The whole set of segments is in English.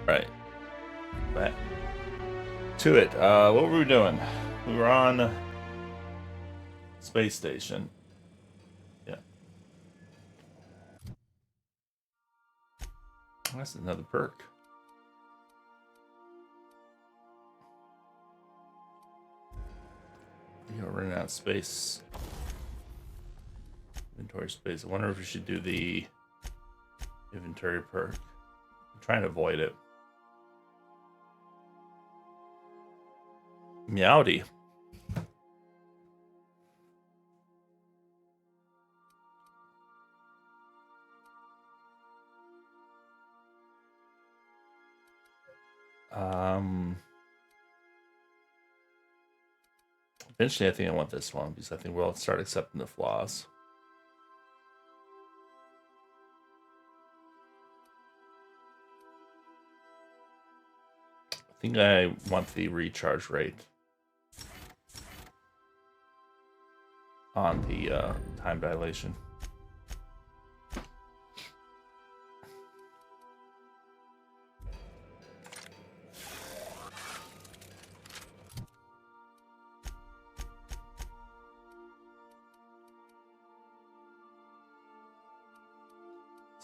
Right. Back to it. What were we doing? We were on space station. Yeah. That's another perk. You're running out of space. Inventory space. I wonder if we should do the inventory perk. I'm trying to avoid it. Meowdy. Um, Eventually, I think I want this one because I think we'll start accepting the flaws. I think I want the recharge rate on the time dilation.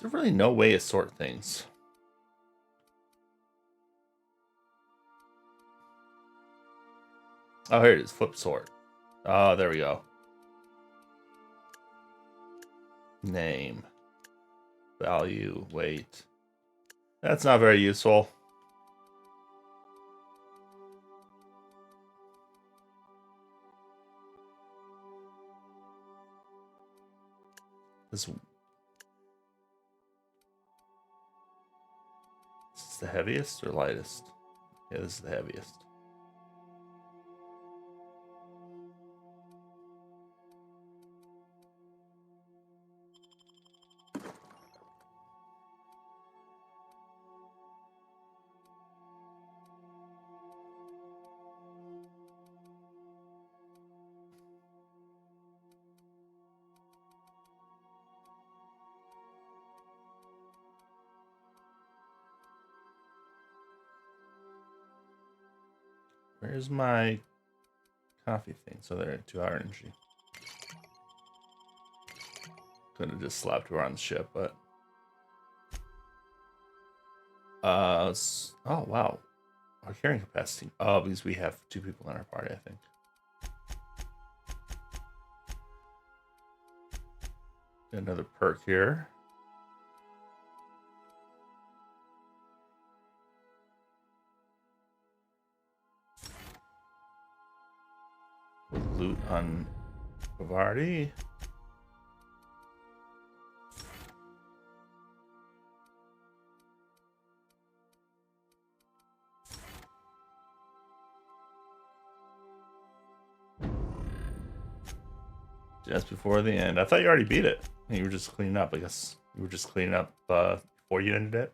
There's really no way to sort things. Oh, here it is. Flip sort. Oh, there we go. Name. Value. Weight. That's not very useful. This is the heaviest or lightest? Yeah, this is the heaviest. Where's my coffee thing? So they're at 2 hour energy. Could have just slapped her on the ship, but oh wow, our carrying capacity. Oh, because we have 2 people in our party, I think. Another perk here. Loot on Bavardi. Just before the end. I thought you already beat it. You were just cleaning up. I guess you were just cleaning up before you ended it.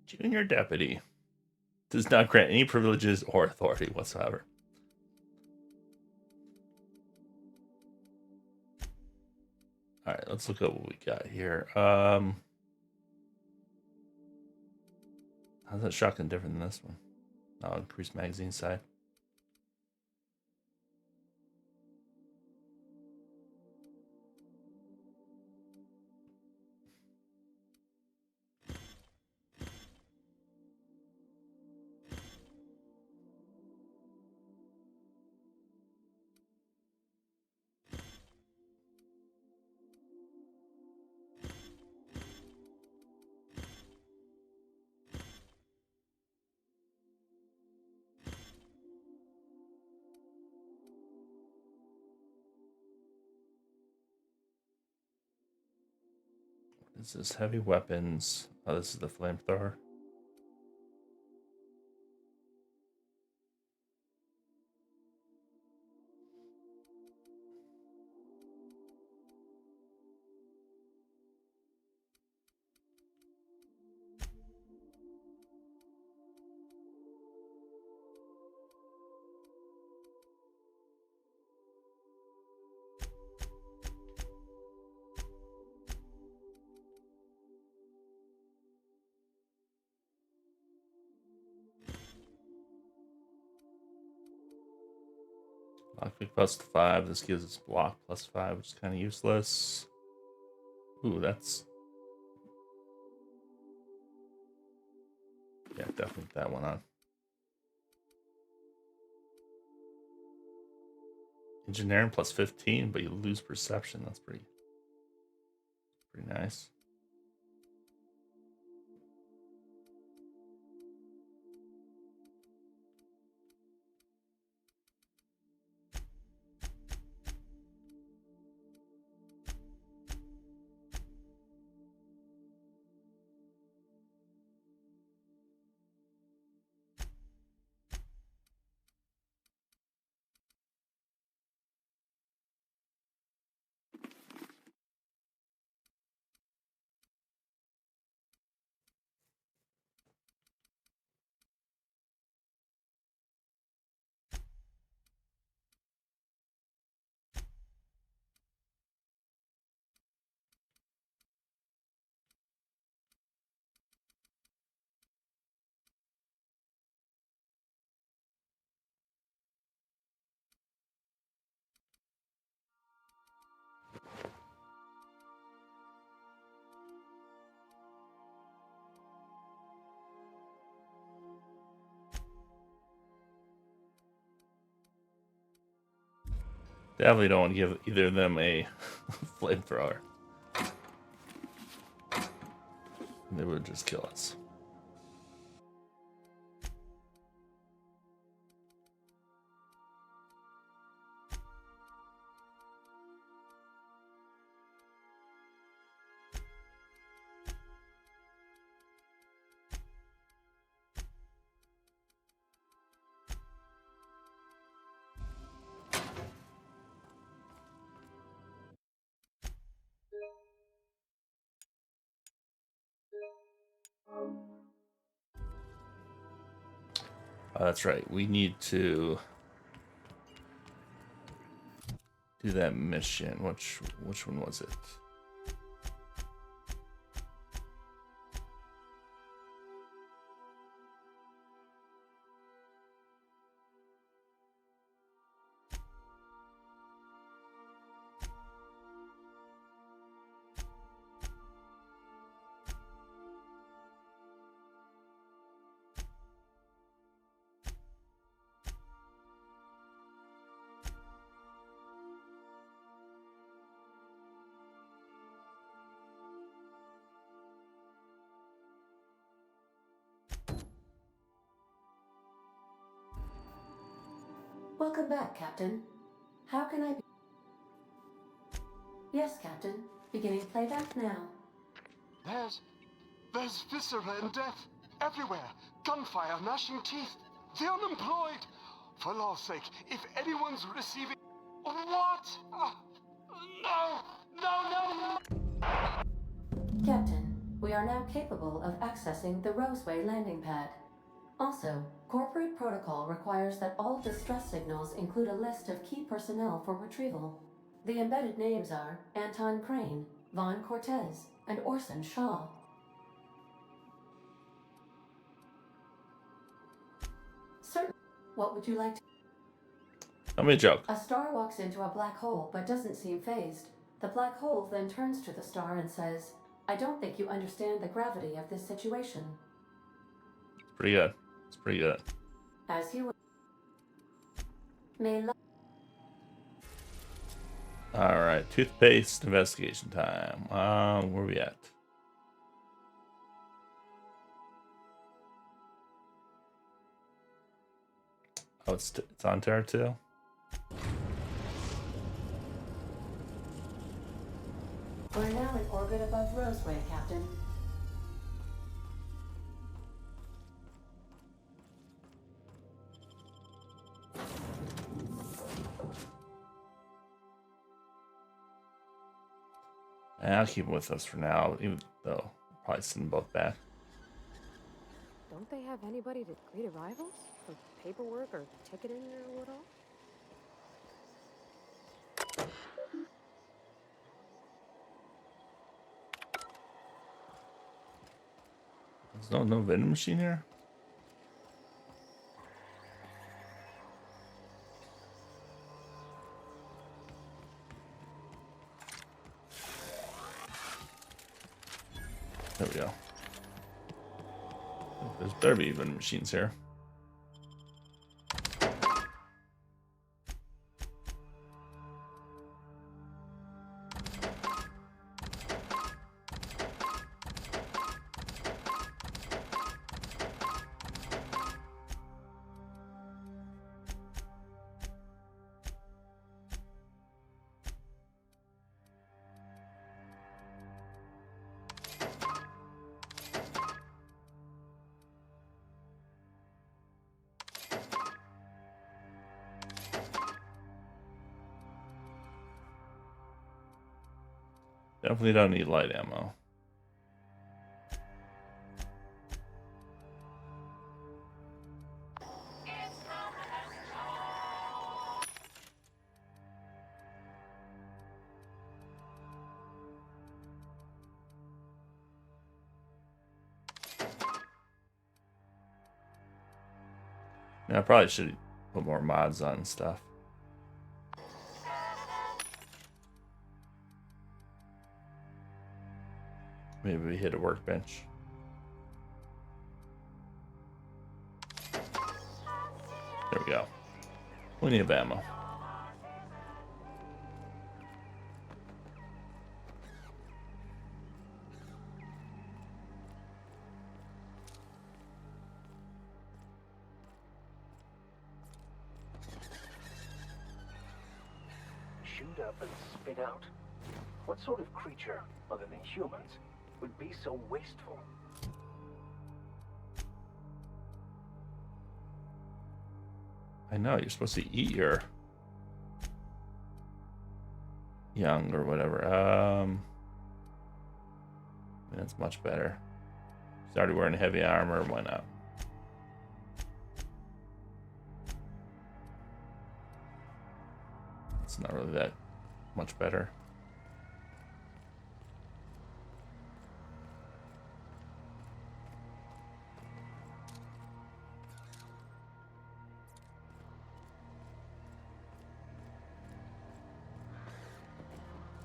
Junior deputy does not grant any privileges or authority whatsoever. All right, let's look at what we got here. How's that shotgun different than this one? Oh, increased magazine side. This is heavy weapons. Oh, this is the flamethrower. Lockpick +5. This gives us block +5, which is kind of useless. Ooh, that's... Yeah, definitely put that one on. Engineering +15, but you lose perception. That's pretty nice. Definitely don't want to give either of them a flamethrower. They would just kill us. That's right. We need to do that mission. Which one was it? Welcome back, Captain. How can I be? Yes, Captain. Beginning playback now. There's viscera and death everywhere. Gunfire, gnashing teeth. The unemployed. For law's sake, if anyone's receiving... What? No! Captain, we are now capable of accessing the Roseway landing pad. Also, corporate protocol requires that all distress signals include a list of key personnel for retrieval. The embedded names are Anton Crane, Vaughn Cortez, and Orson Shaw. Certain. What would you like to... Tell me a joke. A star walks into a black hole but doesn't seem phased. The black hole then turns to the star and says, "I don't think you understand the gravity of this situation." It's pretty good. It's pretty good. As you may All right, toothpaste investigation time. Where are we at? Oh, it's on Terra 2. We're now in orbit above Roseway, Captain. And I'll keep them with us for now, even though I'll probably send them both back. Don't they have anybody to greet arrivals? For paperwork or ticketing or what all? There's no vending machine here? There we go. There's better be vending machines here. Definitely don't need light ammo. Yeah, I probably should put more mods on and stuff. Maybe we hit a workbench. There we go. Plenty of ammo. Shoot up and spit out? What sort of creature, other than humans, would be so wasteful? I know, you're supposed to eat your young or whatever. That's much better. He's already wearing heavy armor, why not? It's not really that much better.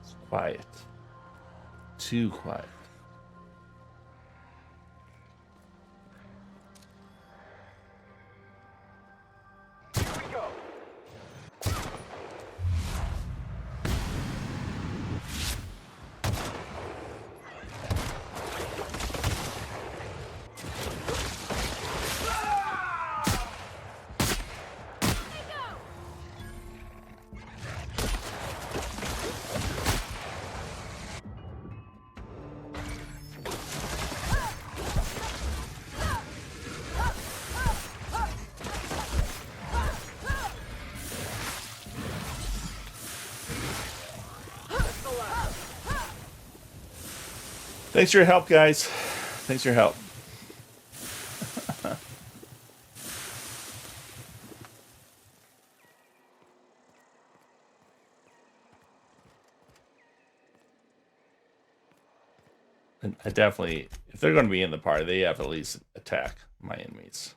It's quiet. Too quiet. Thanks for your help, guys. Thanks for your help. And I definitely, if they're going to be in the party, they have to at least attack my enemies.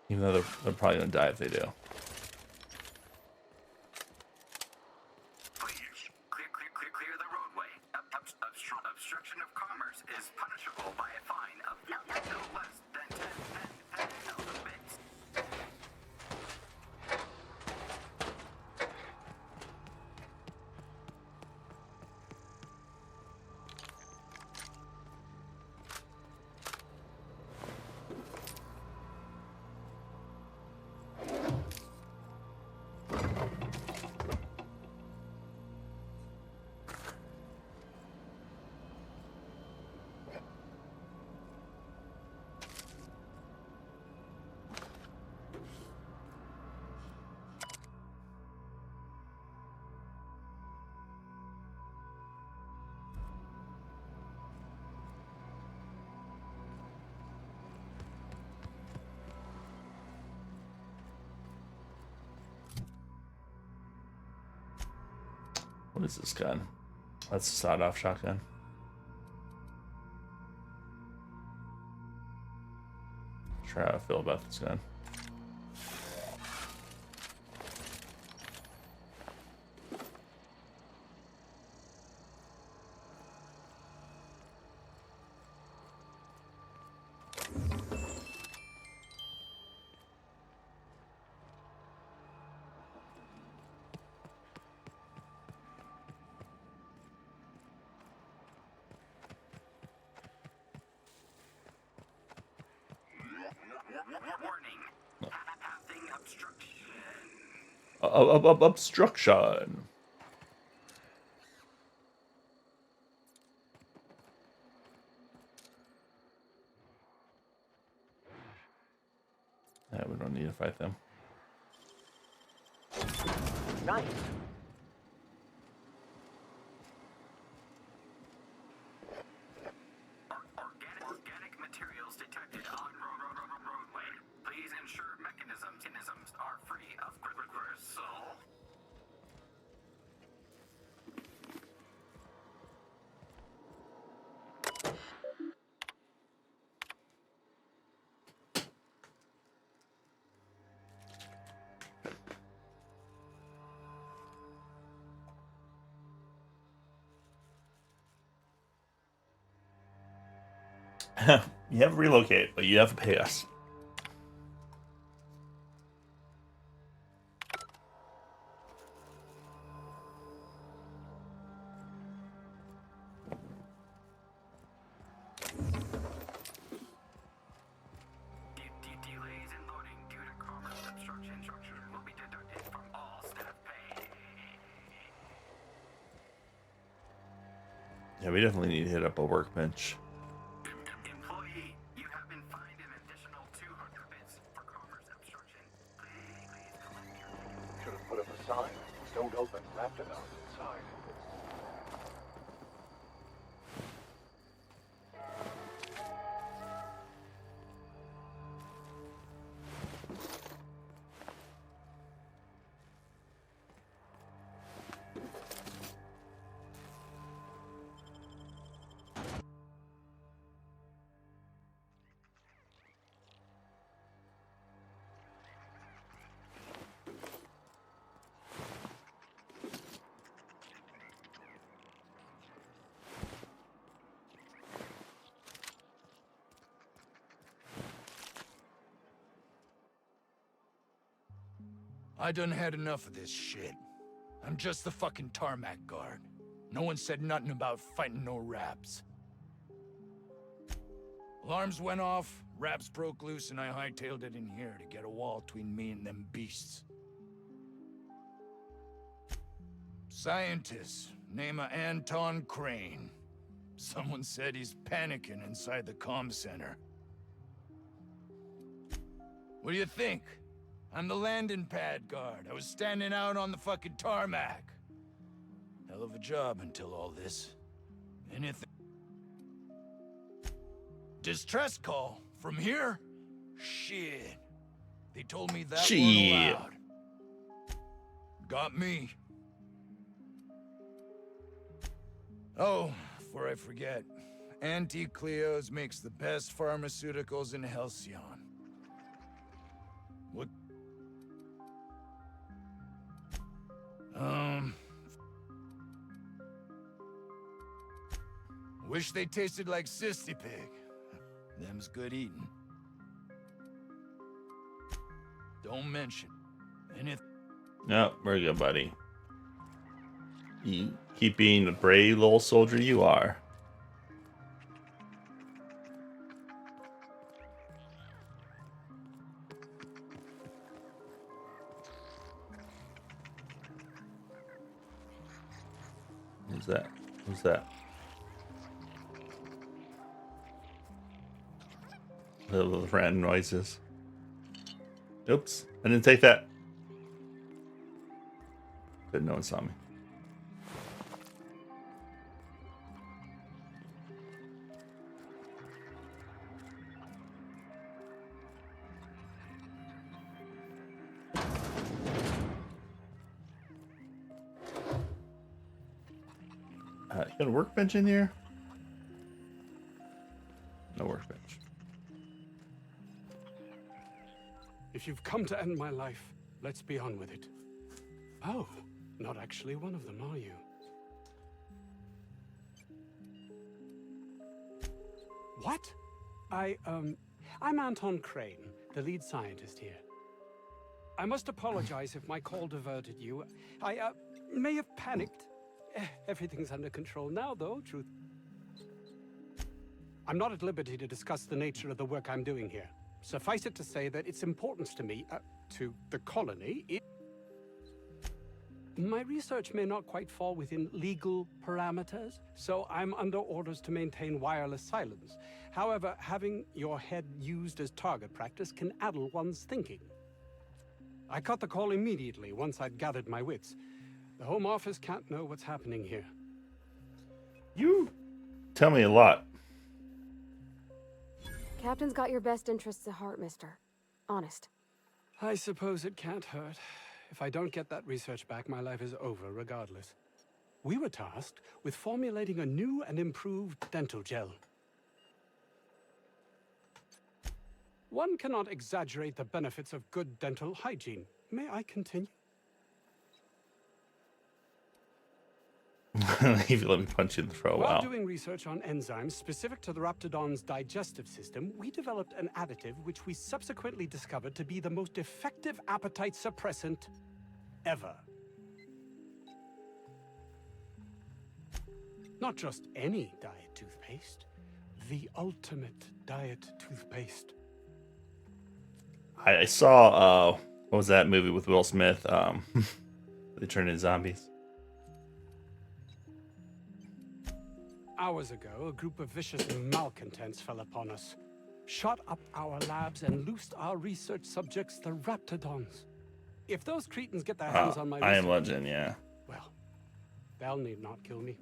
Even though they're probably going to die if they do. Clear the roadway. Obstruction of commerce is punishable by a fine of no less than 10,000 bits. What is this gun? That's a sawed-off shotgun. Try how I feel about this gun. Warning. Passing obstruction. Obstruction. Yeah, we don't need to fight them. Nice. Organic materials detected on roadway. Please ensure mechanisms are free of gristle. You have to relocate, but you have to pay us. Delays in loading due to commerce obstruction will be deducted from all staff pay. Yeah, we definitely need to hit up a workbench. Employee, you have been fined an additional 200 bits for commerce obstruction. Please collect your ticket. Should have put up a sign. Don't open Raptidons inside. I done had enough of this shit. I'm just the fucking tarmac guard. No one said nothing about fighting no raps. Alarms went off, raps broke loose, and I hightailed it in here to get a wall between me and them beasts. Scientist, name of Anton Crane. Someone said he's panicking inside the comm center. What do you think? I'm the landing pad guard. I was standing out on the fucking tarmac. Hell of a job until all this. Anything? Distress call? From here? Shit. They told me that weren't allowed. Got me. Oh, before I forget. Auntie Cleo's makes the best pharmaceuticals in Halcyon. What? Wish they tasted like Sissy Pig. Them's good eating. Don't mention anything. No, we're good, buddy. You keep being the brave little soldier you are. Who's that? Who's that? The random noises. Oops, I didn't take that. But no one saw me. You got a workbench in here? No workbench. If you've come to end my life, let's be on with it. Oh, not actually one of them, are you? What? I'm Anton Crane, the lead scientist here. I must apologize if my call diverted you. I may have panicked. Everything's under control now, though, truth. I'm not at liberty to discuss the nature of the work I'm doing here. Suffice it to say that its importance to me, to the colony, my research may not quite fall within legal parameters, so I'm under orders to maintain wireless silence. However, having your head used as target practice can addle one's thinking. I cut the call immediately once I'd gathered my wits. The Home Office can't know what's happening here. You tell me a lot. Captain's got your best interests at heart, mister. Honest. I suppose it can't hurt. If I don't get that research back, my life is over regardless. We were tasked with formulating a new and improved dental gel. One cannot exaggerate the benefits of good dental hygiene. May I continue? If you let me punch you in the throat, While wow. doing research on enzymes specific to the Raptidon's digestive system, we developed an additive which we subsequently discovered to be the most effective appetite suppressant ever. Not just any diet toothpaste, the ultimate diet toothpaste. I saw, what was that movie with Will Smith? They turned into zombies. Hours ago, a group of vicious malcontents fell upon us, shot up our labs and loosed our research subjects, the Raptidons. If those cretins get their hands on my I Am research, Legend, yeah. well, they'll need not kill me.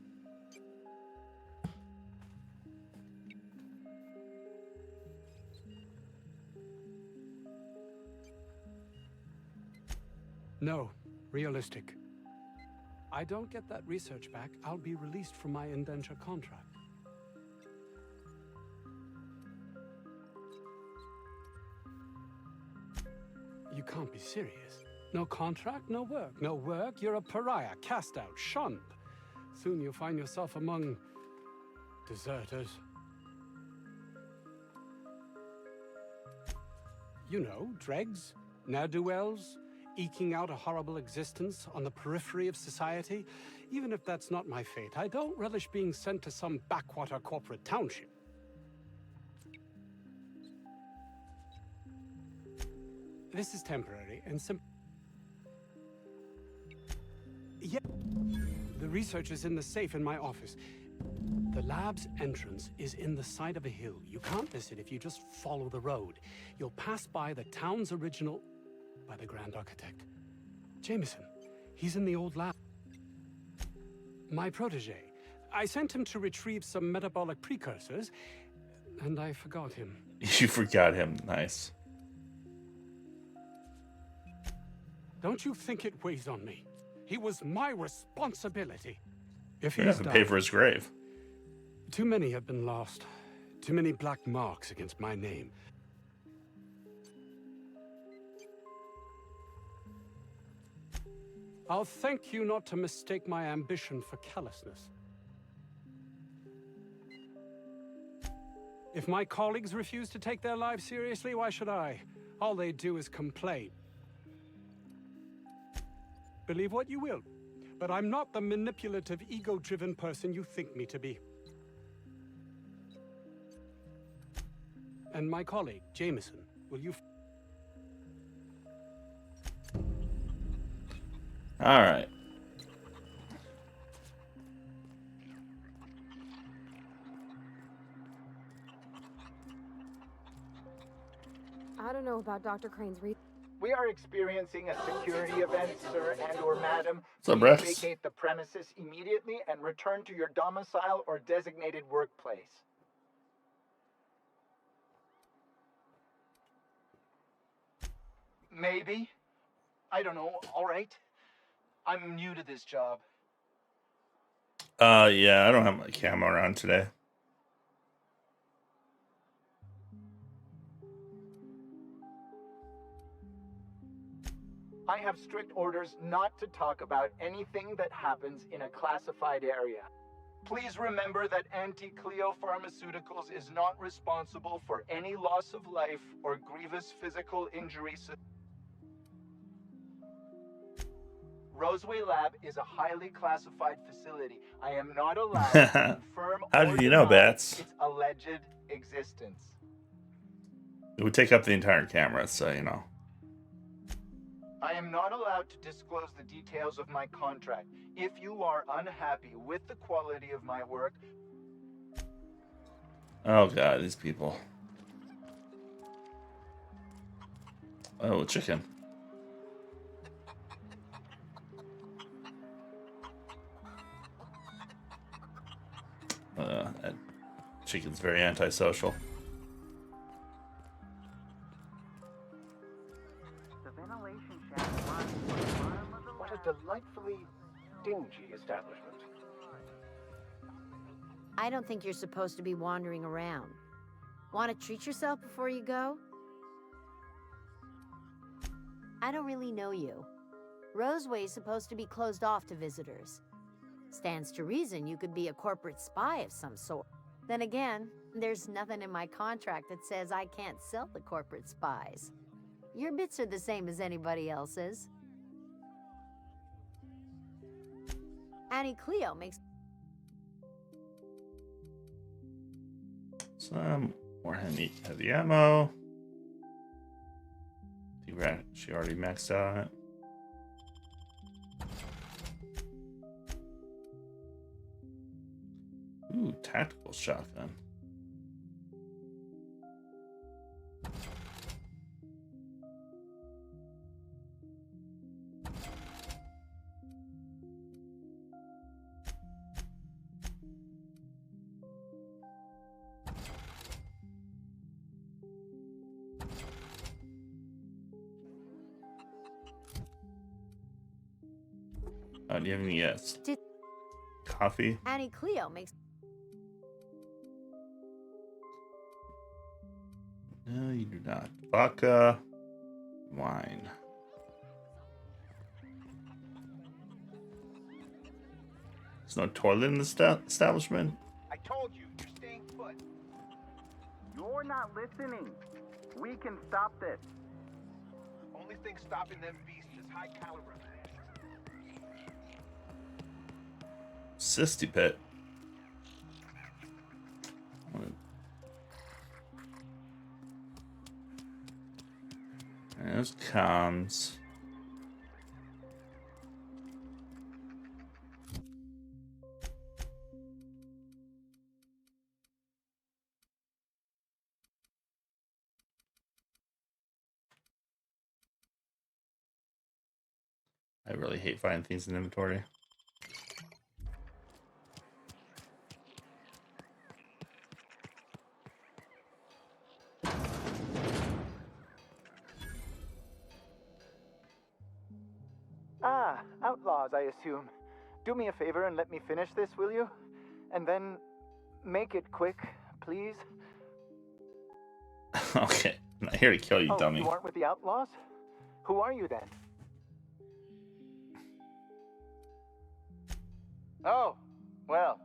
No, realistic. I don't get that research back, I'll be released from my indenture contract. You can't be serious. No contract, no work. No work, you're a pariah, cast out, shunned. Soon you'll find yourself among deserters. You know, dregs, ne'er-do-wells, eking out a horrible existence on the periphery of society. Even if that's not my fate, I don't relish being sent to some backwater corporate township. This is temporary and yeah, the research is in the safe in my office. The lab's entrance is in the side of a hill. You can't miss it if you just follow the road. You'll pass by the town's original, by the Grand Architect. Jameson, he's in the old lab. My protege. I sent him to retrieve some metabolic precursors, and I forgot him. You forgot him. Nice. Don't you think it weighs on me? He was my responsibility. If You're he's gonna have to pay died, for his grave. too many have been lost. Too many black marks against my name. I'll thank you not to mistake my ambition for callousness. If my colleagues refuse to take their lives seriously, why should I? All they do is complain. Believe what you will, but I'm not the manipulative, ego-driven person you think me to be. And my colleague, Jameson, will you... All right. I don't know about Dr. Crane's We are experiencing a security event, sir and/or madam. What's up, Please Rex? vacate the premises immediately and return to your domicile or designated workplace. Maybe. I don't know. All right. I'm new to this job. Yeah, I don't have my camera around today. I have strict orders not to talk about anything that happens in a classified area. Please remember that Anti-Cleo Pharmaceuticals is not responsible for any loss of life or grievous physical injuries. Roseway Lab is a highly classified facility. I am not allowed to confirm How or did you know, deny Bats? its alleged existence. It would take up the entire camera, so you know. I am not allowed to disclose the details of my contract. If you are unhappy with the quality of my work... Oh god, these people. Oh, chicken. That chicken's very antisocial. What a delightfully dingy establishment. I don't think you're supposed to be wandering around. Want to treat yourself before you go? I don't really know you. Roseway's supposed to be closed off to visitors. Stands to reason you could be a corporate spy of some sort. Then again, there's nothing in my contract that says I can't sell the corporate spies. Your bits are the same as anybody else's. Annie Cleo makes... Some more heavy ammo. She already maxed out on it. Ooh, tactical shotgun. Do you have any coffee? Annie Cleo makes... No, you do not. Vodka, wine. There's no toilet in the establishment? I told you, you're staying put. You're not listening. We can stop this. Only thing stopping them beasts is high caliber. Sisty pit. There's comms. I really hate finding things in inventory. Ah, outlaws, I assume. Do me a favor and let me finish this, will you? And then make it quick, please. Okay, I'm not here to kill you, dummy. You aren't with the outlaws? Who are you then? Oh, well,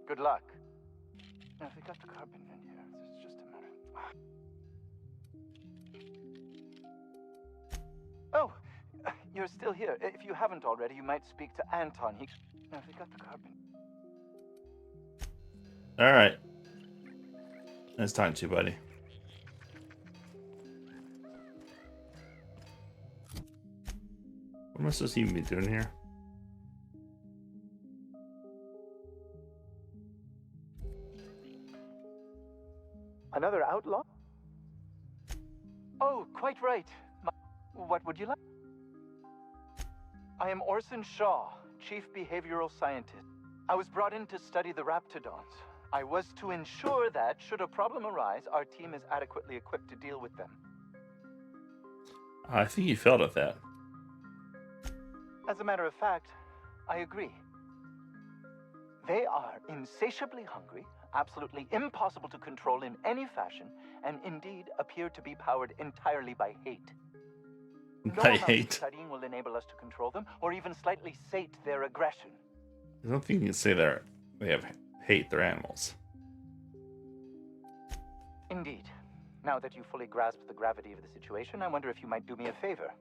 good luck. Now, they got the carbon in here. It's just a matter. Oh, you're still here. If you haven't already, you might speak to Anton. Now, they got the carbon. All right. Nice talking to you, buddy. What am I supposed to even be doing here? Another outlaw? Oh, quite right. What would you like? I am Orson Shaw, Chief Behavioral Scientist. I was brought in to study the Raptidons. I was to ensure that, should a problem arise, our team is adequately equipped to deal with them. I think you failed at that. As a matter of fact, I agree. They are insatiably hungry, absolutely impossible to control in any fashion, and indeed appear to be powered entirely by hate. No By amount of hate. studying will enable us to control them, or even slightly sate their aggression. I don't think you can say they have hate. They're animals. Indeed. Now that you fully grasp the gravity of the situation, I wonder if you might do me a favor.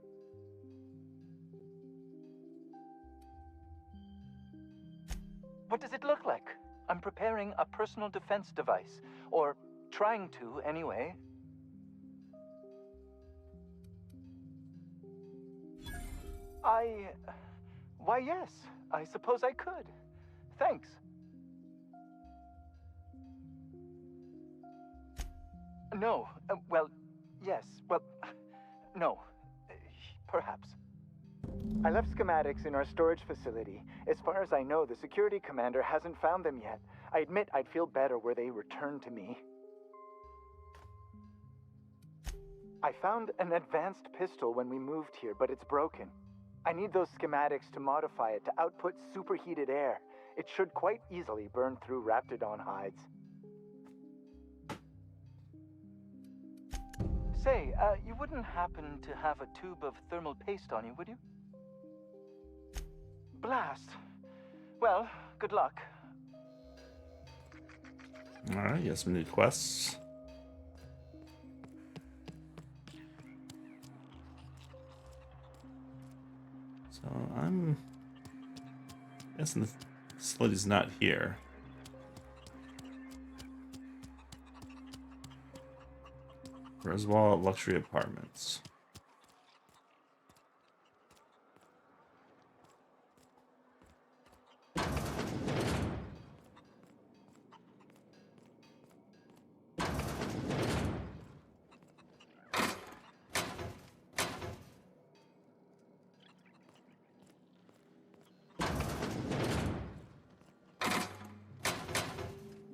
What does it look like? I'm preparing a personal defense device. Or trying to, anyway. Why, yes. I suppose I could. Thanks. No. Well, yes. Well, no. Perhaps. I left schematics in our storage facility. As far as I know, the security commander hasn't found them yet. I admit I'd feel better were they returned to me. I found an advanced pistol when we moved here, but it's broken. I need those schematics to modify it to output superheated air. It should quite easily burn through Raptidon hides. Say, you wouldn't happen to have a tube of thermal paste on you, would you? Blast. Well, good luck. Alright, you got some new quests. So I'm guessing the facility's not here. Roswell Luxury Apartments.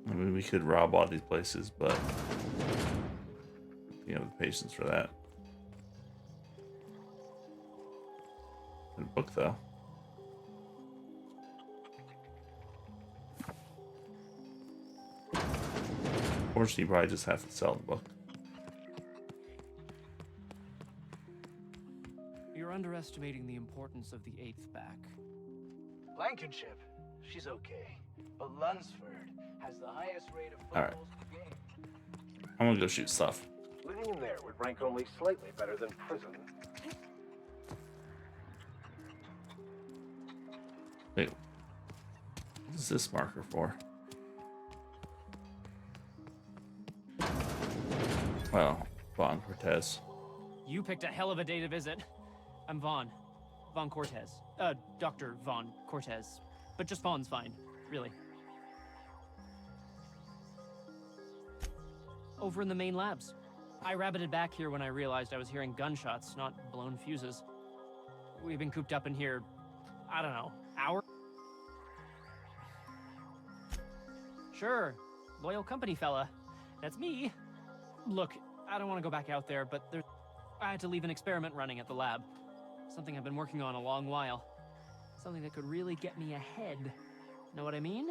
I mean, we could rob all these places, but you have the patience for that. Good book, though. Unfortunately, you probably just have to sell the book. You're underestimating the importance of the 8th back. Blankenship, she's okay. But Lunsford has the highest rate of All right. footballs per game. I'm gonna go shoot stuff. Living in there would rank only slightly better than prison. Wait, what is this marker for? Well, Vaughn Cortez. You picked a hell of a day to visit. I'm Vaughn. Vaughn Cortez. Dr. Vaughn Cortez. But just Vaughn's fine, really. Over in the main labs. I rabbited back here when I realized I was hearing gunshots, not blown fuses. We've been cooped up in here, I don't know, hour? Sure, loyal company fella. That's me. Look, I don't want to go back out there, but I had to leave an experiment running at the lab. Something I've been working on a long while. Something that could really get me ahead. Know what I mean?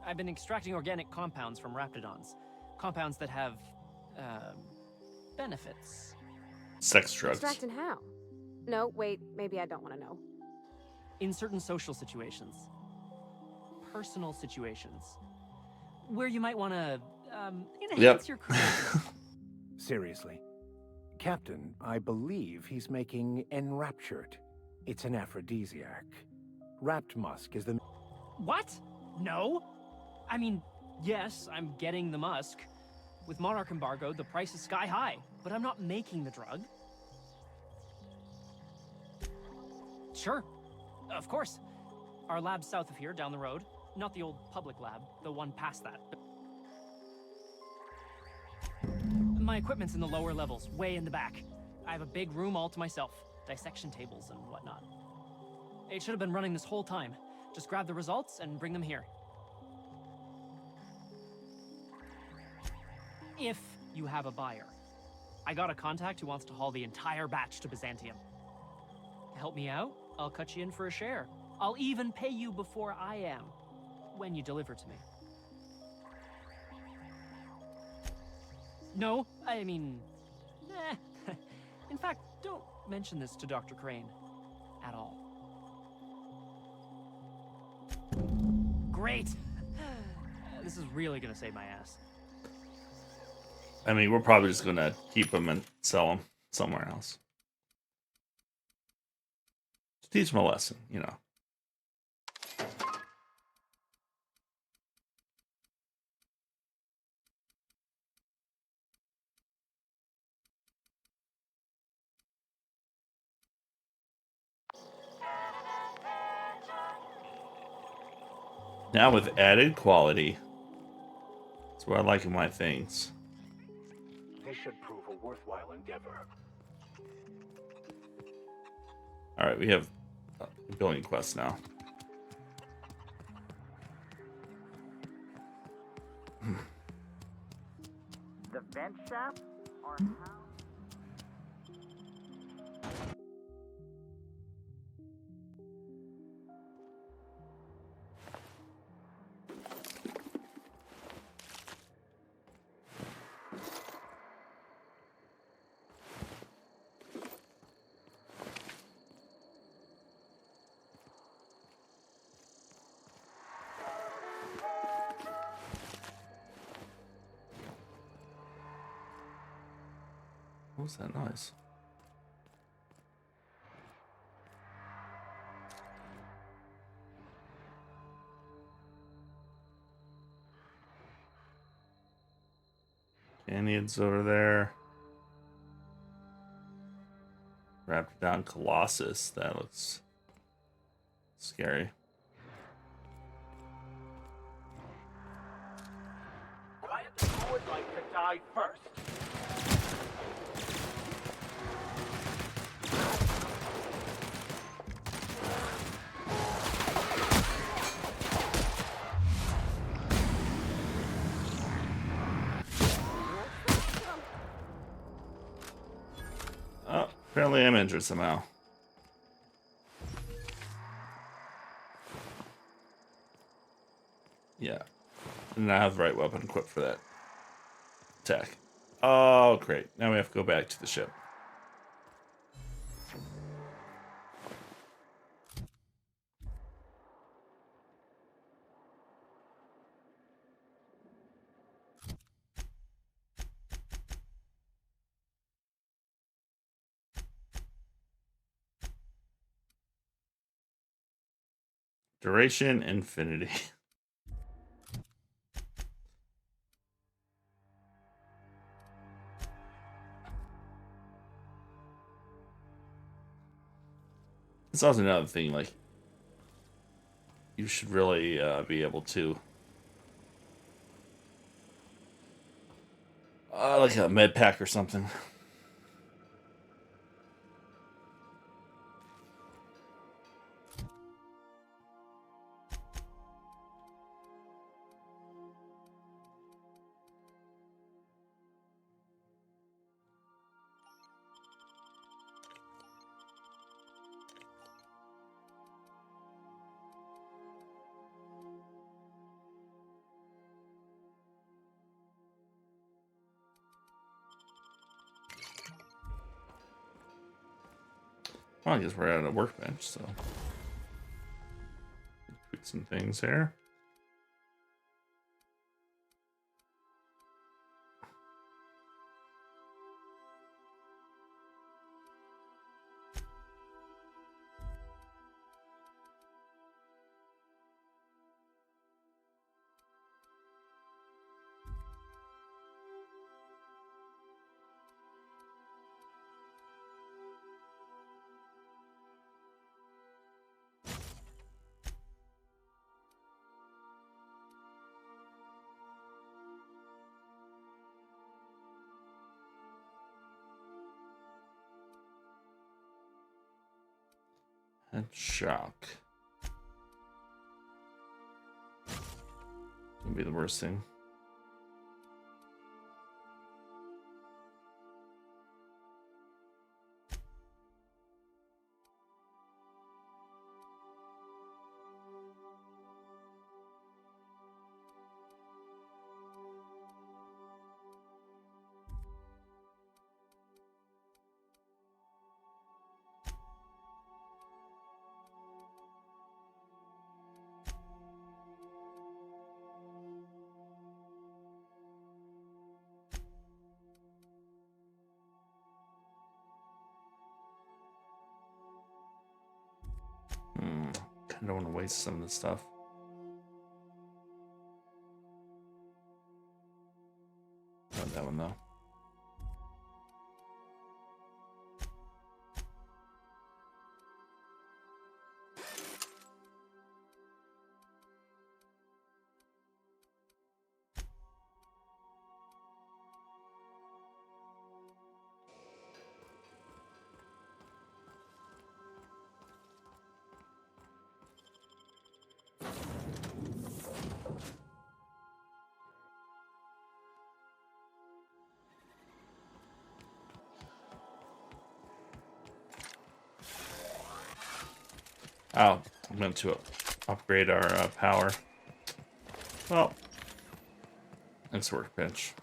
I've been extracting organic compounds from Raptidons. Compounds that have, benefits. Sex drugs. Extracting how? No, wait, maybe I don't want to know. In certain social situations. Personal situations. Where you might want to, enhance your career. Seriously. Captain, I believe he's making Enraptured. It's an aphrodisiac. Wrapped musk is the... What? No? I mean, yes, I'm getting the musk. With Monarch embargo, the price is sky high, but I'm not making the drug. Sure, of course. Our lab's south of here, down the road. Not the old public lab, the one past that. My equipment's in the lower levels, way in the back. I have a big room all to myself, dissection tables and whatnot. It should have been running this whole time. Just grab the results and bring them here. If you have a buyer. I got a contact who wants to haul the entire batch to Byzantium. Help me out, I'll cut you in for a share. I'll even pay you before I am, when you deliver to me. No, I mean, eh. In fact, don't mention this to Dr. Crane at all. Great! This is really gonna save my ass. I mean, we're probably just gonna keep them and sell them somewhere else. To teach them a lesson, you know. Now with added quality. That's what I like in my things. This should prove a worthwhile endeavor. Alright, we have a billion quests now. The vent shaft are how. What was that noise? Canyons over there. Raptidon Colossus. That looks scary. Quiet, who would like to die first? Oh, apparently I'm injured somehow. Yeah. And I have the right weapon equipped for that attack. Oh, great. Now we have to go back to the ship. Duration infinity. It's also another thing, like, you should really be able to like a med pack or something. Well, I guess we're at a workbench, so tweak some things here. And shock. Gonna be the worst thing. Kinda want to waste some of this stuff. Not that one though. Oh, I meant to upgrade our power. Well, next workbench.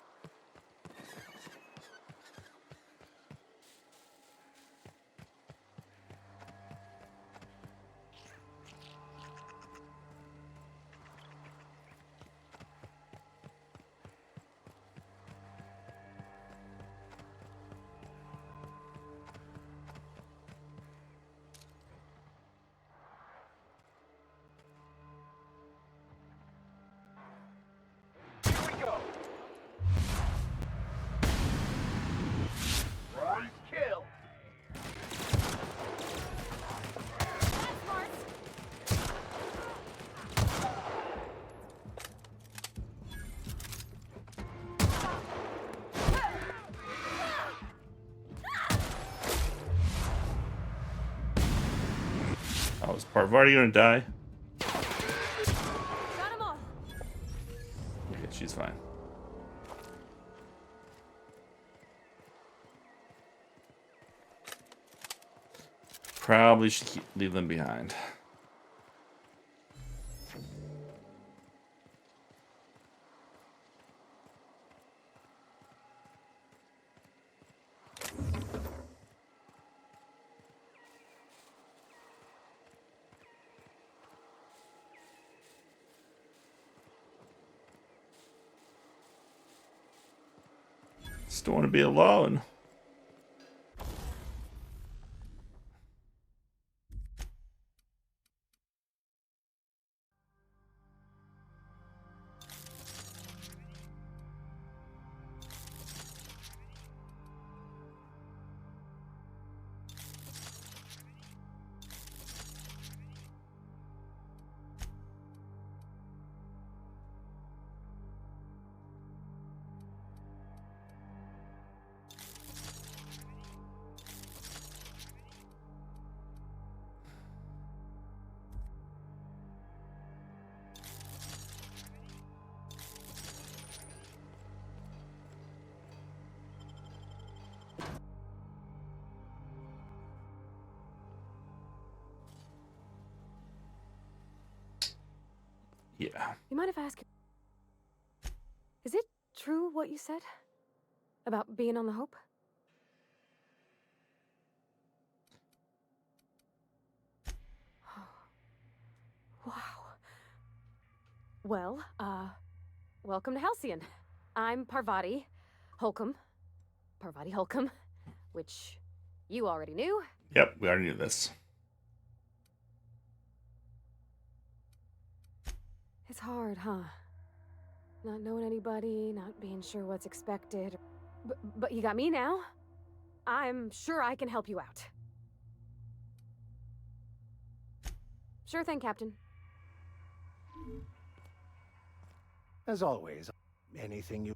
Oh, is Parvati gonna die? Got 'em all. Okay, she's fine. Probably should leave them behind. Just don't want to be alone. Yeah. You mind if I ask you? Is it true what you said about being on the Hope? Wow. Well, welcome to Halcyon. I'm Parvati Holcomb. Parvati Holcomb, which you already knew. Yep, we already knew this. It's hard, huh? Not knowing anybody, not being sure what's expected. But you got me now. I'm sure I can help you out. Sure thing, Captain. As always, anything you...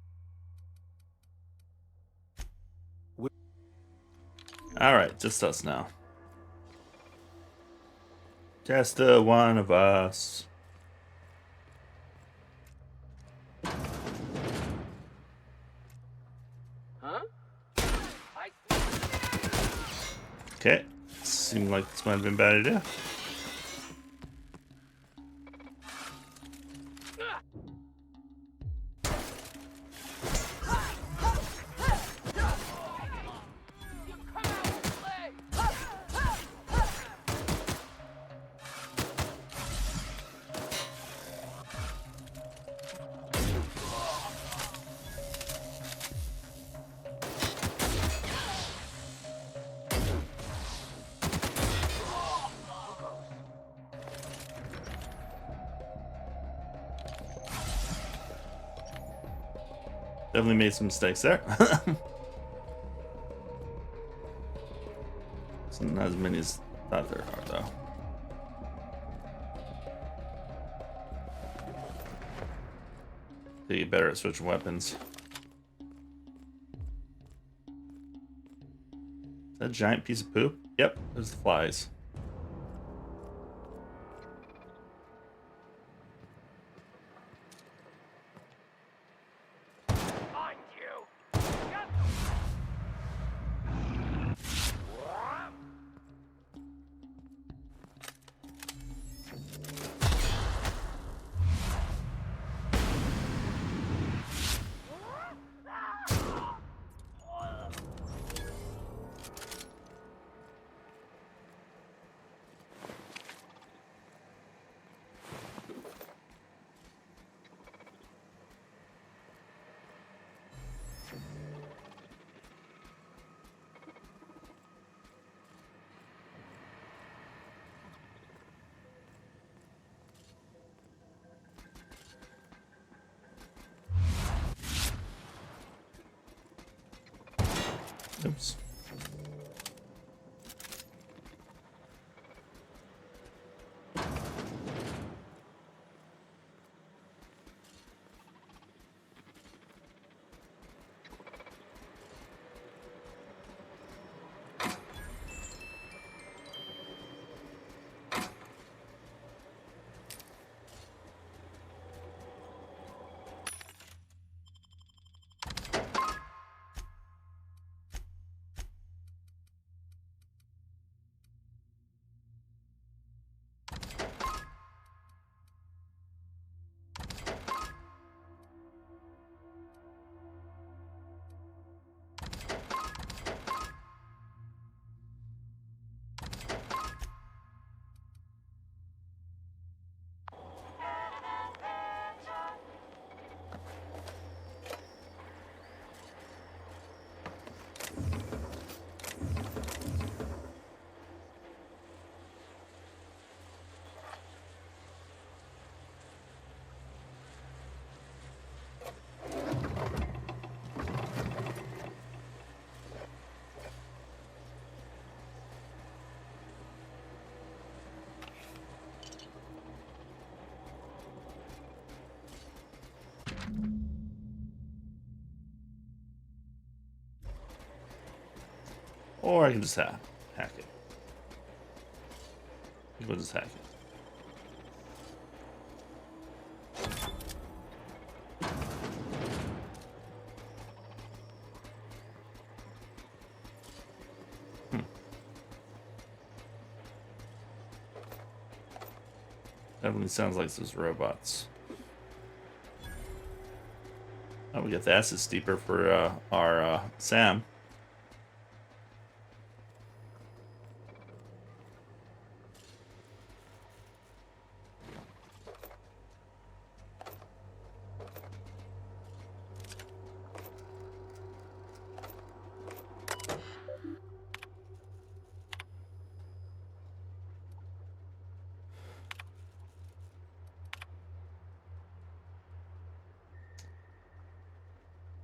Alright, just us now. Just the one of us. Huh? Okay. Seemed like this might have been a bad idea. Definitely made some mistakes there. So not as many as I thought there are, though. They get better at switching weapons. Is that a giant piece of poop? Yep, there's the flies. Oops. Or I can just hack it. We'll just hack it. Definitely sounds like those robots. Oh, we got the acid steeper for our Sam.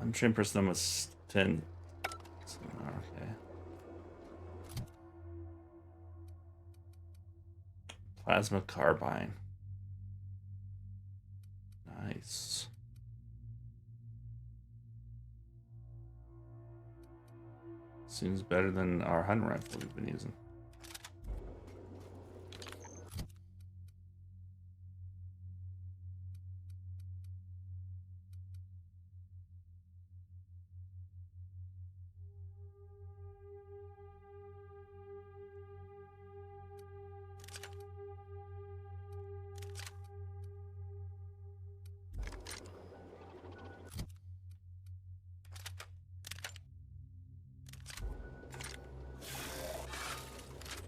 Untrained personnel must 10. Okay. Plasma carbine. Nice. Seems better than our hunting rifle we've been using.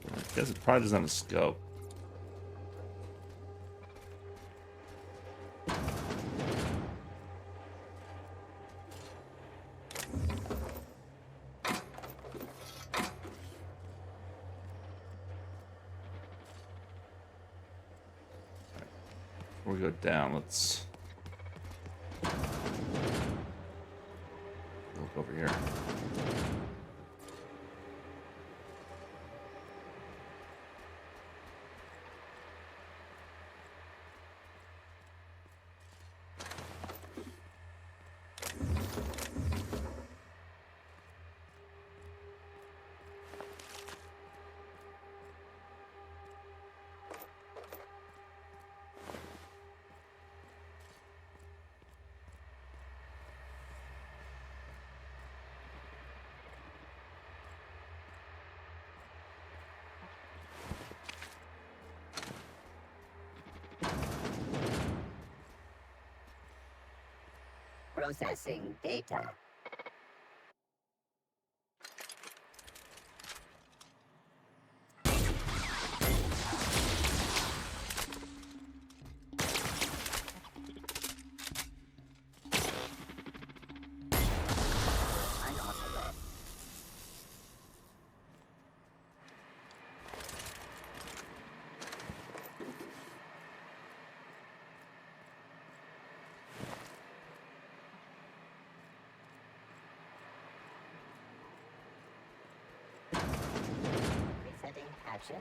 I guess it probably doesn't have a scope. Before we go down, let's... look over here. Processing data. Resetting actions.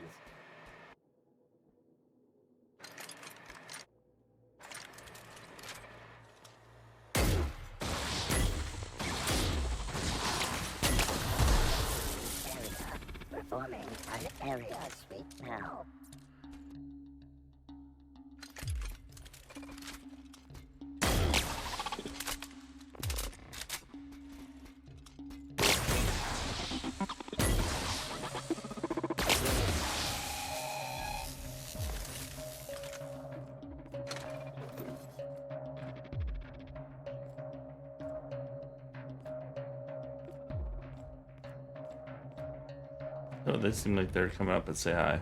Area. Performing an area sweep now. Oh, they seem like they're coming up and say hi.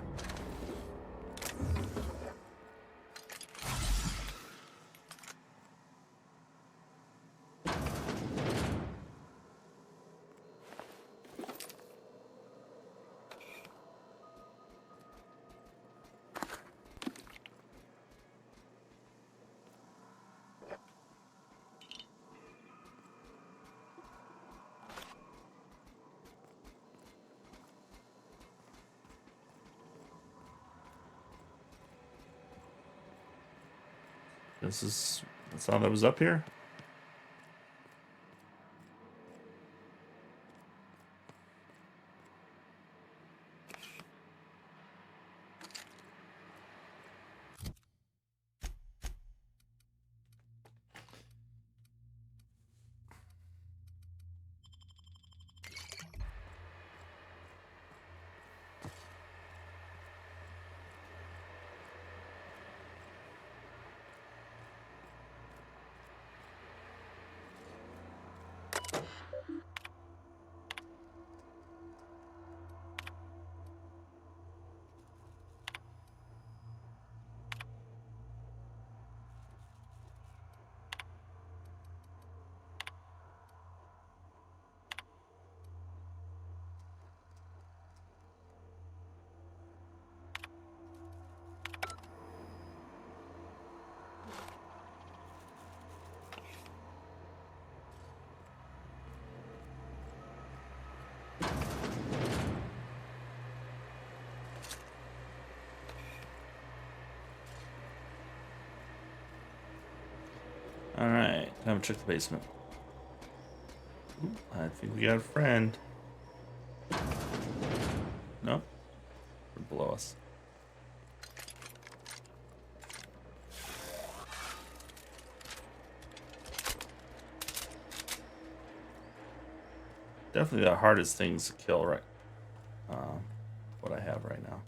That's all that was up here? Alright, time to check the basement. Ooh, I think we got a friend. No? They're below us. Definitely the hardest things to kill, right? What I have right now.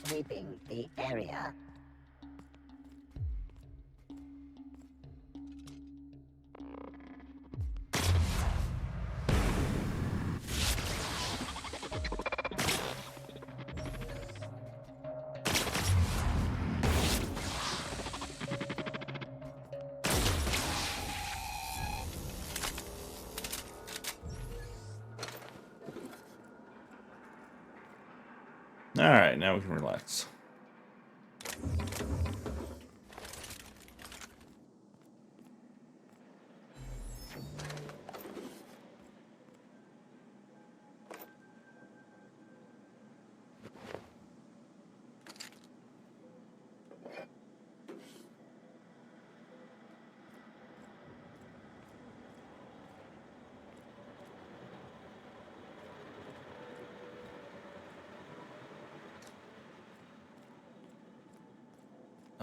Sweeping the area. Alright, now we can relax.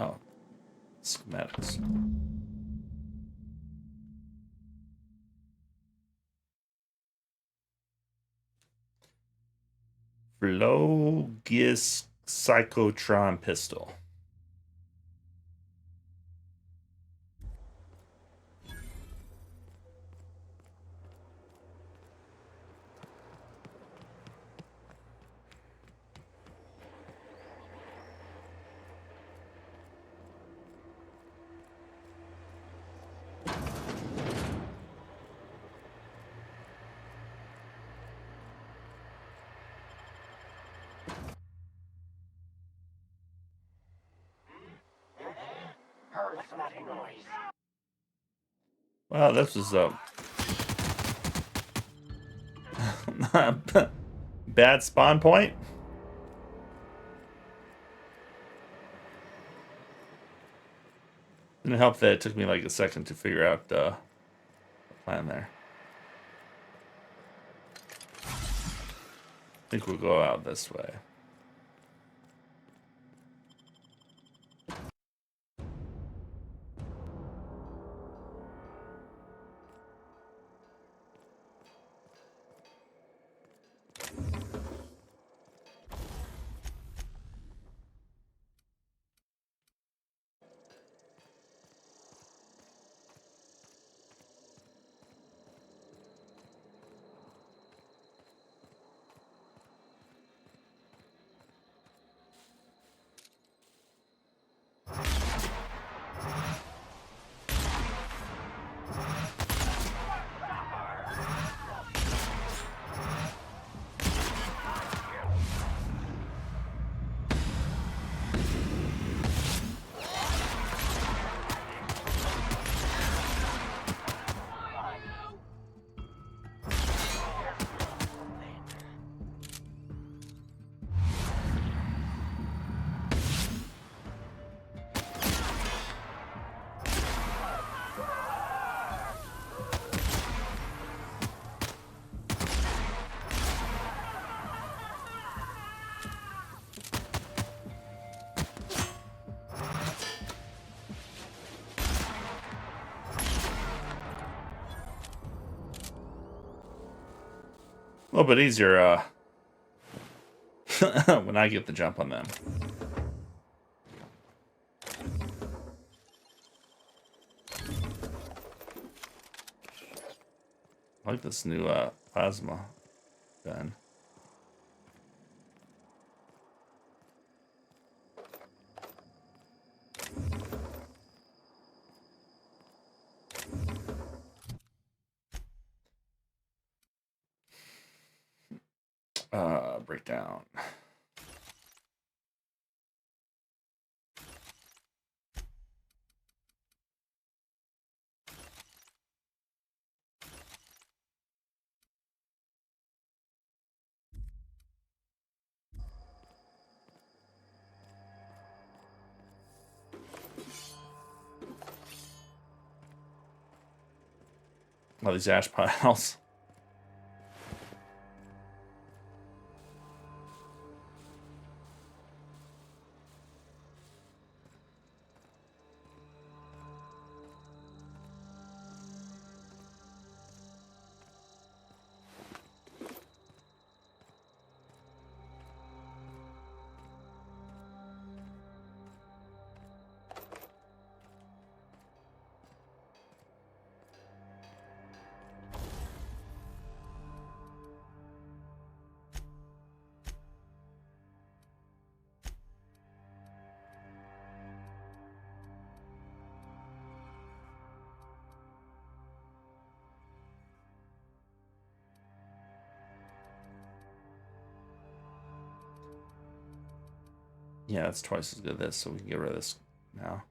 Oh, schematics. Flogis Psychotron Pistol. Heard snotty noise. Wow, this is a bad spawn point. Didn't help that it took me like a second to figure out the plan there. I think we'll go out this way. A little bit easier when I get the jump on them. I like this new plasma gun. Breakdown. All these ash piles. Yeah, it's twice as good as this, so we can get rid of this now.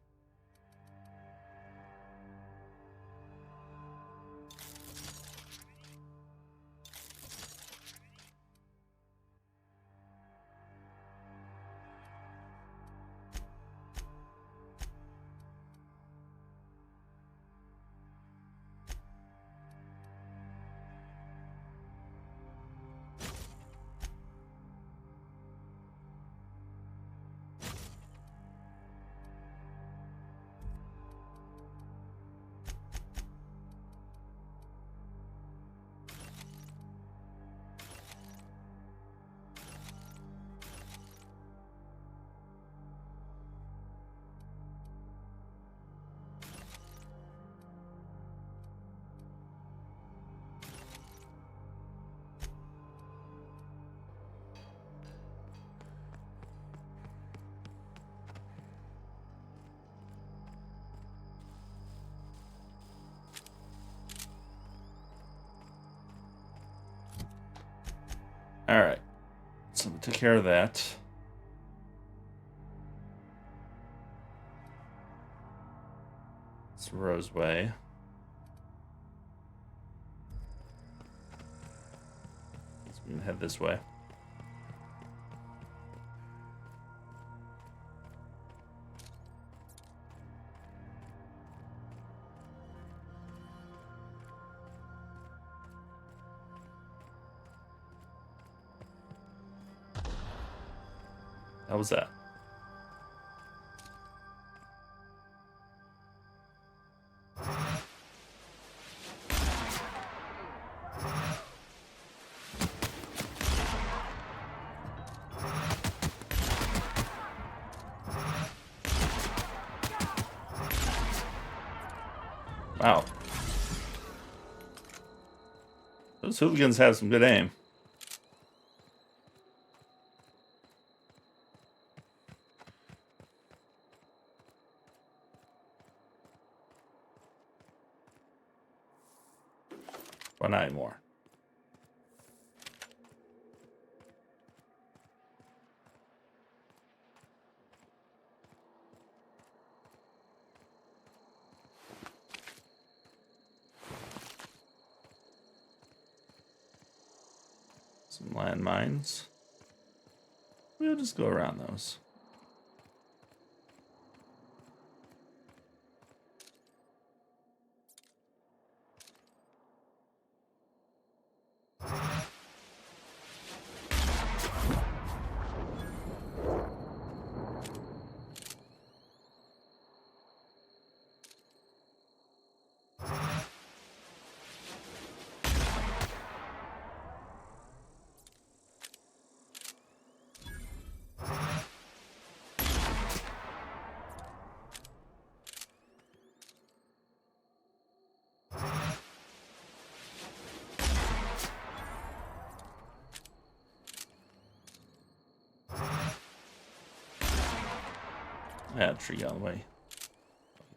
Alright. So we took care of that. It's Roseway. So we can head this way. How was that? Wow. Those hooligans have some good aim. But not anymore. Some landmines. We'll just go around those. Yeah, tree got away.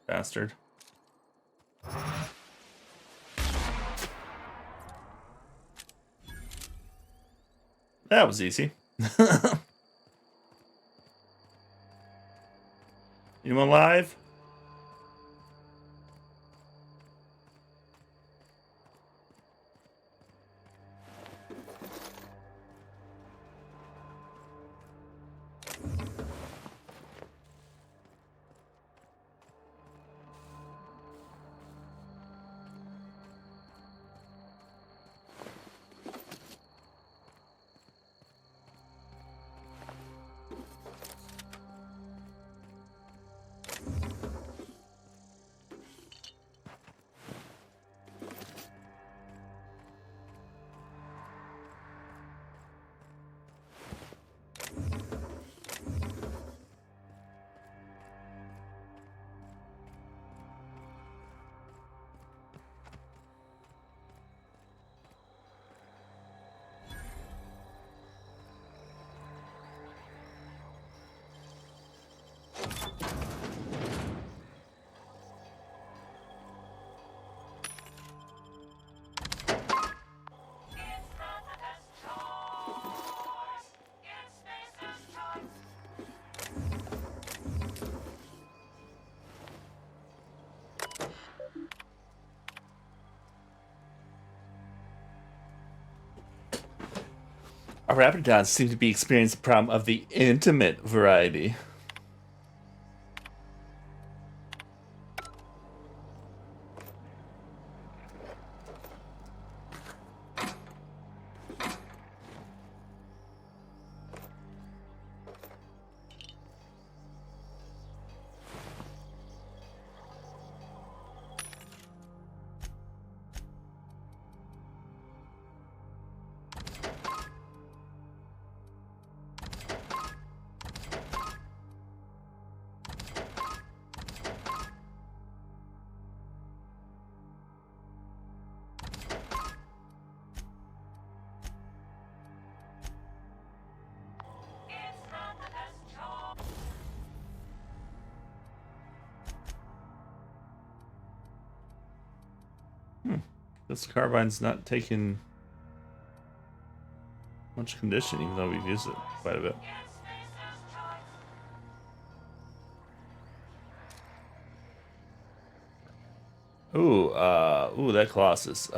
Bastard. That was easy. Anyone alive? Raptidons seem to be experiencing the problem of the intimate variety. This carbine's not taking much condition, even though we've used it quite a bit. Ooh, that Colossus.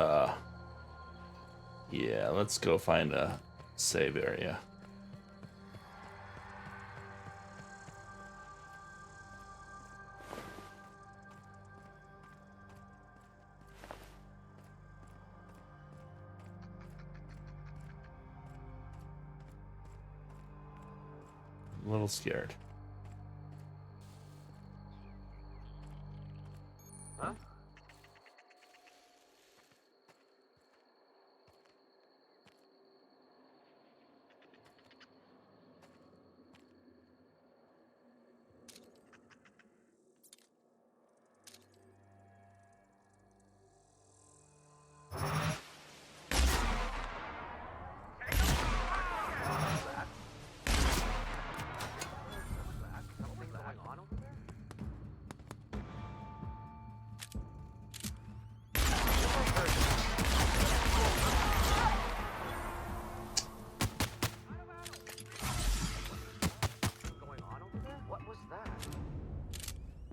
Yeah, let's go find a save area. A little scared. Huh?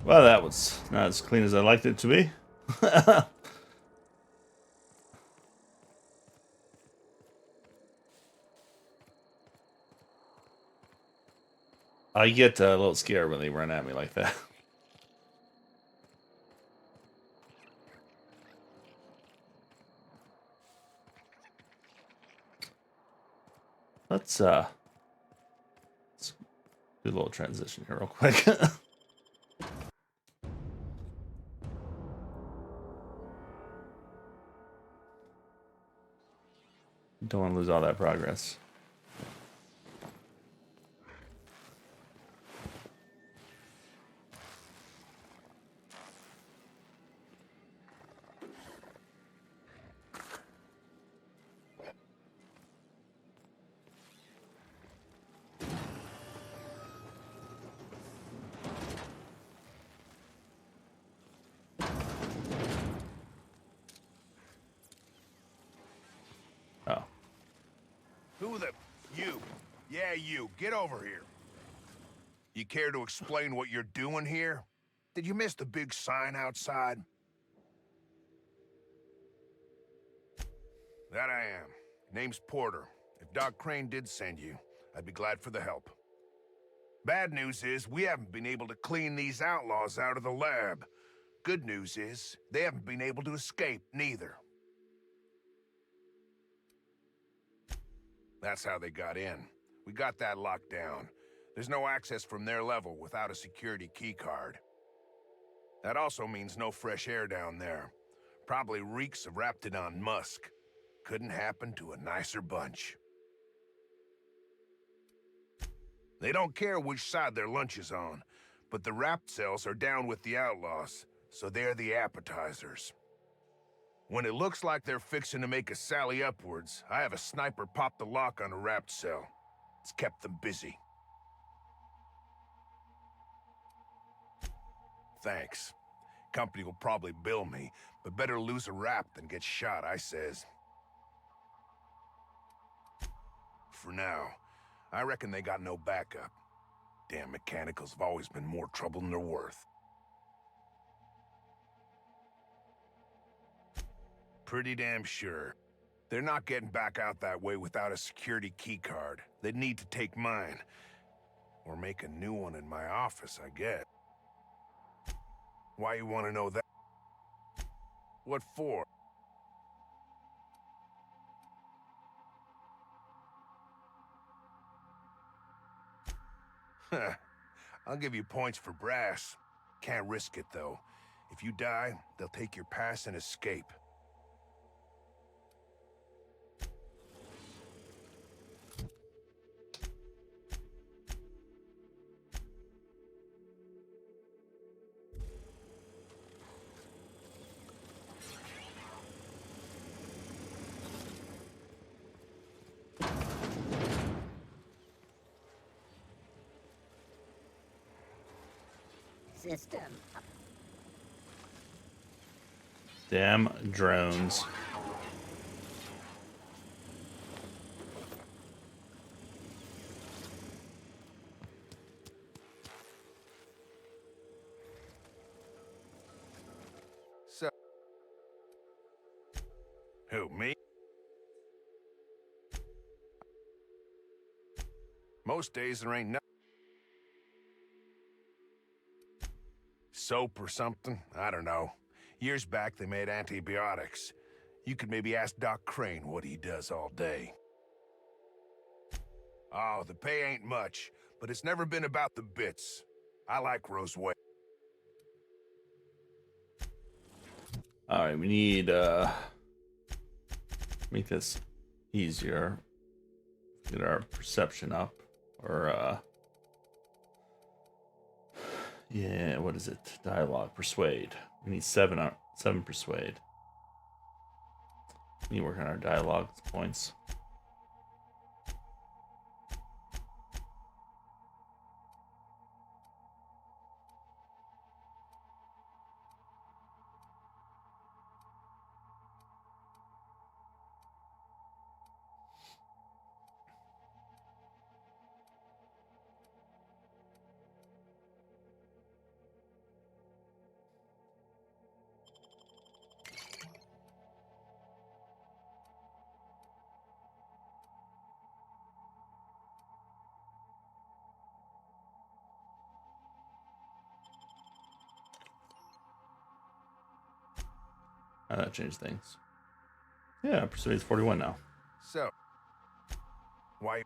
Well, that was not as clean as I liked it to be. I get a little scared when they run at me like that. Let's do a little transition here real quick. Don't want to lose all that progress. Oh. Who the... You. Yeah, you. Get over here. You care to explain what you're doing here? Did you miss the big sign outside? That I am. Name's Porter. If Doc Crane did send you, I'd be glad for the help. Bad news is, we haven't been able to clean these outlaws out of the lab. Good news is, they haven't been able to escape, neither. That's how they got in. We got that locked down. There's no access from their level without a security keycard. That also means no fresh air down there. Probably reeks of Raptidon musk. Couldn't happen to a nicer bunch. They don't care which side their lunch is on, but the Rapt cells are down with the outlaws, so they're the appetizers. When it looks like they're fixing to make a sally upwards, I have a sniper pop the lock on a Rapt cell. It's kept them busy. Thanks. Company will probably bill me, but better lose a Rapt than get shot, I says. For now, I reckon they got no backup. Damn mechanicals have always been more trouble than they're worth. Pretty damn sure. They're not getting back out that way without a security keycard. They'd need to take mine. Or make a new one in my office, I guess. Why you want to know that? What for? I'll give you points for brass. Can't risk it, though. If you die, they'll take your pass and escape. System. Damn drones. So... Who, me? Most days there ain't no... Soap or something? I don't know. Years back they made antibiotics. You could maybe ask Doc Crane what he does all day. Oh, the pay ain't much, but it's never been about the bits. I like Roseway. Alright, we need make this easier. Get our perception up. Or yeah, what is it? Dialogue, persuade. We need 7 persuade. We need to work on our dialogue points. That changed things. Yeah, persuade's 41 now. So... Why...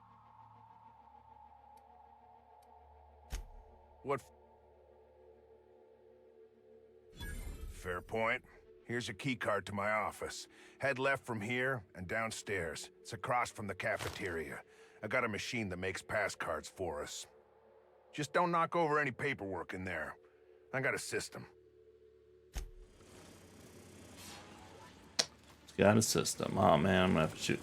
What... Fair point. Here's a key card to my office. Head left from here and downstairs. It's across from the cafeteria. I got a machine that makes pass cards for us. Just don't knock over any paperwork in there. I got a system. Got a system. Oh man, I'm gonna have to shoot.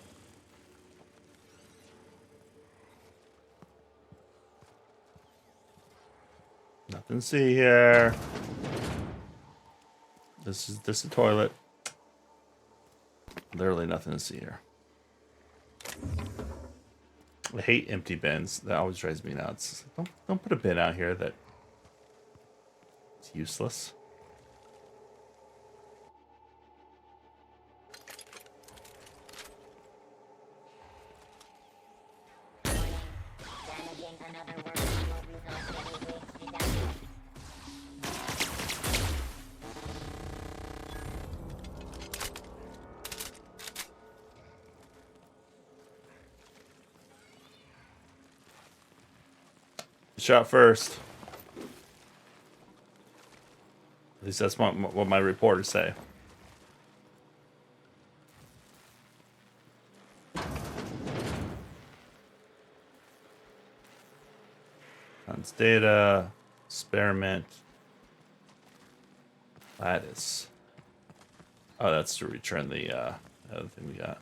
Nothing to see here. This is a toilet. Literally nothing to see here. I hate empty bins. That always drives me nuts. Don't put a bin out here that it's useless. Shot first. At least that's what my reporters say. Hunts data, experiment. That is. Oh, that's to return the other thing we got.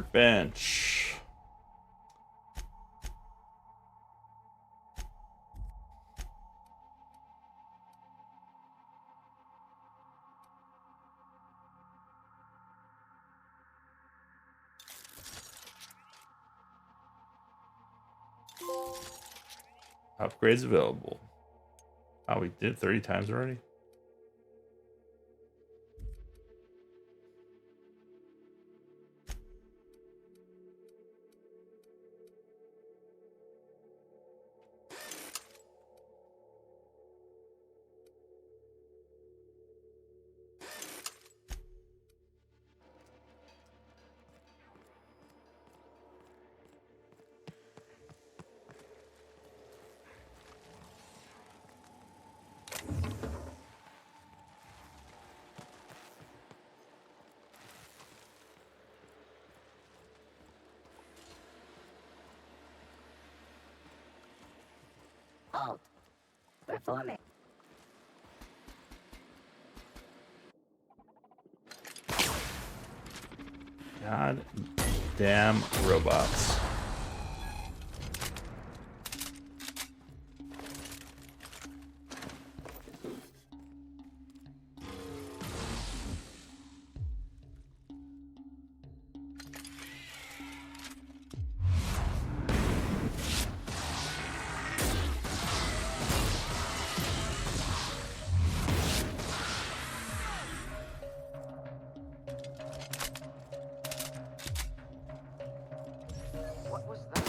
Workbench. Upgrades available. Oh, we did 30 times already? Halt. Performing. God damn robots. What was that?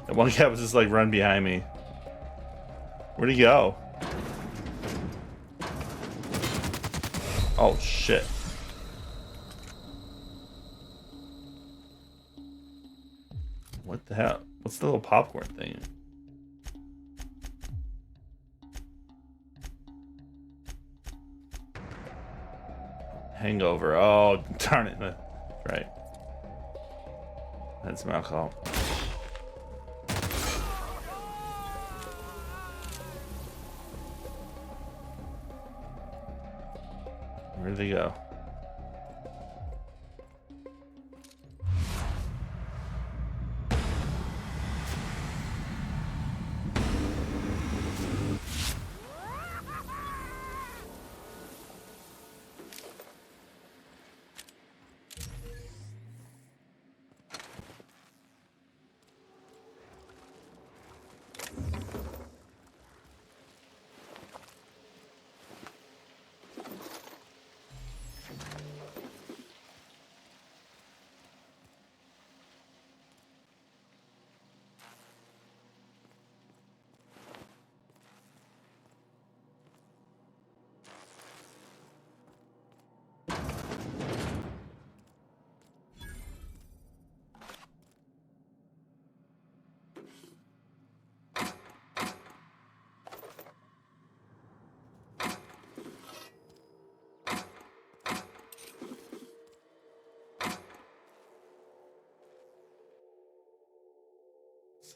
That one guy was just like run behind me. Where'd he go? Oh shit. What the hell? What's the little popcorn thing? Hangover. Oh, darn it. That's right. That's some alcohol. Where did they go?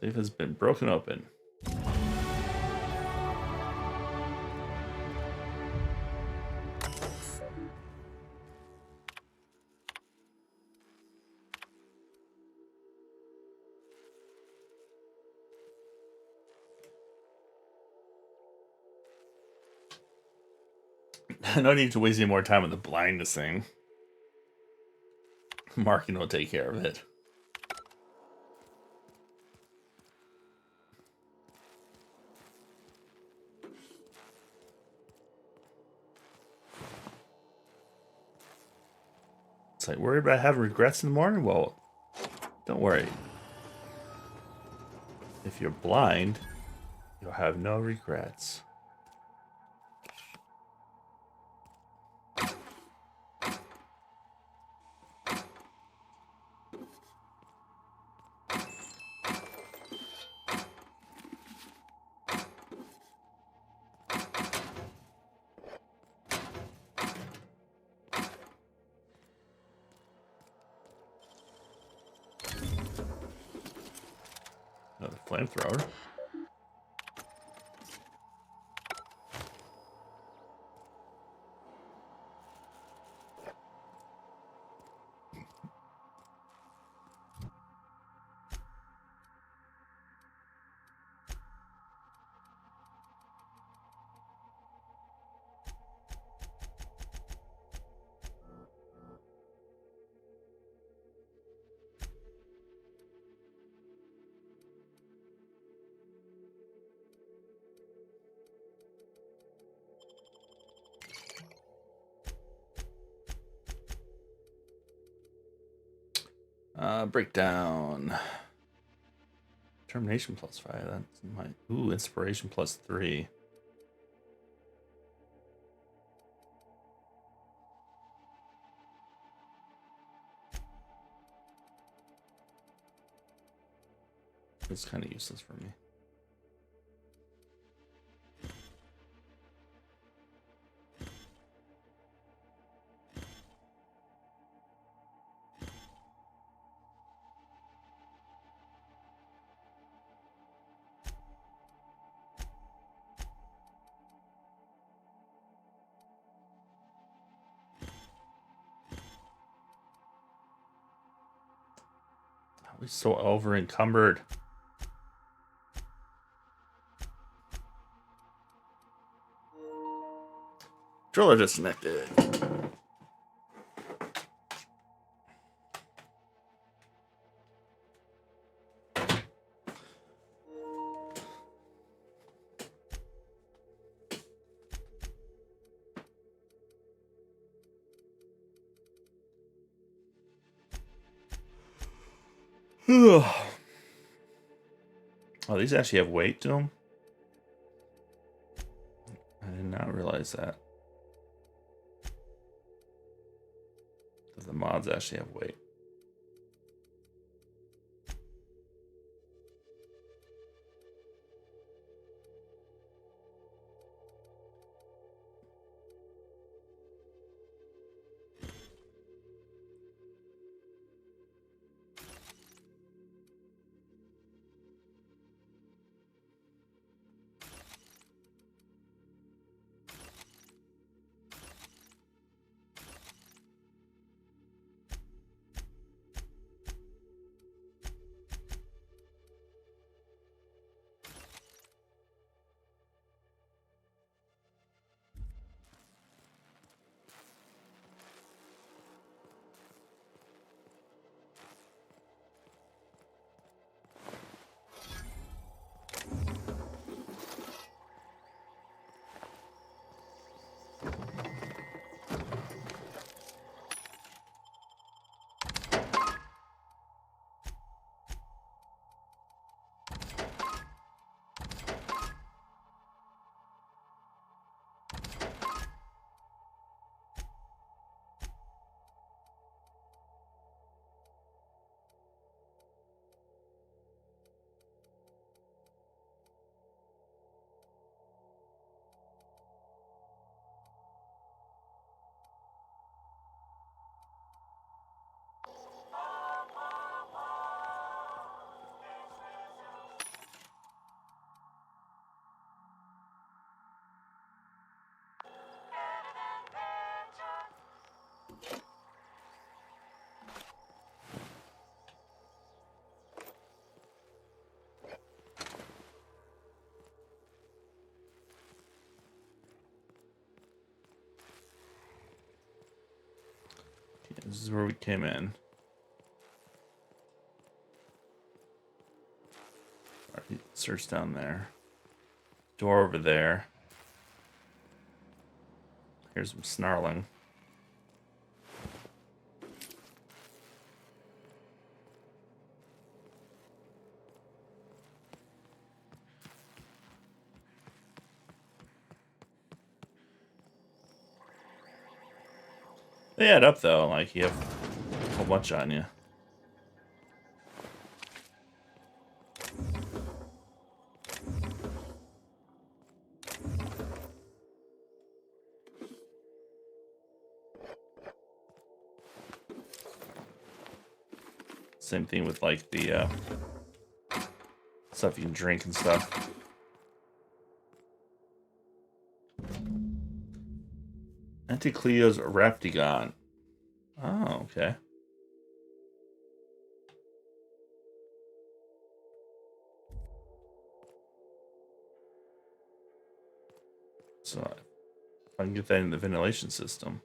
Safe has been broken open. No need to waste any more time on the blindness thing. Markin will take care of it. It's like, worried about having regrets in the morning? Well, don't worry. If you're blind, you'll have no regrets. flamethrower. Breakdown. Determination +5. That's my inspiration +3. It's kind of useless for me. We're so over encumbered. Driller disconnected. Oh, these actually have weight to them? I did not realize that. The mods actually have weight. This is where we came in. Alright, search down there. Door over there. Here's some snarling. They add up though, like you have a whole bunch on you. Same thing with like the stuff you can drink and stuff. Anticleo's Raptigon. Oh, okay. So if I can get that in the ventilation system.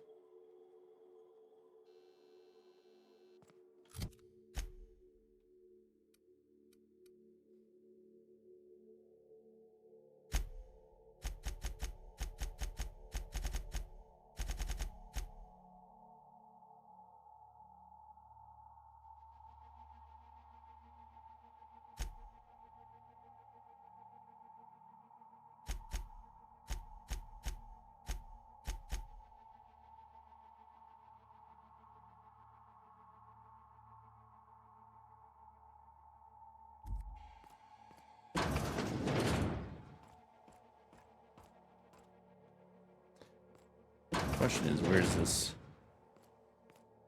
Question is, where's this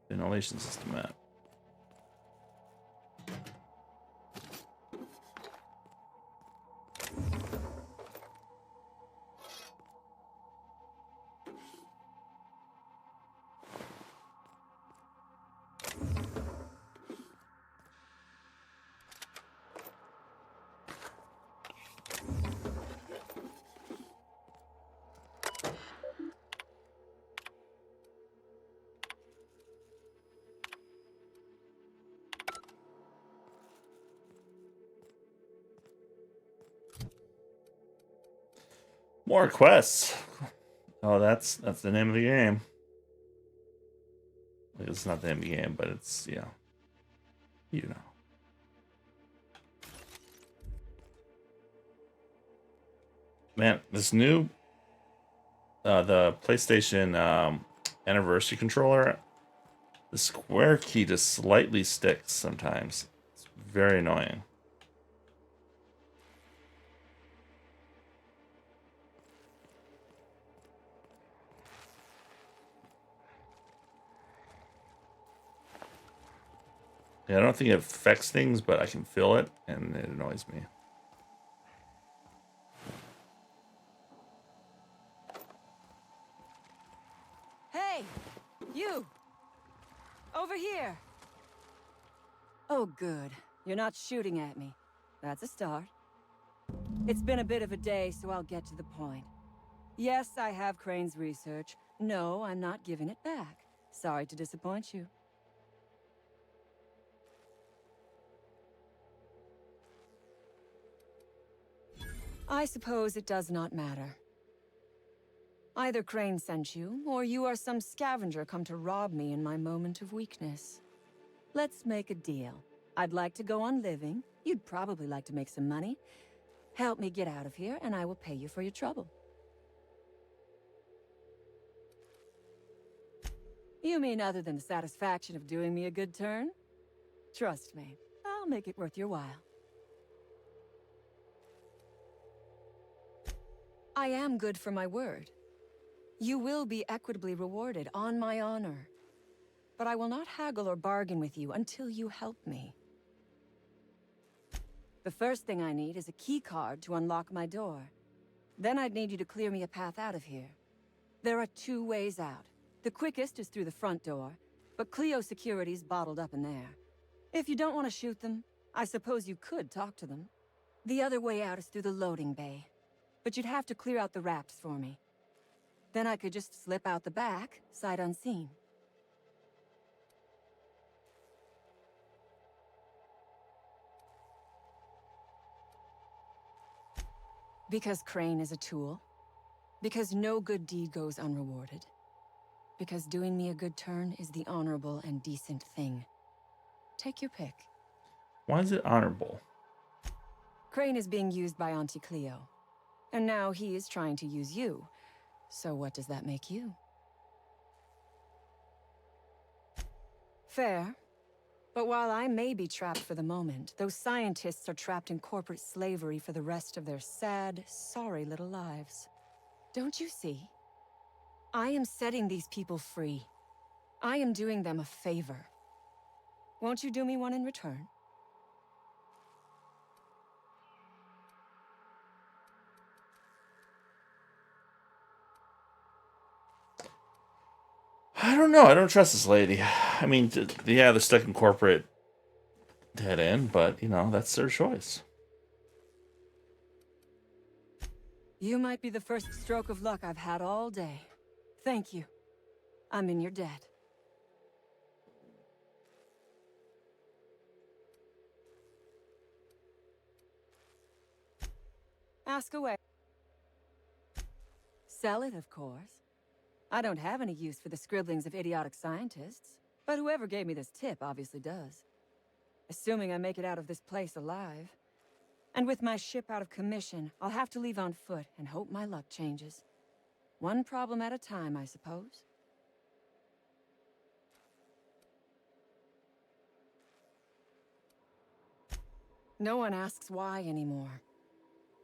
ventilation system at? More quests. Oh, that's the name of the game. It's not the name of the game, but it's, you know. Man, this new the PlayStation anniversary controller, the square key just slightly sticks sometimes. It's very annoying. Yeah, I don't think it affects things, but I can feel it, and it annoys me. Hey! You! Over here! Oh, good. You're not shooting at me. That's a start. It's been a bit of a day, so I'll get to the point. Yes, I have Crane's research. No, I'm not giving it back. Sorry to disappoint you. I suppose it does not matter. Either Crane sent you, or you are some scavenger come to rob me in my moment of weakness. Let's make a deal. I'd like to go on living. You'd probably like to make some money. Help me get out of here, and I will pay you for your trouble. You mean other than the satisfaction of doing me a good turn? Trust me, I'll make it worth your while. I am good for my word. You will be equitably rewarded, on my honor. But I will not haggle or bargain with you until you help me. The first thing I need is a key card to unlock my door. Then I'd need you to clear me a path out of here. There are 2 ways out. The quickest is through the front door, but Clio security's bottled up in there. If you don't want to shoot them, I suppose you could talk to them. The other way out is through the loading bay, but you'd have to clear out the rafts for me. Then I could just slip out the back, sight unseen. Because Crane is a tool. Because no good deed goes unrewarded. Because doing me a good turn is the honorable and decent thing. Take your pick. Why is it honorable? Crane is being used by Auntie Cleo. And now he is trying to use you. So what does that make you? Fair. But while I may be trapped for the moment, those scientists are trapped in corporate slavery for the rest of their sad, sorry little lives. Don't you see? I am setting these people free. I am doing them a favor. Won't you do me one in return? I don't know. I don't trust this lady. I mean, yeah, they're stuck in corporate dead end, but, you know, that's their choice. You might be the first stroke of luck I've had all day. Thank you. I'm in your debt. Ask away. Sell it, of course. I don't have any use for the scribblings of idiotic scientists, but whoever gave me this tip obviously does. Assuming I make it out of this place alive. And with my ship out of commission, I'll have to leave on foot and hope my luck changes. One problem at a time, I suppose. No one asks why anymore.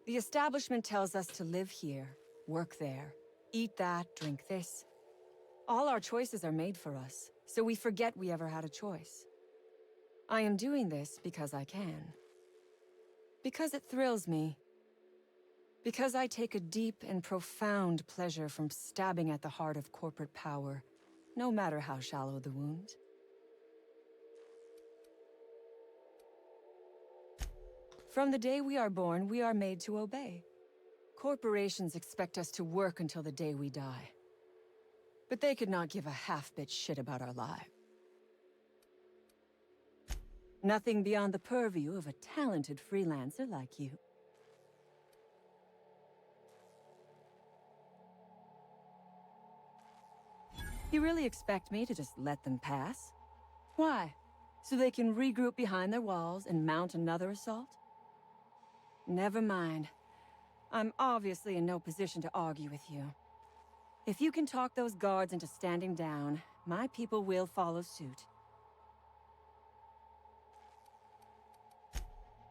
The establishment tells us to live here, work there, eat that, drink this. All our choices are made for us, so we forget we ever had a choice. I am doing this because I can. Because it thrills me. Because I take a deep and profound pleasure from stabbing at the heart of corporate power, no matter how shallow the wound. From the day we are born, we are made to obey. Corporations expect us to work until the day we die. But they could not give a half-bit shit about our lives. Nothing beyond the purview of a talented freelancer like you. You really expect me to just let them pass? Why? So they can regroup behind their walls and mount another assault? Never mind. I'm obviously in no position to argue with you. If you can talk those guards into standing down, my people will follow suit.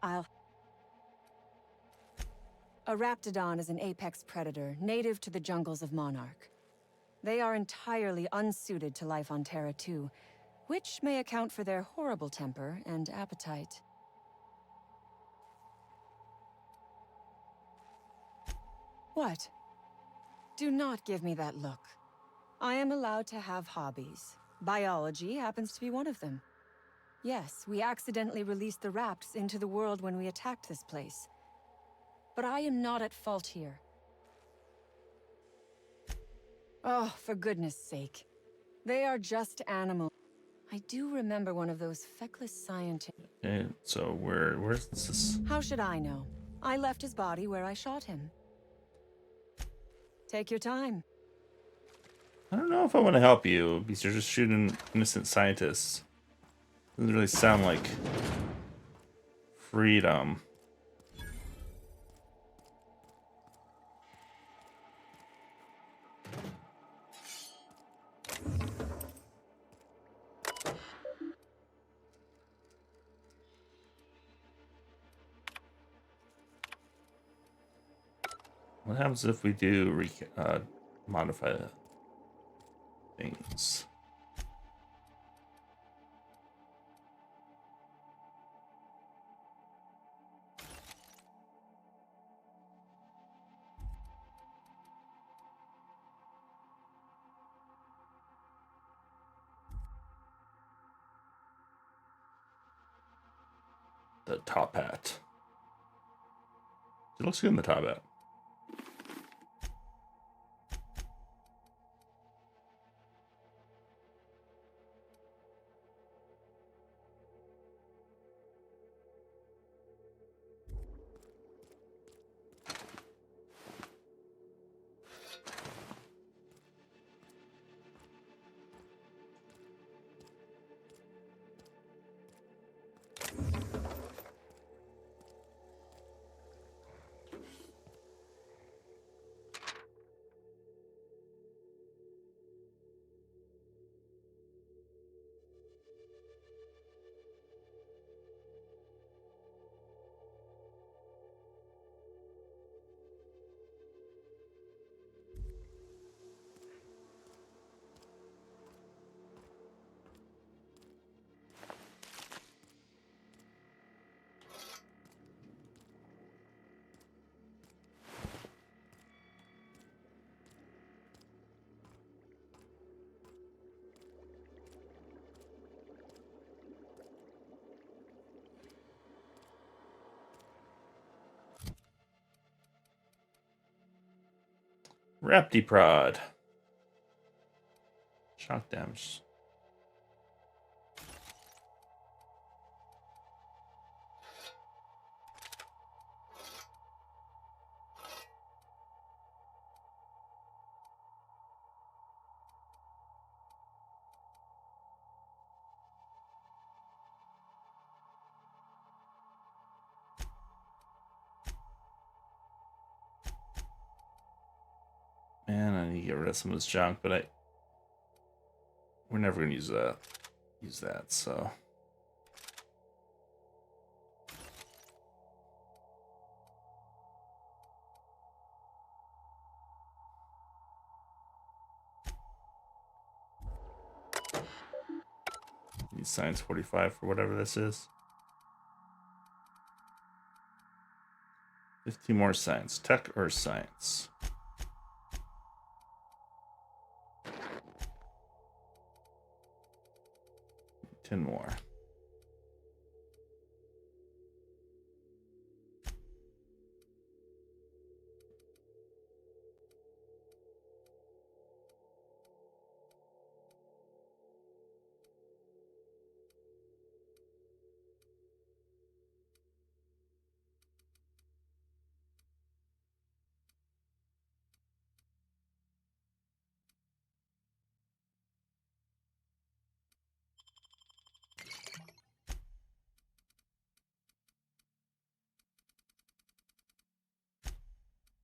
A raptidon is an apex predator, native to the jungles of Monarch. They are entirely unsuited to life on Terra 2, which may account for their horrible temper and appetite. What? Do not give me that look. I am allowed to have hobbies. Biology happens to be one of them. Yes, we accidentally released the Rapts into the world when we attacked this place. But I am not at fault here. Oh, for goodness sake. They are just animals. I do remember one of those feckless scientists. Okay, so where's this? How should I know? I left his body where I shot him. Take your time. I don't know if I want to help you because you're just shooting innocent scientists. Doesn't really sound like freedom. What happens if we do modify things? The top hat. It looks good in the top hat. Raptiprod. Shock damage. Man, I need to get rid of some of this junk, but we're never gonna use that, so. Need science 45 for whatever this is. 15 more science. Tech or science? 10 more.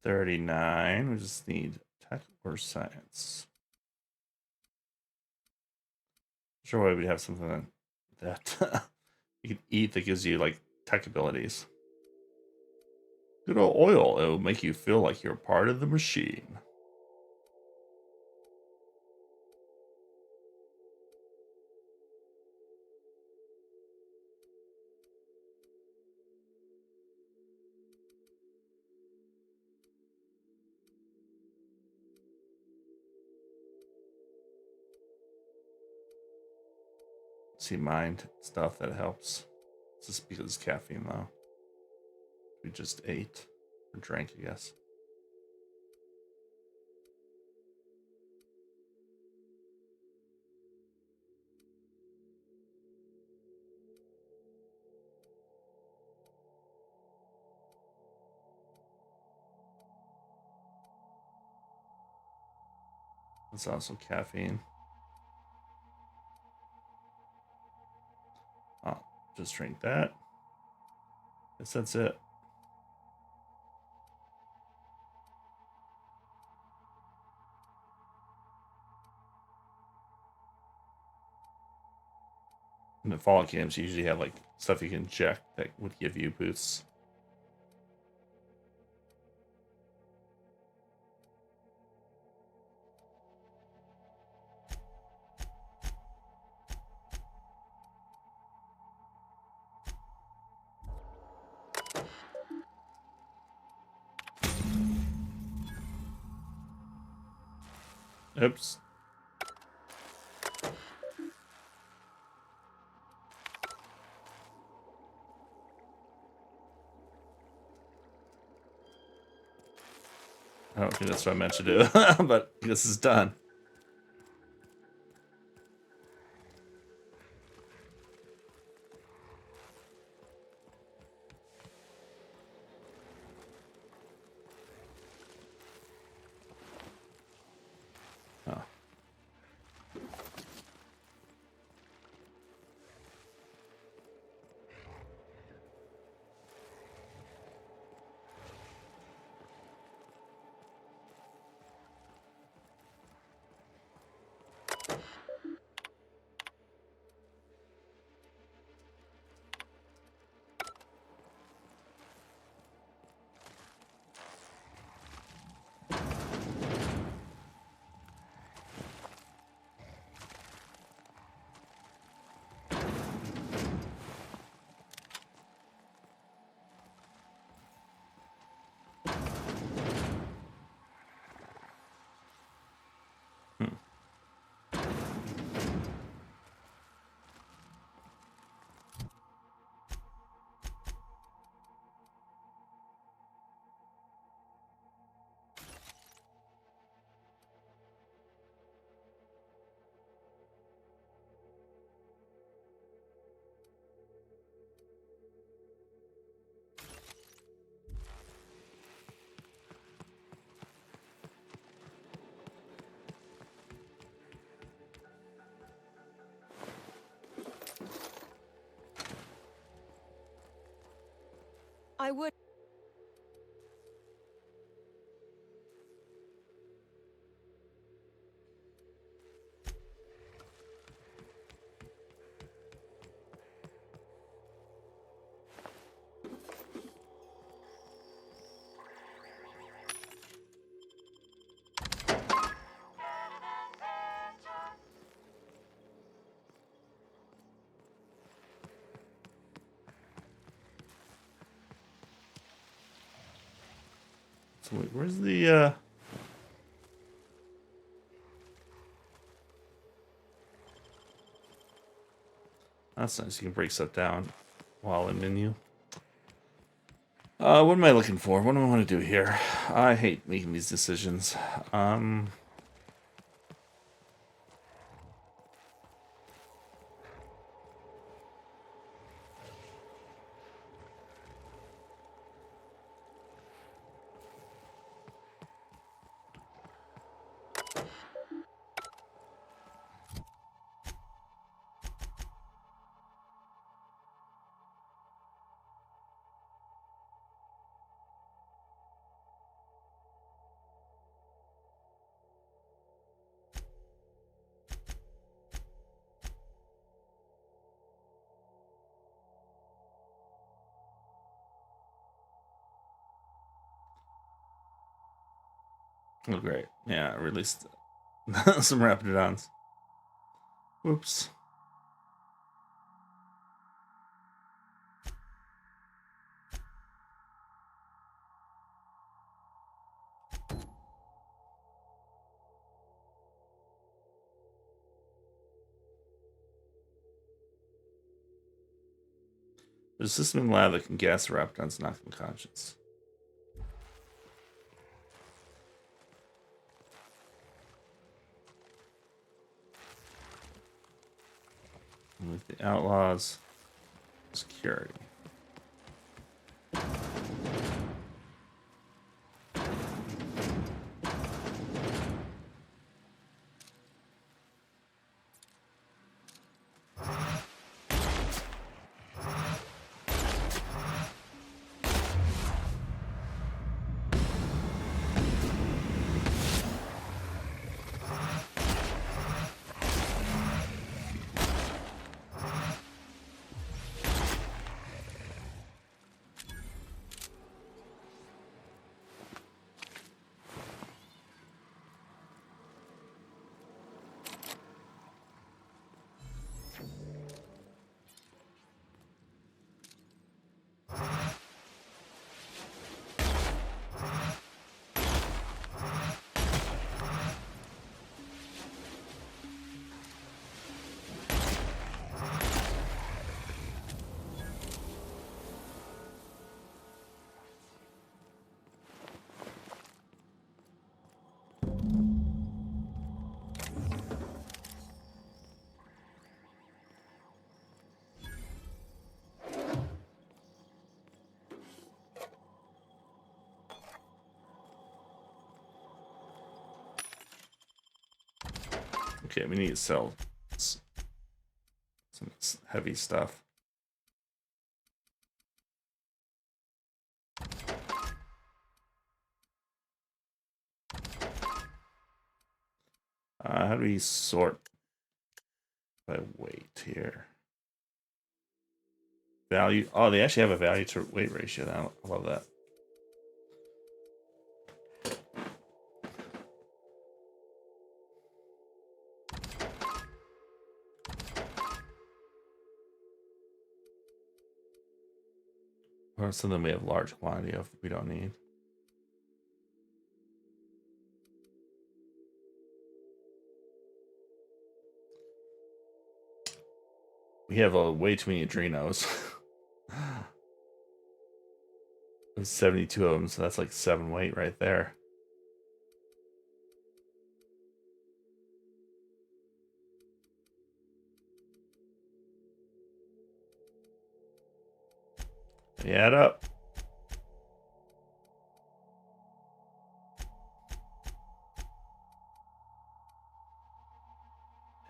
$39. We just need tech or science. Sure, why we'd have something that you can eat that gives you like tech abilities. Good old oil. It will make you feel like you're part of the machine. See, mind stuff that helps. It's just because it's caffeine, though. We just ate or drank, I guess. That's also caffeine. Oh, just drink that. Guess that's it. In the Fallout games, you usually have like stuff you can inject that would give you boosts. Oops. I don't think that's what I meant to do, but this is done. Oh. I would. So wait, where's the That's nice. You can break stuff down while in menu. What am I looking for? What do I want to do here? I hate making these decisions. Oh, great. Yeah, I released some Raptidons. Whoops. There's a system in the lab that can gas the Raptidons and knock them conscious. With the outlaws, security. Okay, we need to sell some heavy stuff. How do we sort by weight here? Value. Oh, they actually have a value to weight ratio now. I love that. Or some of them we have large quantity of we don't need. We have way too many adrenos. There's 72 of them, so that's like 7 weight right there. Add up.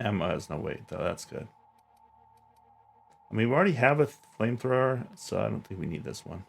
Emma has no weight, though. That's good. I mean, we already have a flamethrower, so I don't think we need this one.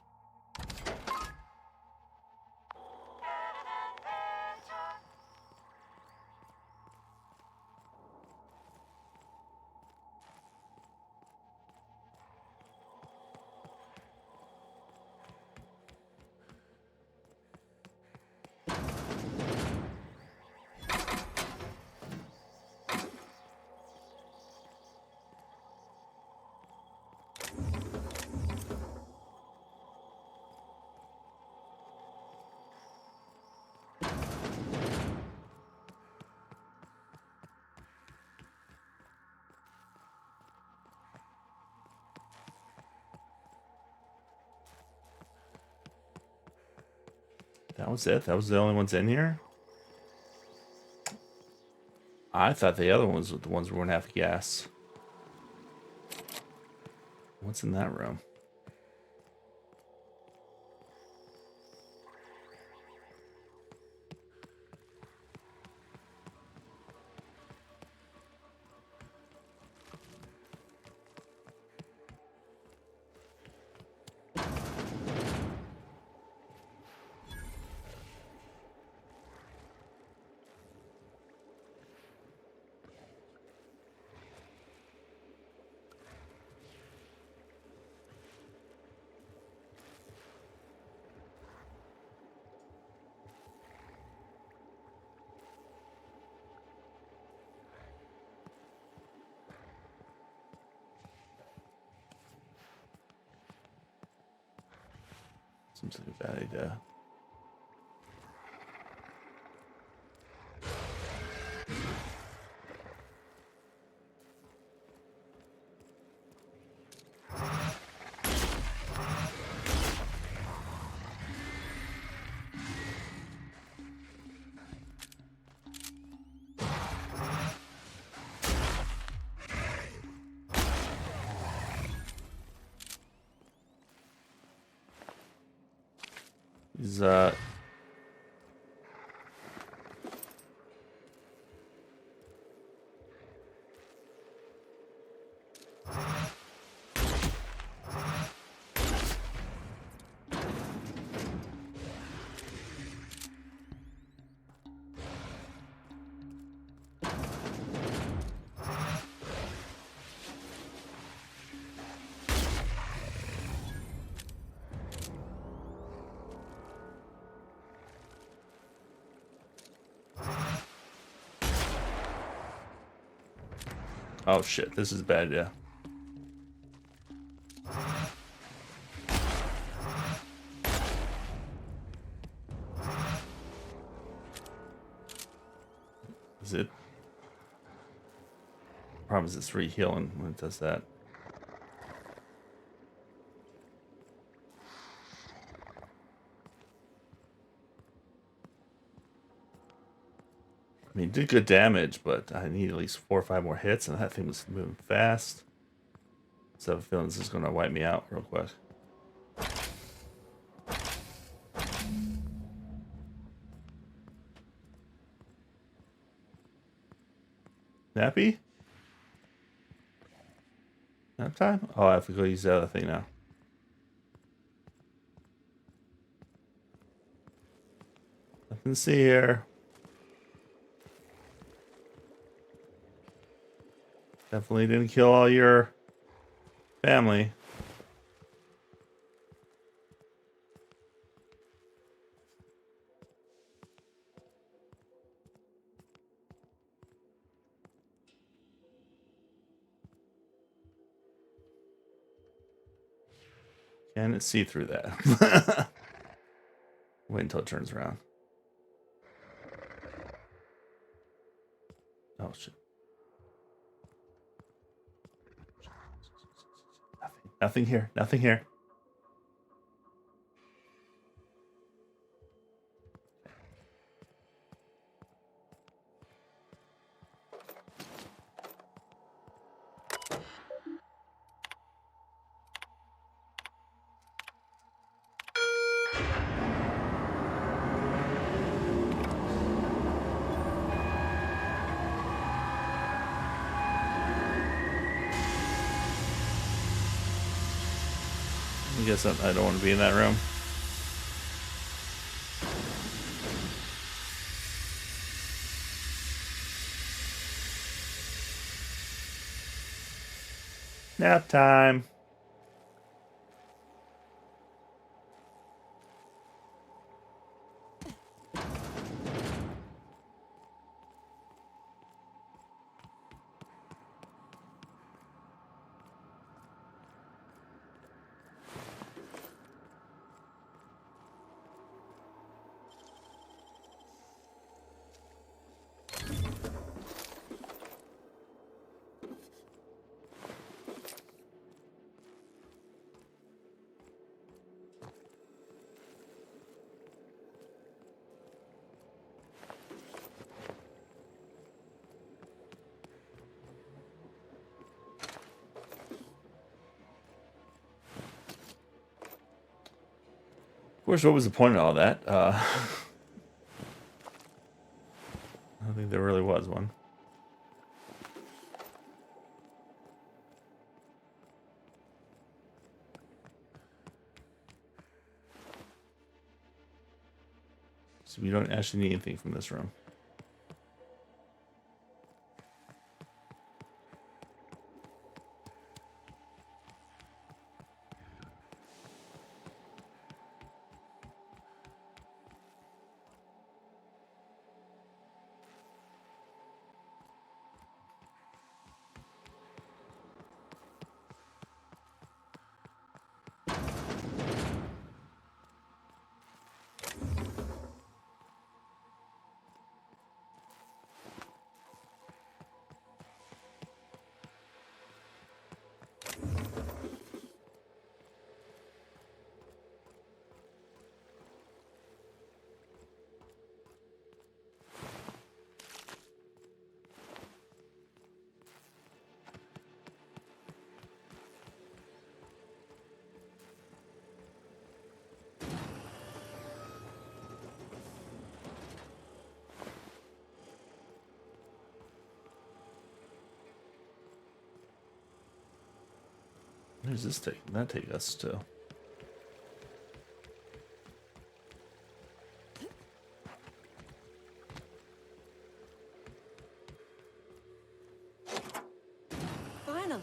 That was it? That was the only ones in here? I thought the other ones were the ones who weren't half gas. What's in that room? Seems like a bad idea. He's oh shit, this is a bad idea. Is it? Problem is it's re-healing when it does that. I mean, did good damage, but I need at least 4 or 5 more hits, and that thing was moving fast. So I have a feeling this is going to wipe me out real quick. Nappy? Nap time? Oh, I have to go use the other thing now. Nothing to see here. Definitely didn't kill all your family. Can it see through that? Wait until it turns around. Oh shit. Nothing here. Nothing here. I guess I don't want to be in that room. Nap time. course, what was the point of all that? I don't think there really was one. So we don't actually need anything from this room. Where's this taking? That take us to? Finally.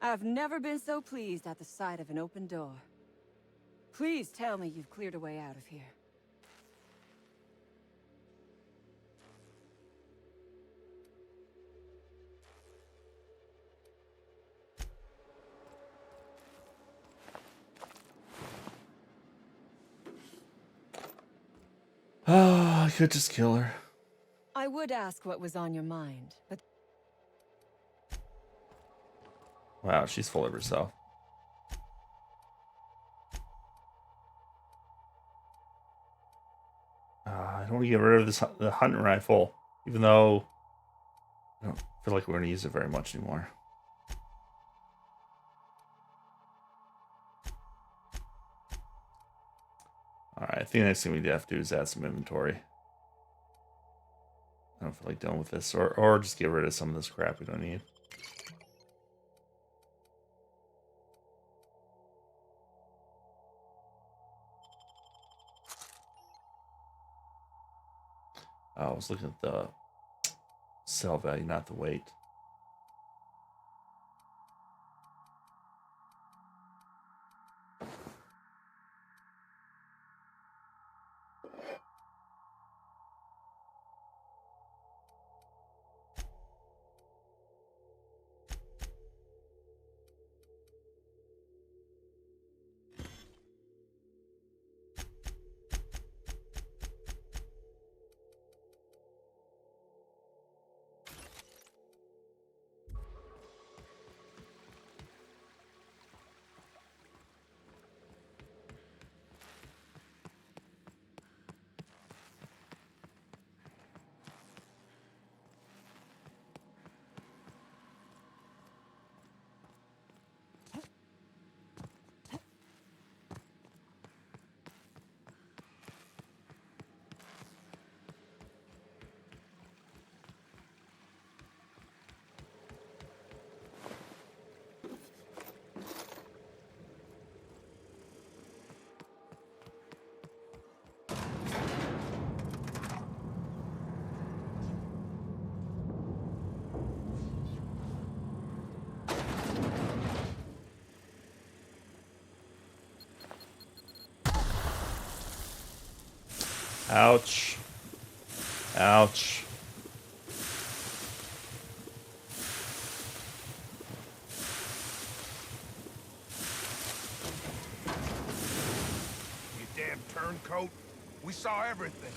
I've never been so pleased at the sight of an open door. Please tell me you've cleared a way out of here. Oh, I could just kill her. I would ask what was on your mind, but... Wow, she's full of herself. I don't want to get rid of the hunting rifle, even though I don't feel like we're going to use it very much anymore. Alright, I think the next thing we have to do is add some inventory. I don't feel like dealing with this, or just get rid of some of this crap we don't need. I was looking at the sell value, not the weight. Ouch. Ouch. You damn turncoat. We saw everything.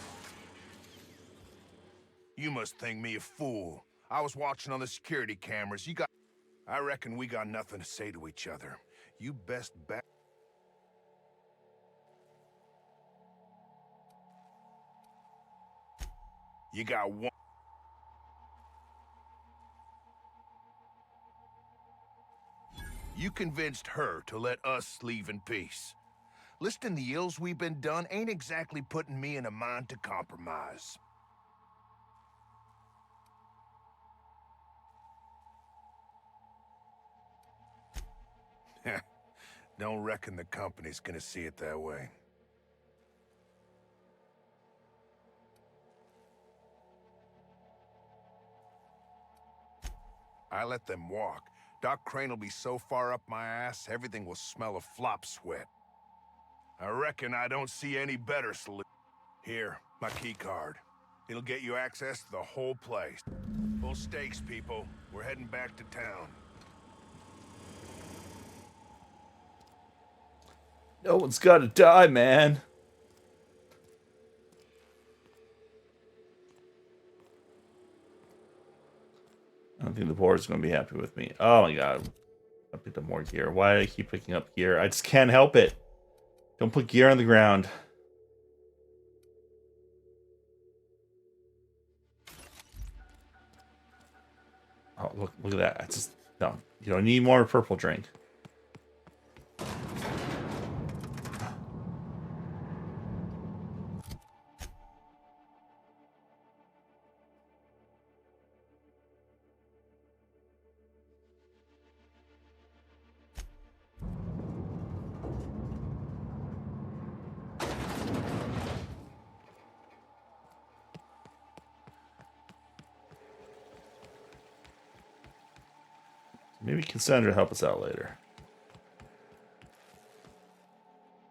You must think me a fool. I was watching on the security cameras. I reckon we got nothing to say to each other. You best bet. You got one. You convinced her to let us leave in peace. Listing the ills we've been done ain't exactly putting me in a mind to compromise. Don't reckon the company's gonna see it that way. I let them walk. Doc Crane will be so far up my ass, everything will smell of flop sweat. I reckon I don't see any better solution. Here, my key card. It'll get you access to the whole place. Full stakes, people. We're heading back to town. No one's gotta die, man. I don't think the board's gonna be happy with me. Oh my god. I picked up more gear. Why do I keep picking up gear? I just can't help it. Don't put gear on the ground. Oh, look at that. I just no. You don't need more purple drink. Maybe Cassandra help us out later.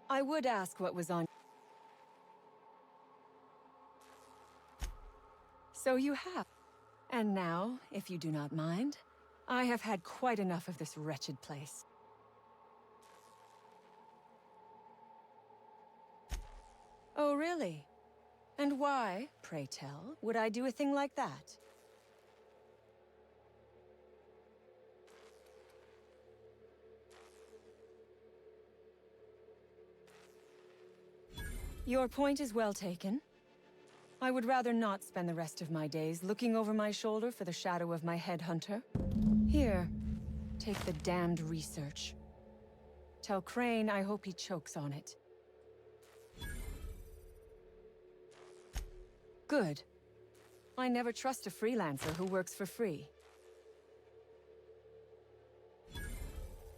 I would ask what was on. So you have. And now, if you do not mind, I have had quite enough of this wretched place. Oh, really? And why, pray tell, would I do a thing like that? Your point is well taken. I would rather not spend the rest of my days looking over my shoulder for the shadow of my headhunter. Here, take the damned research. Tell Crane I hope he chokes on it. Good. I never trust a freelancer who works for free.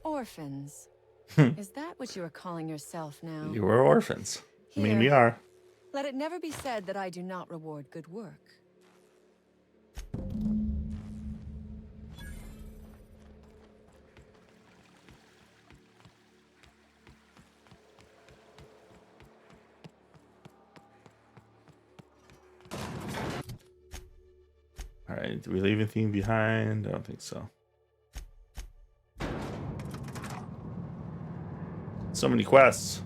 Orphans. Is that what you are calling yourself now? You were orphans. I mean, we Here. are. Let it never be said that I do not reward good work. All right. Do we leave anything behind? I don't think so. So many quests.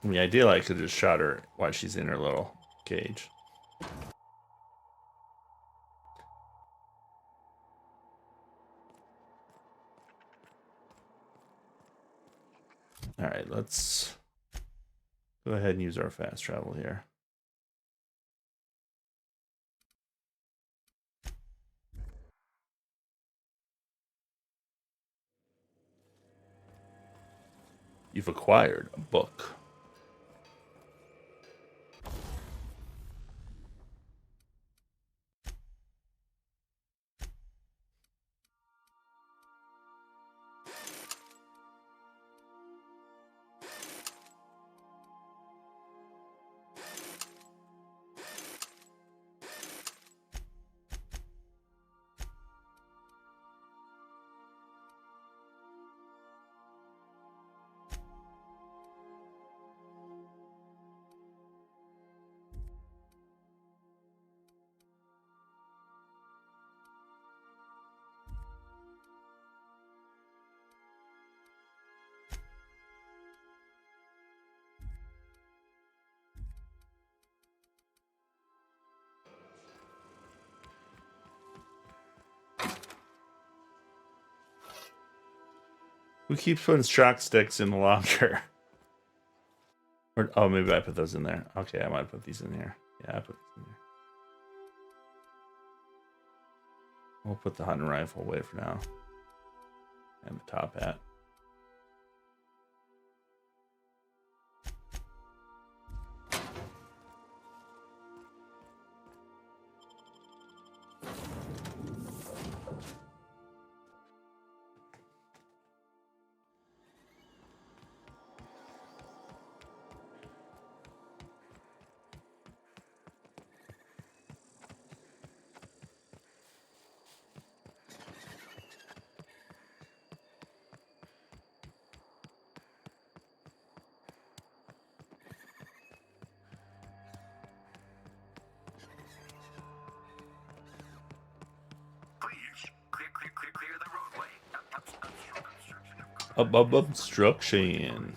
I mean, ideally, I could just shot her while she's in her little cage. All right, let's go ahead and use our fast travel here. You've acquired a book. Who keeps putting shock sticks in the launcher? Or, oh, maybe I put those in there. Okay, I might put these in here. Yeah, I put these in there. We'll put the hunting rifle away for now. And the top hat. Obstruction.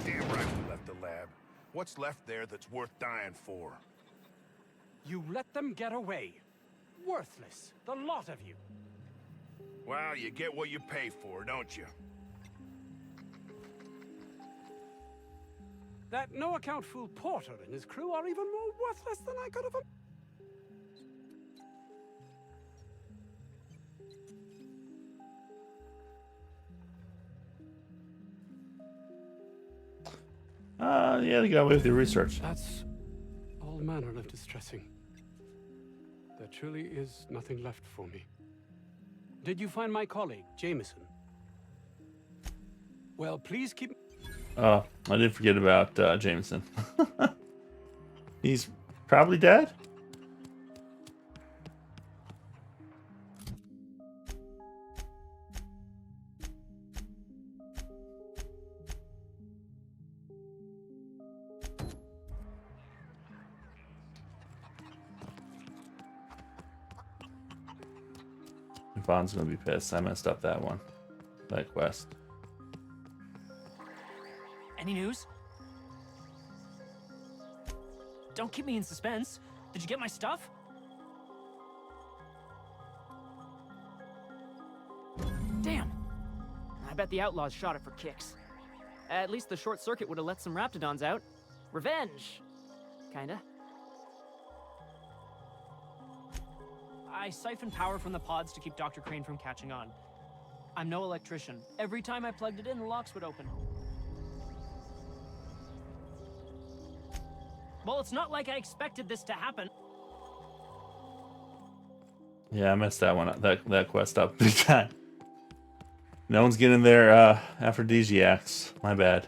Damn right we left the lab. What's left there that's worth dying for? You let them get away. Worthless, the lot of you. Well, you get what you pay for, don't you? That no-account fool Porter and his crew are even more worthless than I could have... Yeah, they got away with the research. That's all manner of distressing. There truly is nothing left for me. Did you find my colleague, Jameson? Well, please keep... I did forget about Jameson. He's probably dead? Vaughn's gonna be pissed. I messed up that one. That quest. Any news? Don't keep me in suspense. Did you get my stuff? Damn! I bet the outlaws shot it for kicks. At least the short circuit would have let some raptidons out. Revenge! Kinda. I siphoned power from the pods to keep Dr. Crane from catching on. I'm no electrician. Every time I plugged it in, the locks would open. Well, it's not like I expected this to happen. Yeah, I messed that one up. That quest up big time. No one's getting their aphrodisiacs. My bad.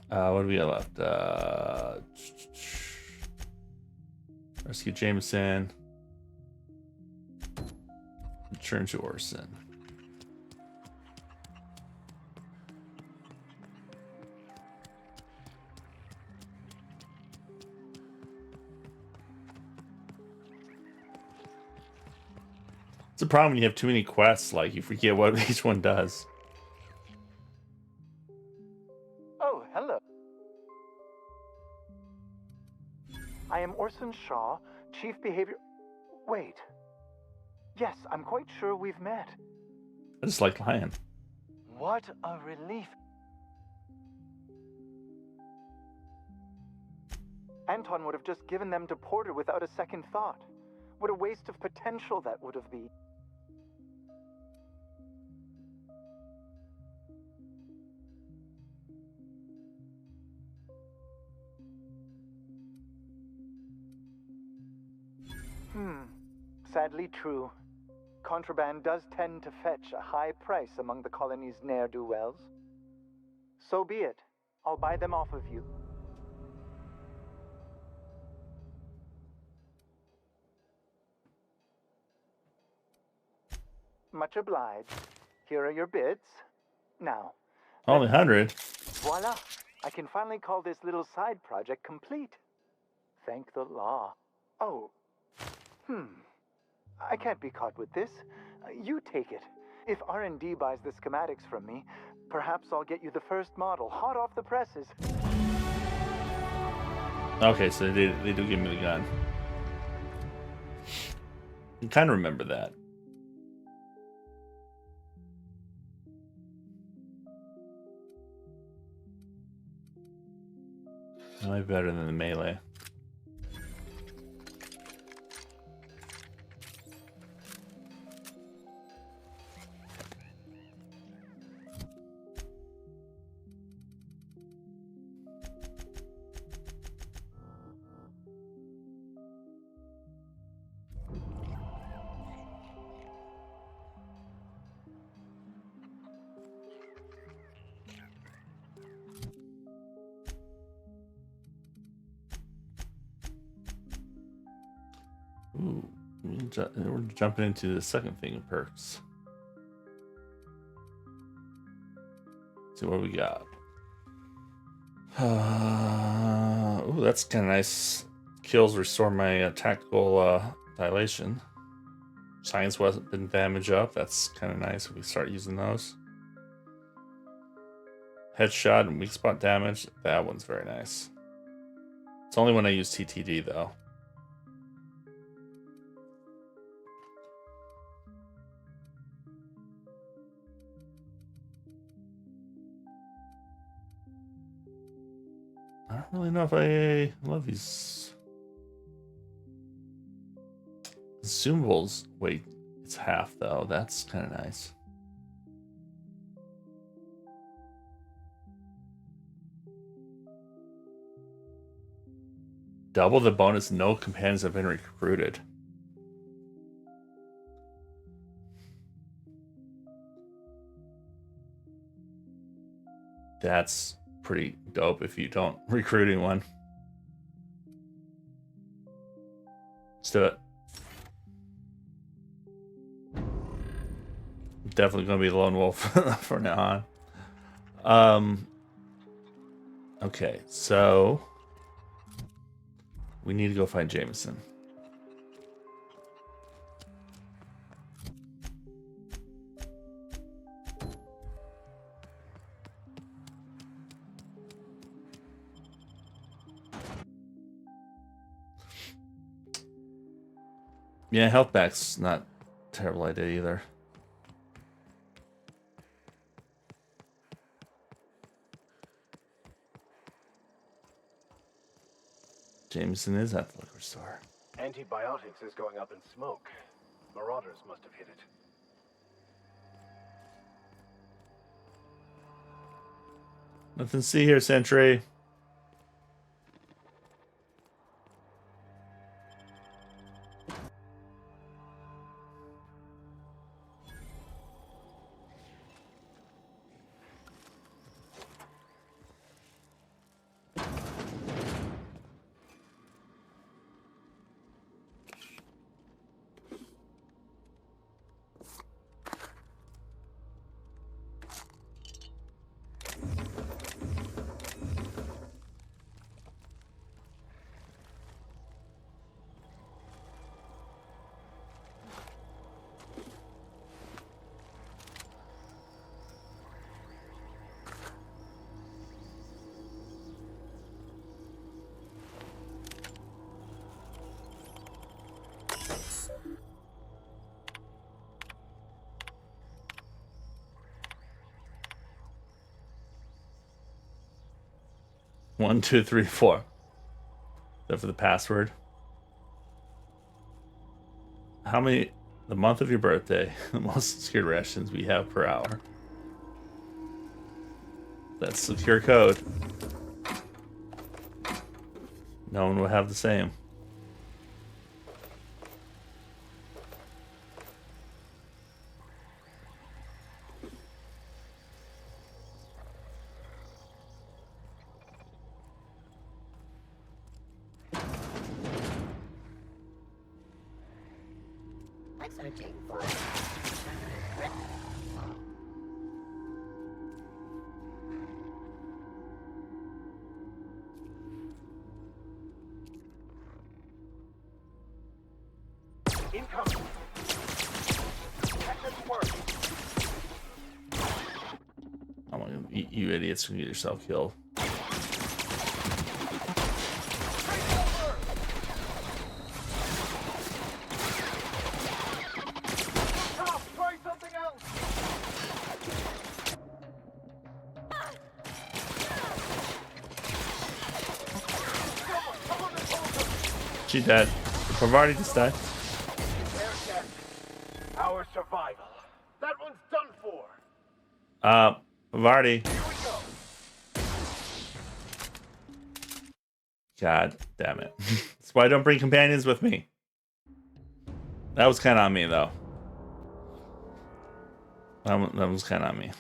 What do we got left? Rescue Jameson. Return to Orson. It's a problem when you have too many quests, like you forget what each one does. Oh, hello. I am Orson Shaw, Chief Behavior... Wait. Yes, I'm quite sure we've met. I just like lying. What a relief. Anton would have just given them to Porter without a second thought. What a waste of potential that would have been. Sadly true. Contraband does tend to fetch a high price among the colony's ne'er-do-wells. So be it. I'll buy them off of you. Much obliged. Here are your bids. Now. Only 100. Voila! I can finally call this little side project complete. Thank the law. Oh, I can't be caught with this. You take it. If R&D buys the schematics from me, perhaps I'll get you the first model, hot off the presses. Okay, so they do give me the gun. I kind of remember that. Probably better than the melee. Ooh, we're jumping into the second thing of perks. See what we got. Ooh, that's kind of nice. Kills restore my tactical dilation. Science weapon damage up. That's kind of nice if we start using those. Headshot and weak spot damage. That one's very nice. It's only when I use TTD though. I don't really know if I love these consumables. Wait, it's half though. That's kind of nice. Double the bonus. No companions have been recruited. That's pretty dope if you don't recruit anyone. Let's do it. Definitely gonna be the lone wolf from now on. Okay, so we need to go find Jameson. Yeah, health back's not a terrible idea either. Jameson is at the liquor store. Antibiotics is going up in smoke. Marauders must have hit it. Nothing to see here, Sentry. One, two, three, four. Is that for the password? How many? The month of your birthday. The most secured rations we have per hour. That's secure code. No one will have the same. Searching for Incoming. Technical work. Oh my god, you idiots can get yourself killed. Tom, try something else. She dead. Pavardi just died. They're dead. Our survival. That one's done for. Pavardi. Here we go. God damn it. That's why I don't bring companions with me. That was kind of on me, though. That was kind of on me.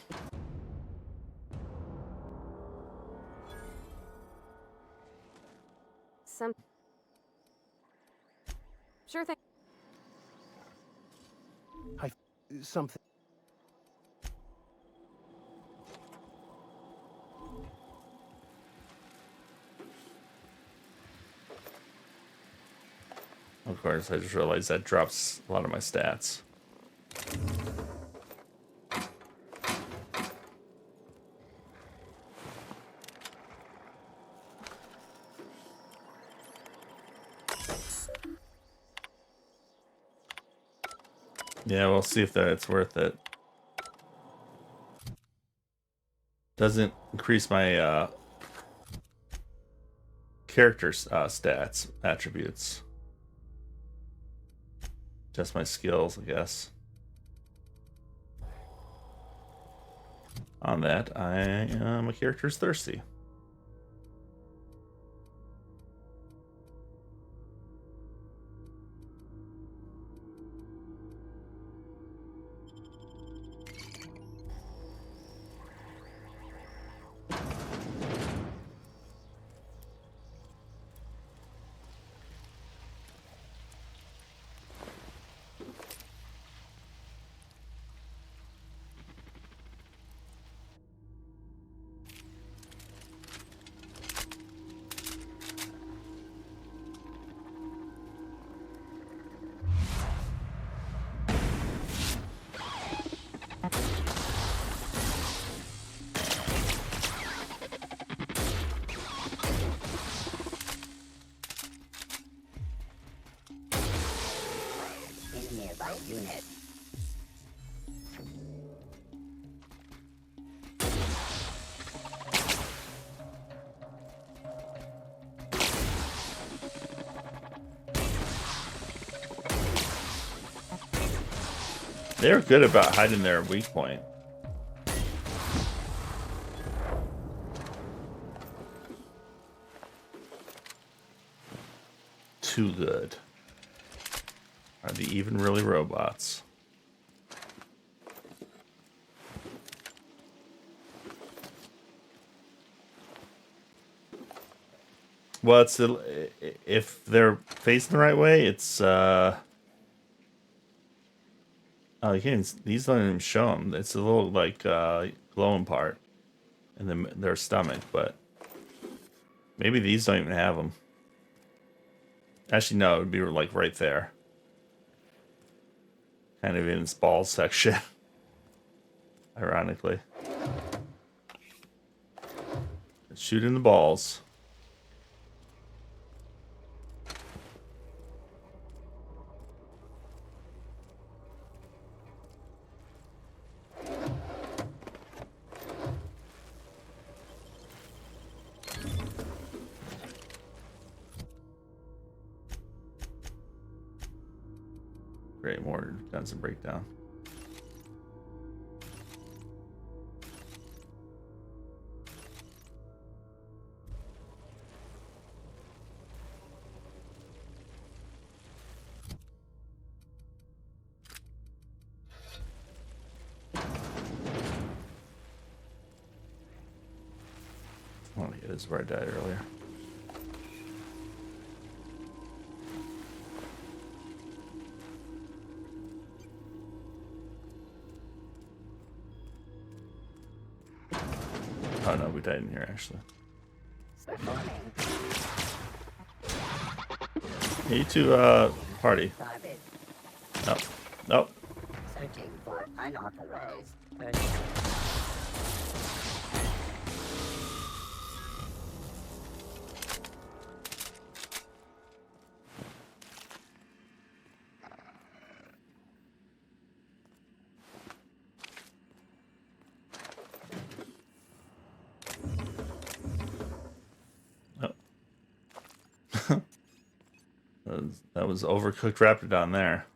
Sure thing. Something. Of course, I just realized that drops a lot of my stats. Yeah, we'll see if it's worth it. Doesn't increase my character stats, attributes. Just my skills, I guess. On that, my character's thirsty. Nearby unit. They're good about hiding their weak point. Too good. Are they even really robots? Well, it's if they're facing the right way, it's oh, you can't. These don't even show them. It's a little like glowing part in their stomach, but maybe these don't even have them. Actually, no, it would be like right there, kind of in its balls section. Ironically, it's shooting the balls. Great, more guns and breakdown. Oh, yeah, this is where I died earlier. Oh no, we died in here actually. Hey, you two, party. Nope. Searching for unauthorized. That was overcooked Raptidon there.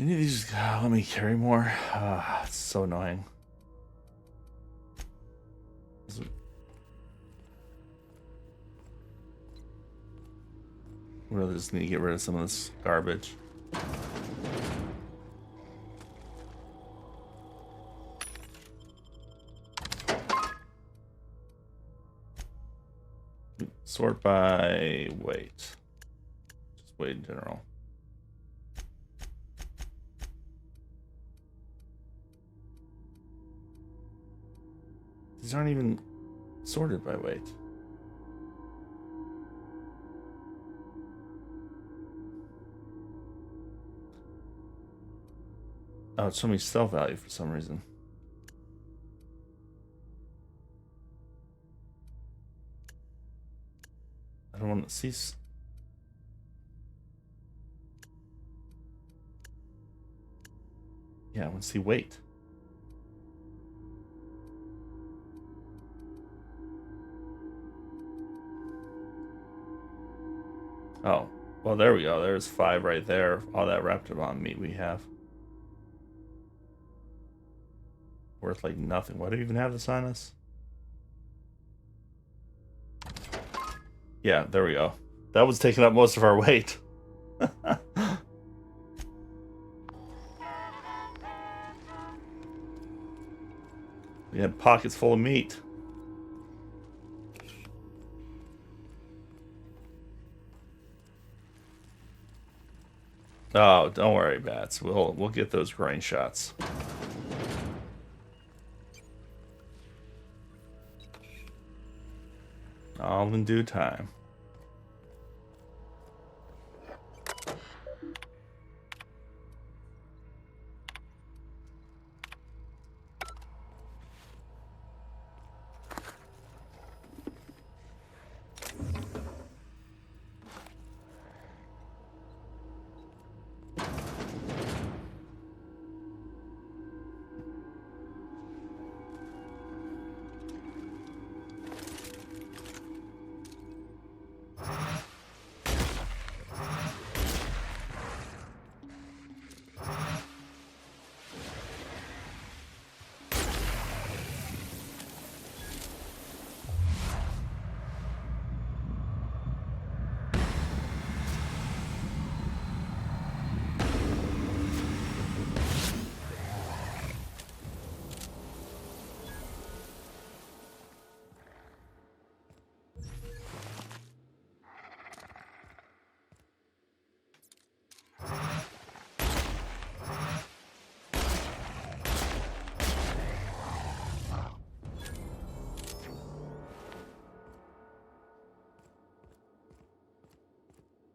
Any of these let me carry more? It's so annoying. We really just need to get rid of some of this garbage. Sort by weight. Just weight in general. These aren't even sorted by weight. Oh, it's showing me stealth value for some reason. I don't want to see. Yeah, I want to see weight. Oh, well, there we go. There's 5 right there. All that Raptidon meat we have. Worth like nothing. Why do you even have this on us? Yeah, there we go. That was taking up most of our weight. We had pockets full of meat. Oh, don't worry, Bats. We'll get those grain shots. All in due time.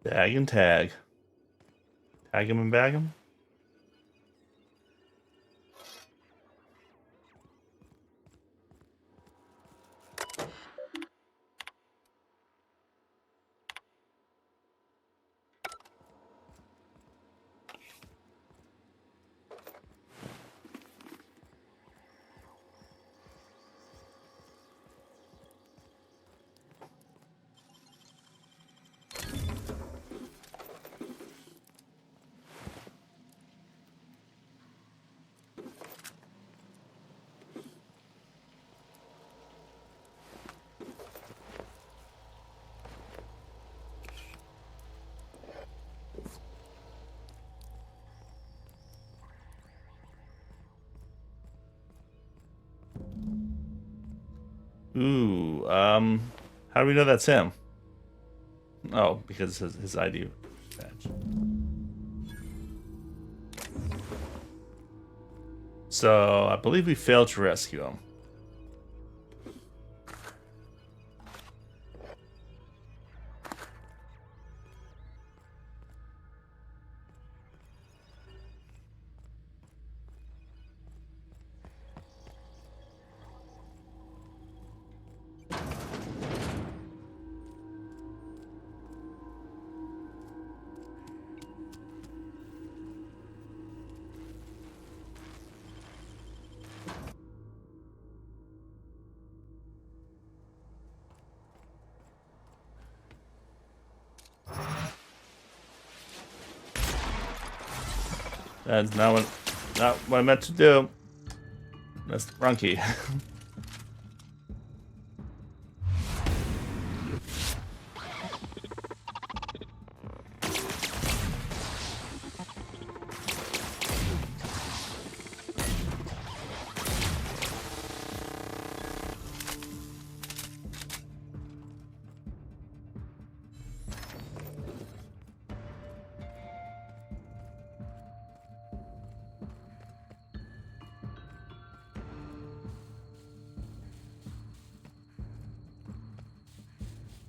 Bag and tag. Tag him and bag him. Ooh, how do we know that's him? Oh, because his ID badge. So I believe we failed to rescue him. That's not what I meant to do. That's the wrong key.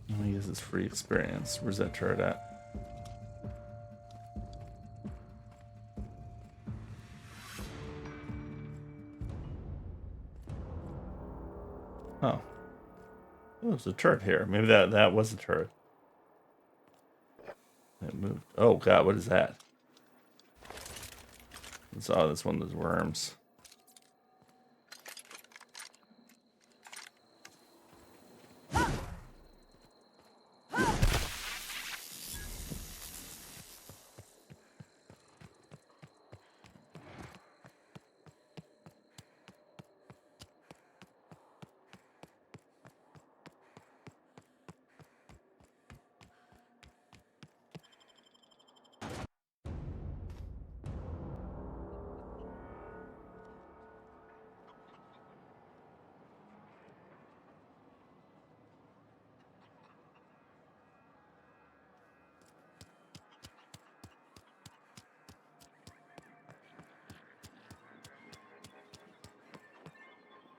I'm gonna use this free experience. Where's that turret at? Oh. Oh, there's a turret here. Maybe that was a turret. It moved. Oh god, what is that? Oh, that's one of those worms.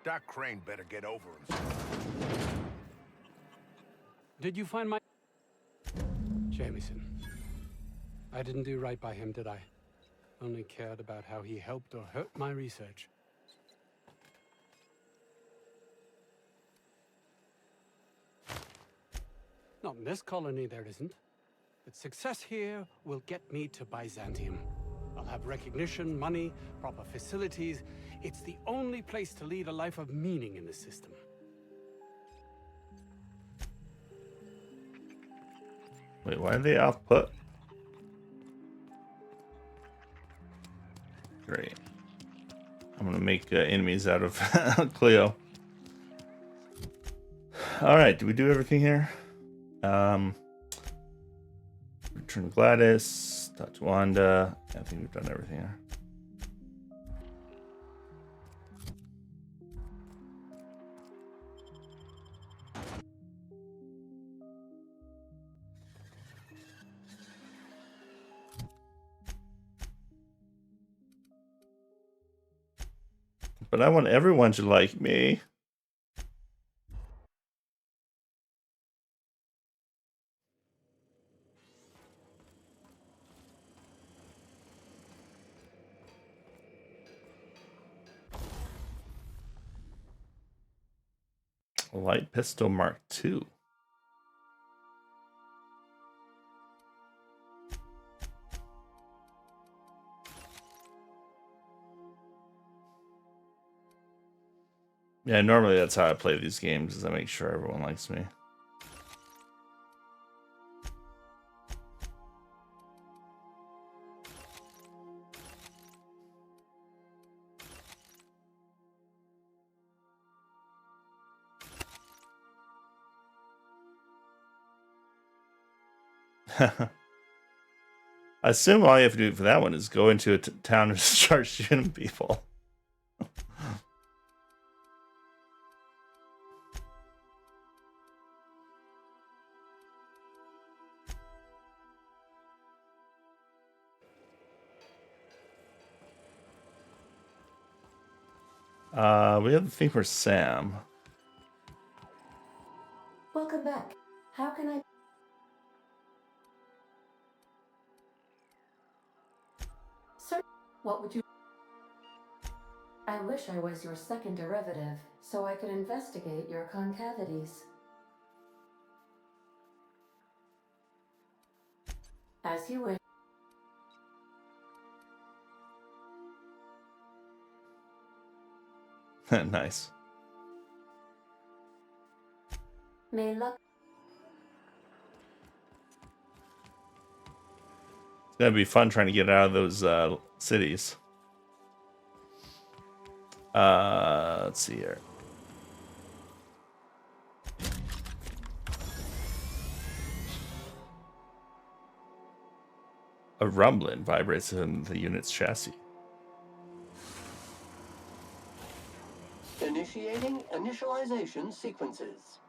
Doc Crane better get over himself. Did you find my... Jameson. I didn't do right by him, did I? Only cared about how he helped or hurt my research. Not in this colony, there isn't. But success here will get me to Byzantium. I'll have recognition, money, proper facilities. It's the only place to lead a life of meaning in the system. Wait, why are they output? Great. I'm gonna make enemies out of Cleo. All right, do we do everything here? Return to Gladys, talk to Wanda. I think we've done everything here. But I want everyone to like me. Light pistol Mark II. Yeah, normally that's how I play these games, is I make sure everyone likes me. I assume all you have to do for that one is go into a town and start shooting people. We have the thing for Sam. Welcome back. How can I... Sir, what would you... I wish I was your second derivative, so I could investigate your concavities. As you wish. Nice. May luck... It's gonna be fun trying to get out of those cities. Let's see here. A rumbling vibrates in the unit's chassis. Initiating initialization sequences.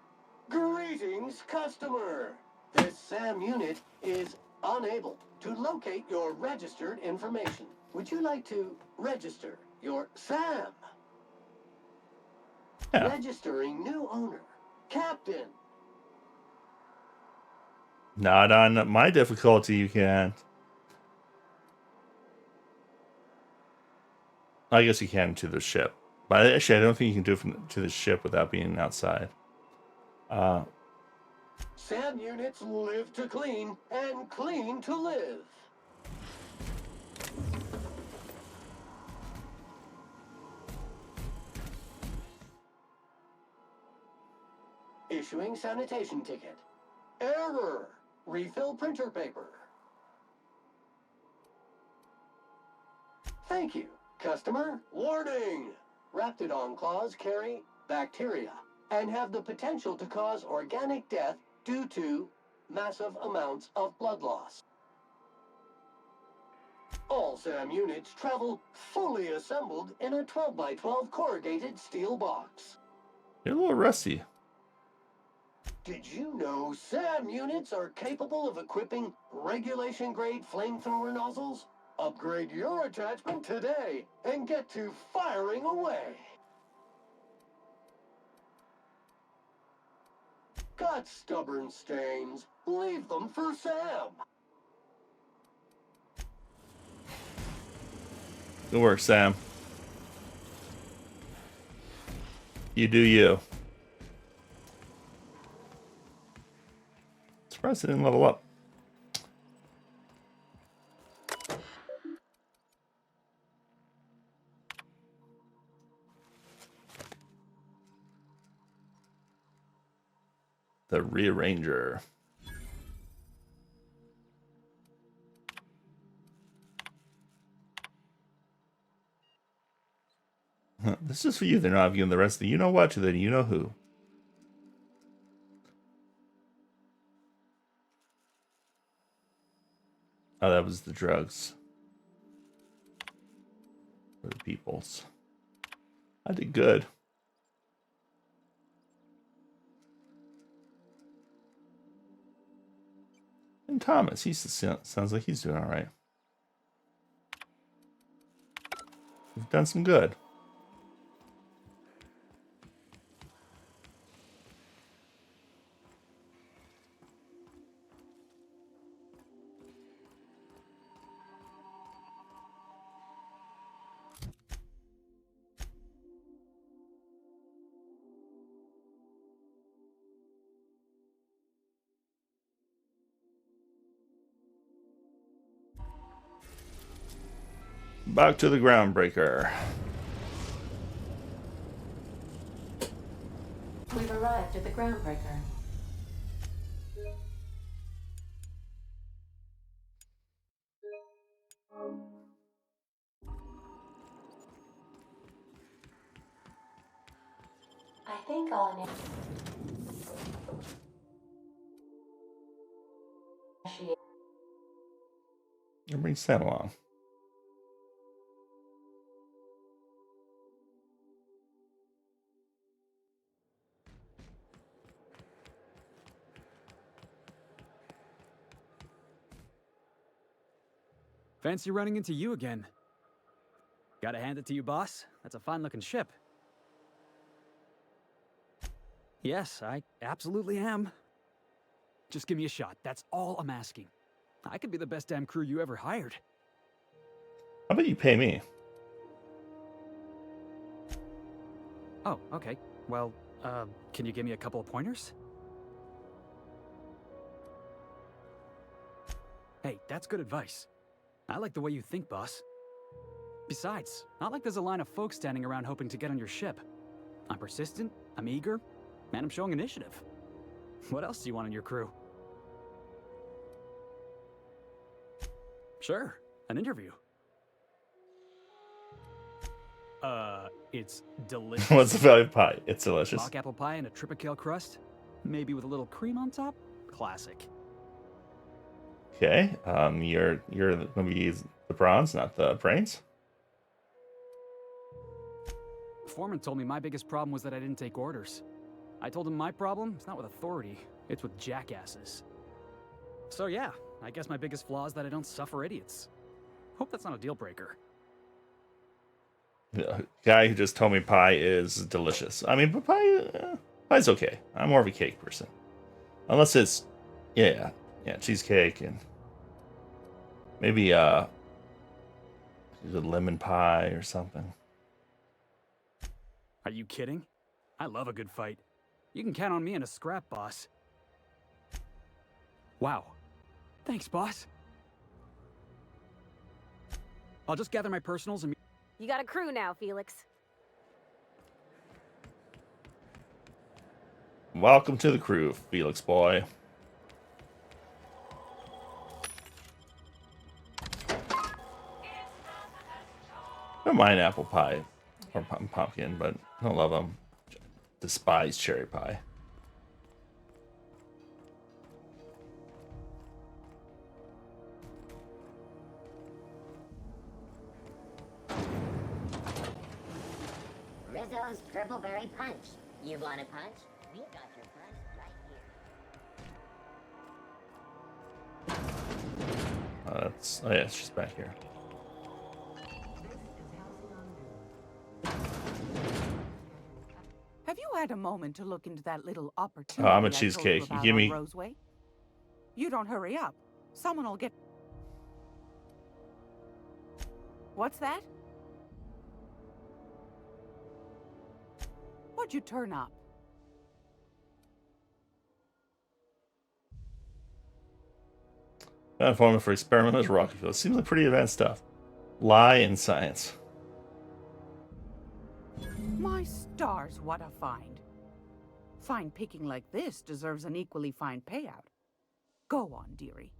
Greetings, customer! This SAM unit is unable to locate your registered information. Would you like to register your SAM? Yeah. Registering new owner. Captain. Not on my difficulty, you can't. I guess you can to the ship. But actually, I don't think you can do it to the ship without being outside. SAM units live to clean and clean to live. Issuing sanitation ticket. Error. Refill printer paper. Thank you, customer. Warning! Raptidon claws carry bacteria and have the potential to cause organic death due to massive amounts of blood loss. All SAM units travel fully assembled in a 12x12 corrugated steel box. You're a little rusty. Did you know SAM units are capable of equipping regulation-grade flamethrower nozzles? Upgrade your attachment today and get to firing away. Got stubborn stains? Leave them for Sam. Good work, Sam. You do you. Surprised it didn't level up. The Rearranger. This is for you. They're not giving the rest of the you know what to the you know who. Oh, that was the drugs. For the peoples. I did good. And Thomas, he sounds like he's doing all right. We've done some good. Back to the groundbreaker. We've arrived at the groundbreaker. I think I'll initiate. Bring Sam along. Fancy running into you again. Gotta hand it to you, boss. That's a fine-looking ship. Yes, I absolutely am. Just give me a shot. That's all I'm asking. I could be the best damn crew you ever hired. How about you pay me? Oh, okay. Well, can you give me a couple of pointers? Hey, that's good advice. I like the way you think, boss. Besides, not like there's a line of folks standing around hoping to get on your ship. I'm persistent, I'm eager, and I'm showing initiative. What else do you want in your crew? Sure, an interview. It's delicious. What's the value of pie? It's delicious. Mock apple pie and a tripicale crust, maybe with a little cream on top. Classic. Okay. You're gonna be the bronze, not the brains. The foreman told me my biggest problem was that I didn't take orders. I told him my problem is not with authority, it's with jackasses. So yeah, I guess my biggest flaw is that I don't suffer idiots. Hope that's not a deal breaker. The guy who just told me pie is delicious. I mean, but pie's okay. I'm more of a cake person, unless it's yeah, cheesecake and maybe a lemon pie or something. Are you kidding? I love a good fight. You can count on me in a scrap, boss. Wow. Thanks, boss. I'll just gather my personals and... You got a crew now, Felix. Welcome to the crew, Felix boy. I don't mind apple pie or pumpkin, but I don't love them. Despise cherry pie. Rizzo's Triple Berry Punch. You want a punch? We got your punch right here. That's oh yeah, she's back here. Have you had a moment to look into that little Oh, opportunity I'm a I told you cheesecake. about Give on me. Roseway? You don't hurry up. Someone will get... What's that? What'd you turn up? Formula for experimental rocket fuel. Seems like pretty advanced stuff. Lie in science. My stars, what a find. Fine picking like this deserves an equally fine payout. Go on, dearie.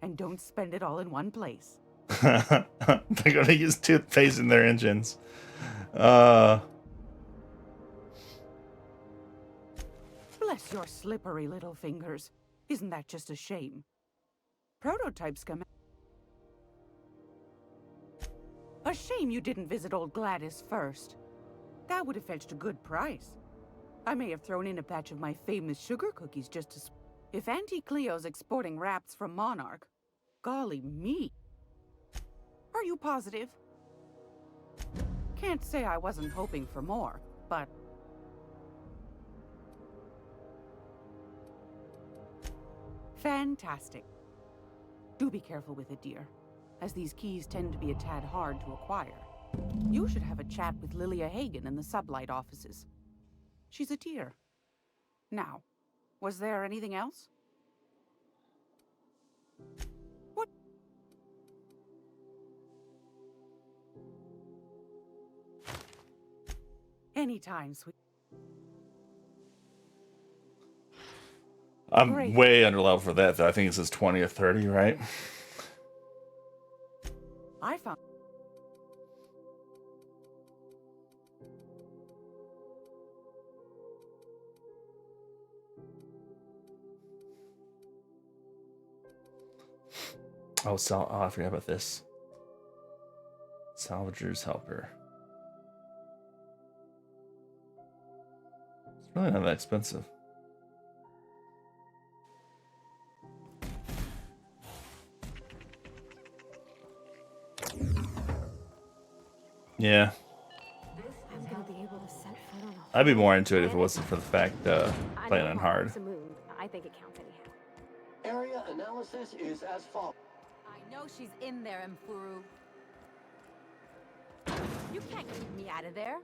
And don't spend it all in one place. They're gonna use toothpaste in their engines. Bless your slippery little fingers. Isn't that just a shame? Prototypes come... A shame you didn't visit old Gladys first. That would have fetched a good price. I may have thrown in a batch of my famous sugar cookies just to... If Auntie Cleo's exporting wraps from Monarch, golly me. Are you positive? Can't say I wasn't hoping for more, but... Fantastic. Do be careful with it, dear, as these keys tend to be a tad hard to acquire. You should have a chat with Lilia Hagen in the sublight offices. She's a dear. Now, was there anything else? What? Anytime, sweet. I'm Great. way under level for that, though. I think it says 20 or 30, right? I found... Oh, I forgot about this. Salvager's helper. It's really not that expensive. Yeah. I'm gonna be able to set foot on a I'd be more into it if it wasn't for the fact playing on hard. It's a moon. I think it counts anyhow. Area analysis is as follows. I know she's in there, Mfuru. You can't keep me out of there.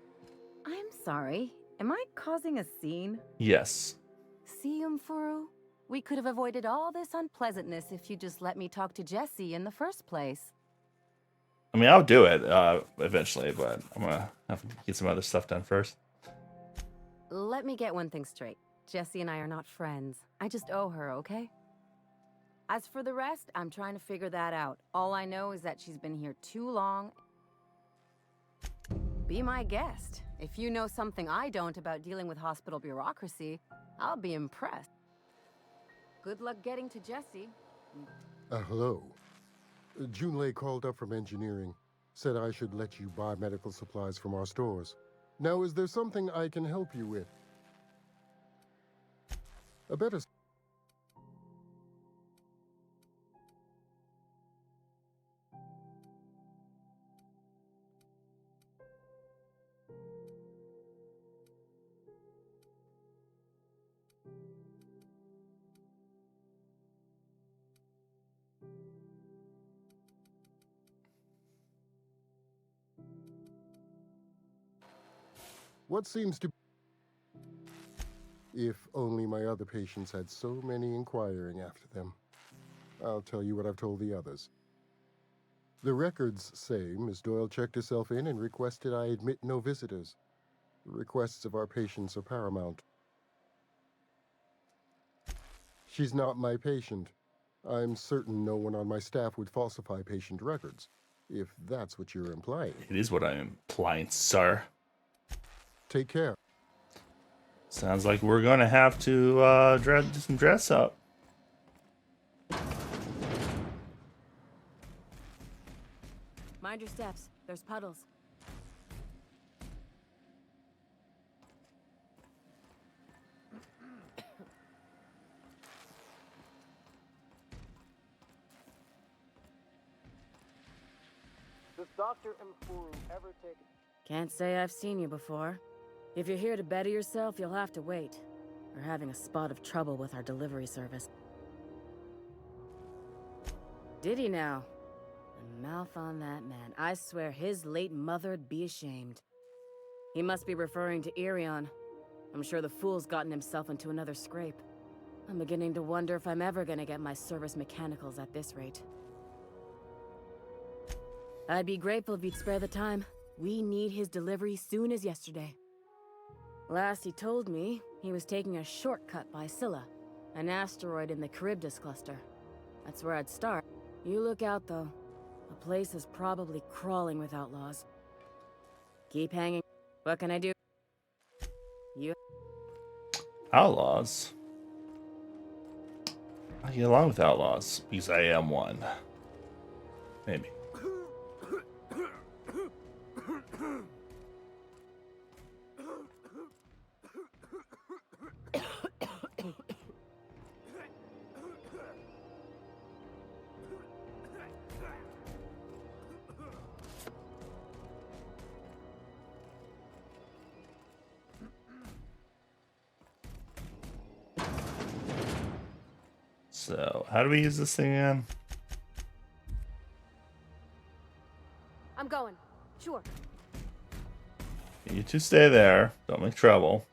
I'm sorry. Am I causing a scene? Yes. See, Mfuru? We could have avoided all this unpleasantness if you just let me talk to Jesse in the first place. I mean, I'll do it eventually, but I'm gonna have to get some other stuff done first. Let me get one thing straight. Jesse and I are not friends. I just owe her, okay? As for the rest, I'm trying to figure that out. All I know is that she's been here too long. Be my guest. If you know something I don't about dealing with hospital bureaucracy, I'll be impressed. Good luck getting to Jesse. Hello. Junlei called up from engineering. Said I should let you buy medical supplies from our stores. Now, is there something I can help you with? A better... What seems to... If only my other patients had so many inquiring after them. I'll tell you what I've told the others. The records say Miss Doyle checked herself in and requested I admit no visitors. The requests of our patients are paramount. She's not my patient. I'm certain no one on my staff would falsify patient records, if that's what you're implying. It is what I'm implying, sir. Take care. Sounds like we're gonna have to do some dress up. Mind your steps. There's puddles. Does Dr. Mfuru ever take... Can't say I've seen you before. If you're here to better yourself, you'll have to wait. We're having a spot of trouble with our delivery service. Did he now? The mouth on that man. I swear his late mother'd be ashamed. He must be referring to Irion. I'm sure the fool's gotten himself into another scrape. I'm beginning to wonder if I'm ever gonna get my service mechanicals at this rate. I'd be grateful if you'd spare the time. We need his delivery soon as yesterday. Last he told me, he was taking a shortcut by Scylla, an asteroid in the Charybdis cluster. That's where I'd start. You look out, though. The place is probably crawling with outlaws. Keep hanging. What can I do? You... Outlaws? I get along with outlaws, because I am one. Maybe. So, how do we use this thing again? I'm going. Sure. You two stay there. Don't make trouble.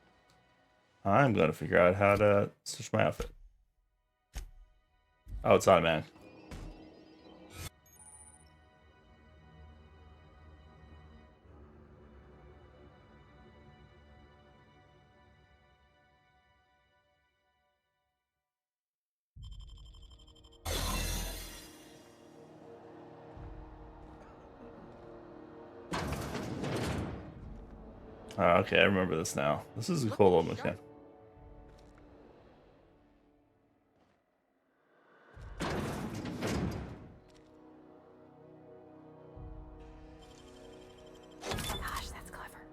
I'm going to figure out how to switch my outfit. Oh, it's automatic. Oh, okay, I remember this now. This is a cool little mechanic. Gosh, that's clever.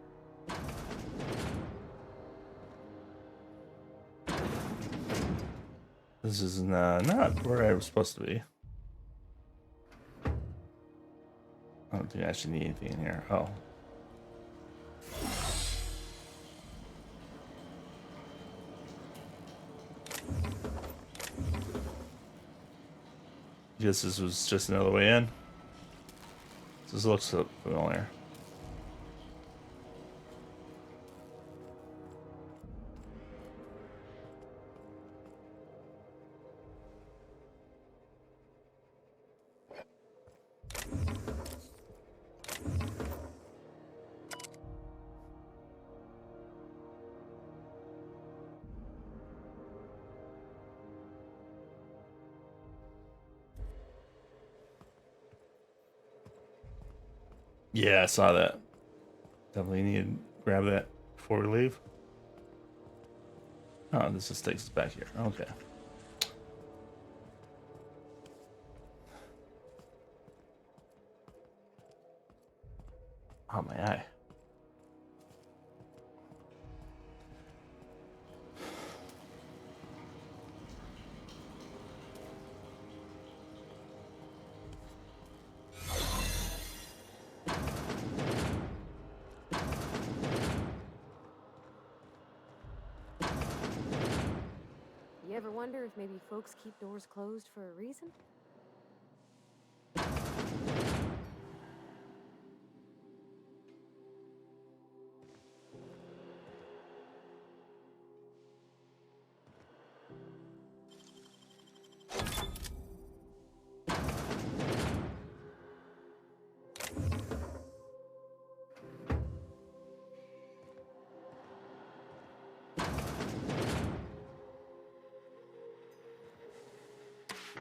This is not where I was supposed to be. I don't think I actually need anything in here. Oh. Guess this was just another way in. This looks so familiar. Yeah, I saw that. Definitely need to grab that before we leave. Oh, this just takes us back here. Okay. Oh, my eye. You ever wonder if maybe folks keep doors closed for a reason?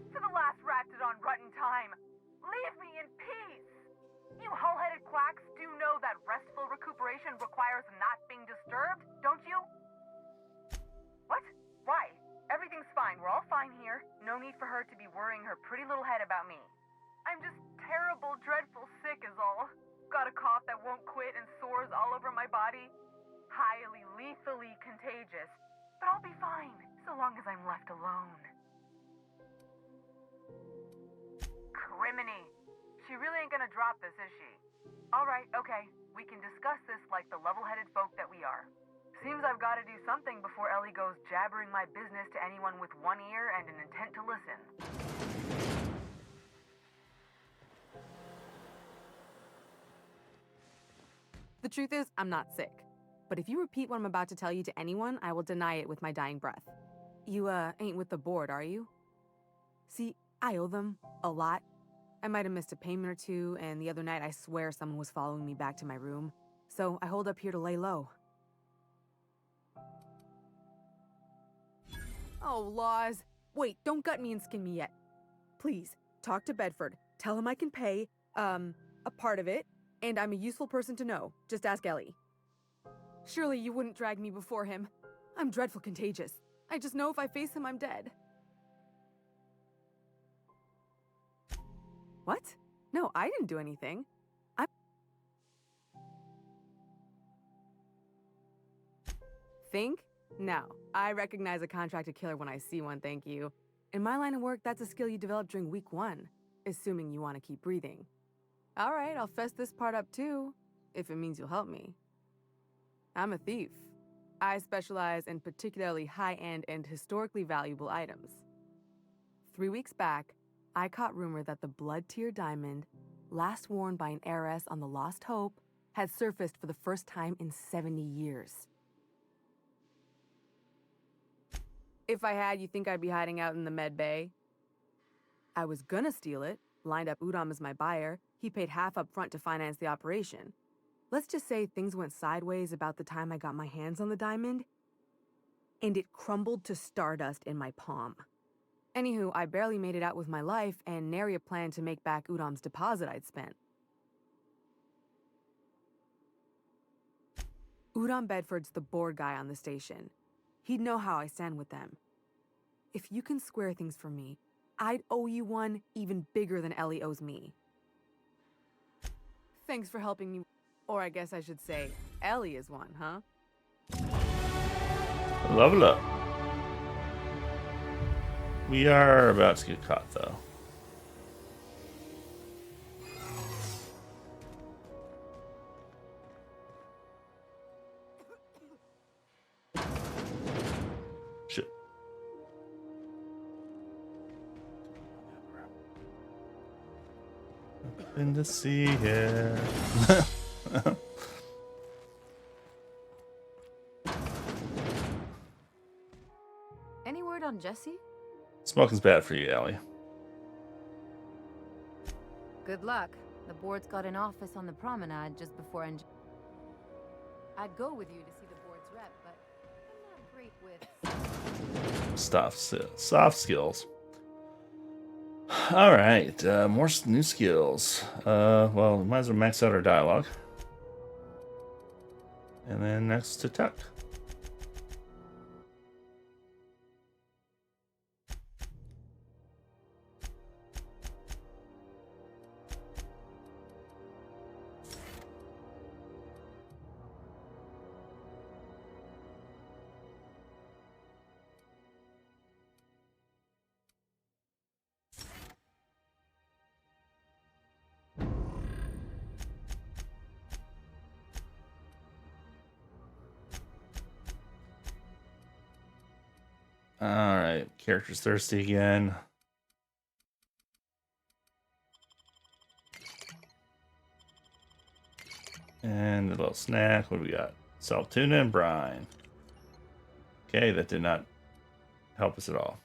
To the last ratted on rotten time, leave me in peace! You hull-headed quacks do know that restful recuperation requires not being disturbed, don't you? What? Why? Everything's fine. We're all fine here. No need for her to be worrying her pretty little head about me. I'm just terrible, dreadful sick is all. Got a cough that won't quit and sores all over my body. Highly, lethally contagious. But I'll be fine, so long as I'm left alone. Criminy. She really ain't gonna drop this, is she? Alright, okay. We can discuss this like the level-headed folk that we are. Seems I've gotta do something before Ellie goes jabbering my business to anyone with one ear and an intent to listen. The truth is, I'm not sick. But if you repeat what I'm about to tell you to anyone, I will deny it with my dying breath. You, ain't with the board, are you? See, I owe them a lot. I might have missed a payment or two, and the other night I swear someone was following me back to my room. So I hold up here to lay low. Oh, laws. Wait, don't gut me and skin me yet. Please, talk to Bedford. Tell him I can pay, a part of it, and I'm a useful person to know. Just ask Ellie. Surely you wouldn't drag me before him. I'm dreadful contagious. I just know if I face him, I'm dead. What? No, I didn't do anything. Think? No. I recognize a contracted killer when I see one, thank you. In my line of work, that's a skill you develop during week 1, assuming you want to keep breathing. All right, I'll fess this part up too, if it means you'll help me. I'm a thief. I specialize in particularly high-end and historically valuable items. 3 weeks back, I caught rumor that the blood-tier diamond, last worn by an heiress on the Lost Hope, had surfaced for the first time in 70 years. If I had, you think I'd be hiding out in the med bay? I was gonna steal it, lined up Udom as my buyer. He paid half up front to finance the operation. Let's just say things went sideways about the time I got my hands on the diamond, and it crumbled to stardust in my palm. Anywho, I barely made it out with my life, and nary a plan to make back Udom's deposit I'd spent. Udom Bedford's the board guy on the station. He'd know how I stand with them. If you can square things for me, I'd owe you one even bigger than Ellie owes me. Thanks for helping me. Or I guess I should say, Ellie is one, huh? Level up. We are about to get caught, though. Shit. hoping to see it. Any word on Jesse? Smoking's bad for you, Ellie. Good luck. The board's got an office on the promenade just before I'd go with you to see the board's rep, but I'm not great with Soft skills. All right, more new skills. Well, we might as well max out our dialogue. And then next to tech. Alright, character's thirsty again. And a little snack. What do we got? Salt tuna and brine. Okay, that did not help us at all.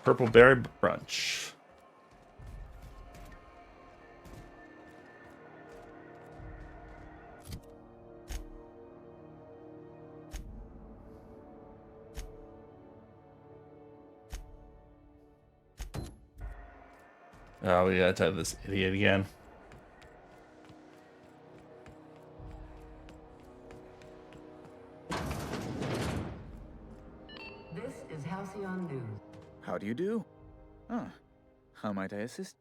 Purple berry brunch. Oh, we gotta tell this idiot again. This is Halcyon News. How do you do? Ah, how might I assist?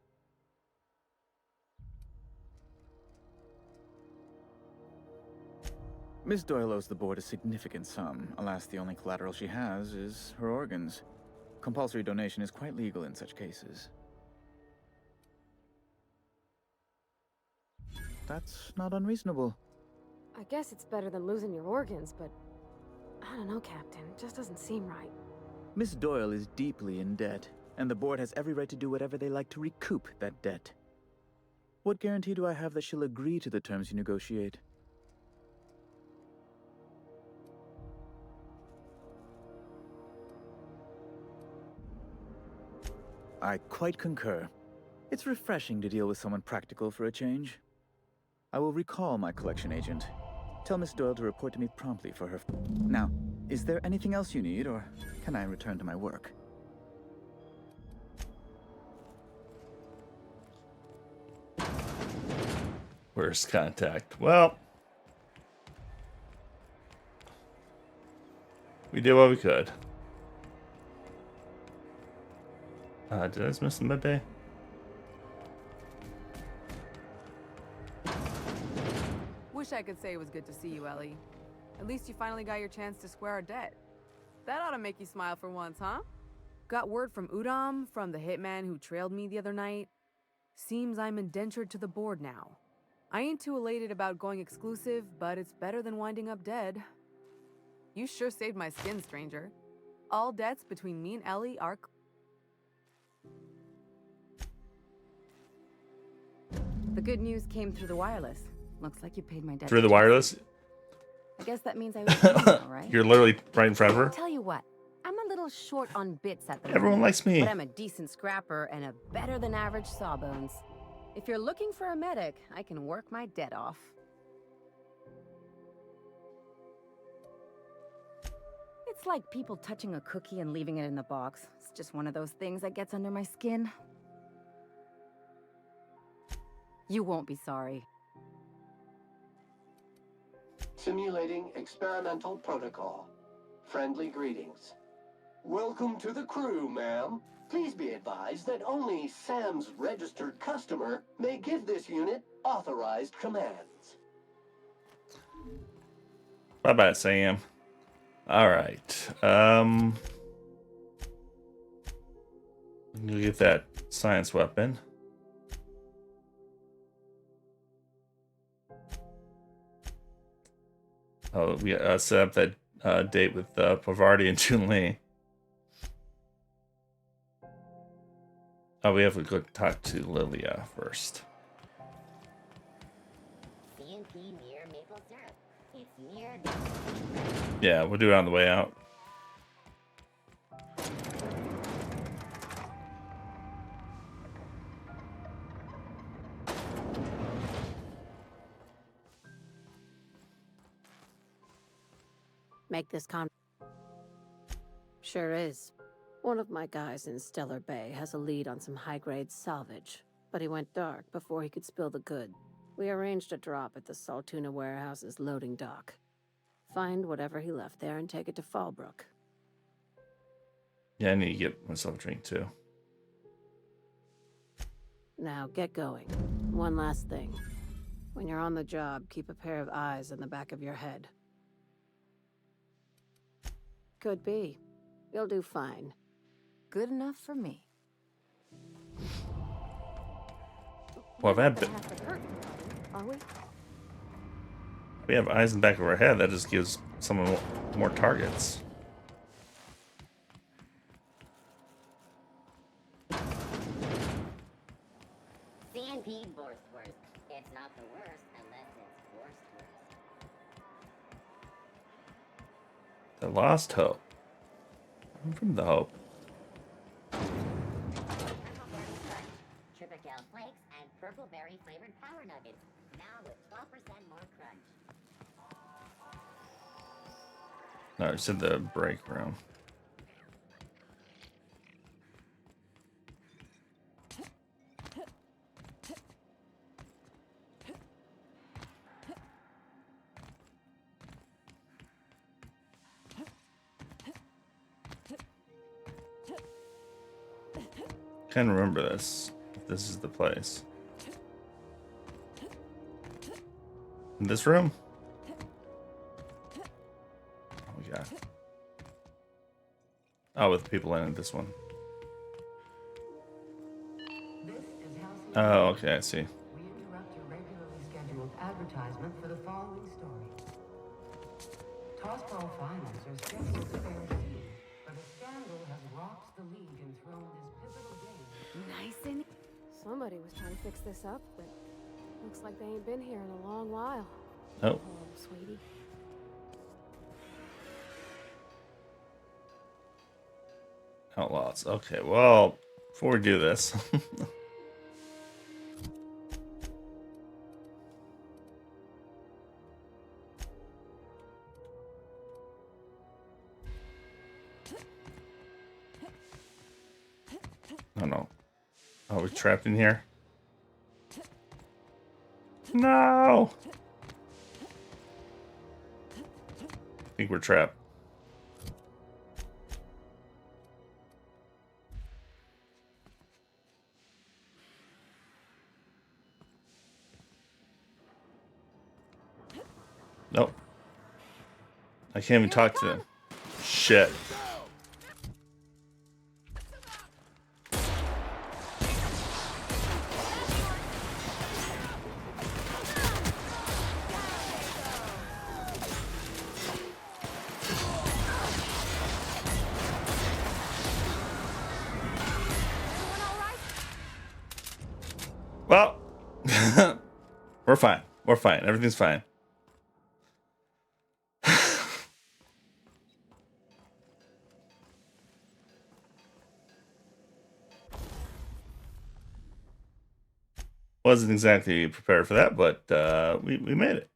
Miss Doyle owes the board a significant sum. Alas, the only collateral she has is her organs. Compulsory donation is quite legal in such cases. That's not unreasonable. I guess it's better than losing your organs, but I don't know, Captain. It just doesn't seem right. Miss Doyle is deeply in debt, and the board has every right to do whatever they like to recoup that debt. What guarantee do I have that she'll agree to the terms you negotiate? I quite concur. It's refreshing to deal with someone practical for a change. I will recall my collection agent. Tell Miss Doyle to report to me promptly for her. Now, is there anything else you need, or can I return to my work? Worst contact. Well, we did what we could. Did I just miss the midday? Wish I could say it was good to see you, Ellie. At least you finally got your chance to square our debt. That ought to make you smile for once, huh? Got word from Udom, from the hitman who trailed me the other night. Seems I'm indentured to the board now. I ain't too elated about going exclusive, but it's better than winding up dead. You sure saved my skin, stranger. All debts between me and Ellie are... The good news came through the wireless. Looks like you paid my debt. Through the wireless? I guess that means I was paying now, right? You're literally right in front of her. Tell you what, I'm a little short on bits at the Everyone moment, likes me. But I'm a decent scrapper and a better than average sawbones. If you're looking for a medic, I can work my debt off. It's like people touching a cookie and leaving it in the box. It's just one of those things that gets under my skin. You won't be sorry. Simulating experimental protocol. Friendly greetings. Welcome to the crew, ma'am. Please be advised that only Sam's registered customer may give this unit authorized commands. Bye-bye, Sam. All right. We'll get that science weapon. Oh, we set up that date with Pavardi and Chun-Li. Oh, we have to go talk to Lilia first. CNP near maple syrup. It's near. Yeah, we'll do it on the way out. Make this con. Sure is. One of my guys in Stellar Bay has a lead on some high-grade salvage, but he went dark before he could spill the good. We arranged a drop at the Saltuna warehouse's loading dock. Find whatever he left there and take it to Fallbrook. Yeah, I need to get myself a drink too. Now get going. One last thing. When you're on the job, keep a pair of eyes in the back of your head. Could be. You'll do fine. Good enough for me. Well, if Are we? we have eyes in the back of our head, that just gives someone more targets. CNP Borstworth. It's not the worst unless it's Borstworth. The lost hope. I'm from the hope. Tripical flakes and purple berry flavored power nuggets. Now with 12% more crunch. No, it's in the break room. Can't remember this. This is the place. In this room? Oh my god. Oh, with people in this one. Oh, okay, I see. We interrupt your regularly scheduled advertisement for the following story. Tossball finals are scheduled to air soon, but a scandal has rocked the league and thrown this pivotal game. Nice and... Somebody was trying to fix this up, but looks like they ain't been here in a long while. Oh. Oh, sweetie. Outlaws. Okay, well, before we do this. Oh no. Oh, we're trapped in here? No! I think we're trapped. Nope. I can't even talk to them. Shit. Well, we're fine. We're fine. Everything's fine. Wasn't exactly prepared for that, but we made it.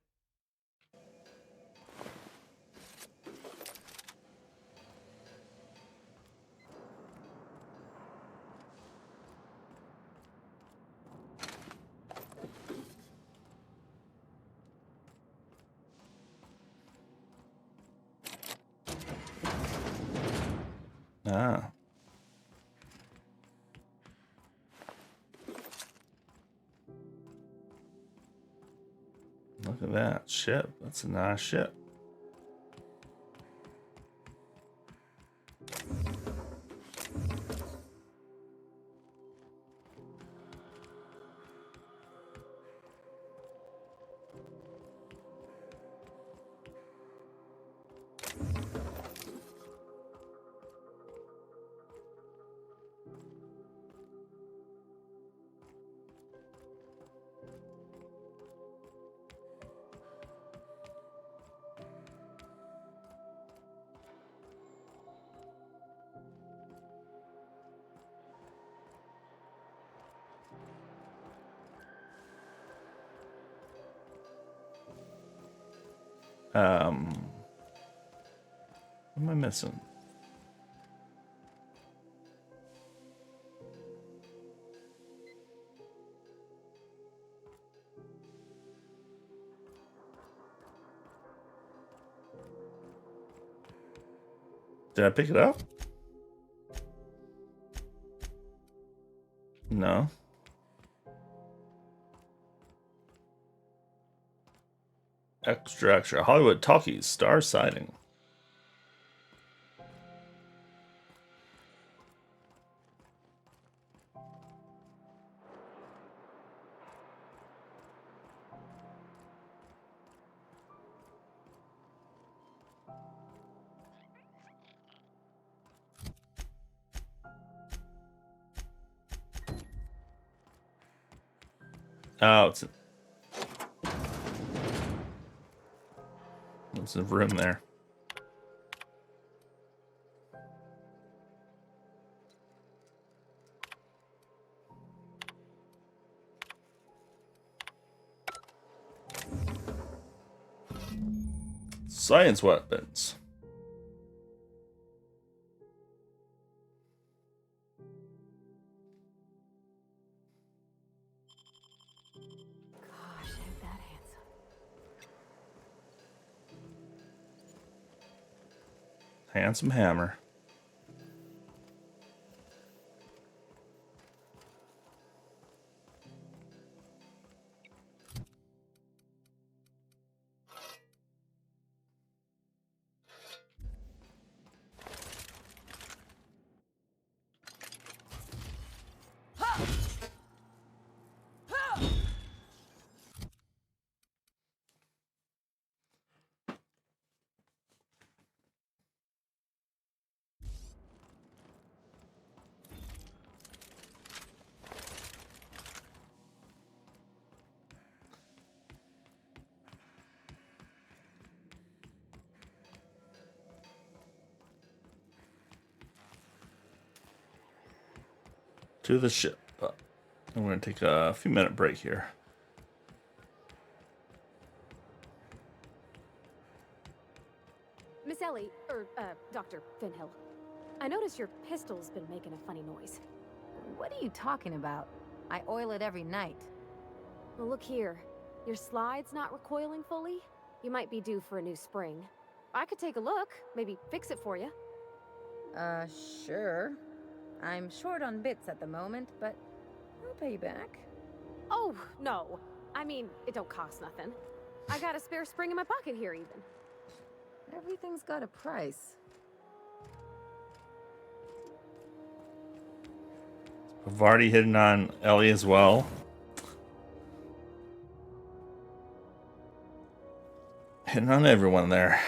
Ah. Look at that ship. That's a nice ship. What am I missing? Did I pick it up? No. Extra. Hollywood Talkies, star sighting. Oh, it's a room there. Science weapons. Gosh, ain't that handsome. Handsome hammer. To the ship. I'm going to take a few minute break here. Miss Ellie, Dr. Finhill. I notice your pistol's been making a funny noise. What are you talking about? I oil it every night. Well, look here. Your slide's not recoiling fully. You might be due for a new spring. I could take a look, maybe fix it for you. Sure. I'm short on bits at the moment, but I'll pay you back. Oh, no. I mean, it don't cost nothing. I got a spare spring in my pocket here, even. Everything's got a price. Vardy hitting on Ellie as well. Hitting on everyone there.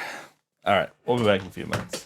All right, we'll be back in a few minutes.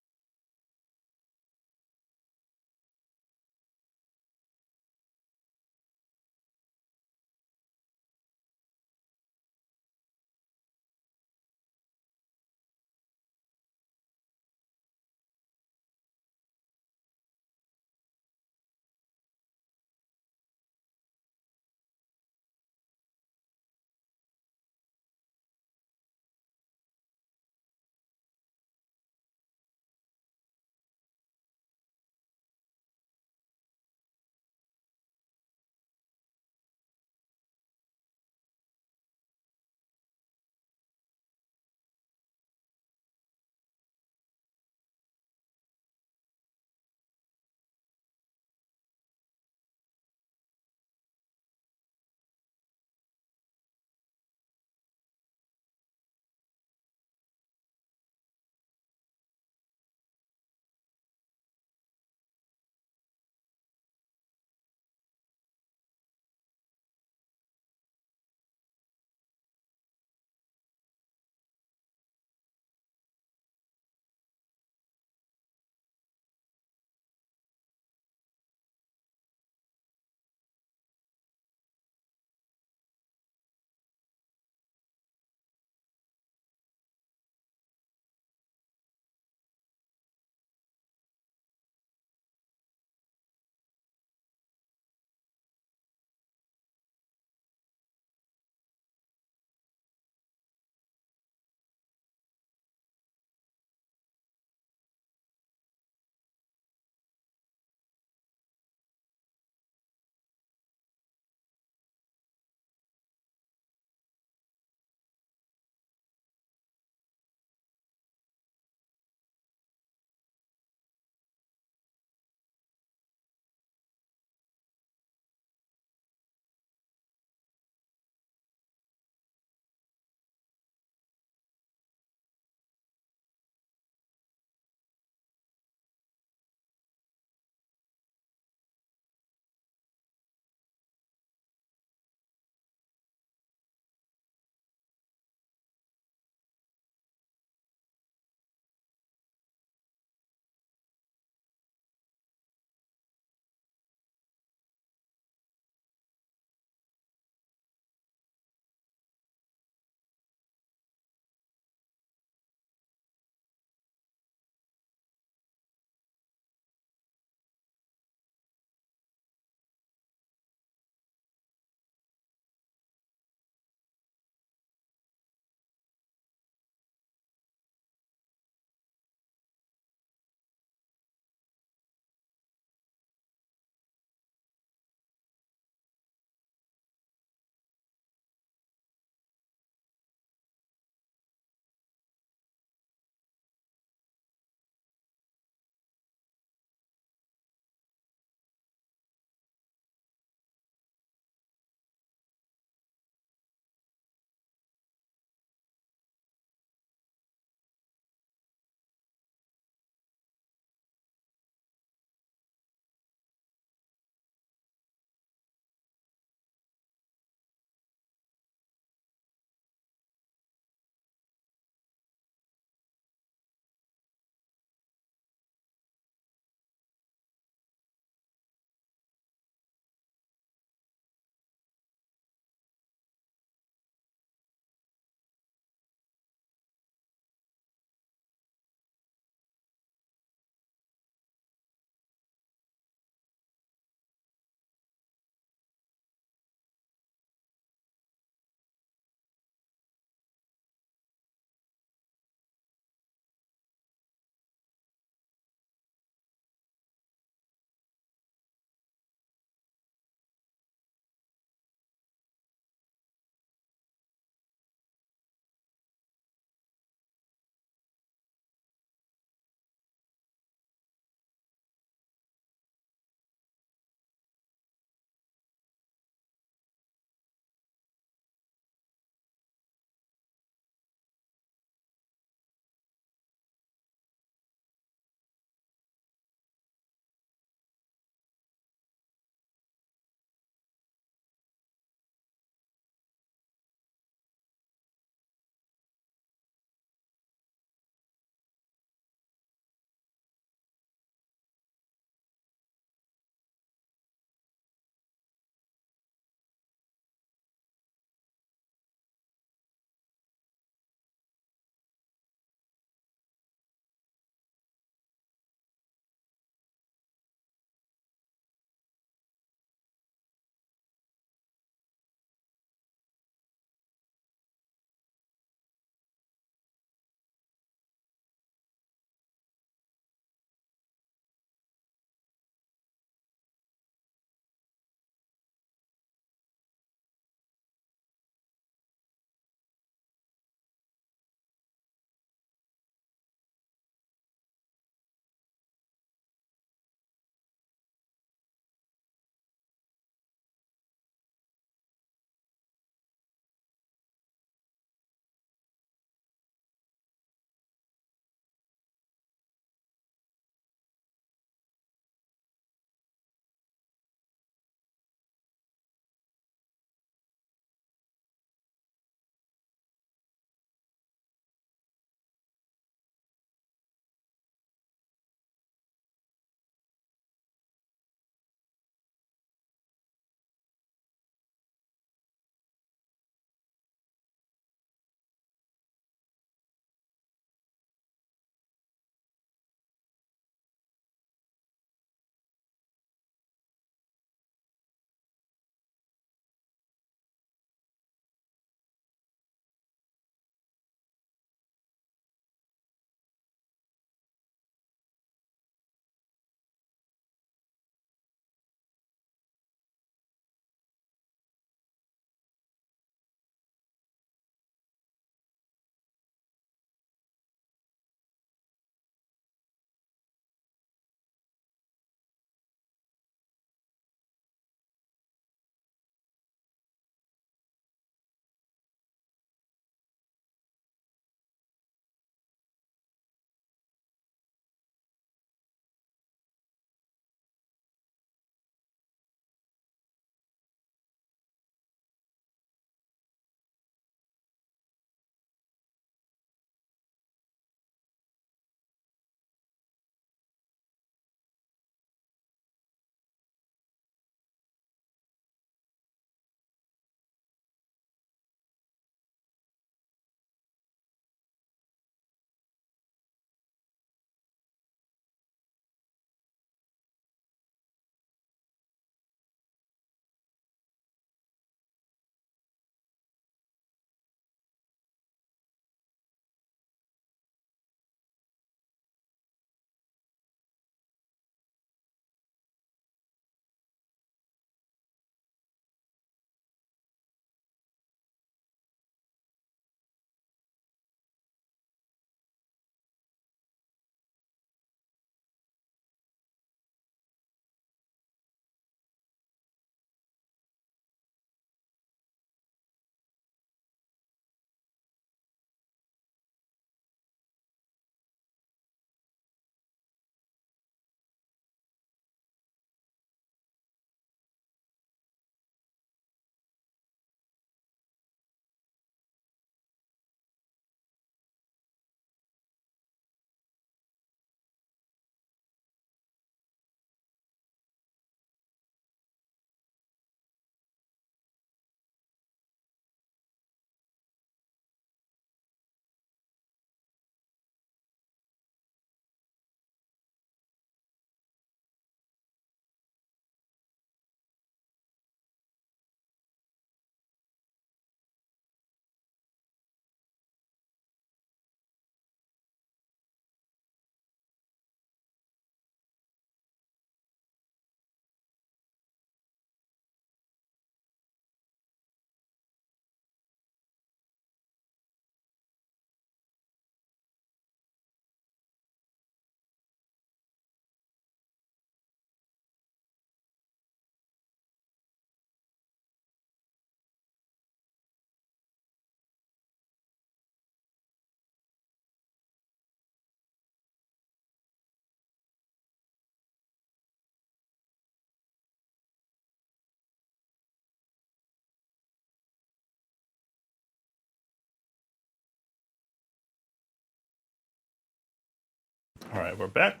All right, we're back.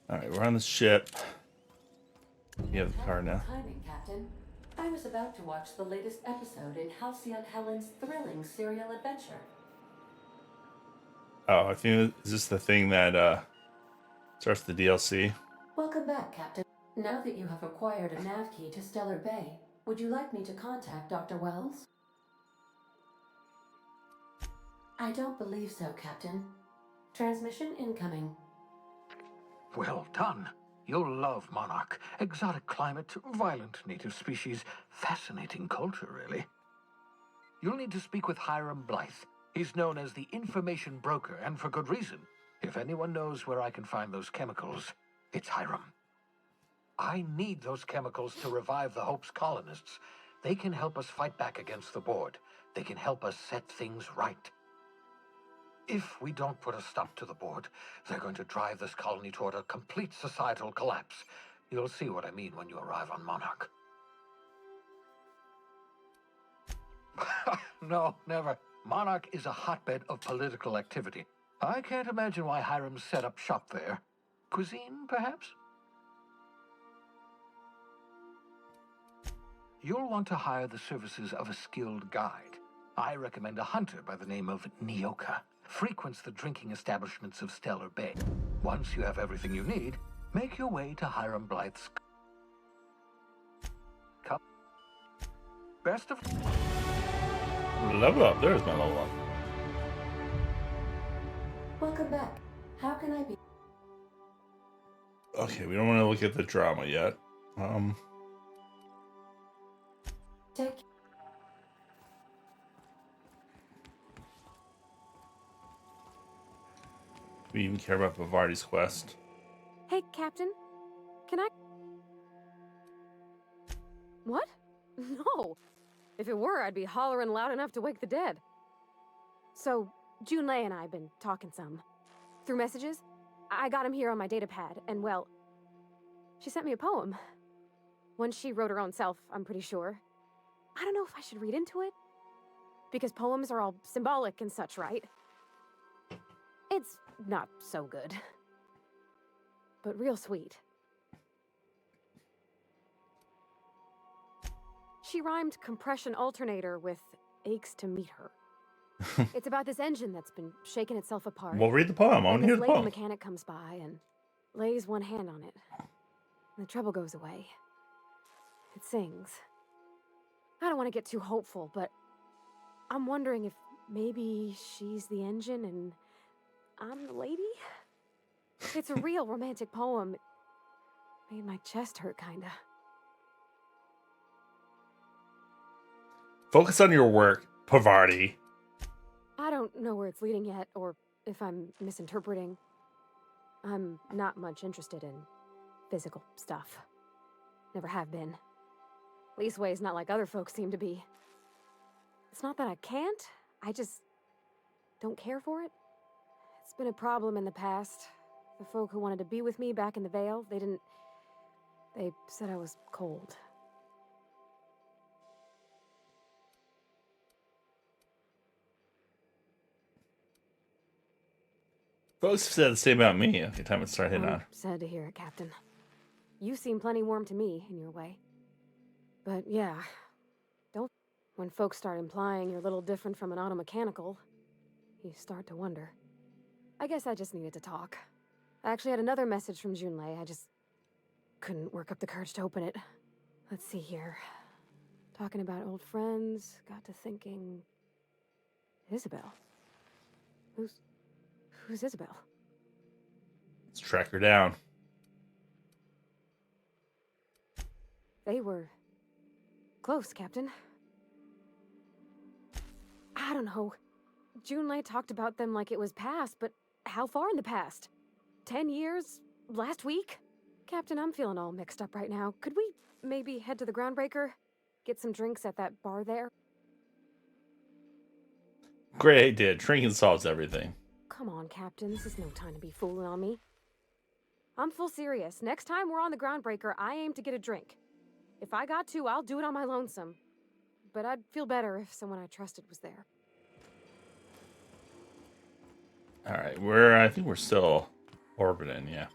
All right, we're on the ship. You have the car now. Timing, Captain. I was about to watch the latest episode in Halcyon Helen's thrilling serial adventure. Oh, I think is this the thing that starts the DLC? Welcome back, Captain. Now that you have acquired a nav key to Stellar Bay, would you like me to contact Dr. Wells? I don't believe so, Captain. Transmission incoming. Well done. You'll love Monarch. Exotic climate, violent native species, fascinating culture, really. You'll need to speak with Hiram Blythe. He's known as the information broker, and for good reason. If anyone knows where I can find those chemicals, it's Hiram. I need those chemicals to revive the Hope's colonists. They can help us fight back against the board. They can help us set things right. If we don't put a stop to the board, they're going to drive this colony toward a complete societal collapse. You'll see what I mean when you arrive on Monarch. No, never. Monarch is a hotbed of political activity. I can't imagine why Hiram set up shop there. Cuisine, perhaps? You'll want to hire the services of a skilled guide. I recommend a hunter by the name of Nyoka. Frequents the drinking establishments of Stellar Bay. Once you have everything you need, make your way to Hiram Blythe's cup. Best of... Level up. There's my level up. Welcome back. How can I be? Okay, we don't want to look at the drama yet. Take. Do we even care about Bavardi's quest? Hey, Captain. Can I... What? No. If it were, I'd be hollering loud enough to wake the dead. So, Junlei and I have been talking some. Through messages. I got him here on my datapad, and well... She sent me a poem. One she wrote her own self, I'm pretty sure. I don't know if I should read into it. Because poems are all symbolic and such, right? It's not so good. But real sweet. She rhymed compression alternator with aches to meet her. It's about this engine that's been shaking itself apart. Well, read the poem. I want to hear the poem. poem. Mechanic comes by and lays one hand on it. And the trouble goes away. It sings. I don't want to get too hopeful, but I'm wondering if maybe she's the engine and I'm the lady? It's a real romantic poem. It made my chest hurt, kinda. Focus on your work, Pavardi. I don't know where it's leading yet, or if I'm misinterpreting. I'm not much interested in physical stuff. Never have been. Leastways, not like other folks seem to be. It's not that I can't, I just don't care for it. It's been a problem in the past. The folk who wanted to be with me back in the Vale, they said I was cold. Folks have said the same about me every time it started hitting on. Sad to hear it, Captain. You seem plenty warm to me, in your way. But yeah, don't... When folks start implying you're a little different from an automechanical, you start to wonder. I guess I just needed to talk. I actually had another message from Junlei, I just couldn't work up the courage to open it. Let's see here. Talking about old friends, got to thinking... Isabel? Who's Isabel? Let's track her down. They were close, Captain. I don't know. Junlei talked about them like it was past, but how far in the past? 10 years? Last week? Captain, I'm feeling all mixed up right now. Could we maybe head to the Groundbreaker? Get some drinks at that bar there? Great idea. Drinking solves everything. Come on, Captain. This is no time to be fooling on me. I'm full serious. Next time we're on the Groundbreaker, I aim to get a drink. If I got to, I'll do it on my lonesome. But I'd feel better if someone I trusted was there. All right, I think we're still orbiting, yeah.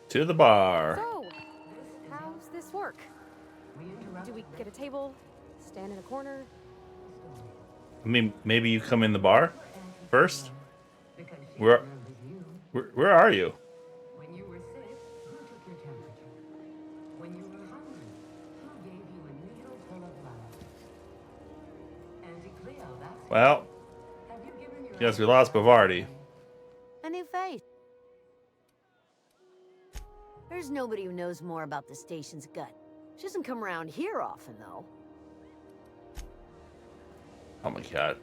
To the bar. So, how's this work? Do we get a table? Stand in a corner? I mean, maybe you come in the bar first? Where are you? When you were sick, who took your temperature? When you were hungry, who gave you a needle full of blood? Auntie Cleo, that's Well, have you given your yes, we lost Bavardi. A new face. There's nobody who knows more about the station's gut. She doesn't come around here often, though. Oh my god.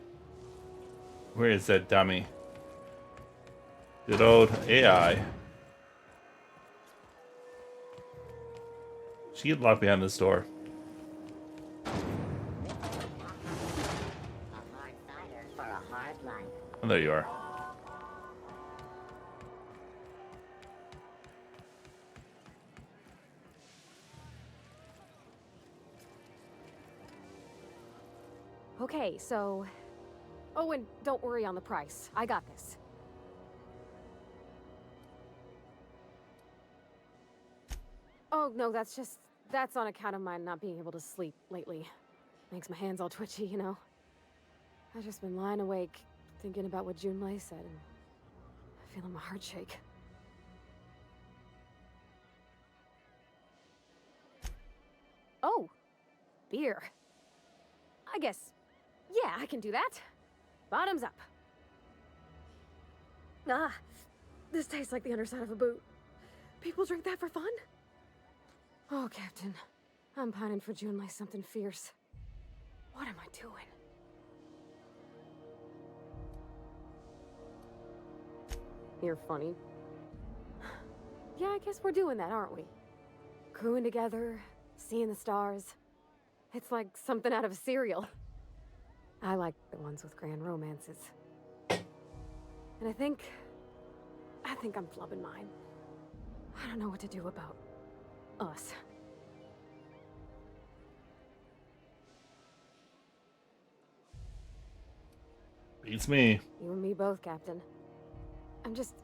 Where is that dummy? Good old AI. She get locked behind this door. Oh, there you are. Okay, so... Oh, and don't worry on the price. I got this. Oh, no, that's on account of my not being able to sleep lately. Makes my hands all twitchy, you know? I've just been lying awake, thinking about what Junlei said, and feeling my heart shake. Oh, beer. I guess, yeah, I can do that. Bottoms up. Ah, this tastes like the underside of a boot. People drink that for fun? Oh, Captain, I'm pining for Junlei something fierce. What am I doing? You're funny. Yeah, I guess we're doing that, aren't we? Crewing together, seeing the stars. It's like something out of a serial. I like the ones with grand romances. And I think I'm flubbing mine. I don't know what to do about us. Beats me. You and me both, Captain. I'm just...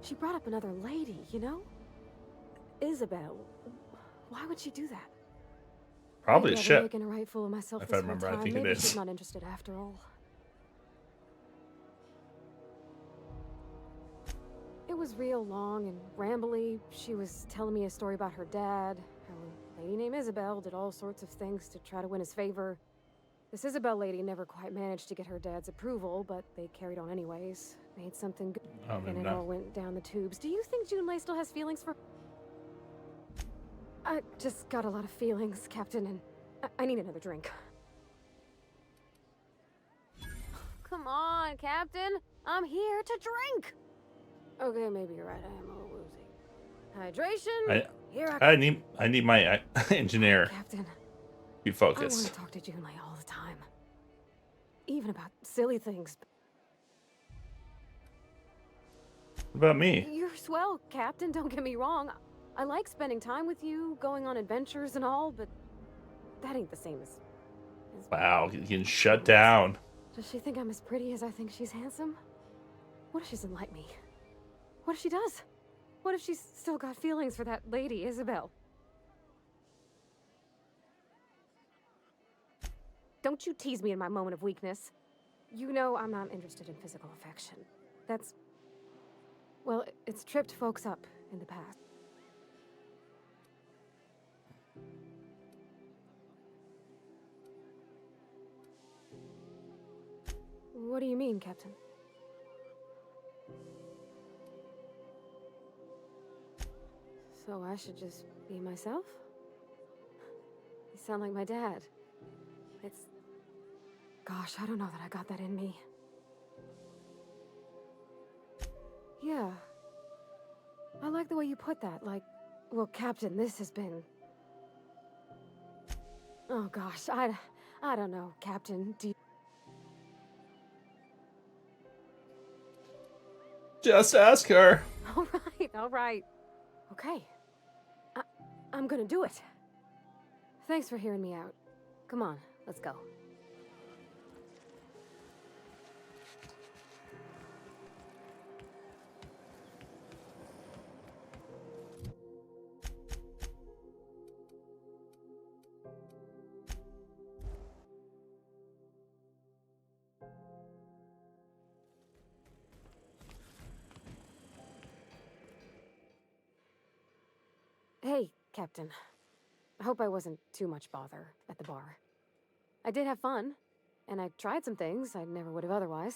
She brought up another lady, you know? Isabel. Why would she do that? Probably a Maybe I've been ship. making a right fool of myself If this I whole remember, I time. think it Maybe is. she's not interested after all. It was real long and rambly. She was telling me a story about her dad, how a lady named Isabel did all sorts of things to try to win his favor. This Isabel lady never quite managed to get her dad's approval, but they carried on anyways. Made something good, Oh, and it no. all went down the tubes. Do you think Junlei still has feelings for... I just got a lot of feelings, Captain, and I need another drink. Come on, Captain. I'm here to drink. Okay, maybe you're right. I am a little woozy. Hydration. Here I need my engineer. Captain. Be I want focused. to talk to Junlei all the time. Even about silly things. What about me? You're swell, Captain. Don't get me wrong. I like spending time with you, going on adventures and all, but that ain't the same as... Wow, getting shut down. Does she think I'm as pretty as I think she's handsome? What if she doesn't like me? What if she does? What if she's still got feelings for that lady, Isabel? Don't you tease me in my moment of weakness. You know I'm not interested in physical affection. That's... Well, it's tripped folks up in the past. What do you mean, Captain? So I should just be myself? You sound like my dad. It's... Gosh, I don't know that I got that in me. Yeah. I like the way you put that, like... Well, Captain, this has been... Oh gosh, I don't know, Captain. Do you... Just ask her. All right. Okay. I'm gonna do it. Thanks for hearing me out. Come on, let's go. Hey, Captain. I hope I wasn't too much bother at the bar. I did have fun, and I tried some things I never would have otherwise.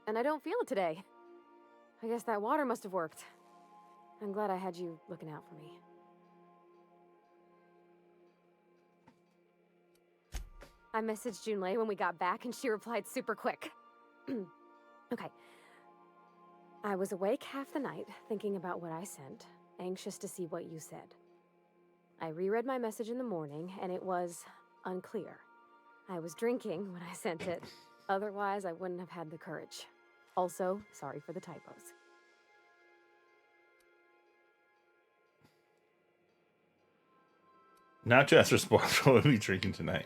And I don't feel it today. I guess that water must have worked. I'm glad I had you looking out for me. I messaged Junlei when we got back, and she replied super quick. Okay. I was awake half the night, thinking about what I sent, anxious to see what you said. I reread my message in the morning, and it was unclear. I was drinking when I sent it. Otherwise, I wouldn't have had the courage. Also, sorry for the typos. Not just responsible for what we drinking tonight.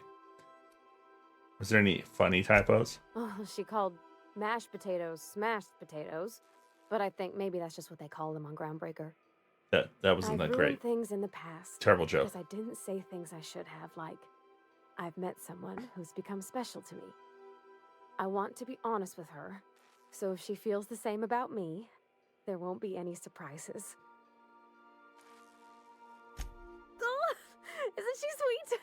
Was there any funny typos? Oh, she called mashed potatoes smashed potatoes, but I think maybe that's just what they call them on Groundbreaker. That wasn't I've that ruined great. things in the past. Terrible joke. Because I didn't say things I should have, like, I've met someone who's become special to me. I want to be honest with her, so if she feels the same about me, there won't be any surprises. Oh, isn't she sweet?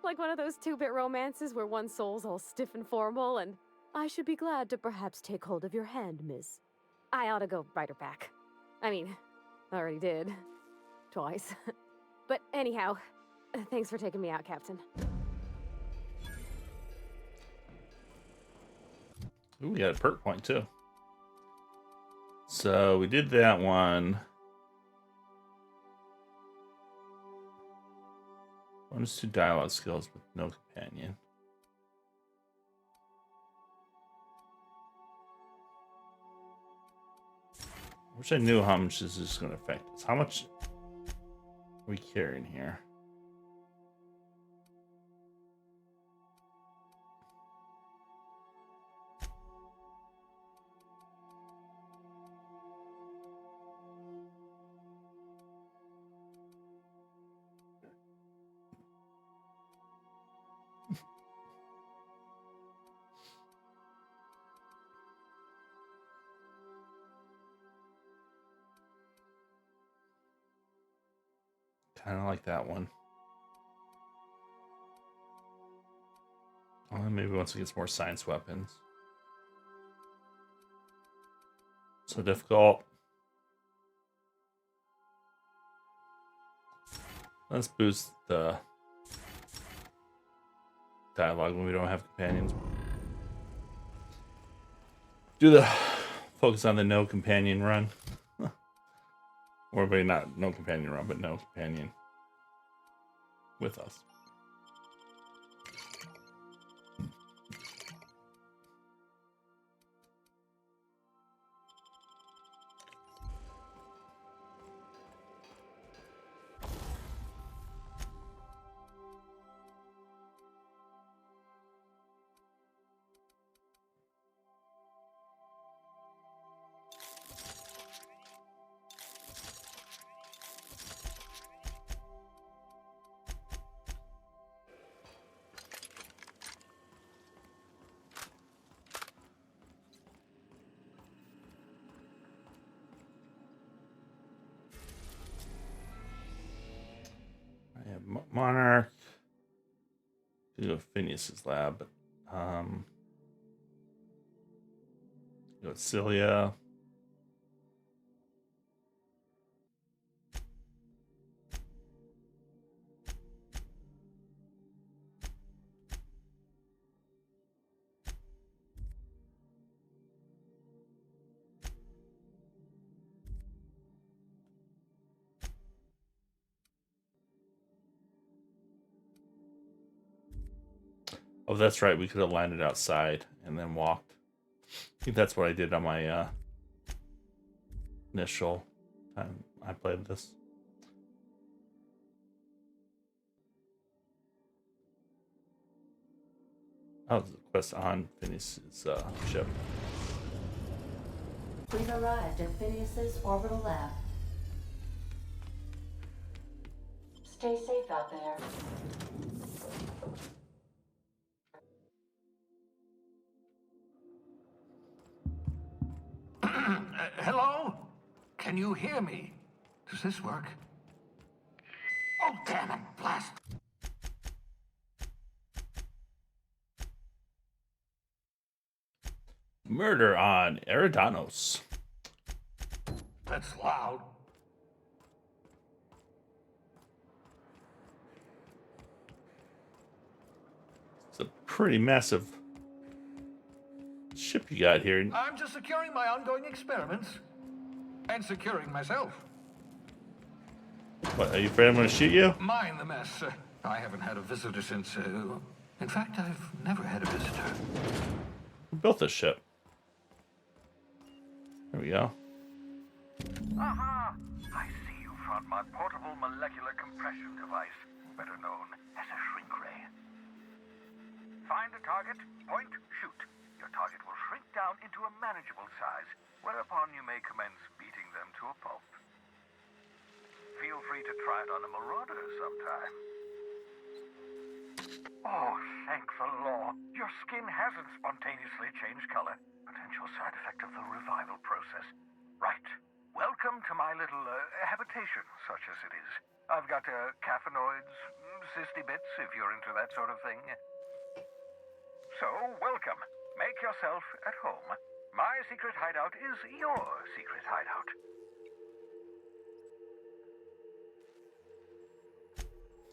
Like one of those 2-bit romances where one soul's all stiff and formal and, I should be glad to perhaps take hold of your hand, miss. I ought to go write her back. I mean, I already did. Twice. But anyhow, thanks for taking me out, Captain. Ooh, we got a perk point too. So we did that one. Bonus to dialogue skills with no companion. I wish I knew how much this is going to affect us. How much are we carrying here? Kind of like that one. Maybe once it gets more science weapons. So difficult. Let's boost the dialogue when we don't have companions. Do the focus on the no companion run. Or maybe not no companion run, but no companion with us. I have Monarch. Go to Phineas's lab, but go to Cilia. Oh, that's right. We could have landed outside and then walked. I think that's what I did on my initial time I played this. Oh, the quest on Phineas's ship. We've arrived at Phineas's orbital lab. Stay safe out there. Hello? Can you hear me? Does this work? Oh, damn it, blast. Murder on Eridanos. That's loud. It's a pretty massive ship you got here. I'm just securing my ongoing experiments. And securing myself. What, are you afraid I'm going to shoot you? Mind the mess. I haven't had a visitor since... in fact, I've never had a visitor. Who built this ship? There we go. Aha! I see you found my portable molecular compression device, better known as a shrink ray. Find a target, point, shoot. Your target will shrink down into a manageable size, whereupon you may commence beating them to a pulp. Feel free to try it on a marauder sometime. Oh, thank the law. Your skin hasn't spontaneously changed color. Potential side effect of the revival process. Right. Welcome to my little habitation, such as it is. I've got caffeinoids, cysty bits, if you're into that sort of thing. So, welcome. Make yourself at home. My secret hideout is your secret hideout.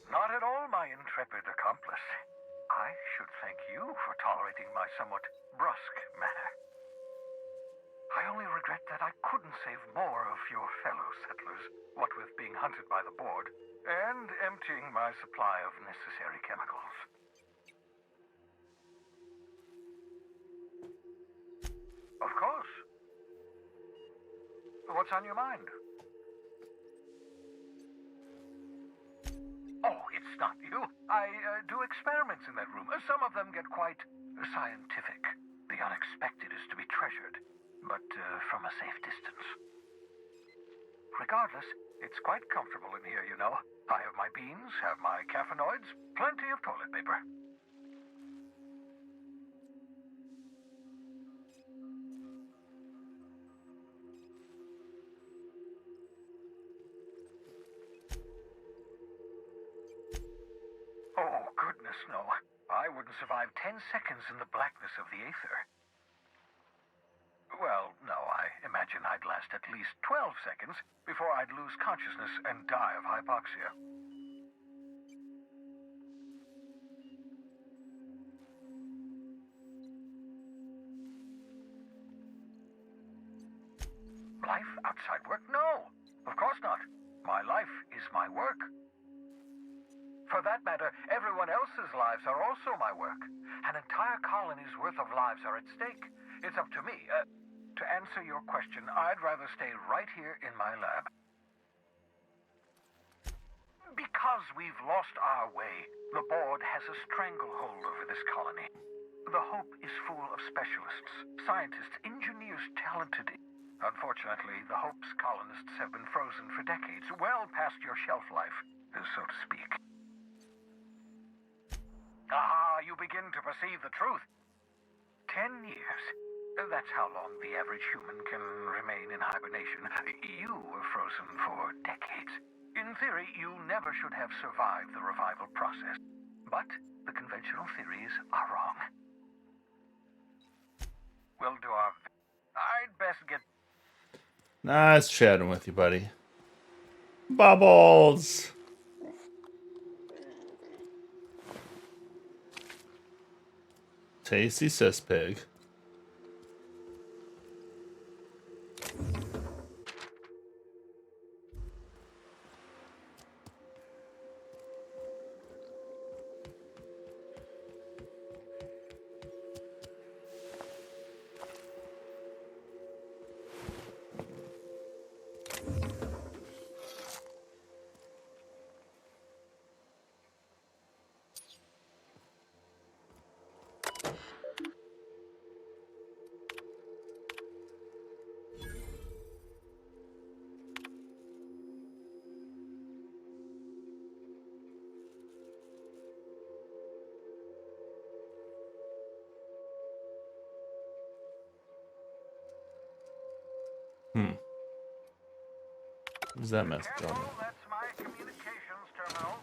Not at all, my intrepid accomplice. I should thank you for tolerating my somewhat brusque manner. I only regret that I couldn't save more of your fellow settlers, what with being hunted by the board, and emptying my supply of necessary chemicals. Of course. What's on your mind? Oh, it's not you. I do experiments in that room. Some of them get quite scientific. The unexpected is to be treasured, but from a safe distance. Regardless, it's quite comfortable in here, you know. I have my beans, have my caffeinoids, plenty of toilet paper. Oh, goodness, no. I wouldn't survive 10 seconds in the blackness of the aether. Well, no, I imagine I'd last at least 12 seconds before I'd lose consciousness and die of hypoxia. Life outside work? No, of course not. My life is my work. For that matter, everyone else's lives are also my work. An entire colony's worth of lives are at stake. It's up to me. To answer your question, I'd rather stay right here in my lab. Because we've lost our way, the board has a stranglehold over this colony. The Hope is full of specialists, scientists, engineers, talented. Unfortunately, the Hope's colonists have been frozen for decades, well past your shelf life, so to speak. Ah, you begin to perceive the truth. 10 years. That's how long the average human can remain in hibernation. You were frozen for decades. In theory, you never should have survived the revival process. But the conventional theories are wrong. We'll do our... I'd best get... Nice chatting with you, buddy. Bubbles! Tasty cispig. Hmm. What does that message tell me? That's my communications terminal.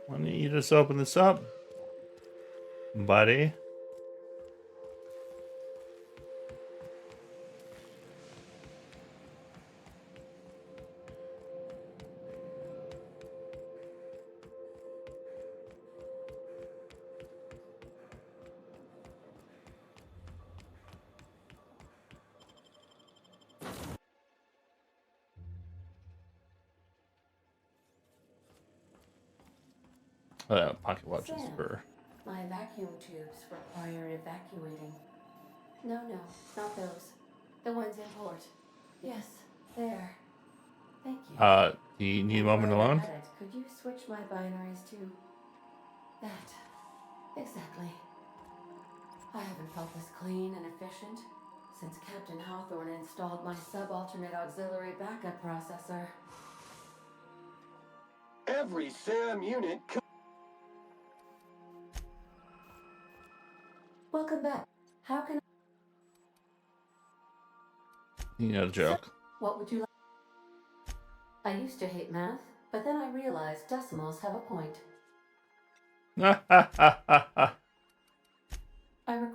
Why don't you just open this up, buddy? Pocket watches Sam, for. my vacuum tubes require evacuating. No, not those. The ones in port. Yes, there. Thank you. Do you need a And moment while you're alone? at it, could you switch my binaries to that? Exactly. I haven't felt this clean and efficient since Captain Hawthorne installed my subalternate auxiliary backup processor. Every SAM unit. Welcome back. How can You got a joke. What would you like? I used to hate math, but then I realized decimals have a point. I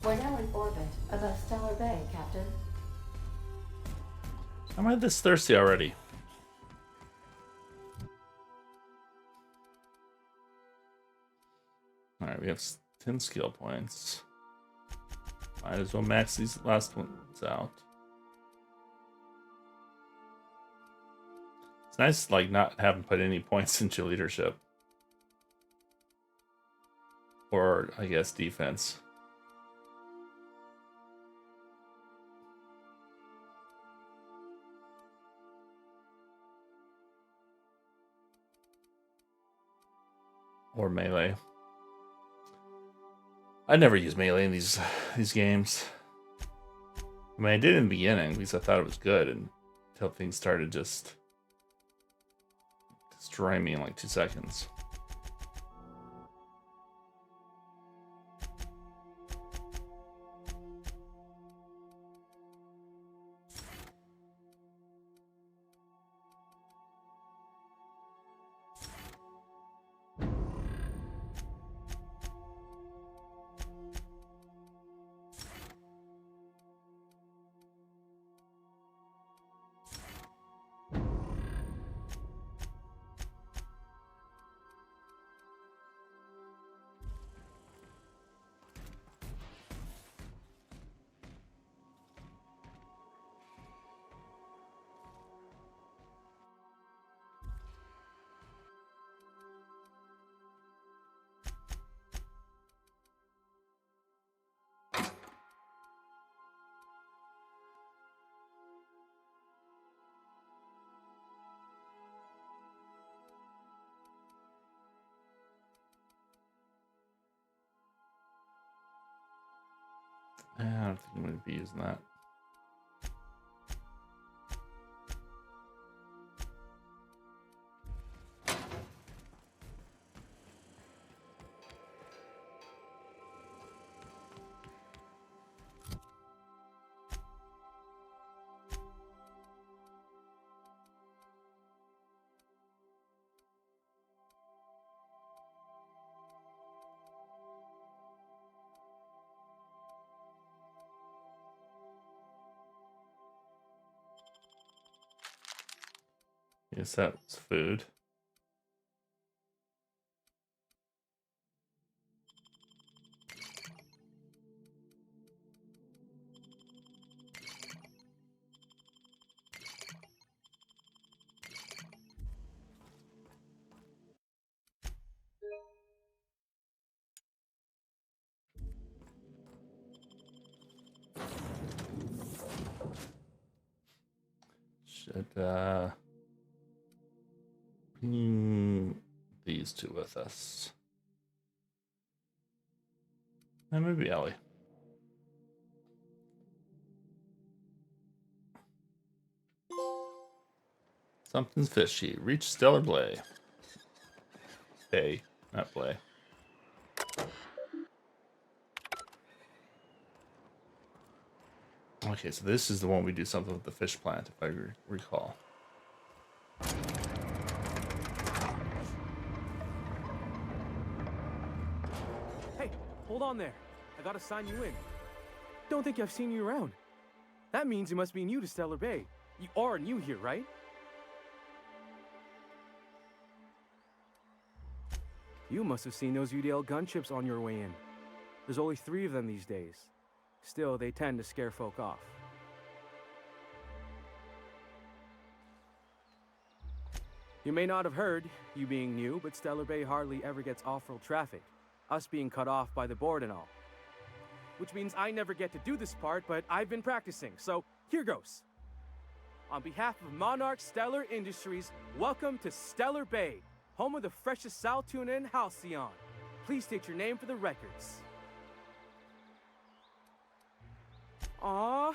We're now in orbit above Stellar Bay, Captain. Am I this thirsty already? Alright, we have 10 skill points. Might as well max these last ones out. It's nice, like, not having put any points into leadership. Or, I guess, defense. Or melee. I never use melee in these games. I mean, I did in the beginning because I thought it was good until things started just destroying me in like 2 seconds. I don't think I'm going to be using that. Guess that's food. Should bring these two with us. And maybe Ellie. Something's fishy. Reach Stellar Blay. Bay, not Blay. Okay, so this is the one we do something with the fish plant, if I recall. Hey, hold on there. I gotta sign you in. Don't think I've seen you around. That means you must be new to Stellar Bay. You are new here, right? You must have seen those UDL gunships on your way in. There's only 3 of them these days. Still, they tend to scare folk off. You may not have heard, you being new, but Stellar Bay hardly ever gets off-road traffic. Us being cut off by the board and all. Which means I never get to do this part, but I've been practicing, so here goes. On behalf of Monarch Stellar Industries, welcome to Stellar Bay, home of the freshest sal tuna and halcyon. Please state your name for the records. Aw,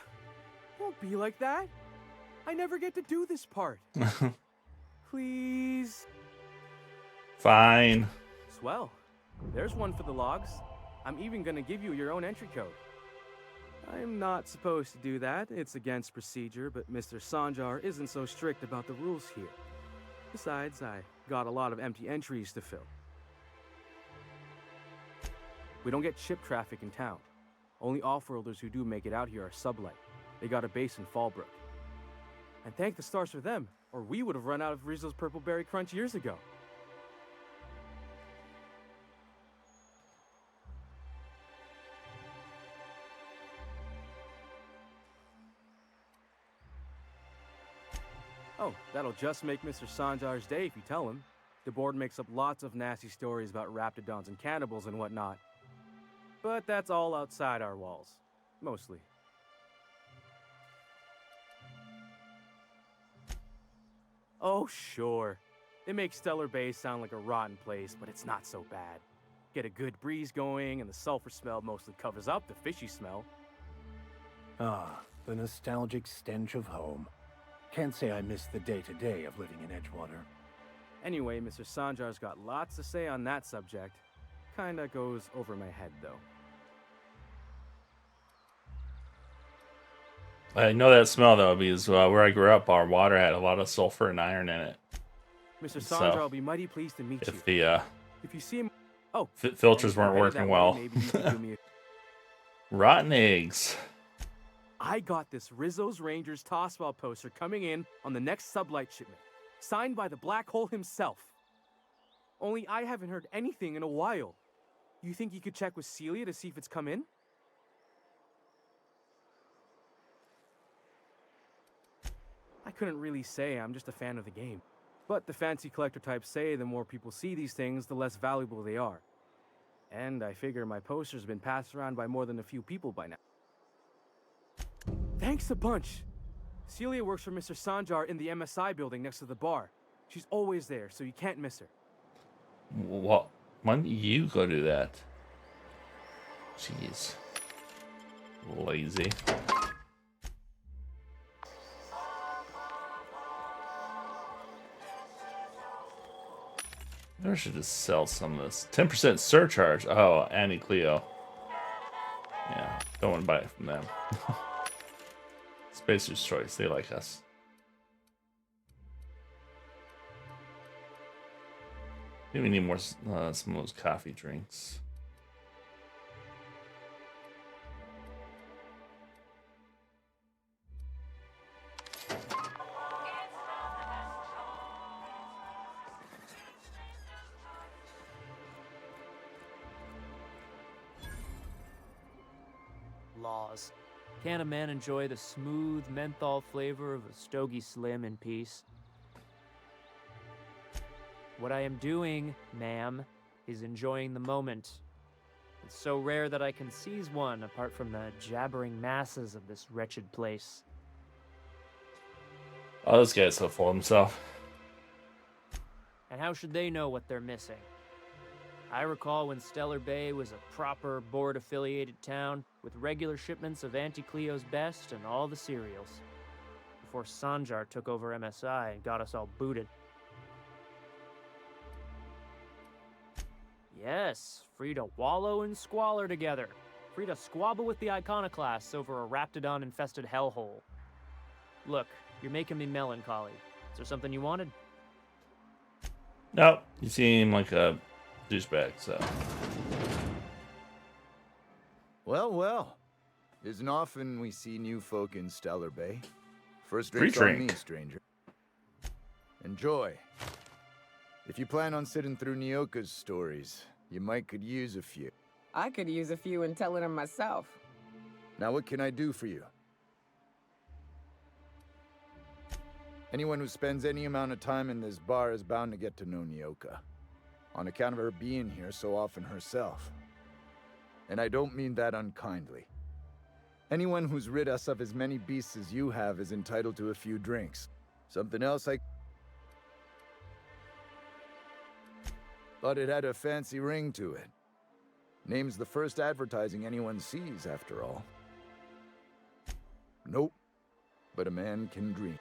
don't be like that. I never get to do this part. Please. Fine. Swell. There's one for the logs. I'm even gonna give you your own entry code. I'm not supposed to do that. It's against procedure, but Mr. Sanjar isn't so strict about the rules here. Besides, I got a lot of empty entries to fill. We don't get ship traffic in town. Only off-worlders who do make it out here are sublight. They got a base in Fallbrook. And thank the stars for them, or we would have run out of Rizzo's Purple Berry Crunch years ago. Oh, that'll just make Mr. Sanjar's day if you tell him. The board makes up lots of nasty stories about raptidons and cannibals and whatnot. But that's all outside our walls. Mostly. Oh, sure. It makes Stellar Bay sound like a rotten place, but it's not so bad. Get a good breeze going, and the sulfur smell mostly covers up the fishy smell. Ah, the nostalgic stench of home. Can't say I miss the day-to-day of living in Edgewater. Anyway, Mr. Sanjar's got lots to say on that subject. Kinda goes over my head, though. I know that smell, though, because where I grew up, our water had a lot of sulfur and iron in it. Mr. So, Sanjar will be mighty pleased to meet you. If the if you see him, oh, filters weren't headed working that way, well. maybe you could do me a Rotten eggs. I got this Rizzo's Rangers tossball poster coming in on the next sublight shipment, signed by the Black Hole himself. Only I haven't heard anything in a while. You think you could check with Celia to see if it's come in? I couldn't really say, I'm just a fan of the game. But the fancy collector types say the more people see these things, the less valuable they are. And I figure my poster's been passed around by more than a few people by now. Thanks a bunch. Celia works for Mr. Sanjar in the MSI building next to the bar. She's always there, so you can't miss her. What? Why don't you go do that? Jeez. Lazy. I should just sell some of this. 10% surcharge. Oh, Annie Cleo. Yeah, don't want to buy it from them. Spacer's Choice. They like us. Maybe we need more some of those coffee drinks. Laws. Can't a man enjoy the smooth menthol flavor of a Stogie Slim in peace? What I am doing, ma'am, is enjoying the moment. It's so rare that I can seize one apart from the jabbering masses of this wretched place. Oh, this guy's so full of himself. And how should they know what they're missing? I recall when Stellar Bay was a proper board-affiliated town with regular shipments of Auntie Cleo's best and all the cereals. Before Sanjar took over MSI and got us all booted. Yes, free to wallow in squalor together. Free to squabble with the iconoclasts over a raptidon-infested hellhole. Look, you're making me melancholy. Is there something you wanted? Nope, you seem like a douchebag, so. Well, well. Isn't often we see new folk in Stellar Bay. First Free drink's on me, drink. stranger. Enjoy. If you plan on sitting through Nyoka's stories, you might could use a few. I could use a few and telling them myself. Now what can I do for you? Anyone who spends any amount of time in this bar is bound to get to know Nyoka, on account of her being here so often herself. And I don't mean that unkindly. Anyone who's rid us of as many beasts as you have is entitled to a few drinks. Something else I... Thought it had a fancy ring to it. Name's the first advertising anyone sees, after all. Nope, but a man can dream.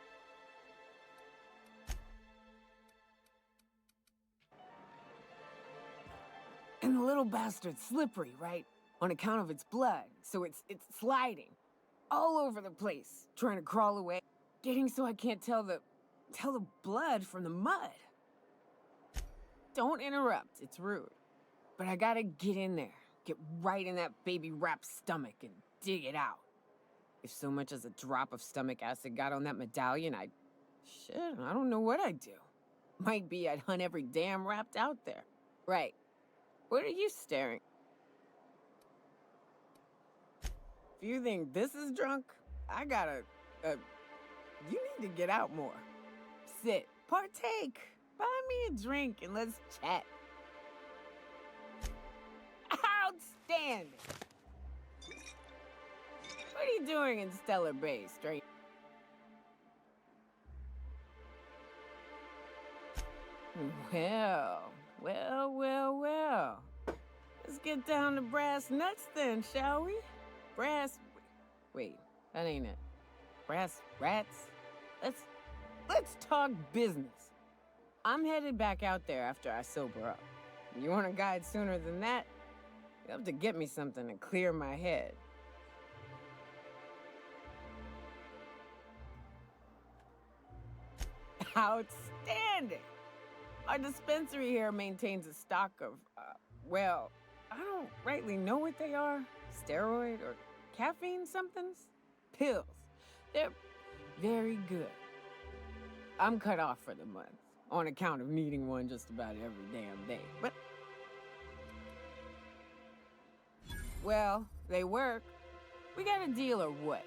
And the little bastard's slippery, right? On account of its blood, so it's sliding. All over the place, trying to crawl away. Getting so I can't tell the blood from the mud. Don't interrupt, it's rude. But I gotta get in there. Get right in that baby rap's stomach and dig it out. If so much as a drop of stomach acid got on that medallion, shit, I don't know what I'd do. Might be I'd hunt every damn rapt out there. Right. What are you staring? If you think this is drunk, I gotta, you need to get out more. Sit, partake, buy me a drink and let's chat. Outstanding! What are you doing in Stellar Bay, straight? Well. Let's get down to brass nuts then, shall we? Wait, that ain't it. Brass rats? Let's talk business. I'm headed back out there after I sober up. You want a guide sooner than that? You have to get me something to clear my head. Outstanding! Our dispensary here maintains a stock of, well, I don't rightly know what they are. Steroid or caffeine somethings? Pills. They're very good. I'm cut off for the month, on account of needing one just about every damn day, but... Well, they work. We got a deal or what?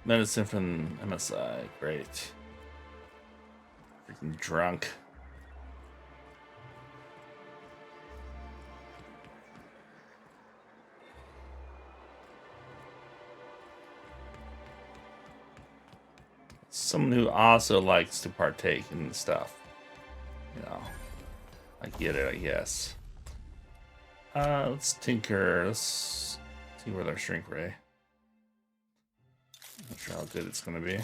Medicine from MSI. Great. Freaking drunk. Someone who also likes to partake in stuff. You know. I get it, I guess. Let's tinker. Let's see where their shrink ray. Not sure how good it's gonna be.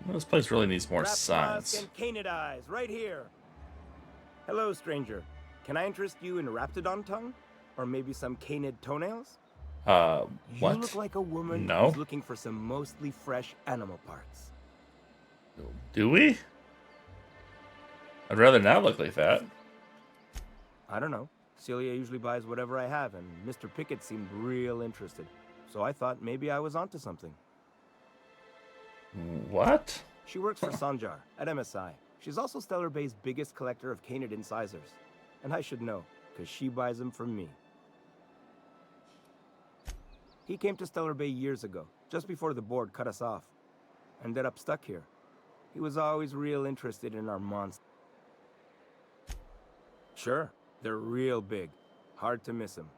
This place really needs more signs. And Canadize, right here. Hello, stranger. Can I interest you in Raptidon tongue? Or maybe some canid toenails? What? You look like a woman No. who's looking for some mostly fresh animal parts. Do we? I'd rather not look like that. I don't know. Celia usually buys whatever I have, and Mr. Pickett seemed real interested. So I thought maybe I was onto something. What? She works for Sanjar at MSI. She's also Stellar Bay's biggest collector of canid incisors. And I should know, because she buys them from me. He came to Stellar Bay years ago, just before the board cut us off. Ended up stuck here. He was always real interested in our monsters. Sure, they're real big. Hard to miss them.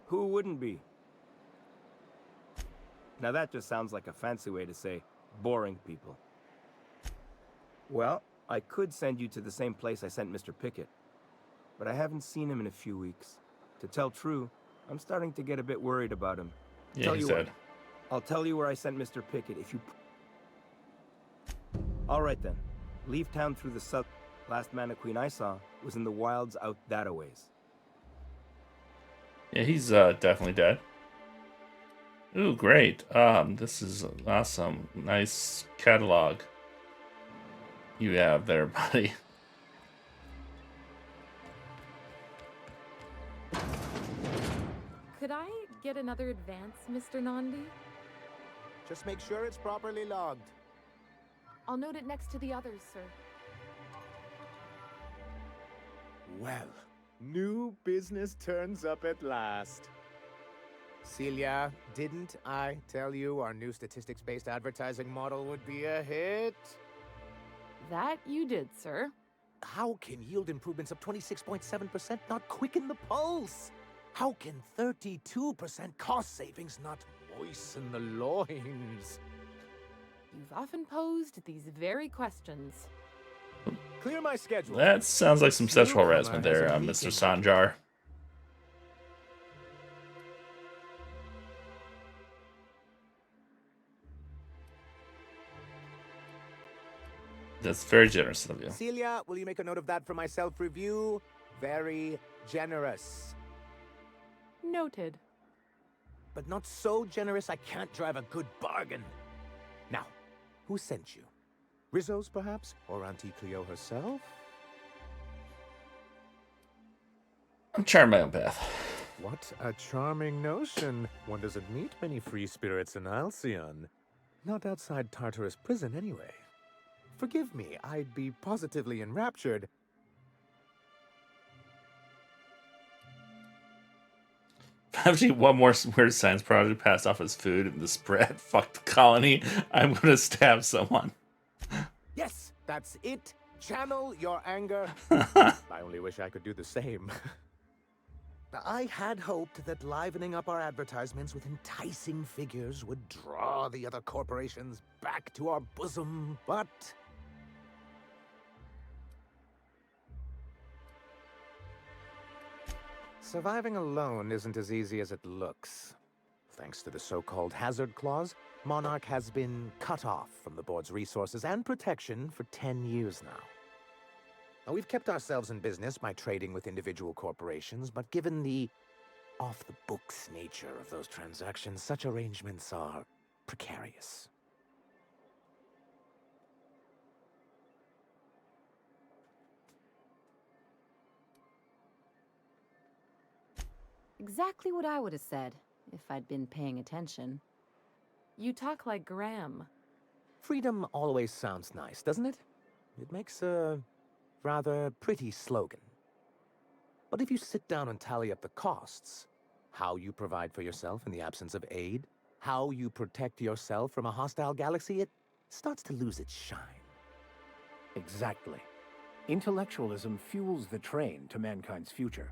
Who wouldn't be? Now that just sounds like a fancy way to say boring people. Well, I could send you to the same place I sent Mr. Pickett, but I haven't seen him in a few weeks. To tell true, I'm starting to get a bit worried about him. Yeah, he's dead. I'll tell you where I sent Mr. Pickett if you... All right then. Leave town through the south. Last Mannequin I saw was in the wilds out that-a-ways. Yeah, he's definitely dead. Ooh, great. This is awesome. Nice catalog you have there, buddy. Could I get another advance, Mr. Nandi? Just make sure it's properly logged. I'll note it next to the others, sir. Well, new business turns up at last. Celia, didn't I tell you our new statistics-based advertising model would be a hit? That you did, sir. How can yield improvements of 26.7% not quicken the pulse? How can 32% cost savings not moisten the loins? You've often posed these very questions. Clear my schedule. That sounds like some sexual harassment there, Mr. Sanjar. That's very generous of you. Celia, will you make a note of that for my self-review? Very generous. Noted. But not so generous I can't drive a good bargain. Now, who sent you? Rizzo's, perhaps? Or Auntie Cleo herself? I'm charmed my own path. What a charming notion. One doesn't meet many free spirits in Alcyon. Not outside Tartarus prison, anyway. Forgive me, I'd be positively enraptured. Actually, one more weird science project passed off as food in the spread. Fuck the colony. I'm gonna stab someone. Yes, that's it. Channel your anger. I only wish I could do the same. I had hoped that livening up our advertisements with enticing figures would draw the other corporations back to our bosom, but... Surviving alone isn't as easy as it looks. Thanks to the so-called hazard clause, Monarch has been cut off from the board's resources and protection for 10 years now. Now, we've kept ourselves in business by trading with individual corporations, but given the off-the-books nature of those transactions, such arrangements are precarious. Exactly what I would have said, if I'd been paying attention. You talk like Graham. Freedom always sounds nice, doesn't it? It makes a rather pretty slogan. But if you sit down and tally up the costs, how you provide for yourself in the absence of aid, how you protect yourself from a hostile galaxy, it starts to lose its shine. Exactly. Intellectualism fuels the train to mankind's future,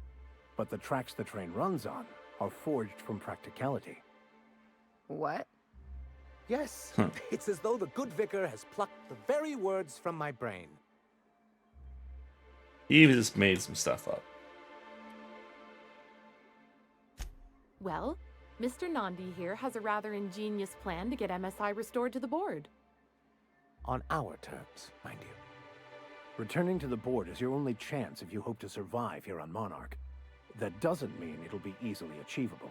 but the tracks the train runs on are forged from practicality. What? Yes, it's as though the good vicar has plucked the very words from my brain. He just made some stuff up. Well, Mr. Nandi here has a rather ingenious plan to get MSI restored to the board. On our terms, mind you. Returning to the board is your only chance if you hope to survive here on Monarch. That doesn't mean it'll be easily achievable.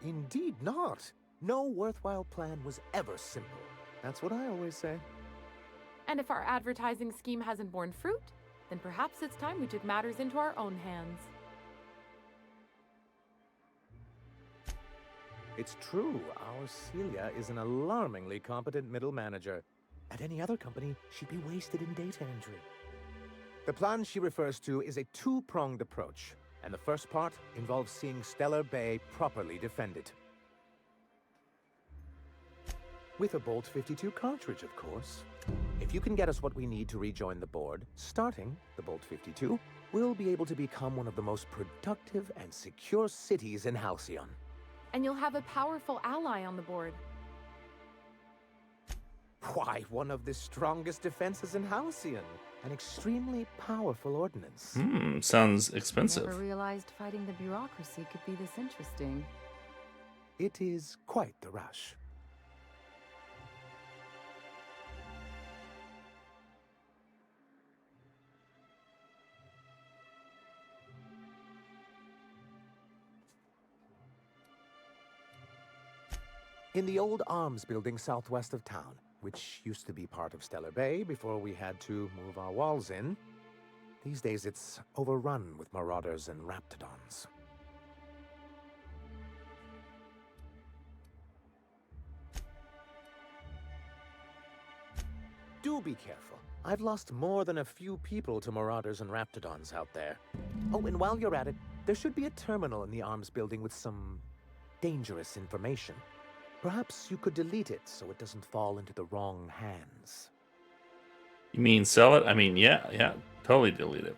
Indeed not. No worthwhile plan was ever simple. That's what I always say. And if our advertising scheme hasn't borne fruit, then perhaps it's time we took matters into our own hands. It's true, our Celia is an alarmingly competent middle manager. At any other company, she'd be wasted in data entry. The plan she refers to is a two-pronged approach, and the first part involves seeing Stellar Bay properly defended. With a Bolt 52 cartridge, of course. If you can get us what we need to rejoin the board, starting the Bolt 52, we'll be able to become one of the most productive and secure cities in Halcyon. And you'll have a powerful ally on the board. Why, one of the strongest defenses in Halcyon. An extremely powerful ordnance. Sounds expensive. Never realized fighting the bureaucracy could be this interesting. It is quite the rush. In the old arms building southwest of town, which used to be part of Stellar Bay before we had to move our walls in, these days it's overrun with marauders and raptidons. Do be careful. I've lost more than a few people to marauders and raptidons out there. Oh, and while you're at it, there should be a terminal in the arms building with some dangerous information. Perhaps you could delete it so it doesn't fall into the wrong hands. You mean sell it? I mean, yeah, totally delete it.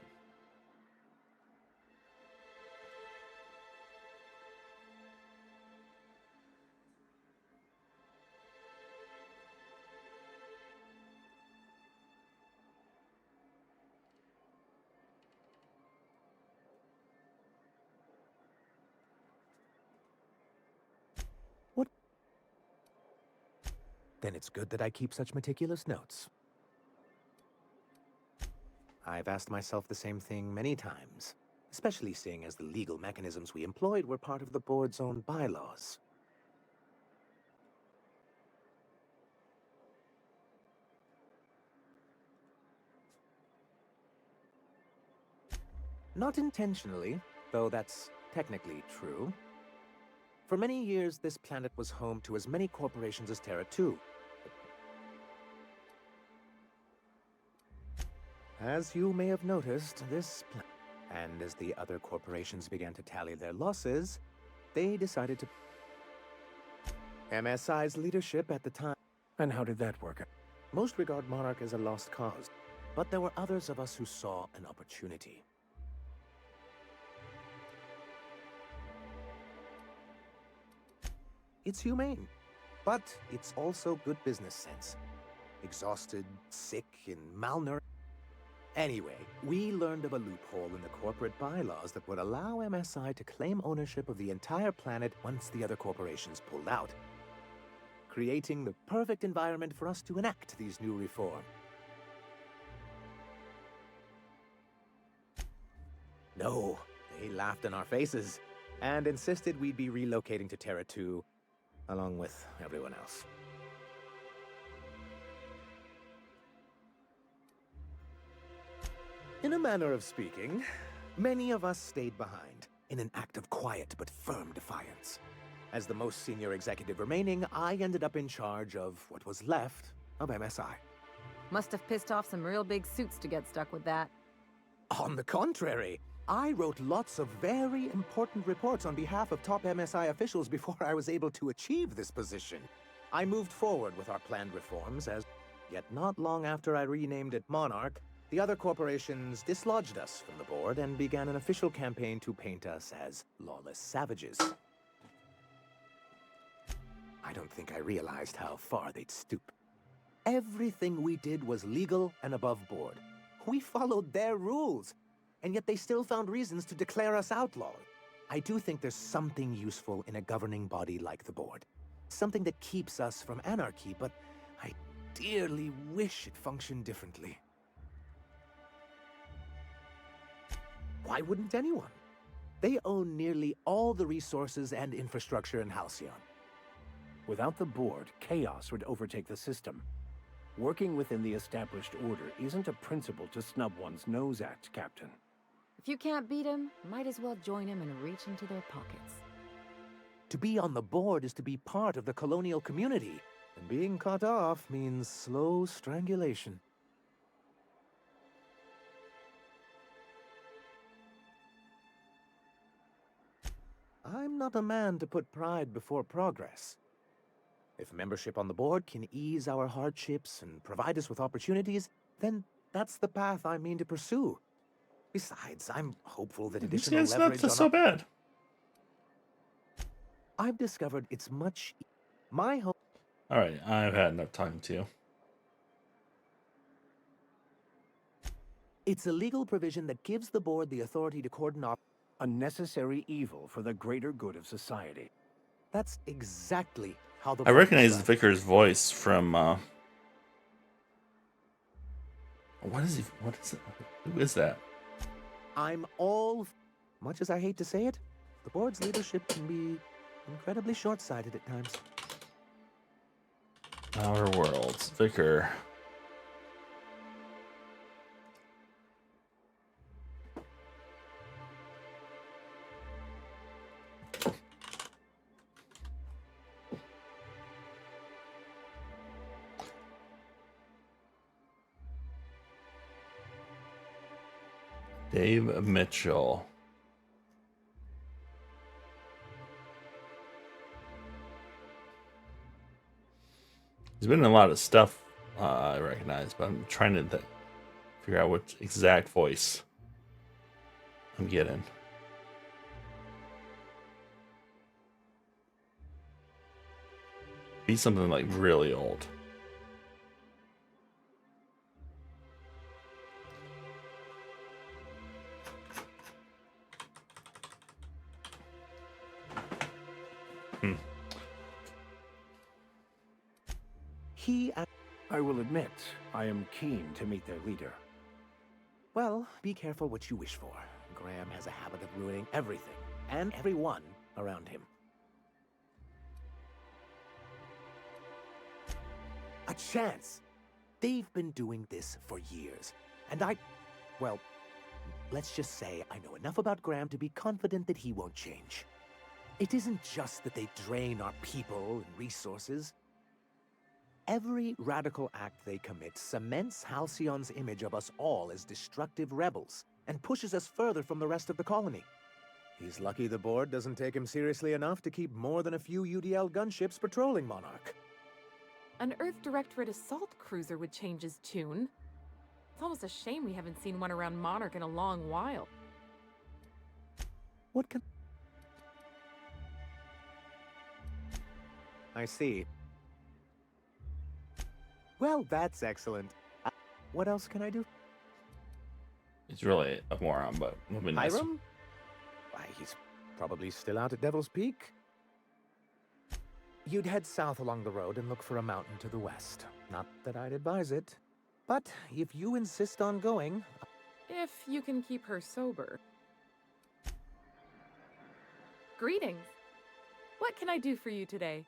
Then it's good that I keep such meticulous notes. I've asked myself the same thing many times, especially seeing as the legal mechanisms we employed were part of the board's own bylaws. Not intentionally, though that's technically true. For many years, this planet was home to as many corporations as Terra 2. As you may have noticed, and as the other corporations began to tally their losses, they decided to... MSI's leadership at the time... And how did that work? Most regard Monarch as a lost cause, but there were others of us who saw an opportunity. It's humane, but it's also good business sense. Exhausted, sick, and malnourished. Anyway, we learned of a loophole in the corporate bylaws that would allow MSI to claim ownership of the entire planet once the other corporations pulled out, creating the perfect environment for us to enact these new reforms. No, they laughed in our faces and insisted we'd be relocating to Terra 2 along with everyone else. In a manner of speaking, many of us stayed behind, in an act of quiet but firm defiance. As the most senior executive remaining, I ended up in charge of what was left of MSI. Must have pissed off some real big suits to get stuck with that. On the contrary, I wrote lots of very important reports on behalf of top MSI officials before I was able to achieve this position. I moved forward with our planned reforms yet not long after I renamed it Monarch, the other corporations dislodged us from the board and began an official campaign to paint us as lawless savages. I don't think I realized how far they'd stoop. Everything we did was legal and above board. We followed their rules, and yet they still found reasons to declare us outlaws. I do think there's something useful in a governing body like the board. Something that keeps us from anarchy, but I dearly wish it functioned differently. Why wouldn't anyone? They own nearly all the resources and infrastructure in Halcyon. Without the board, chaos would overtake the system. Working within the established order isn't a principle to snub one's nose at, Captain. If you can't beat him, might as well join him and reach into their pockets. To be on the board is to be part of the colonial community, and being cut off means slow strangulation. I'm not a man to put pride before progress. If membership on the board can ease our hardships and provide us with opportunities, then that's the path I mean to pursue. Besides, I'm hopeful that additional It's not leverage on so bad. I've discovered it's much my hope. All right, I've had enough talking to you. It's a legal provision that gives the board the authority to cordon off a necessary evil for the greater good of society. That's exactly how the I board recognize describes Vickers' voice from. What is he? What is it? Who is that? I'm all. Much as I hate to say it, the board's leadership can be incredibly short-sighted at times. Outer Worlds, Vicar. Dave Mitchell. He's been in a lot of stuff I recognize, but I'm trying to figure out which exact voice I'm getting. He's something like really old. I will admit, I am keen to meet their leader. Well, be careful what you wish for. Graham has a habit of ruining everything and everyone around him. A chance! They've been doing this for years, and well, let's just say I know enough about Graham to be confident that he won't change. It isn't just that they drain our people and resources. Every radical act they commit cements Halcyon's image of us all as destructive rebels and pushes us further from the rest of the colony. He's lucky the board doesn't take him seriously enough to keep more than a few UDL gunships patrolling Monarch. An Earth Directorate assault cruiser would change his tune. It's almost a shame we haven't seen one around Monarch in a long while. What can... I see. Well, that's excellent. What else can I do? He's really a moron, but it'll be nice. Hiram? Why, he's probably still out at Devil's Peak. You'd head south along the road and look for a mountain to the west. Not that I'd advise it. But if you insist on going... If you can keep her sober. Greetings. What can I do for you today?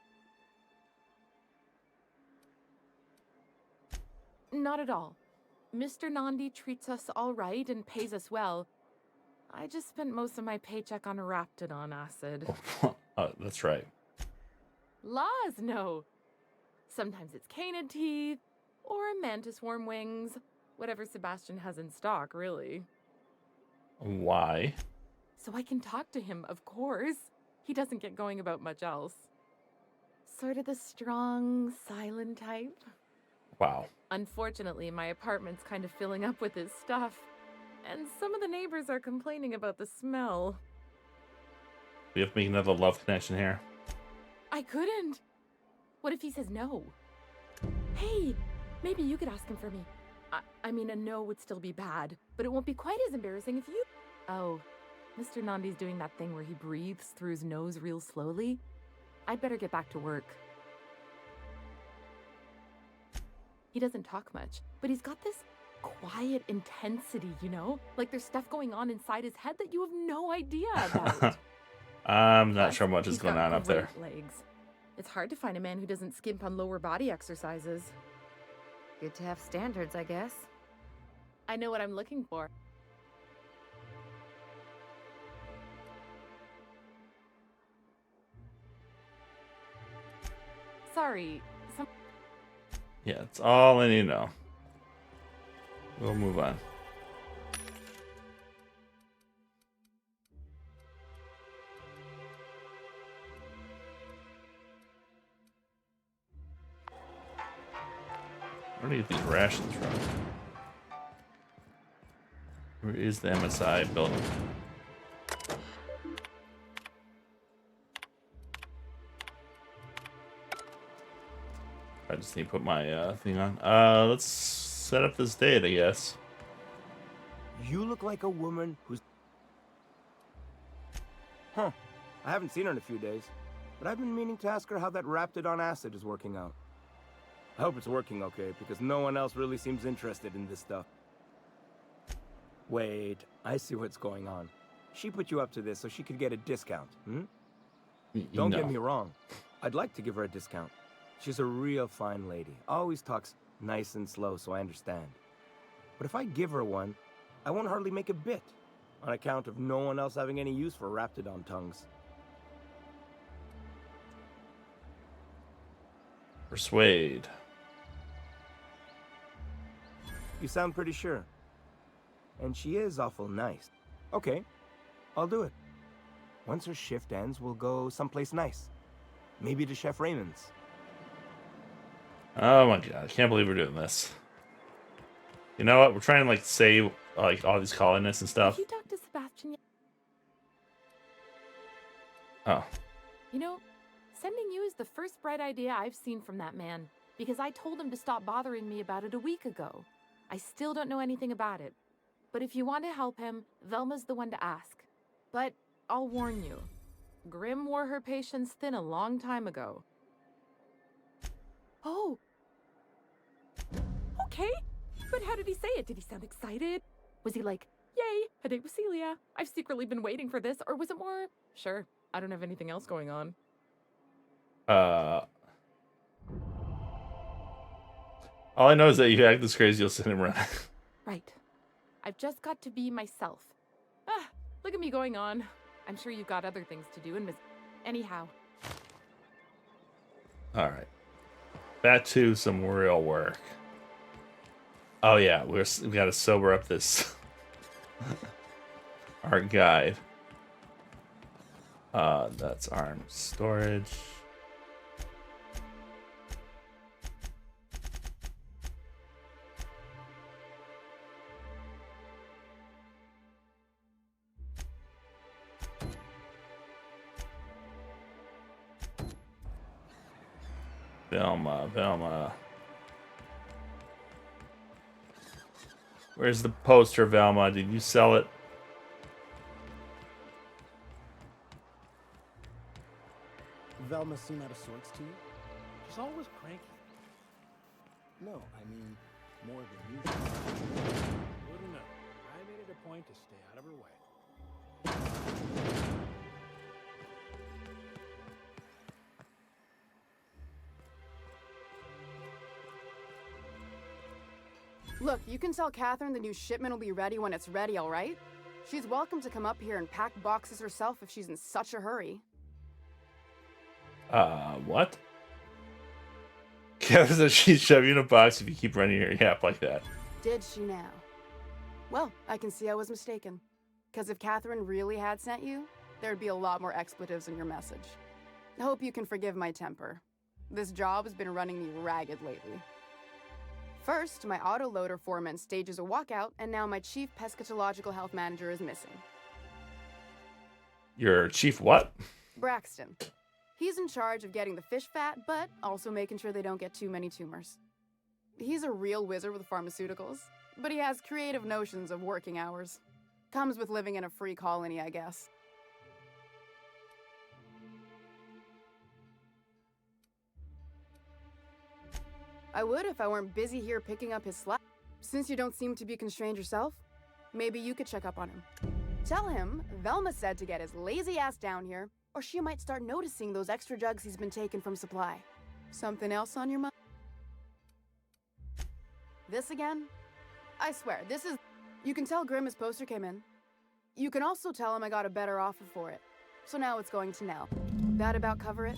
Not at all. Mr. Nandi treats us all right and pays us well. I just spent most of my paycheck on Raptidon acid. That's right. Laws, no. Sometimes it's canid teeth, or a mantis worm wings. Whatever Sebastian has in stock, really. Why? So I can talk to him, of course. He doesn't get going about much else. Sort of the strong, silent type. Wow. Unfortunately, my apartment's kind of filling up with his stuff, and some of the neighbors are complaining about the smell. We have to make another love connection here. I couldn't. What if he says no? Hey, maybe you could ask him for me. I mean, a no would still be bad, but it won't be quite as embarrassing if you... Oh, Mr. Nandi's doing that thing where he breathes through his nose real slowly. I'd better get back to work. He doesn't talk much, but he's got this quiet intensity, you know? Like there's stuff going on inside his head that you have no idea about. I'm not sure much is He's going got on up there. great legs. It's hard to find a man who doesn't skimp on lower body exercises. Good to have standards, I guess. I know what I'm looking for. Sorry, Yeah, it's all I need to know. We'll move on. Where do you get these rations from? Where is the MSI building? I just need to put my thing on. Let's set up this date, I guess. You look like a woman who's... Huh. I haven't seen her in a few days, but I've been meaning to ask her how that Raptidon acid is working out. I hope it's working okay, because no one else really seems interested in this stuff. Wait, I see what's going on. She put you up to this so she could get a discount, hmm? Don't get me wrong. I'd like to give her a discount. She's a real fine lady. Always talks nice and slow, so I understand. But if I give her one, I won't hardly make a bit, on account of no one else having any use for Raptidon tongues. Persuade. You sound pretty sure. And she is awful nice. Okay, I'll do it. Once her shift ends, we'll go someplace nice. Maybe to Chef Raymond's. Oh my god, I can't believe we're doing this. You know what? We're trying to like save like all these colonists and stuff. Did you talk to Sebastian yet? Oh. You know, sending you is the first bright idea I've seen from that man, because I told him to stop bothering me about it a week ago. I still don't know anything about it. But if you want to help him, Velma's the one to ask. But I'll warn you, Grimm wore her patience thin a long time ago. Oh! Okay, but how did he say it? Did he sound excited? Was he like, yay, a date with Celia? I've secretly been waiting for this. Or was it more, sure, I don't have anything else going on? All I know is that if you act this crazy, you'll send him running. Right. I've just got to be myself. Ah, look at me going on. I'm sure you've got other things to do and anyhow. Alright. Back to some real work. Oh yeah, we gotta sober up this our guide. That's arms storage. Velma. Where's the poster, Velma? Did you sell it? Velma seem out of sorts to you? She's always cranky. No, I mean, more than usual. Wouldn't know. I made it a point to stay out of her way. Look, you can tell Catherine the new shipment will be ready when it's ready, all right? She's welcome to come up here and pack boxes herself if she's in such a hurry. What? Kevin says she'd shove you in a box if you keep running your yap like that. Did she now? Well, I can see I was mistaken. Because if Catherine really had sent you, there'd be a lot more expletives in your message. I hope you can forgive my temper. This job has been running me ragged lately. First, my autoloader foreman stages a walkout, and now my chief pescatological health manager is missing. Your chief what? Braxton. He's in charge of getting the fish fat, but also making sure they don't get too many tumors. He's a real wizard with pharmaceuticals, but he has creative notions of working hours. Comes with living in a free colony, I guess. I would if I weren't busy here picking up his slack. Since you don't seem to be constrained yourself, maybe you could check up on him. Tell him Velma said to get his lazy ass down here, or she might start noticing those extra jugs he's been taking from supply. Something else on your mind? This again? I swear, this is... You can tell Grimm his poster came in. You can also tell him I got a better offer for it. So now it's going to Nell. That about cover it?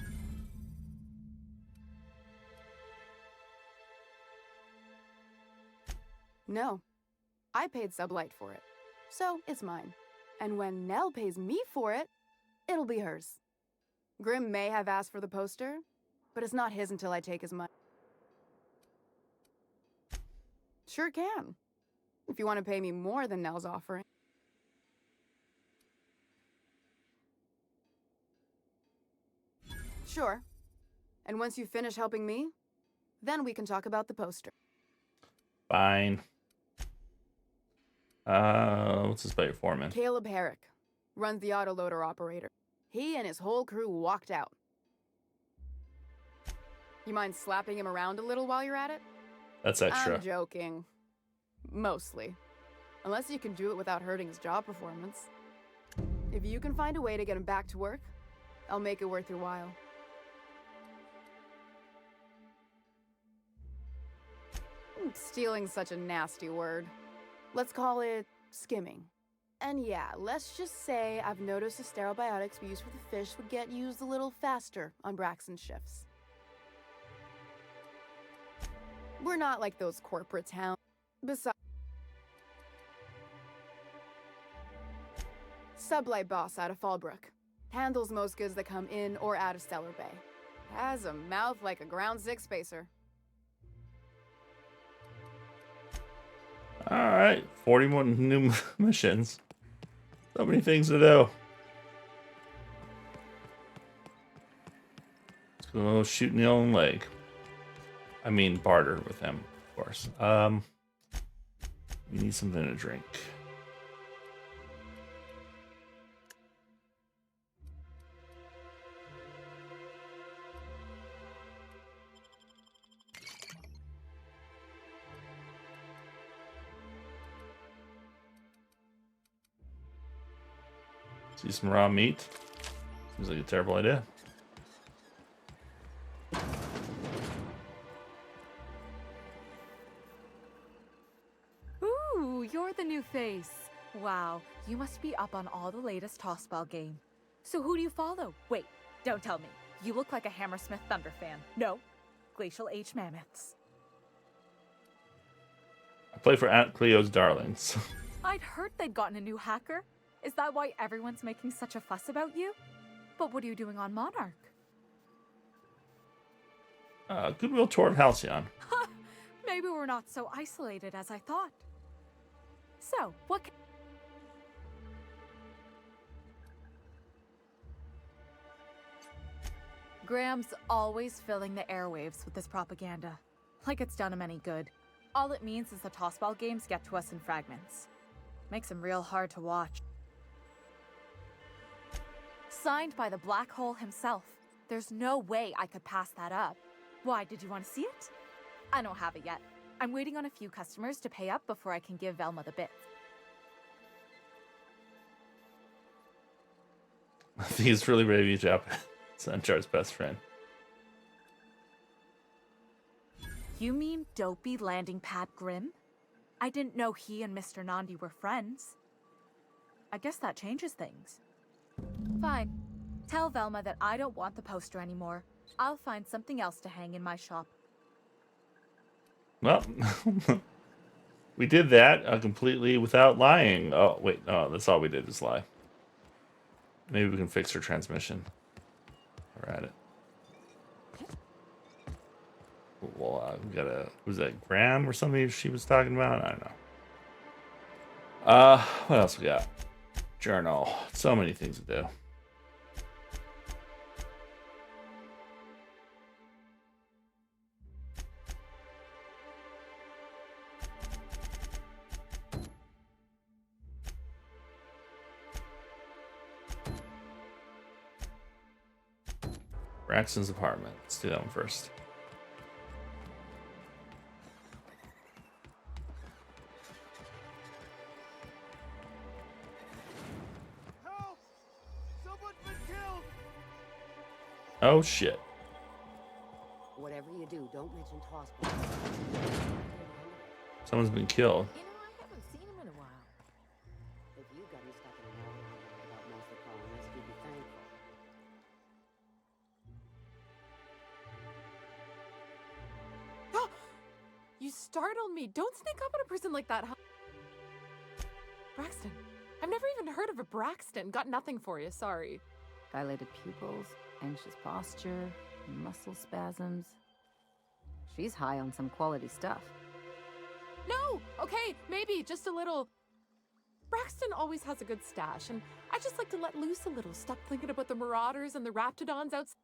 No. I paid Sublight for it. So it's mine. And when Nell pays me for it, it'll be hers. Grimm may have asked for the poster, but it's not his until I take his money. Sure can. If you want to pay me more than Nell's offering. Sure. And once you finish helping me, then we can talk about the poster. Fine. What's his buddy foreman? Caleb Herrick runs the autoloader operator. He and his whole crew walked out. You mind slapping him around a little while you're at it? That's extra. I'm joking. Mostly. Unless you can do it without hurting his job performance. If you can find a way to get him back to work, I'll make it worth your while. Stealing's such a nasty word. Let's call it skimming. And yeah, let's just say I've noticed the sterile biotics we use for the fish would get used a little faster on Braxton's shifts. We're not like those corporate towns. Besides, Sublight boss out of Fallbrook. Handles most goods that come in or out of Stellar Bay. Has a mouth like a Ground Six spacer. Alright, 41 new missions. So many things to do. Let's go shoot Neil in the leg. I mean, barter with him, of course. We need something to drink. See some raw meat. Seems like a terrible idea. Ooh, you're the new face. Wow, you must be up on all the latest tossball game. So who do you follow? Wait, don't tell me. You look like a Hammersmith Thunder fan. No, Glacial H Mammoths. I play for Aunt Cleo's Darlings. I'd heard they'd gotten a new hacker. Is that why everyone's making such a fuss about you? But what are you doing on Monarch? Goodwill toward Halcyon. Maybe we're not so isolated as I thought. So, what can... Graham's always filling the airwaves with this propaganda. Like it's done him any good. All it means is the tossball games get to us in fragments. Makes them real hard to watch. Signed by the black hole himself. There's no way I could pass that up. Why, did you want to see it? I don't have it yet. I'm waiting on a few customers to pay up before I can give Velma the bits. I think it's really brave of you, Jap. Sanchar's best friend. You mean dopey landing pad Grimm? I didn't know he and Mr. Nandi were friends. I guess that changes things. Fine. Tell Velma that I don't want the poster anymore. I'll find something else to hang in my shop. Well, we did that completely without lying. Oh, wait. No, that's all we did was lie. Maybe we can fix her transmission. We're at it. Well, we got a... Was that Graham or something she was talking about? I don't know. What else we got? Journal. So many things to do. Braxton's apartment. Let's do that one first. Help! Someone's been killed! Oh shit. Whatever you do, don't mention tossball. Someone's been killed. You know, I haven't seen him in a while. If you got me stuck in a no about monster colonists, you'd be thankful. You startled me. Don't sneak up on a person like that, huh? Braxton. I've never even heard of a Braxton. Got nothing for you, sorry. Dilated pupils, anxious posture, muscle spasms. She's high on some quality stuff. No! Okay, maybe, just a little. Braxton always has a good stash, and I just like to let loose a little. Stop thinking about the marauders and the raptidons outside.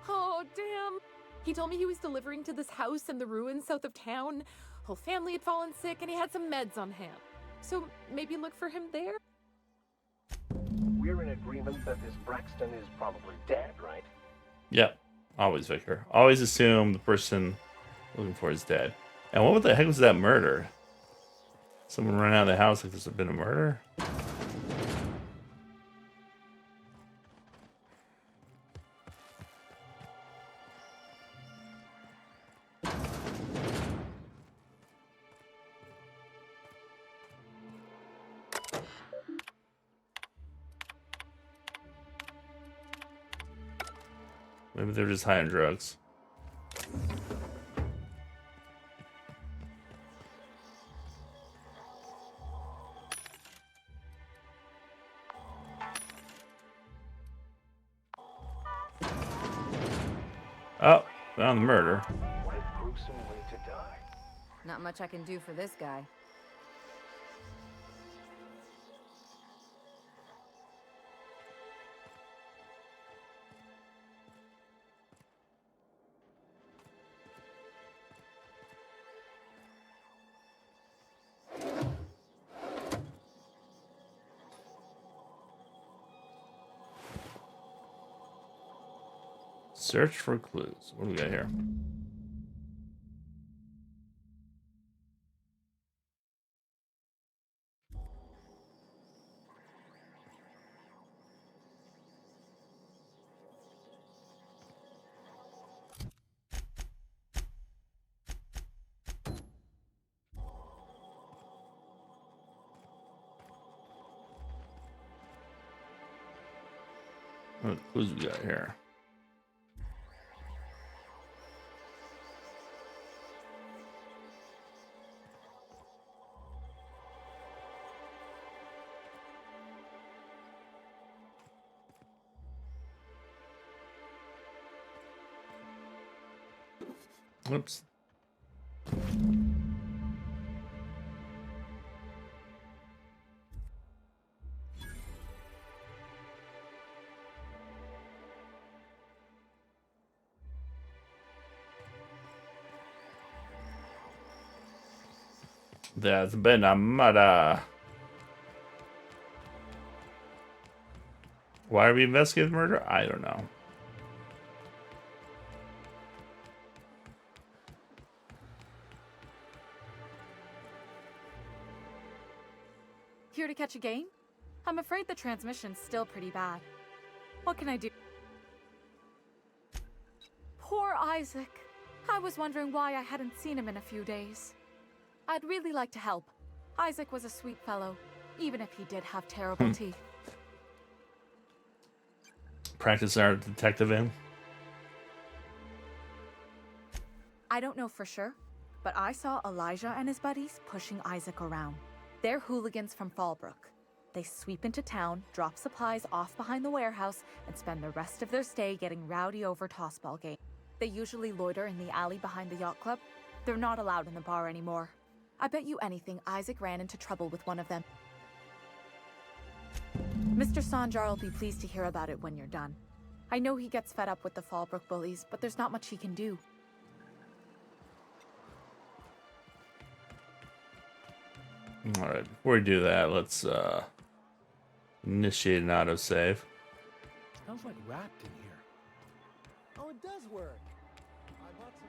Oh, damn. He told me he was delivering to this house in the ruins south of town. Whole family had fallen sick, and he had some meds on hand. So maybe look for him there? We're in agreement that this Braxton is probably dead, right? Yep. Always, Vicar. Always assume the person looking for is dead. And what the heck was that murder? Someone ran out of the house like there's been a murder? Maybe they're just high on drugs. Oh, found the murder. What a gruesome way to die. Not much I can do for this guy. Search for clues. What do we got here? What clues we got here? Whoops. There's been a murder. Why are we investigating the murder? I don't know. Here to catch a game? I'm afraid the transmission's still pretty bad. What can I do? Poor Isaac. I was wondering why I hadn't seen him in a few days. I'd really like to help. Isaac was a sweet fellow, even if he did have terrible teeth. Practice our detective in. I don't know for sure, but I saw Elijah and his buddies pushing Isaac around. They're hooligans from Fallbrook. They sweep into town, drop supplies off behind the warehouse, and spend the rest of their stay getting rowdy over tossball games. They usually loiter in the alley behind the yacht club. They're not allowed in the bar anymore. I bet you anything Isaac ran into trouble with one of them. Mr. Sanjar will be pleased to hear about it when you're done. I know he gets fed up with the Fallbrook bullies, but there's not much he can do. Alright, before we do that, let's initiate an autosave. Smells like wrapped in here. Oh, it does work. I bought some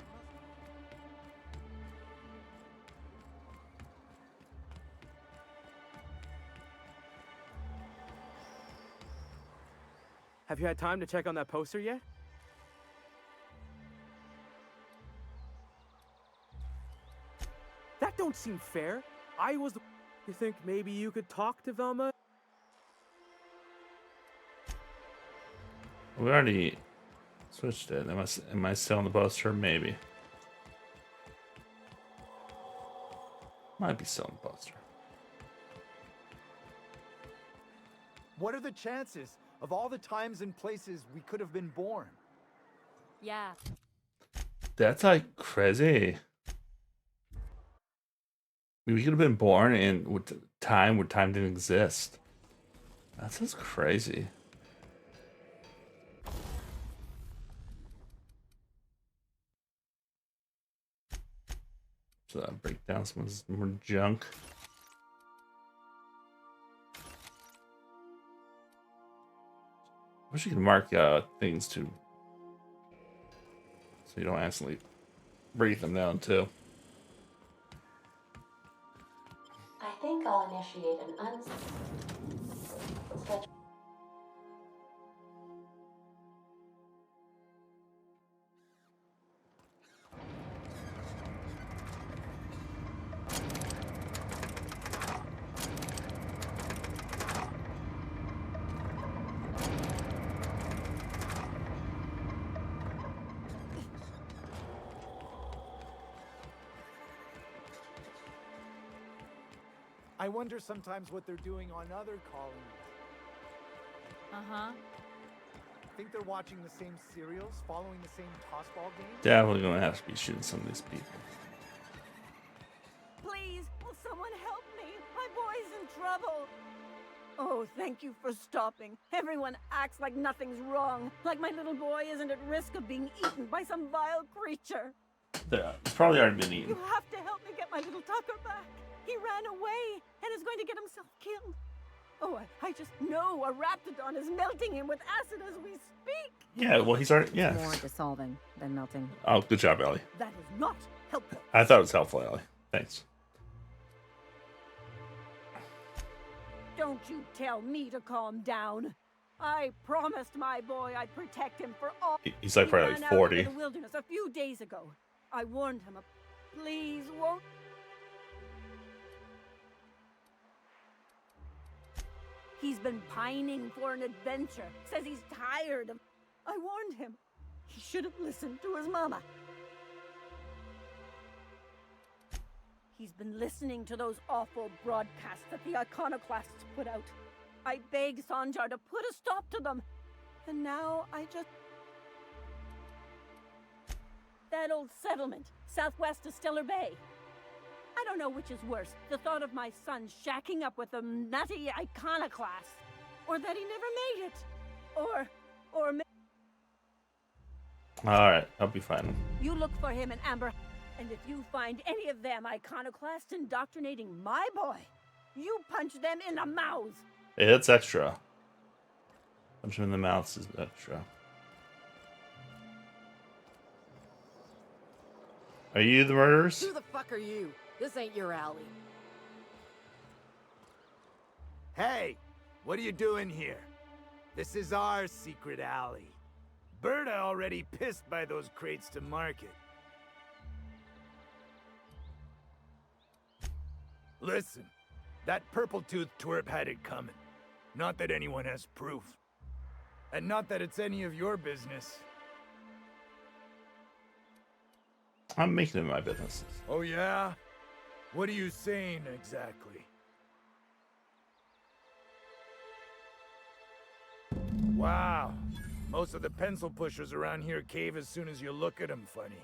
Have you had time to check on that poster yet? That don't seem fair. I was the... You think maybe you could talk to Velma? We already switched it. Am I still on the poster? Maybe. Might be still on the poster. What are the chances of all the times and places we could have been born? Yeah. That's like crazy. We could have been born in with time where time didn't exist. That's just crazy. So that break down some more junk. I wish you could mark things too, so you don't accidentally break them down too. I think I'll initiate an unscheduled. I wonder sometimes what they're doing on other colonies. Uh-huh. Think they're watching the same serials, following the same tossball games? Definitely gonna have to be shooting some of these people. Please, will someone help me? My boy's in trouble. Oh, thank you for stopping. Everyone acts like nothing's wrong, like my little boy isn't at risk of being eaten by some vile creature. It's probably already been eaten. You have to help me get my little Tucker back. He ran away and is going to get himself killed. Oh, I just know a raptidon is melting him with acid as we speak. Yeah, well, he's already, yeah. More dissolving than melting. Oh, good job, Ellie. That is not helpful. I thought it was helpful, Ellie. Thanks. Don't you tell me to calm down. I promised my boy I'd protect him for all. He's like probably He like ran out 40. into the wilderness a few days ago. I warned him. Please won't. He's been pining for an adventure. Says he's tired of. I warned him. He should have listened to his mama. He's been listening to those awful broadcasts that the iconoclasts put out. I begged Sanjar to put a stop to them. And now I just... That old settlement, southwest of Stellar Bay. I don't know which is worse, the thought of my son shacking up with a nutty iconoclast, or that he never made it, or... Alright, I'll be fine. You look for him in Amber, and if you find any of them iconoclasts indoctrinating my boy, you punch them in the mouths. It's extra. Punch him in the mouth is extra. Are you the murderers? Who the fuck are you? This ain't your alley. Hey, what are you doing here? This is our secret alley. Berta already pissed by those crates to market. Listen, that purple-toothed twerp had it coming. Not that anyone has proof. And not that it's any of your business. I'm making it my business. Oh yeah? What are you saying exactly? Wow. Most of the pencil pushers around here cave as soon as you look at them funny.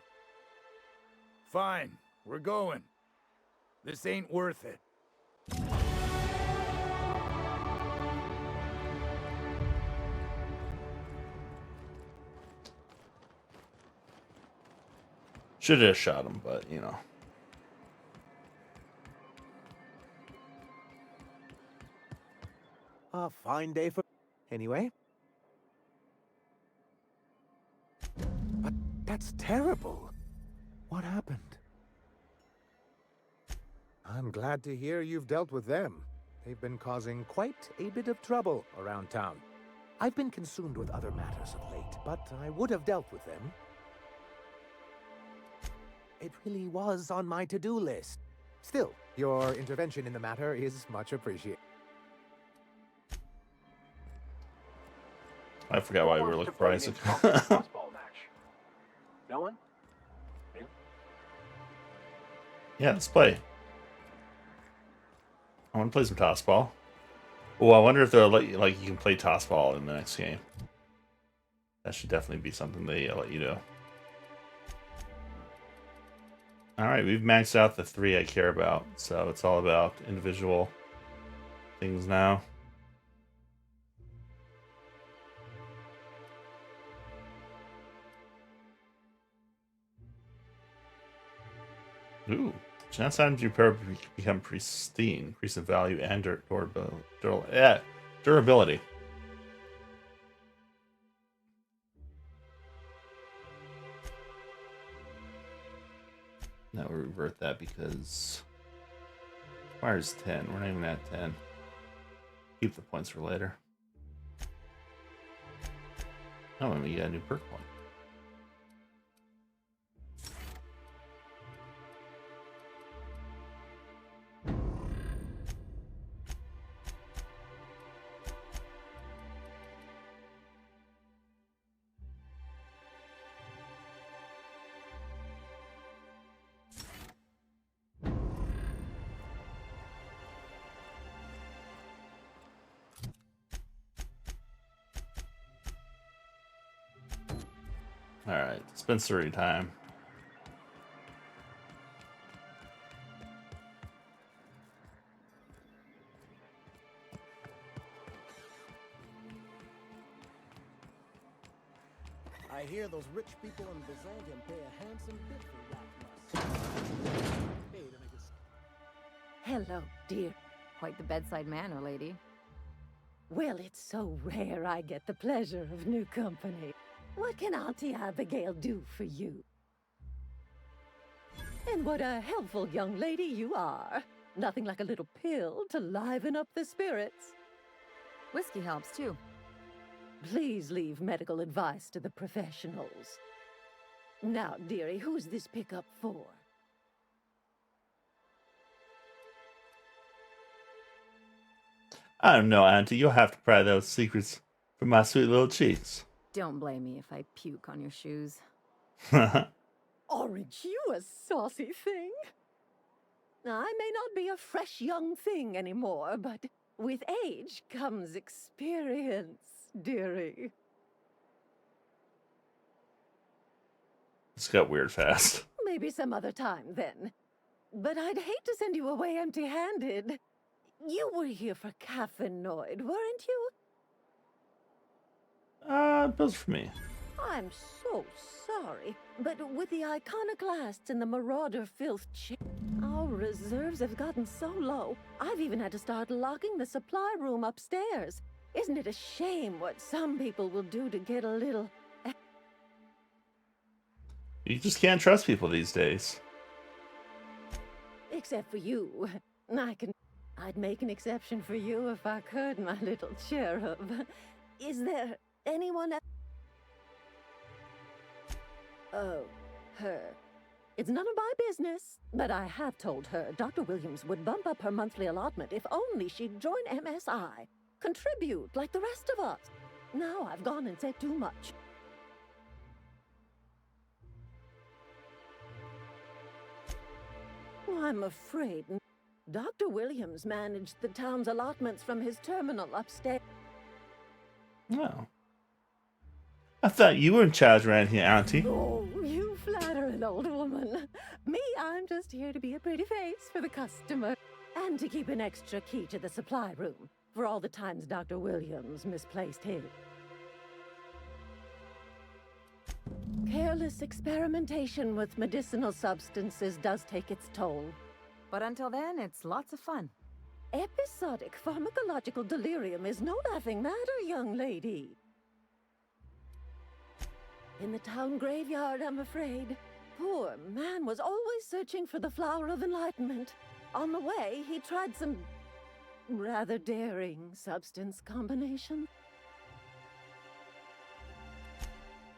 Fine, we're going. This ain't worth it. Should have shot him, but you know. A fine day for... Anyway. But that's terrible. What happened? I'm glad to hear you've dealt with them. They've been causing quite a bit of trouble around town. I've been consumed with other matters of late, but I would have dealt with them. It really was on my to-do list. Still, your intervention in the matter is much appreciated. I forgot why we were looking for Isaac. No one? Yeah, let's play. I want to play some toss ball. Oh, I wonder if they'll let you, like, you can play toss ball in the next game. That should definitely be something they let you do. All right, we've maxed out the 3 I care about, so it's all about individual things now. Ooh, chance items you repair become pristine, increase in value and durability. Now we'll revert that because requires 10. We're not even at 10. Keep the points for later. Oh, and we got a new perk point. Alright, dispensary time. I hear those rich people in Byzantium pay a handsome bit for rat rust. Hey, to make it... Hello, dear. Quite the bedside manner, lady. Well, it's so rare I get the pleasure of new company. What can Auntie Abigail do for you? And what a helpful young lady you are. Nothing like a little pill to liven up the spirits. Whiskey helps, too. Please leave medical advice to the professionals. Now, dearie, who's this pickup for? I don't know, Auntie. You'll have to pry those secrets from my sweet little cheeks. Don't blame me if I puke on your shoes. Aren't you a saucy thing? I may not be a fresh young thing anymore, but with age comes experience, dearie. This got weird fast. Maybe some other time, then. But I'd hate to send you away empty-handed. You were here for Caffeinoid, weren't you? Bills for me. I'm so sorry, but with the iconoclasts and the marauder filth our reserves have gotten so low, I've even had to start locking the supply room upstairs. Isn't it a shame what some people will do to get a little... You just can't trust people these days. Except for you. I'd make an exception for you if I could, my little cherub. Is there anyone else? Oh, her. It's none of my business, but I have told her Dr. Williams would bump up her monthly allotment if only she'd join MSI. Contribute like the rest of us. Now I've gone and said too much. I'm afraid Dr. Williams managed the town's allotments from his terminal upstairs. No. I thought you were in charge around here, Auntie. Oh, you flatter an old woman. Me, I'm just here to be a pretty face for the customer. And to keep an extra key to the supply room for all the times Dr. Williams misplaced his. Careless experimentation with medicinal substances does take its toll. But until then, it's lots of fun. Episodic pharmacological delirium is no laughing matter, young lady. In the town graveyard, I'm afraid. Poor man was always searching for the flower of enlightenment. On the way, he tried some rather daring substance combination.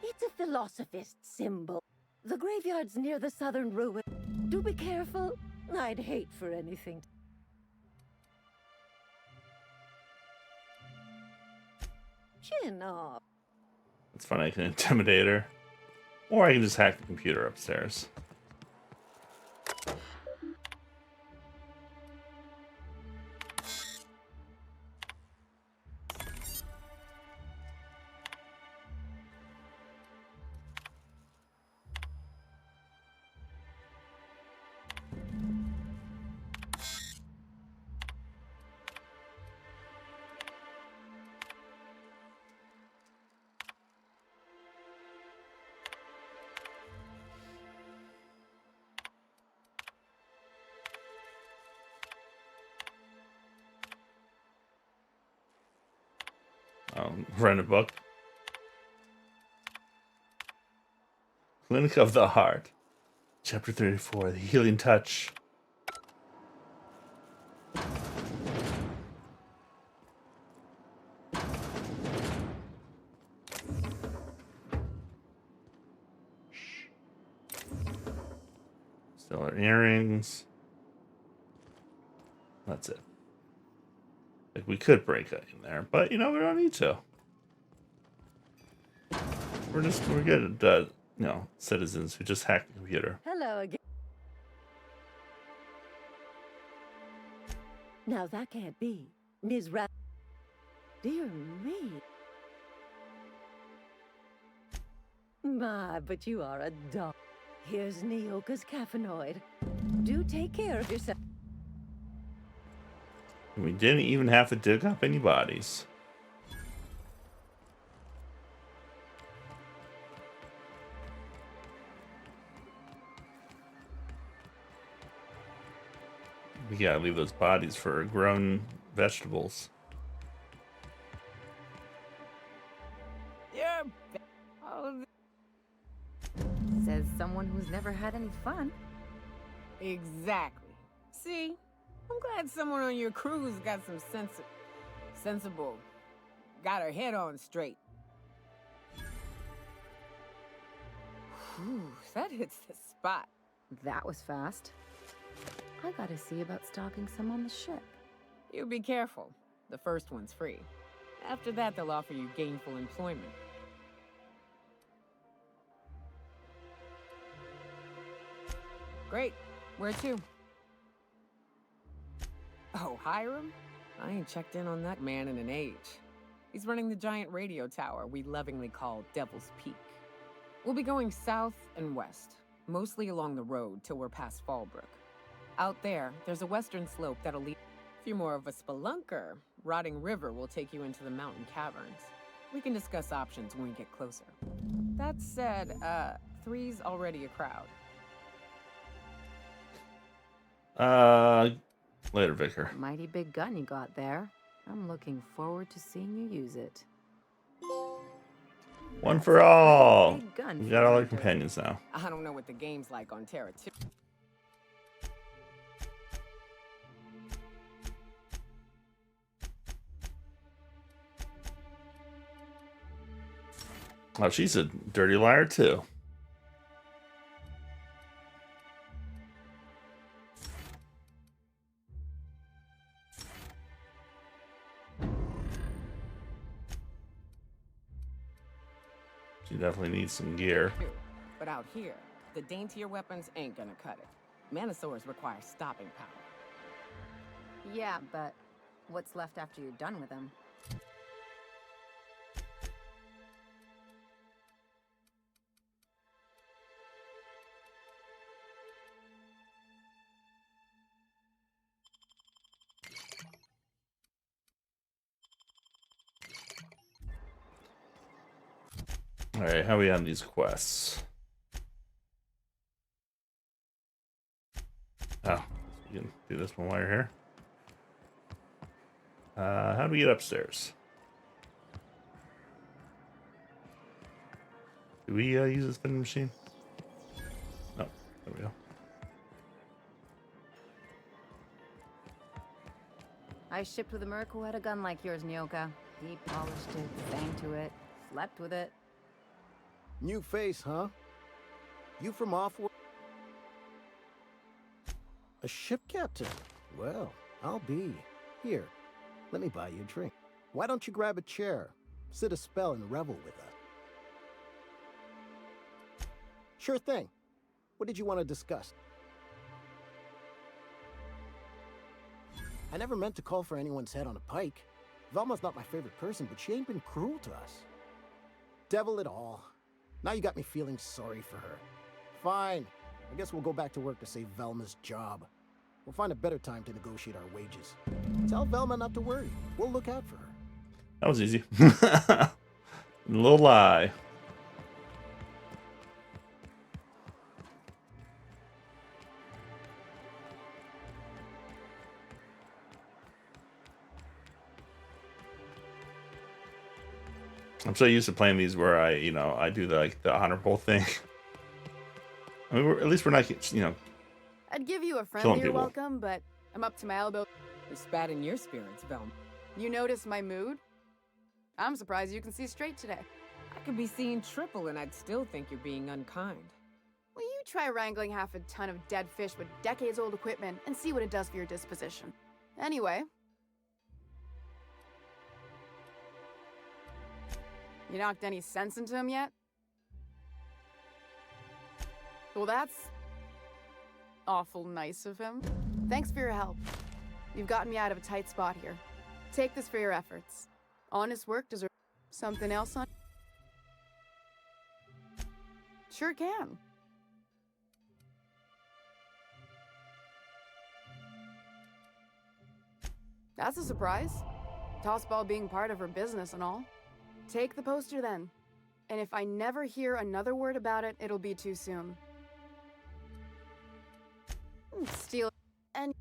It's a philosophist's symbol. The graveyard's near the southern ruin. Do be careful. I'd hate for anything. Chin up. It's funny, I can intimidate her. Or I can just hack the computer upstairs. Read a book. Clinic of the Heart. Chapter 34, The Healing Touch. Still our earrings. That's it. Like, we could break it in there, but, you know, we don't need to. We're good at, you know, citizens who just hack the computer. Hello again. Now that can't be. Ms. Dear me. My, but you are a dog. Here's Nyoka's caffeinoid. Do take care of yourself. We didn't even have to dig up any bodies. We gotta leave those bodies for grown vegetables. Yeah. Says someone who's never had any fun. Exactly. See? I'm glad someone on your crew's got some sensible. Got her head on straight. Whew, that hits the spot. That was fast. I gotta see about stalking some on the ship. You be careful. The first one's free. After that, they'll offer you gainful employment. Great. Where to? Oh, Hiram? I ain't checked in on that man in an age. He's running the giant radio tower we lovingly call Devil's Peak. We'll be going south and west, mostly along the road till we're past Fallbrook. Out there, there's a western slope that'll lead... If you're more of a spelunker, Rotting River will take you into the mountain caverns. We can discuss options when we get closer. That said, 3's already a crowd. Later, Vicar. Mighty big gun you got there. I'm looking forward to seeing you use it. One for all. Big gun We for got all our you, companions now. I don't know what the game's like on Terra 2. Oh, she's a dirty liar too. She definitely needs some gear. But out here, the daintier weapons ain't gonna cut it. Manosaurs require stopping power. Yeah, but what's left after you're done with them? Alright, how are we on these quests? Oh, we can do this one while you're here. How do we get upstairs? Do we use this vending machine? No, there we go. I shipped with a merc who had a gun like yours, Nyoka. He polished it, sang to it, slept with it. New face, huh? You from off-world? A ship captain? Well, I'll be. Here, let me buy you a drink. Why don't you grab a chair, sit a spell and revel with us? Sure thing. What did you want to discuss? I never meant to call for anyone's head on a pike. Velma's not my favorite person, but she ain't been cruel to us. Devil it all. Now you got me feeling sorry for her. Fine. I guess we'll go back to work to save Velma's job. We'll find a better time to negotiate our wages. Tell Velma not to worry. We'll look out for her. That was easy. A little lie. I'm so used to playing these where I do the honor roll thing. I mean, at least we're not, I'd give you a killing friendlier people. welcome, but I'm up to my elbow. You're spat in your spirits, Velm. You notice my mood? I'm surprised you can see straight today. I could be seeing triple and I'd still think you're being unkind. Will you try wrangling half a ton of dead fish with decades-old equipment and see what it does for your disposition? Anyway. You knocked any sense into him yet? Well, that's awful nice of him. Thanks for your help. You've gotten me out of a tight spot here. Take this for your efforts. Honest work deserves something else on. Sure can. That's a surprise. Tossball being part of her business and all. Take the poster then. And if I never hear another word about it, it'll be too soon. Steal and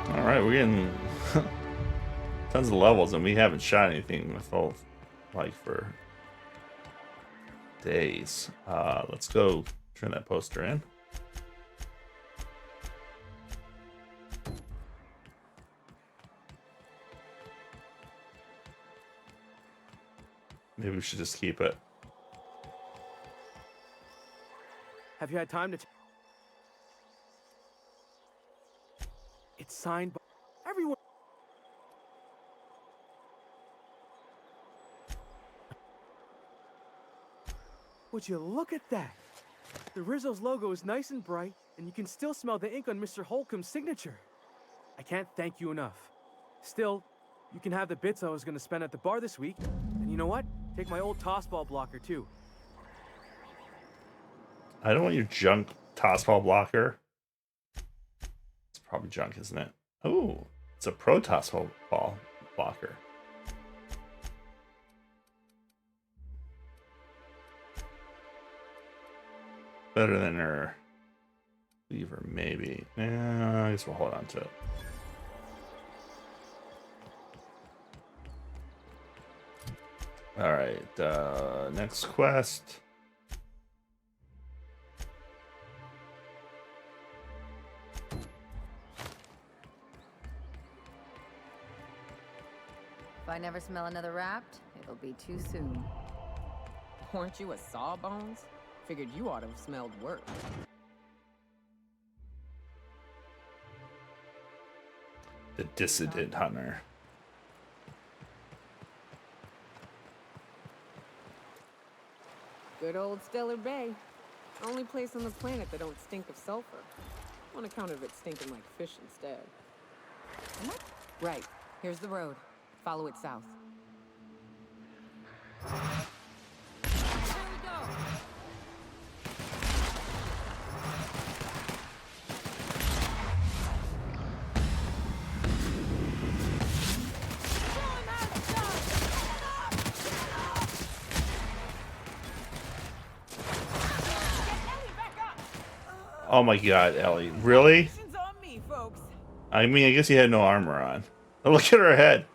All right, we're getting tons of levels, and we haven't shot anything with all like for days. Let's go turn that poster in. Maybe we should just keep it. Have you had time to... It's signed by everyone. Would you look at that? The Rizzo's logo is nice and bright, and you can still smell the ink on Mr. Holcomb's signature. I can't thank you enough. Still, you can have the bits I was going to spend at the bar this week. And you know what? Take my old tossball blocker, too. I don't want your junk tossball blocker. It's probably junk, isn't it? Oh, it's a pro tossball blocker. Better than her lever, maybe. I guess we'll hold on to it. All right, next quest. If I never smell another Wrapped, it'll be too soon. Weren't you a Sawbones? Figured you ought to have smelled worse. The Dissident Hunter. Good old Stellar Bay. Only place on the planet that don't stink of sulfur. On account of it stinking like fish instead. Right. Here's the road. Follow it south. Oh my god, Ellie. Really? I mean, I guess he had no armor on. Look at her head.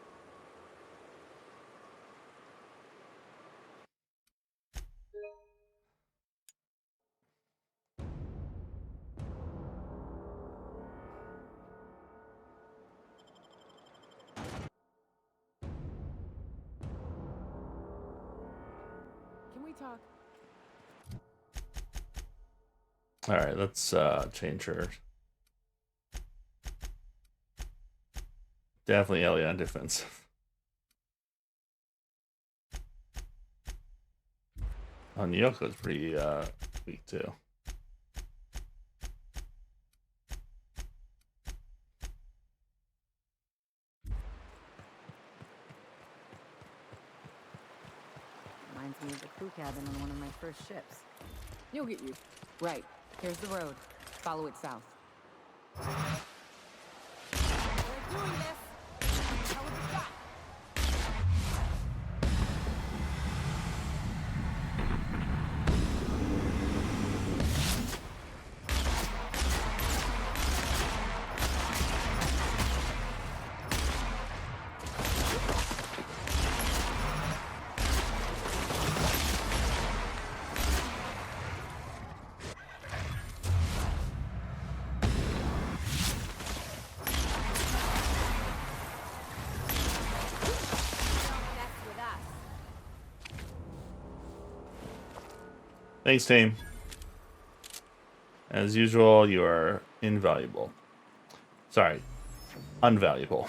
Can we talk? All right, let's change her. Definitely Ellie on defensive. Oh, Nyoko's pretty weak too. Reminds me of the crew cabin on one of my first ships. You'll get used. Right. Here's the road. Follow it south. We're doing this. How would you got? Thanks, team. As usual, you are invaluable. Sorry, unvaluable.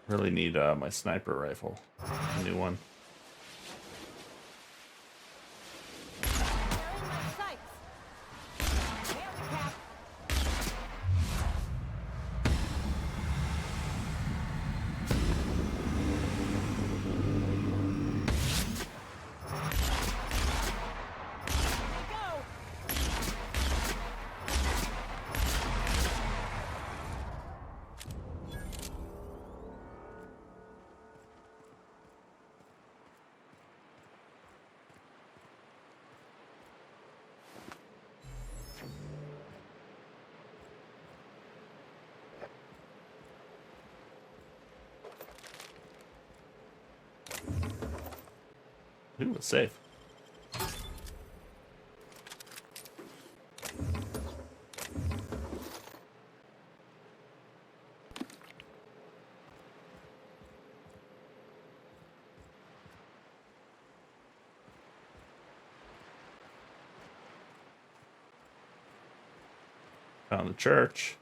Really need my sniper rifle. A new one. Ooh, it's safe. Found the church.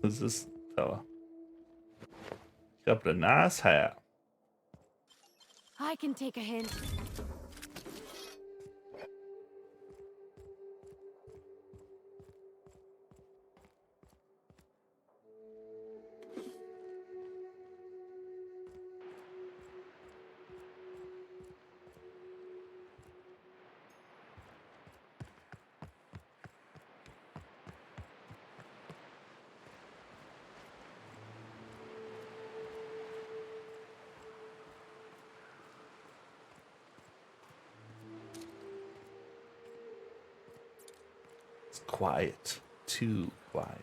Who's this fella? Got a nice hat. I can take a hint. It's quiet. Too quiet.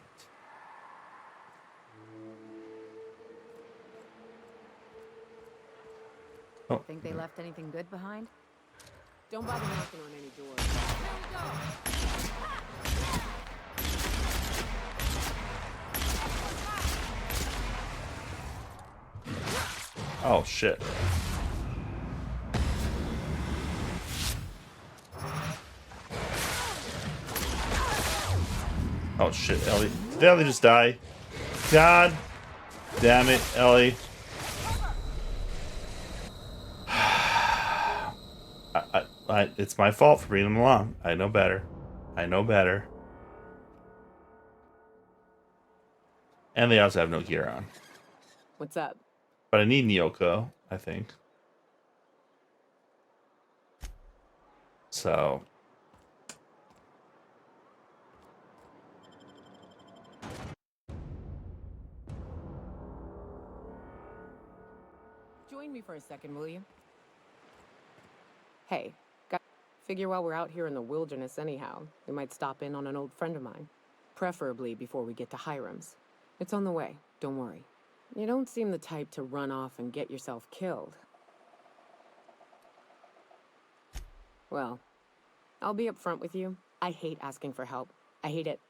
Oh. Think they left anything good behind? Don't bother knocking on any doors. Oh shit. Oh shit, Ellie. Did Ellie just die? God damn it, Ellie. It's my fault for bringing them along. I know better. I know better. And they also have no gear on. What's up? But I need Nyoko, I think. So. Join me for a second, will you? Hey, figure while we're out here in the wilderness anyhow, we might stop in on an old friend of mine. Preferably before we get to Hiram's. It's on the way, don't worry. You don't seem the type to run off and get yourself killed. Well, I'll be upfront with you. I hate asking for help. I hate it.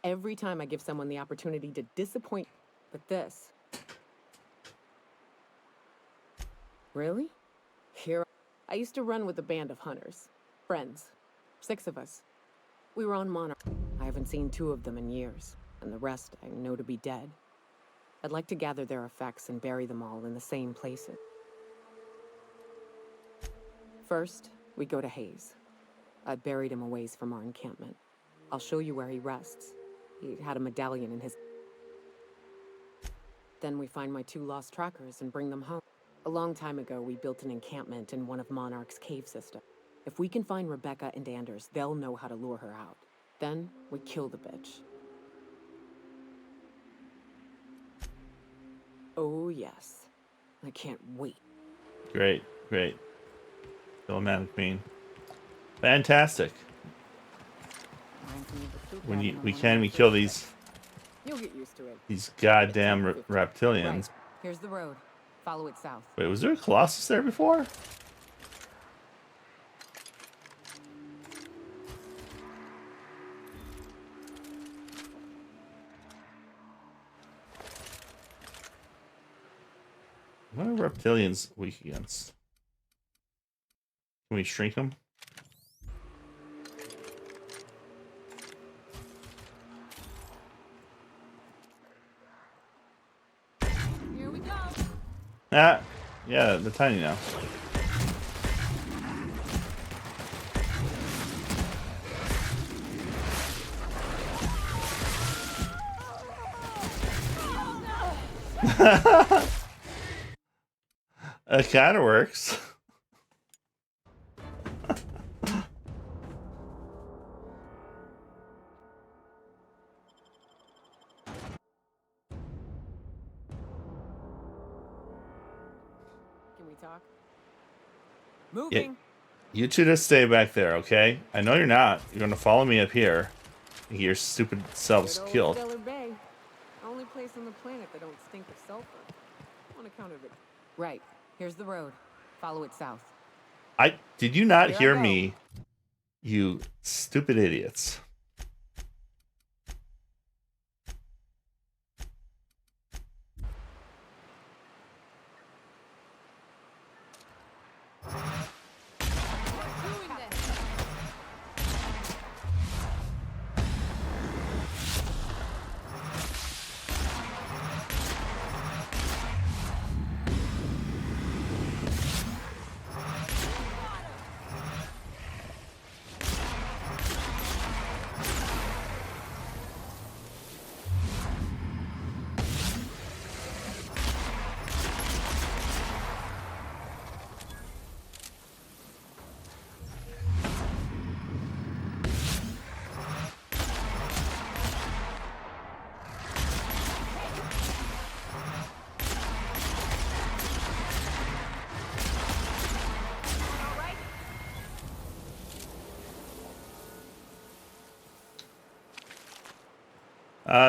Every time I give someone the opportunity to disappoint, but this... Really? Here, I used to run with a band of hunters. Friends. 6 of us. We were on Monarch. I haven't seen 2 of them in years, and the rest I know to be dead. I'd like to gather their effects and bury them all in the same places. First, we go to Hayes. I buried him a ways from our encampment. I'll show you where he rests. He had a medallion in his... Then we find my 2 lost trackers and bring them home. A long time ago, we built an encampment in one of Monarch's cave systems. If we can find Rebecca and Anders, they'll know how to lure her out. Then, we kill the bitch. Oh, yes. I can't wait. Great, great. Kill a man queen. Fantastic. We kill these You'll get used to it. goddamn Right. reptilians. Here's the road. Follow it south. Wait, was there a Colossus there before? What are reptilians weak against? Can we shrink them? Here we go. Ah, yeah, they're tiny now. It kind of works. Can we talk? Yeah, Moving. you two just stay back there, okay? I know you're not. You're gonna follow me up here and get your stupid selves Good old killed. Stellar Bay. Only place on the planet that don't stink of sulfur. On account of it. Right. Here's the road. Follow it south. Did you not Here I hear go. me? You stupid idiots.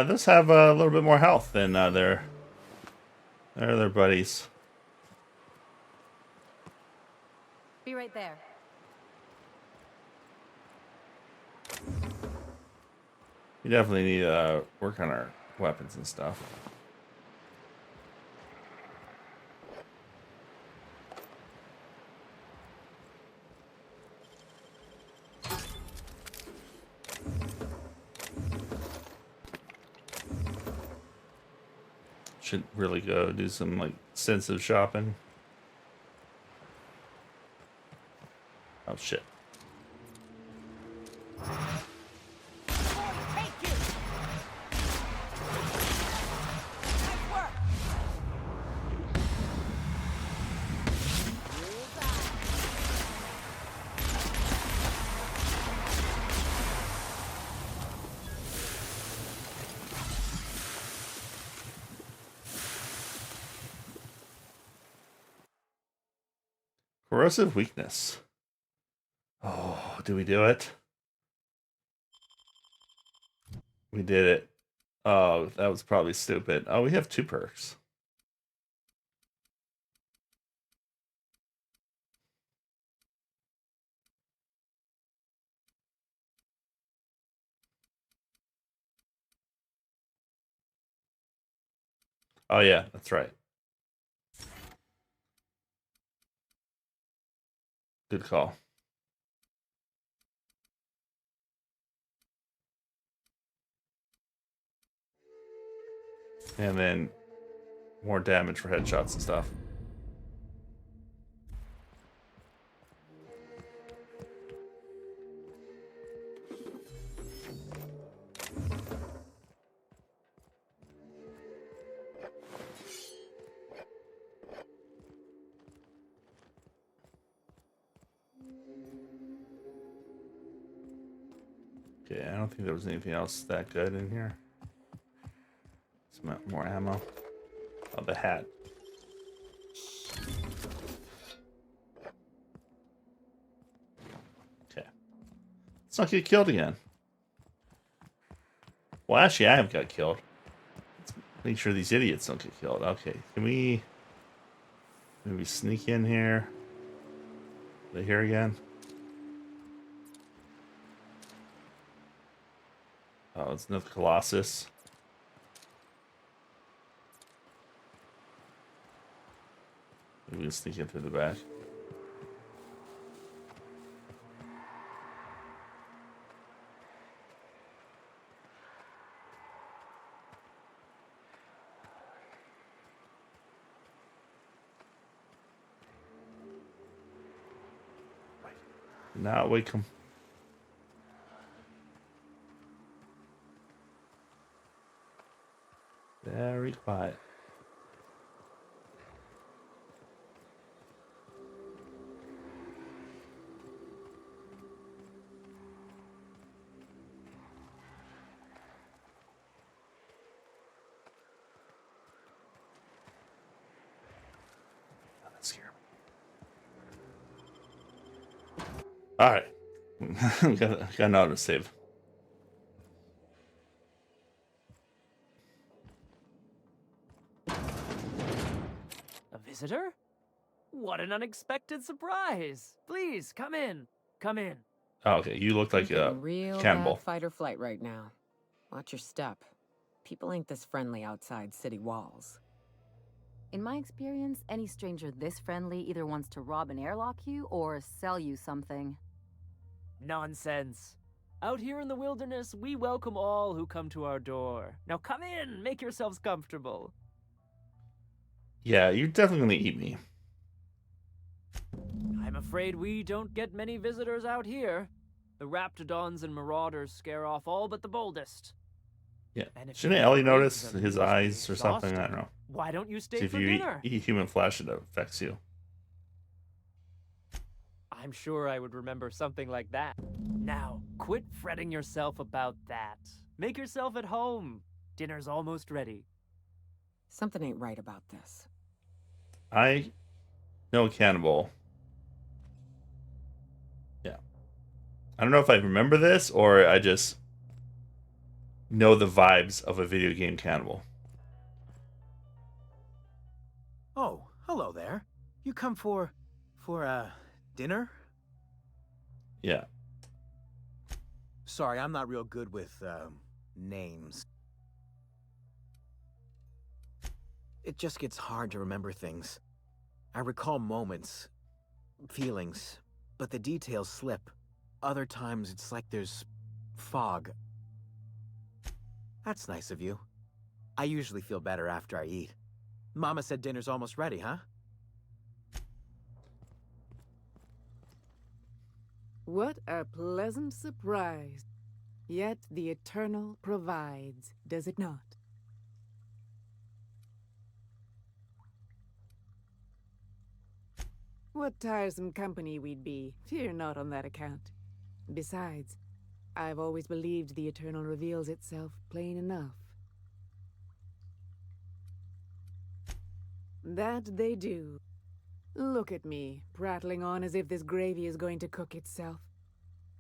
Those have a little bit more health than their other buddies. Be right there. We definitely need to work on our weapons and stuff. Should really go do some like sensitive shopping. Oh shit. Corrosive weakness. Oh, did we do it? We did it. Oh, that was probably stupid. Oh, we have 2 perks. Oh yeah, that's right. Good call. And then more damage for headshots and stuff. Okay, I don't think there was anything else that good in here. Some more ammo. Oh, the hat. Okay. Let's not get killed again. Well, actually, I haven't got killed. Let's make sure these idiots don't get killed. Okay, can we maybe sneak in here? Are they here again? Oh, it's another Colossus. Maybe we can sneak in through the back. Not wake him. Very quiet. That scared me. All right. got an auto save. A visitor? What an unexpected surprise! Please, come in. Come in. Oh, okay, you look like a Real cannibal. bad fight or flight right now. Watch your step. People ain't this friendly outside city walls. In my experience, any stranger this friendly either wants to rob and airlock you or sell you something. Nonsense. Out here in the wilderness, we welcome all who come to our door. Now come in, make yourselves comfortable. Yeah, you're definitely gonna eat me. I'm afraid we don't get many visitors out here. The Raptidons and Marauders scare off all but the boldest. Yeah. And if Shouldn't you Ellie eat notice them, his you must be eyes or something? I don't exhausted. know. Why don't you stay See, if for you dinner? eat human flesh, it affects you. I'm sure I would remember something like that. Now, quit fretting yourself about that. Make yourself at home. Dinner's almost ready. Something ain't right about this. I know a cannibal. Yeah. I don't know if I remember this or I just know the vibes of a video game cannibal. Oh, hello there. You come for dinner? Yeah. Sorry, I'm not real good with, names. It just gets hard to remember things. I recall moments, feelings, but the details slip. Other times it's like there's fog. That's nice of you. I usually feel better after I eat. Mama said dinner's almost ready, huh? What a pleasant surprise. Yet the Eternal provides, does it not? What tiresome company we'd be. Fear not on that account. Besides, I've always believed the Eternal reveals itself plain enough. That they do. Look at me, prattling on as if this gravy is going to cook itself.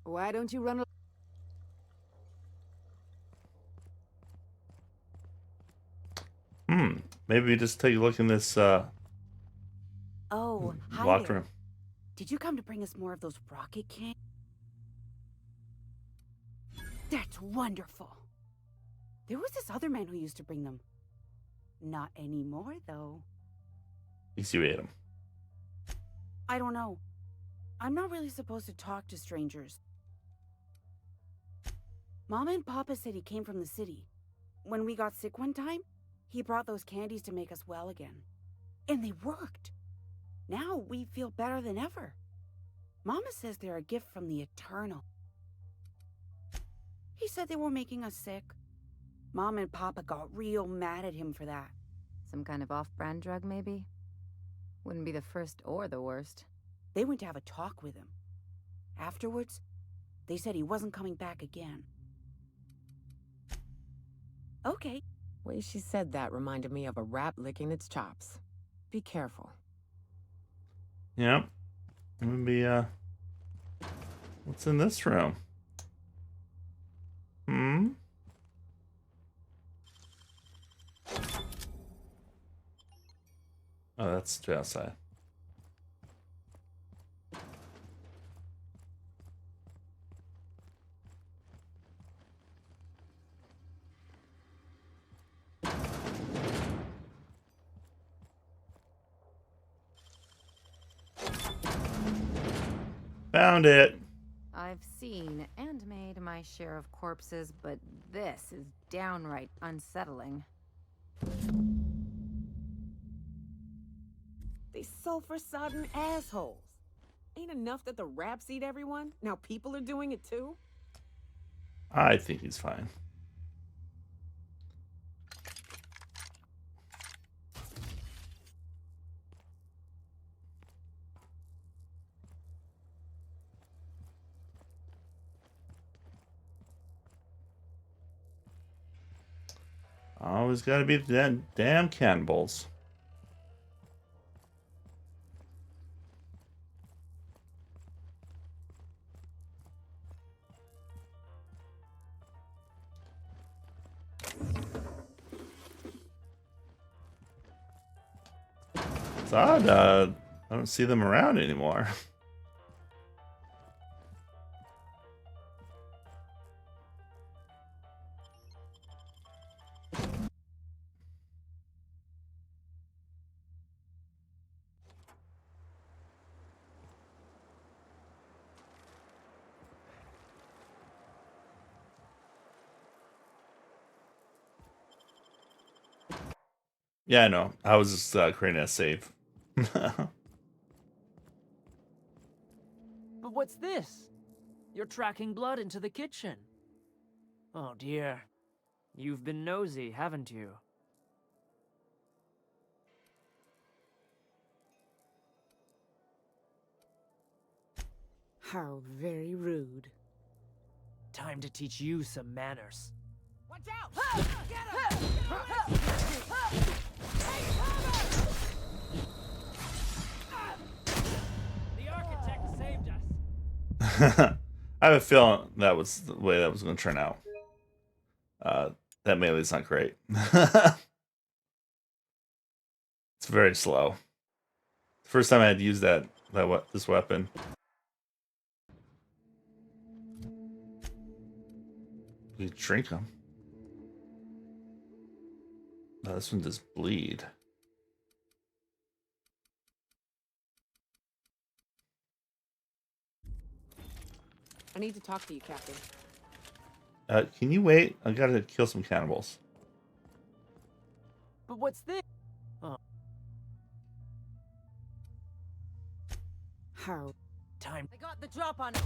Why don't you run Maybe we just take a look in this Oh, hi locked there. room. Did you come to bring us more of those rocket cans? That's wonderful. There was this other man who used to bring them. Not anymore, though. At least you ate them. I don't know. I'm not really supposed to talk to strangers. Mama and Papa said he came from the city. When we got sick one time, he brought those candies to make us well again. And they worked. Now we feel better than ever. Mama says they're a gift from the Eternal. He said they were making us sick. Mom and Papa got real mad at him for that. Some kind of off-brand drug, maybe? Wouldn't be the first or the worst. They went to have a talk with him. Afterwards, they said he wasn't coming back again. Okay, Way she said that reminded me of a rat licking its chops. Be careful. Yep. Maybe, what's in this room? Hmm? Oh, that's to outside. Found it. I've seen and made my share of corpses, but this is downright unsettling. They sulfur-sodden assholes. Ain't enough that the raps eat everyone? Now people are doing it too? I think he's fine. Always gotta be the damn cannibals. It's odd, I don't see them around anymore. Yeah, I know. I was just creating a save. But what's this? You're tracking blood into the kitchen. Oh dear. You've been nosy, haven't you? How very rude. Time to teach you some manners. Watch out! Get him! The architect saved us. I have a feeling that was the way that was going to turn out. That melee's not great. It's very slow. First time I had used this weapon. You drink them. No, this one does bleed. I need to talk to you, Captain. Can you wait? I gotta kill some cannibals. But what's this? Oh. How? Time. They got the drop on him.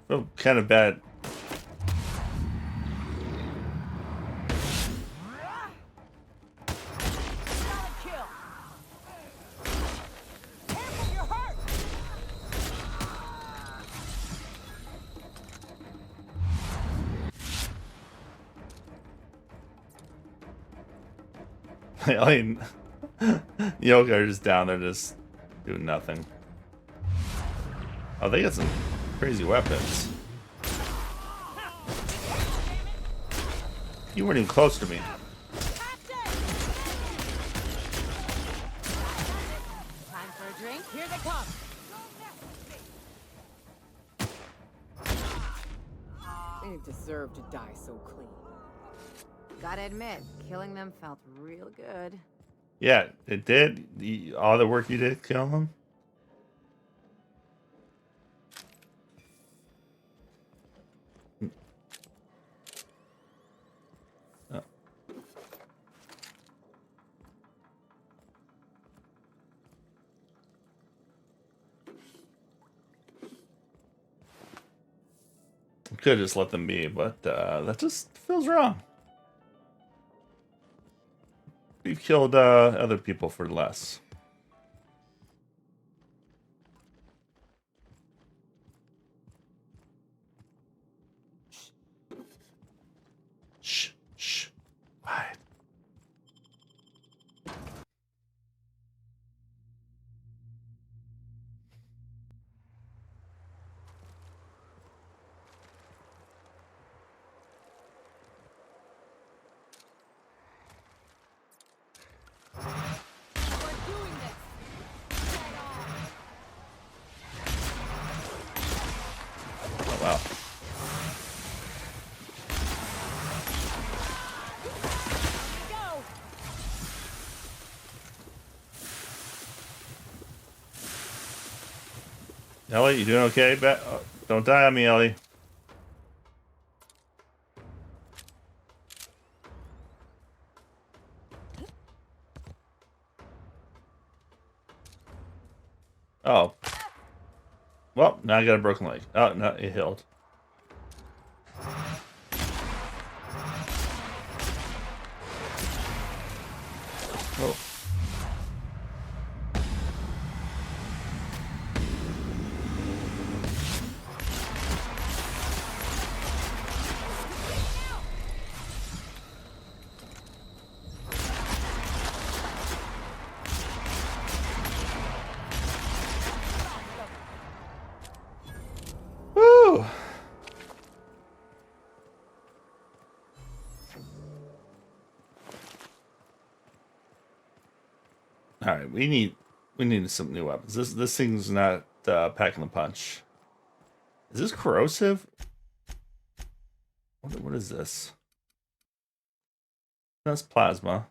Feel kind of bad. I mean, Yoga are just down there just doing nothing. Oh, they got some crazy weapons. You weren't even close to me. Time for a drink? Here they come! They didn't deserve to die so clean. Gotta admit, killing them felt real good. Yeah, it did. All the work you did to kill him. Oh. Could just let them be, but that just feels wrong. we've killed other people for less. Shh, shh, quiet. Oh wow. Ellie, you doing okay? Don't die on me, Ellie. Oh. Well, now I got a broken leg. Oh, no, it healed. Oh. Woo! All right, we need some new weapons. This thing's not packing the punch. Is this corrosive? What is this? That's plasma.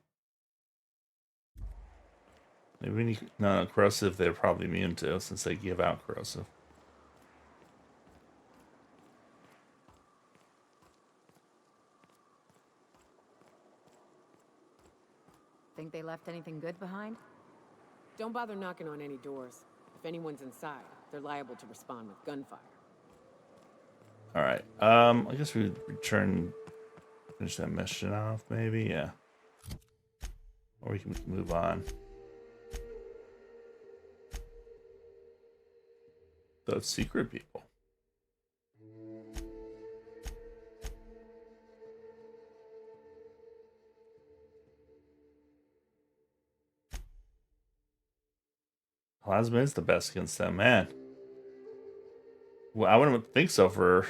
Maybe we need no corrosive. They're probably immune to since they give out corrosive. Think they left anything good behind? Don't bother knocking on any doors. If anyone's inside, they're liable to respond with gunfire. All right. I guess we finish that mission off, maybe. Yeah. Or we can move on. Those secret people. Plasma is the best against them, man. Well, I wouldn't think so for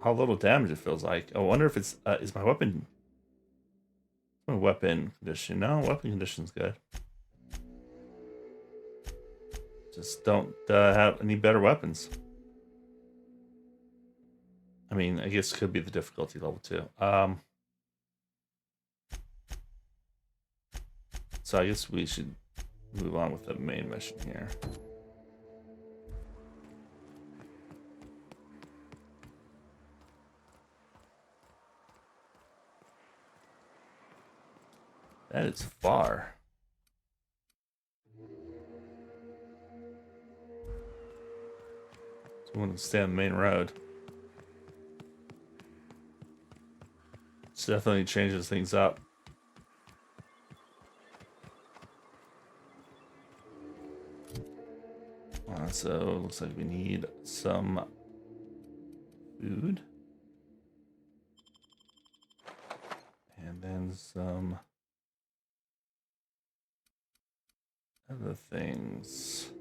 how little damage it feels like. I wonder if it's is my weapon condition? No, weapon condition's good. Just don't have any better weapons. I mean, I guess it could be the difficulty level too. So I guess we should move on with the main mission here. That is far. So we want to stay on the main road. This definitely changes things up. So it looks like we need some food. And then some other things.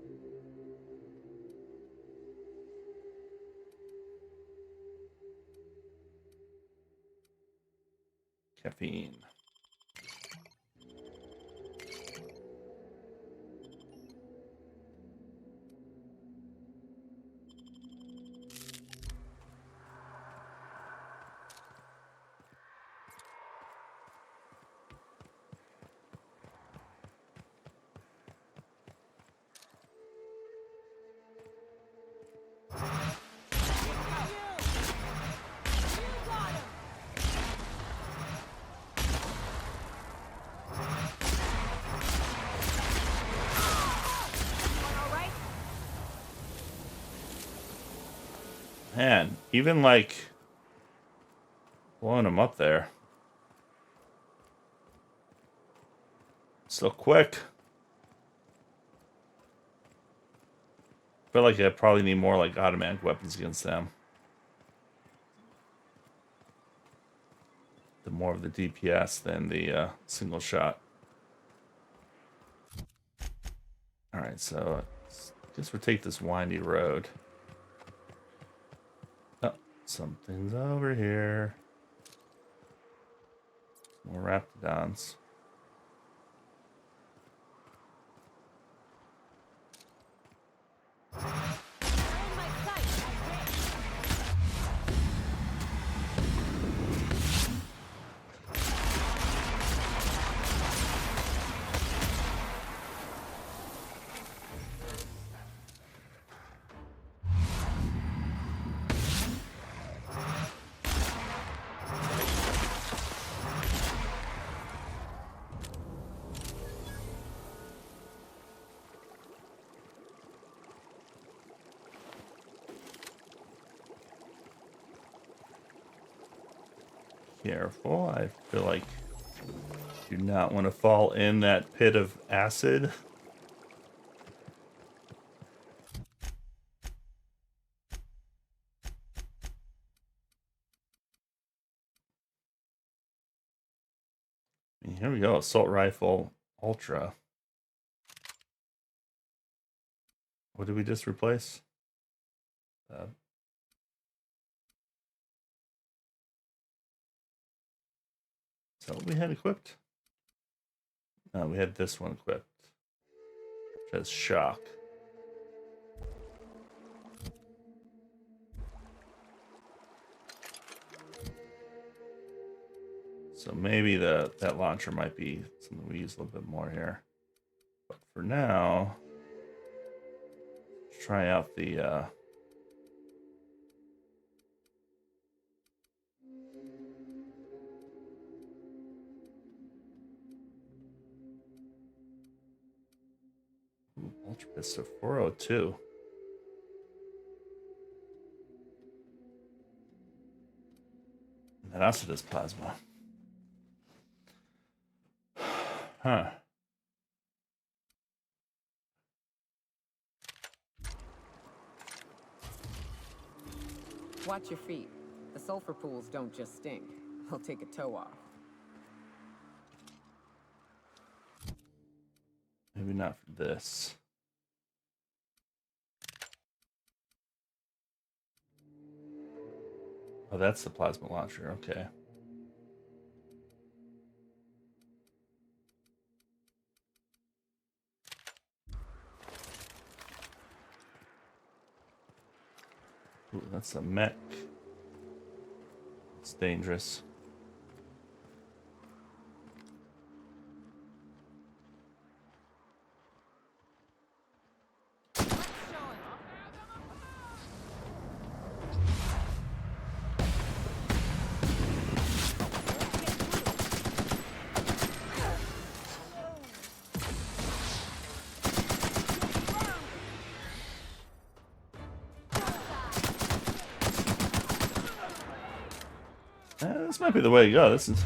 Caffeine. Man, even like blowing them up there. So quick. I feel like I probably need more like automatic weapons against them. The more of the DPS than the single shot. Alright, so I guess we'll take this windy road. Oh, something's over here. More raptidons. Careful, I feel like I do not want to fall in that pit of acid. And here we go, assault rifle ultra. What did we just replace? Is that what we had equipped? No, we had this one equipped. Which has shock. So maybe that launcher might be something we use a little bit more here. But for now, let's try out the Ultra Pistol 402. And that also does plasma. Huh. Watch your feet. The sulfur pools don't just sting. They'll take a toe off. Maybe not for this. Oh, that's the plasma launcher. Okay. Ooh, that's a mech. It's dangerous. This might be the way to go. This is...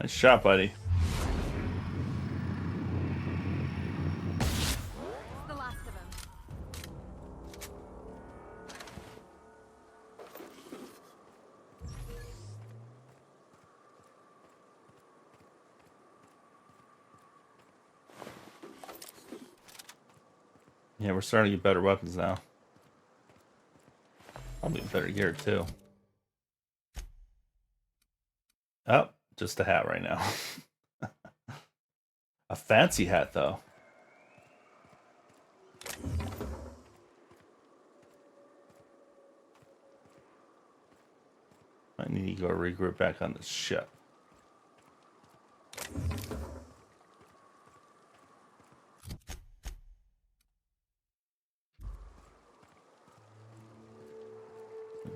Nice shot, buddy. The last of them. Yeah, we're starting to get better weapons now. Probably better gear too. Oh, just a hat right now. A fancy hat though. I need to go regroup back on the ship.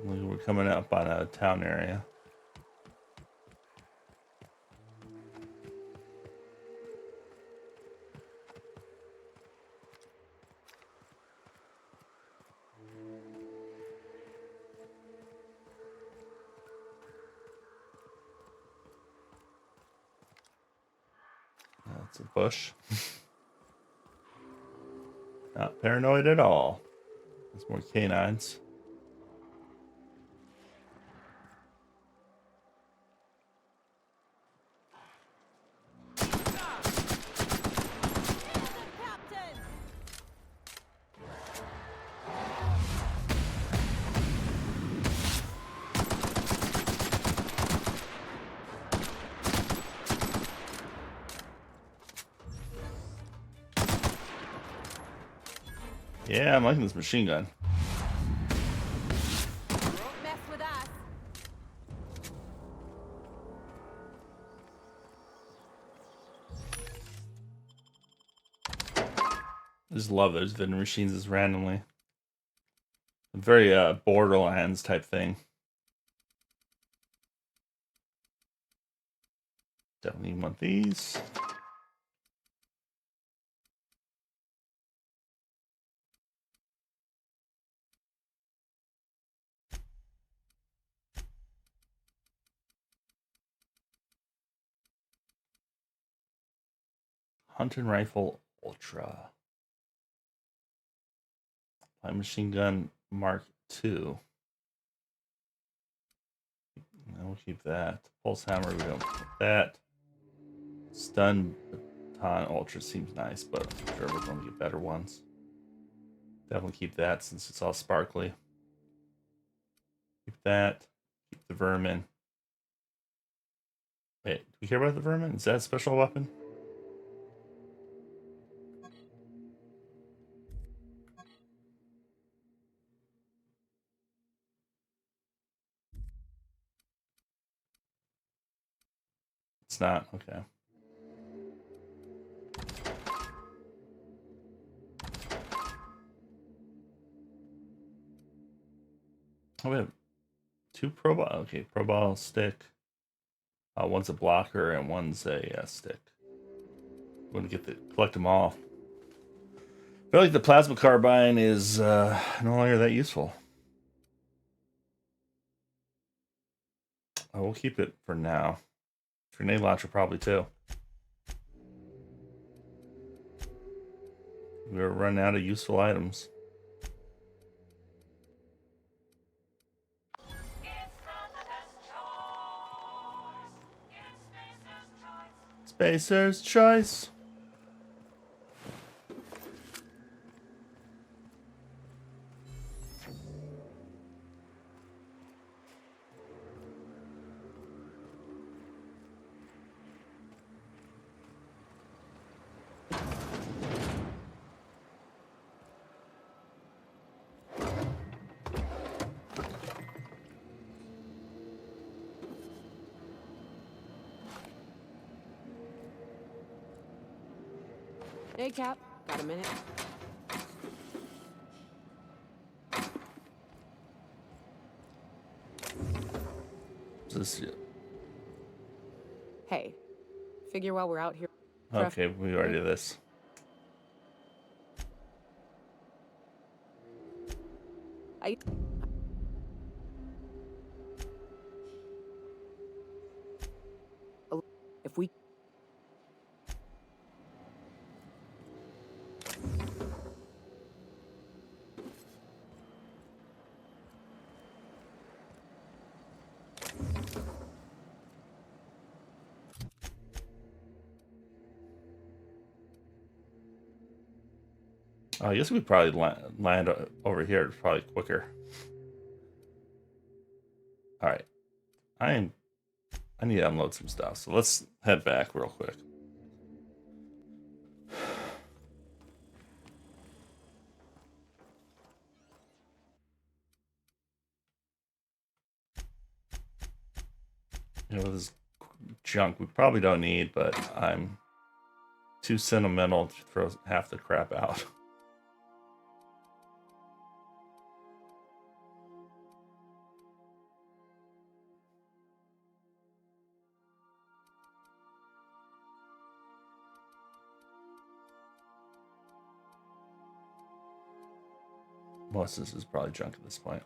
We're coming up on a town area. It's a bush. Not paranoid at all. There's more canines. Yeah, I'm liking this machine gun. Don't mess with us. I just love those vending machines just randomly. Very Borderlands type thing. Definitely want these. Hunting Rifle Ultra. Light Machine Gun Mark II. We'll keep that. Pulse Hammer, we don't want that. Stun Baton Ultra seems nice, but I'm sure we're going to get better ones. Definitely keep that since it's all sparkly. Keep that. Keep the Vermin. Wait, do we care about the Vermin? Is that a special weapon? It's not. Okay. Oh, we have 2 Pro Ball. Okay, Pro Ball stick. One's a blocker and one's a stick. I'm going to collect them all. I feel like the plasma carbine is no longer that useful. We'll keep it for now. Grenade launcher probably too. We're running out of useful items. Spacer's Choice. Hey, Cap. Got a minute? This, Hey, figure while we're out here. okay, we already did this. If we I guess we probably land over here. It's probably quicker. All right, I need to unload some stuff. So let's head back real quick. You know, this junk we probably don't need, but I'm too sentimental to throw half the crap out. Most of this is probably junk at this point.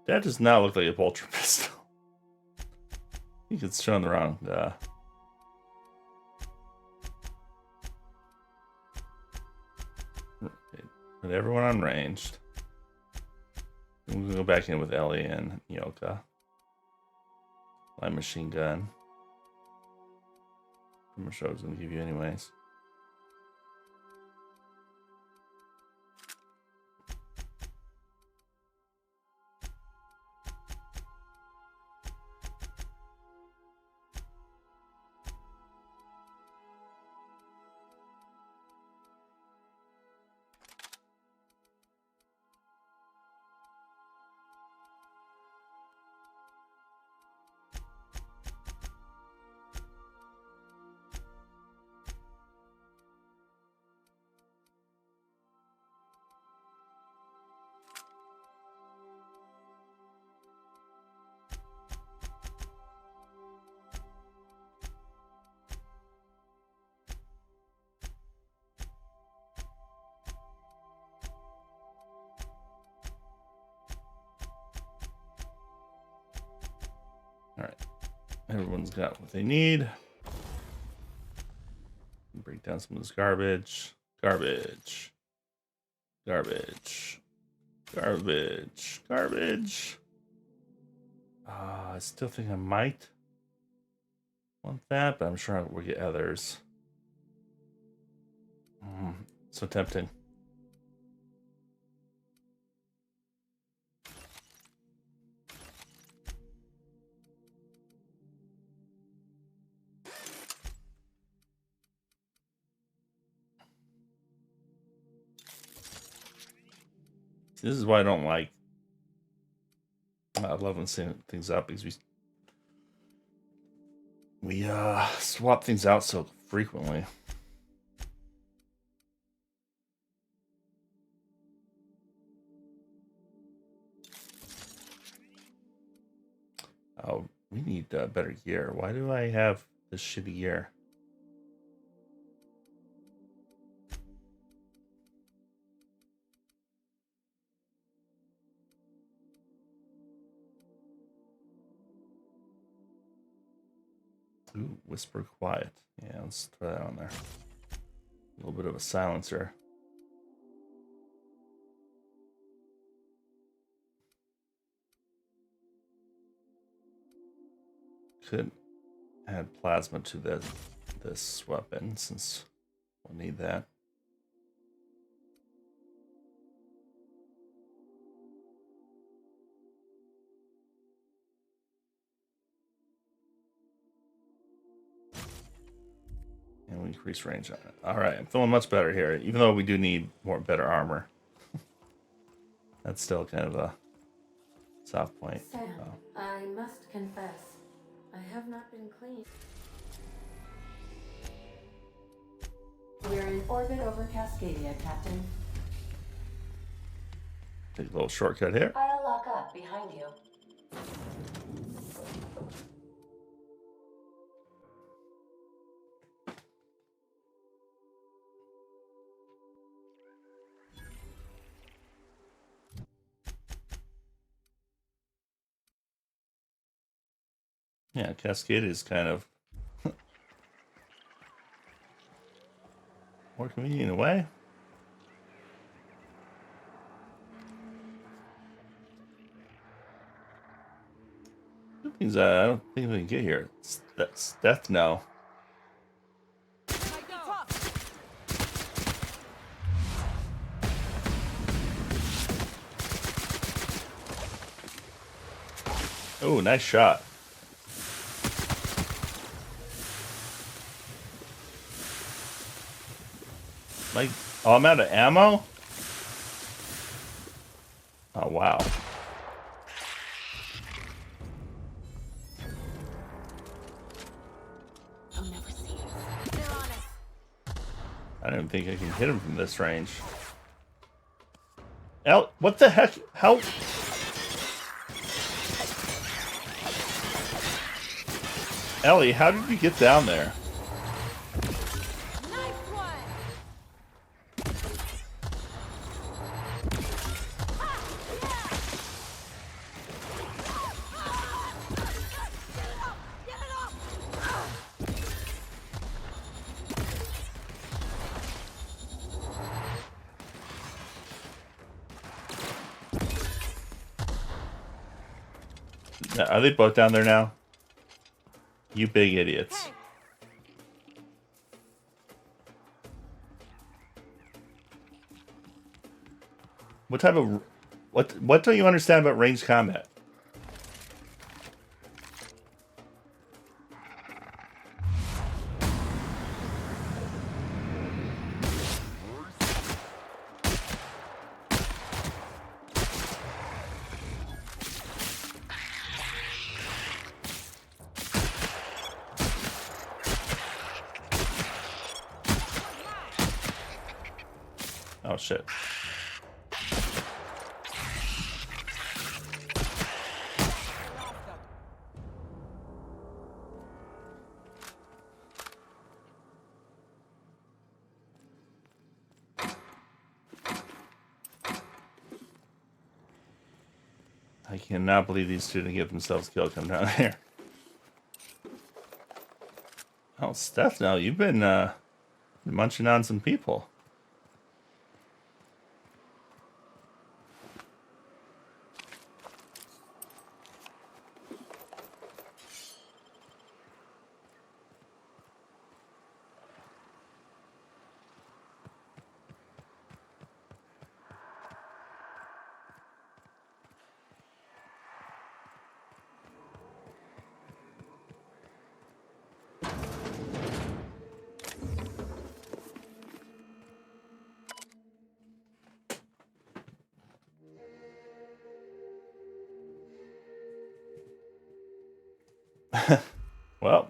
That does not look like a bolter pistol. I think it's showing the wrong. Put everyone on ranged. And we'll go back in with Ellie and Yoka. Light machine gun. Pretty much what I was going to give you anyways. Alright. Everyone's got what they need. Break down some of this garbage. Garbage. Garbage. Garbage. Garbage. I still think I might want that, but I'm sure we'll get others. So tempting. This is why I don't like leveling things up, because we swap things out so frequently. Oh, we need better gear. Why do I have this shitty gear? Ooh, whisper quiet. Yeah, let's throw that on there. A little bit of a silencer. Could add plasma to this weapon, since we'll need that. And we increase range on it. Alright, I'm feeling much better here, even though we do need better armor. That's still kind of a soft point. Sam, I must confess, I have not been clean. We're in orbit over Cascadia, Captain. Take a little shortcut here. I'll lock up behind you. Yeah, Cascade is kind of more convenient in a way. Things I don't think we can get here. That's death now. Oh, nice shot. Like, oh, I'm out of ammo? Oh, wow. They'll never see us. They're on us. I don't think I can hit him from this range. What the heck? How? Ellie, how did you get down there? Are they both down there now? You big idiots. What type of... What don't you understand about ranged combat? Oh, shit. I cannot believe these two didn't get themselves killed coming down here. Oh, Stefano, you've been munching on some people. Well,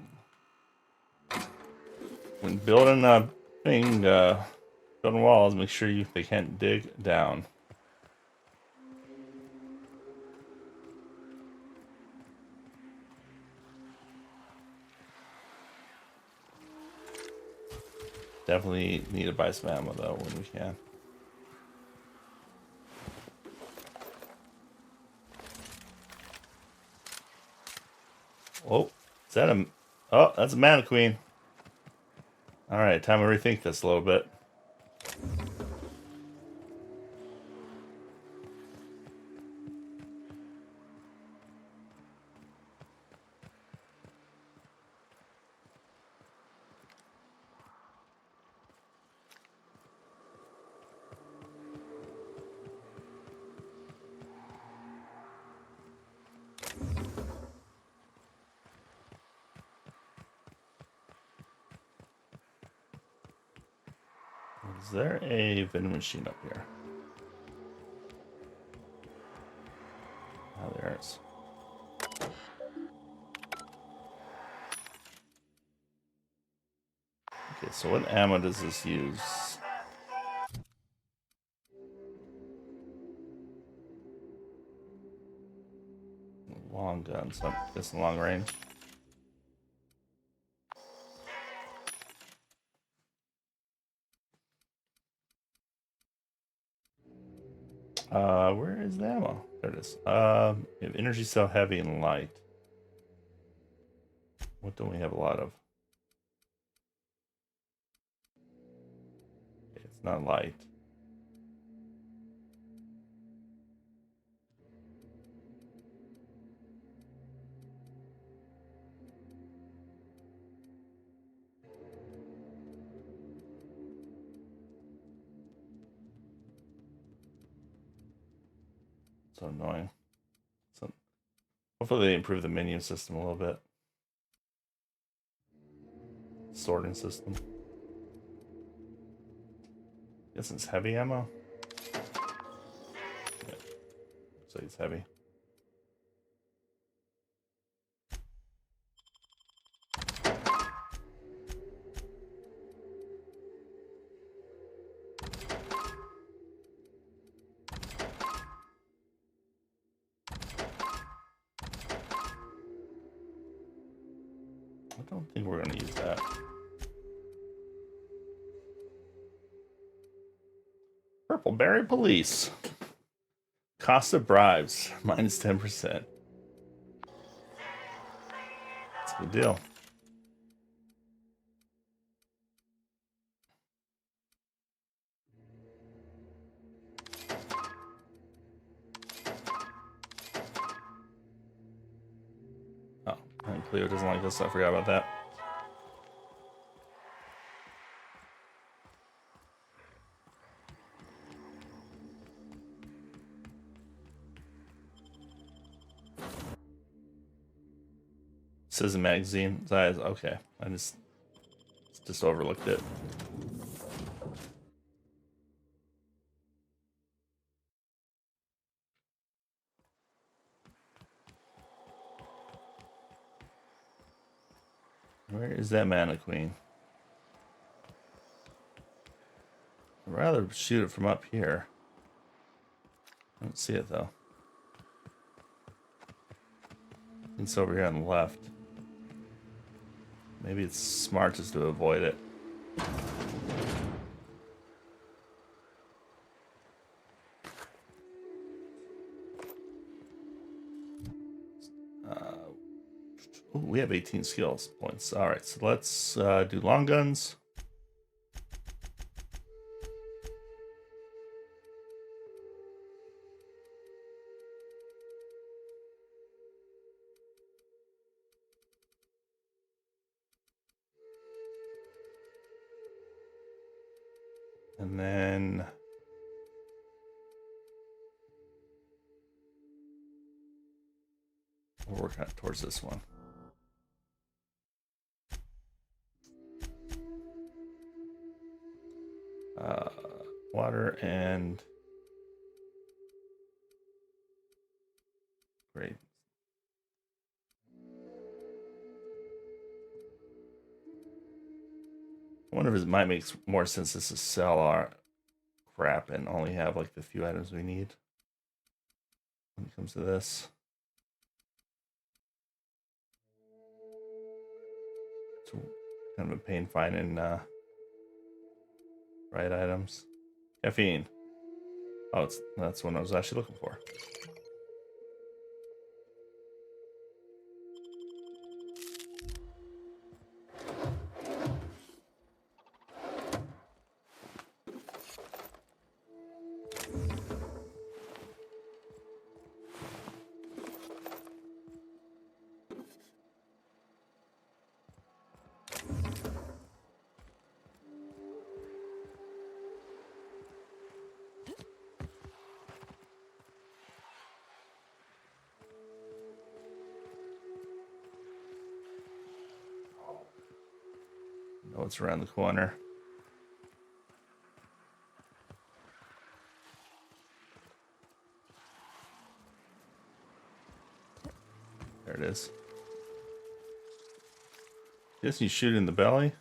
when building a thing, building walls, make sure they can't dig down. Definitely need to buy some ammo though when we can. Oh, is that a... Oh, that's a mana queen. Alright, time to rethink this a little bit. Is there a vending machine up here? Oh, there is. Okay, so what ammo does this use? Long gun, so I'm guessing long range. Where is the ammo? There it is. We have energy cell, heavy, and light. What don't we have a lot of? It's not light. So annoying. So hopefully they improve the menu system a little bit. Sorting system. Guess it's heavy ammo. Yeah. Looks like it's heavy. I don't think we're going to use that. Purple Berry Police. Cost of bribes, minus 10%. That's a good deal. Oh, and Cleo doesn't like this. I forgot about that. Citizen magazine. Okay, I just overlooked it. Where is that mana queen? I'd rather shoot it from up here. I don't see it though. It's over here on the left. Maybe it's smart just to avoid it. Ooh, we have 18 skills points. All right, so let's do long guns. And then we'll work on towards this one. Water and great. I wonder if it might make more sense just to sell our crap and only have like the few items we need when it comes to this. It's kind of a pain finding right items. Caffeine. Oh, that's what I was actually looking for. Know it's around the corner. There it is. Guess you shoot in the belly.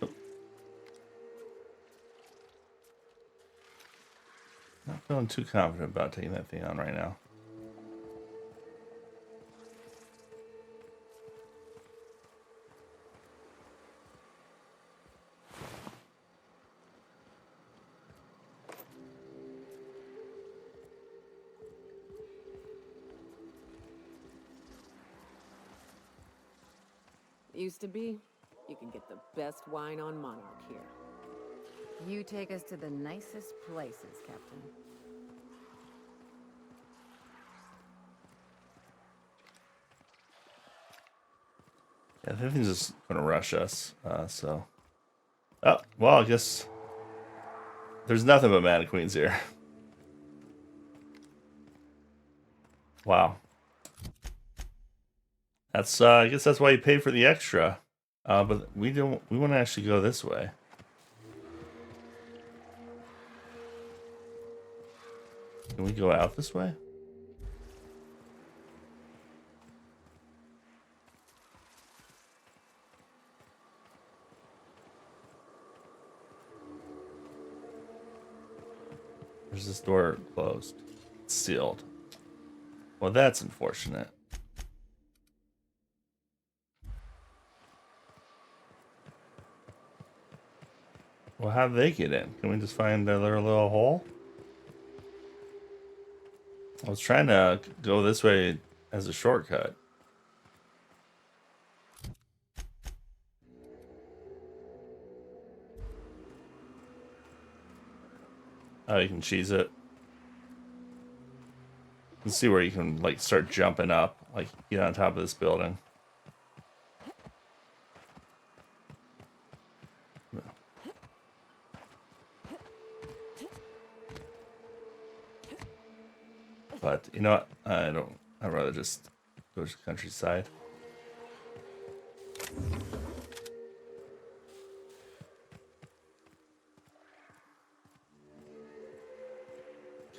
Oh. Not feeling too confident about taking that thing on right now. Used to be, you could get the best wine on Monarch here. You take us to the nicest places, Captain. Yeah, I think he's just gonna rush us. So, oh well, I guess there's nothing but mana queens here. Wow. That's I guess that's why you pay for the extra. But we don't. We want to actually go this way. Can we go out this way? There's this door closed. It's sealed. Well, that's unfortunate. Well, how do they get in? Can we just find their little hole? I was trying to go this way as a shortcut. Oh, you can cheese it. can see where you can like start jumping up, like get on top of this building. But you know what? I'd rather just go to the countryside.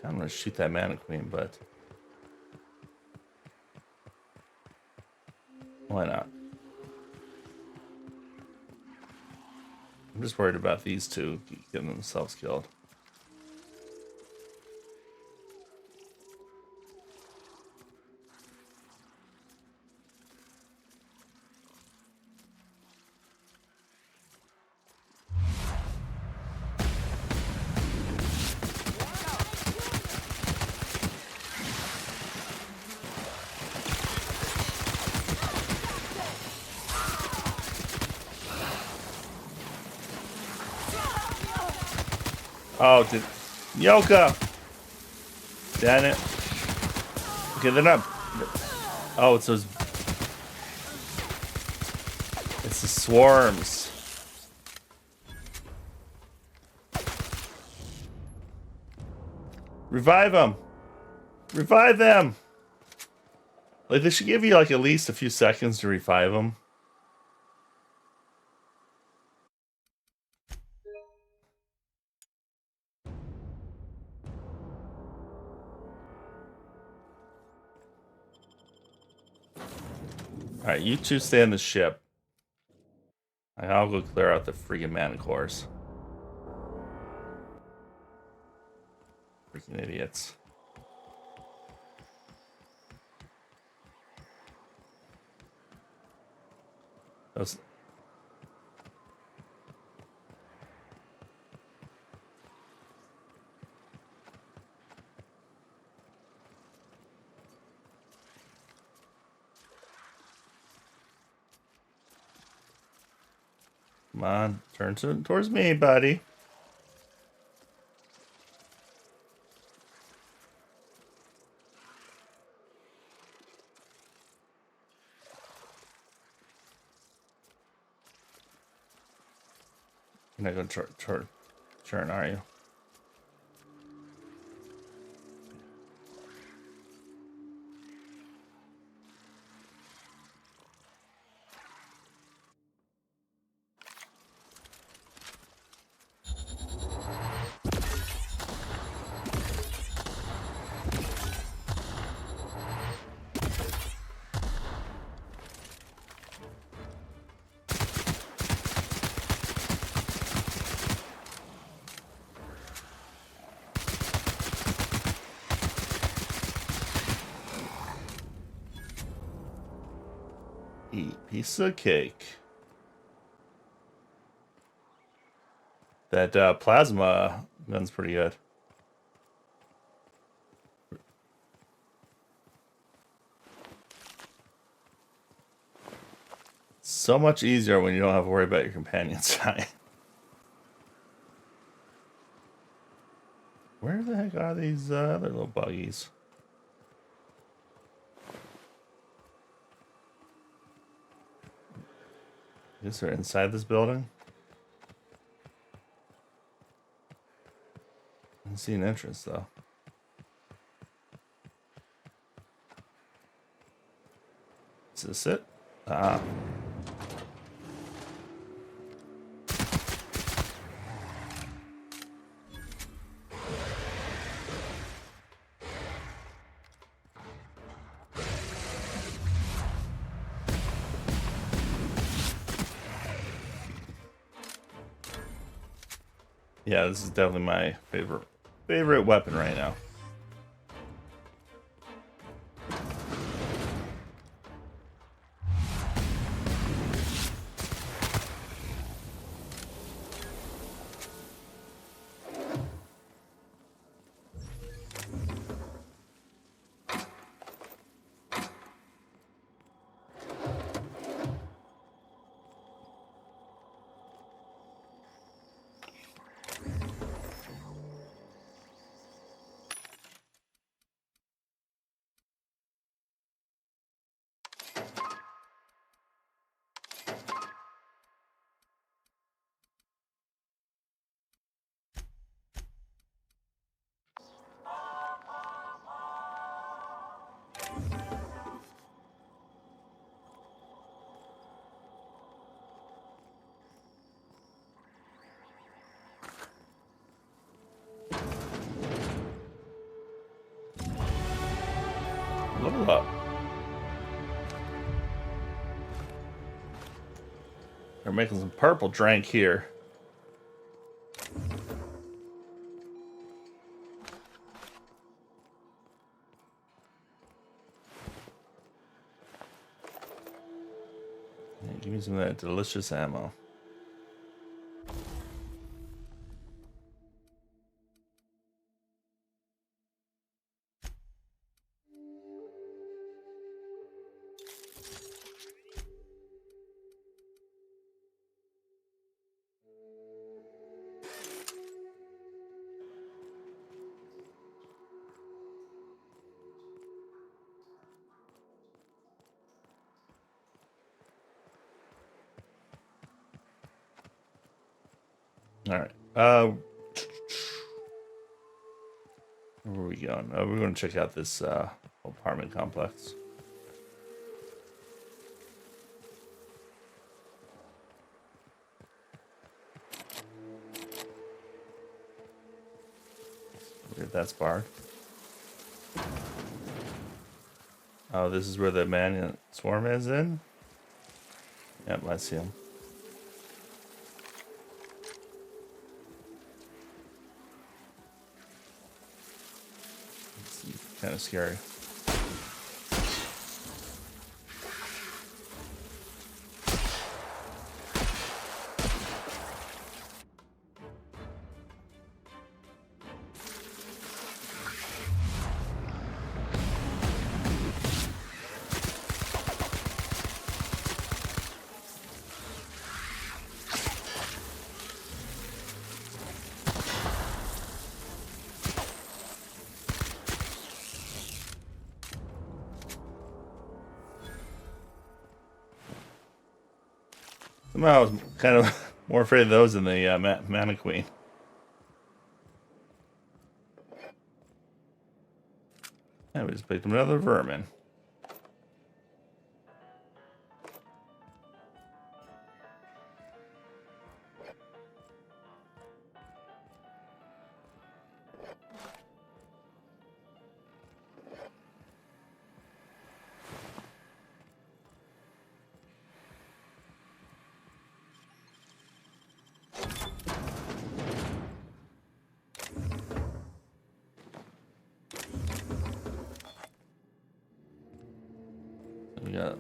I'm gonna shoot that mana queen, but why not? I'm just worried about these two getting themselves killed. Oh, did Yoka? Damn it. Okay, they're not. Oh, it's those. It's the swarms. Revive them. Revive them. Like, they should give you like at least a few seconds to revive them. Alright, you two stay on the ship. I'll go clear out the freaking mana cores. Freaking idiots. Those. Come on, turn towards me, buddy. You're not gonna turn, are you? Eat piece of cake. That plasma gun's pretty good. So much easier when you don't have to worry about your companions dying. Where the heck are these other little buggies? I guess they're inside this building. I don't see an entrance though. Is this it? Ah. Yeah, this is definitely my favorite weapon right now. Level up. They're making some purple drink here. Yeah, give me some of that delicious ammo. All right. Where are we going? We're going to check out this apartment complex. That's barred. Oh, this is where the man swarm is in? Yep, I see him. It's kind of scary. Somehow I was kind of more afraid of those than the Mana Queen. And we just picked up another vermin. We got,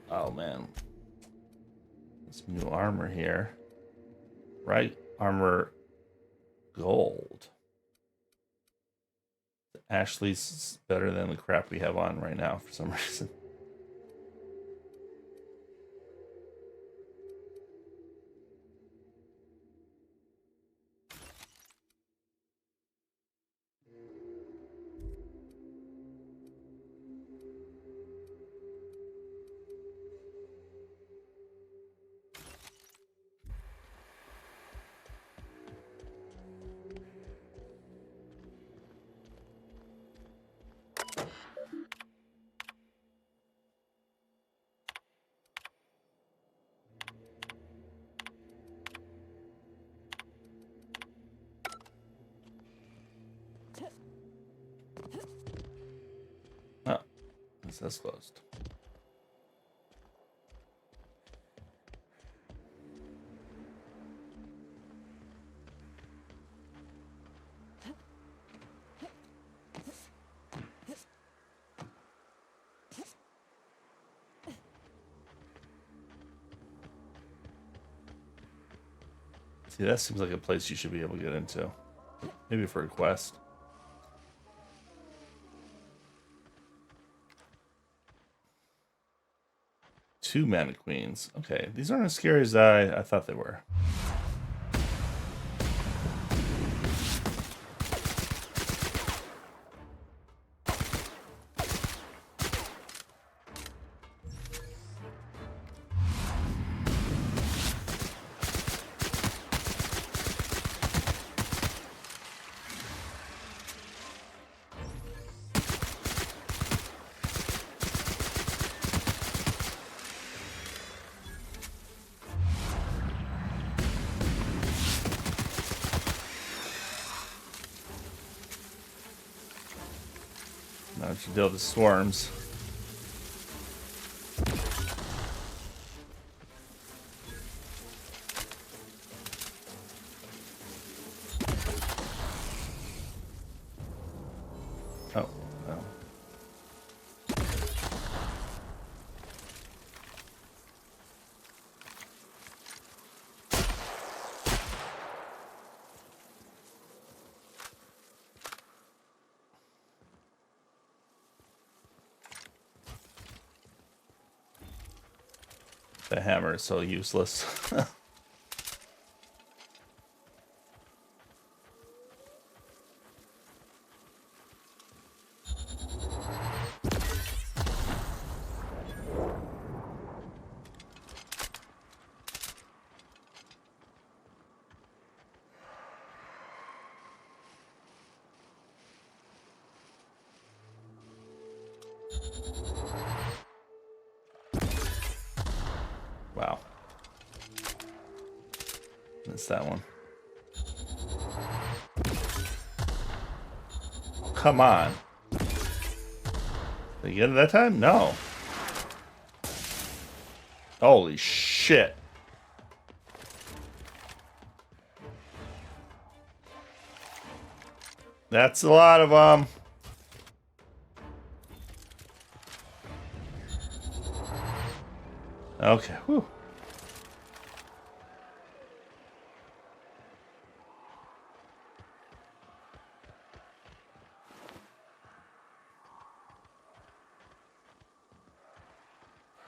oh man, some new armor here. Right armor gold. Ashley's better than the crap we have on right now for some reason. Oh, that's closed. See, that seems like a place you should be able to get into. Maybe for a quest. Two Mana Queens. Okay, these aren't as scary as I thought they were. to deal with the swarms. Oh, no. The hammer is so useless. Wow. Missed that one. Oh, come on. Did you get it that time? No. Holy shit. That's a lot of Okay. Whew.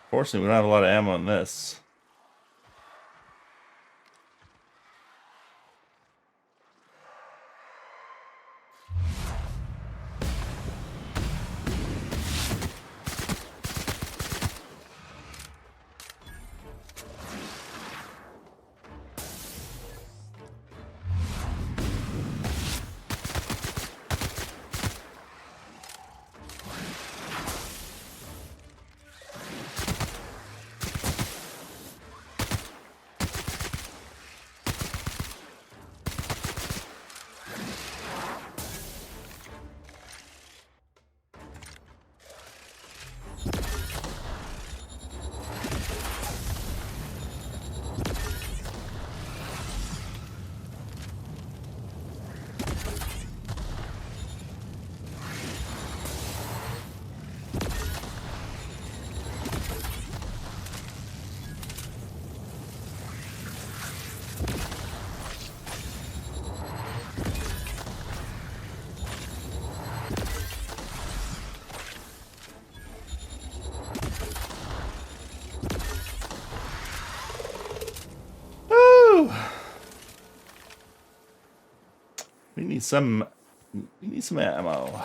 Fortunately, we don't have a lot of ammo in this. Woo! We need some ammo.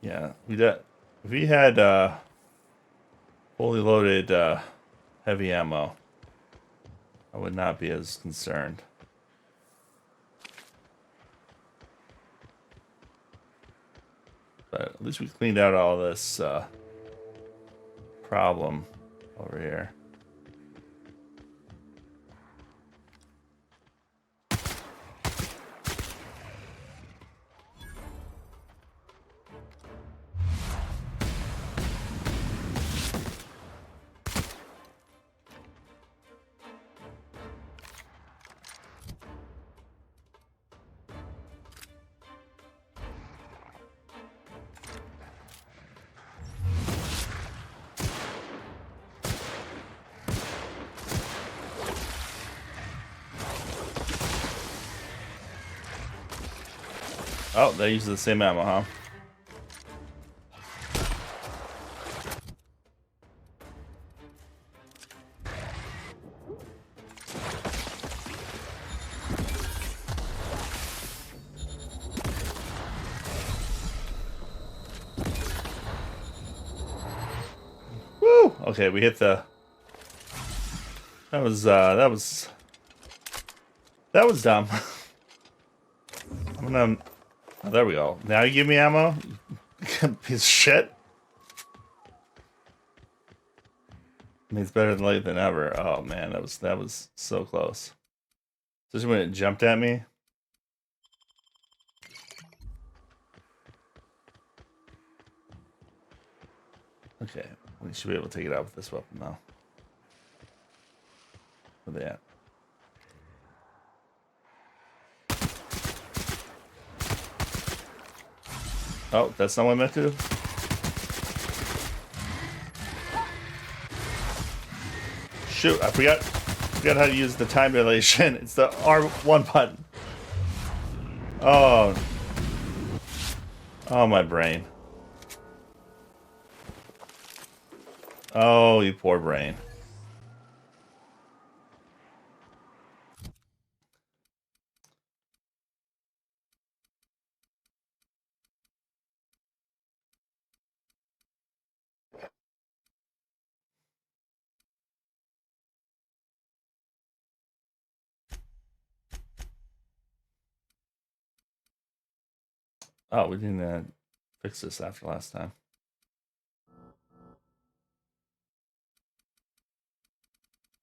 Yeah, if we had fully loaded heavy ammo, I would not be as concerned. But at least we cleaned out all this problem over here. Oh, they use the same ammo, huh? Woo! Okay, we hit the... That was That was dumb. I'm gonna... Oh, there we go. Now you give me ammo? Piece of shit. I mean, it's better than late than ever. Oh man, that was so close. Especially when it jumped at me. Okay, we should be able to take it out with this weapon now. Where they at? Oh, that's not what I meant to do? Shoot, I forgot how to use the time dilation. It's the R1 button. Oh. Oh, my brain. Oh, you poor brain. Oh, we didn't fix this after last time.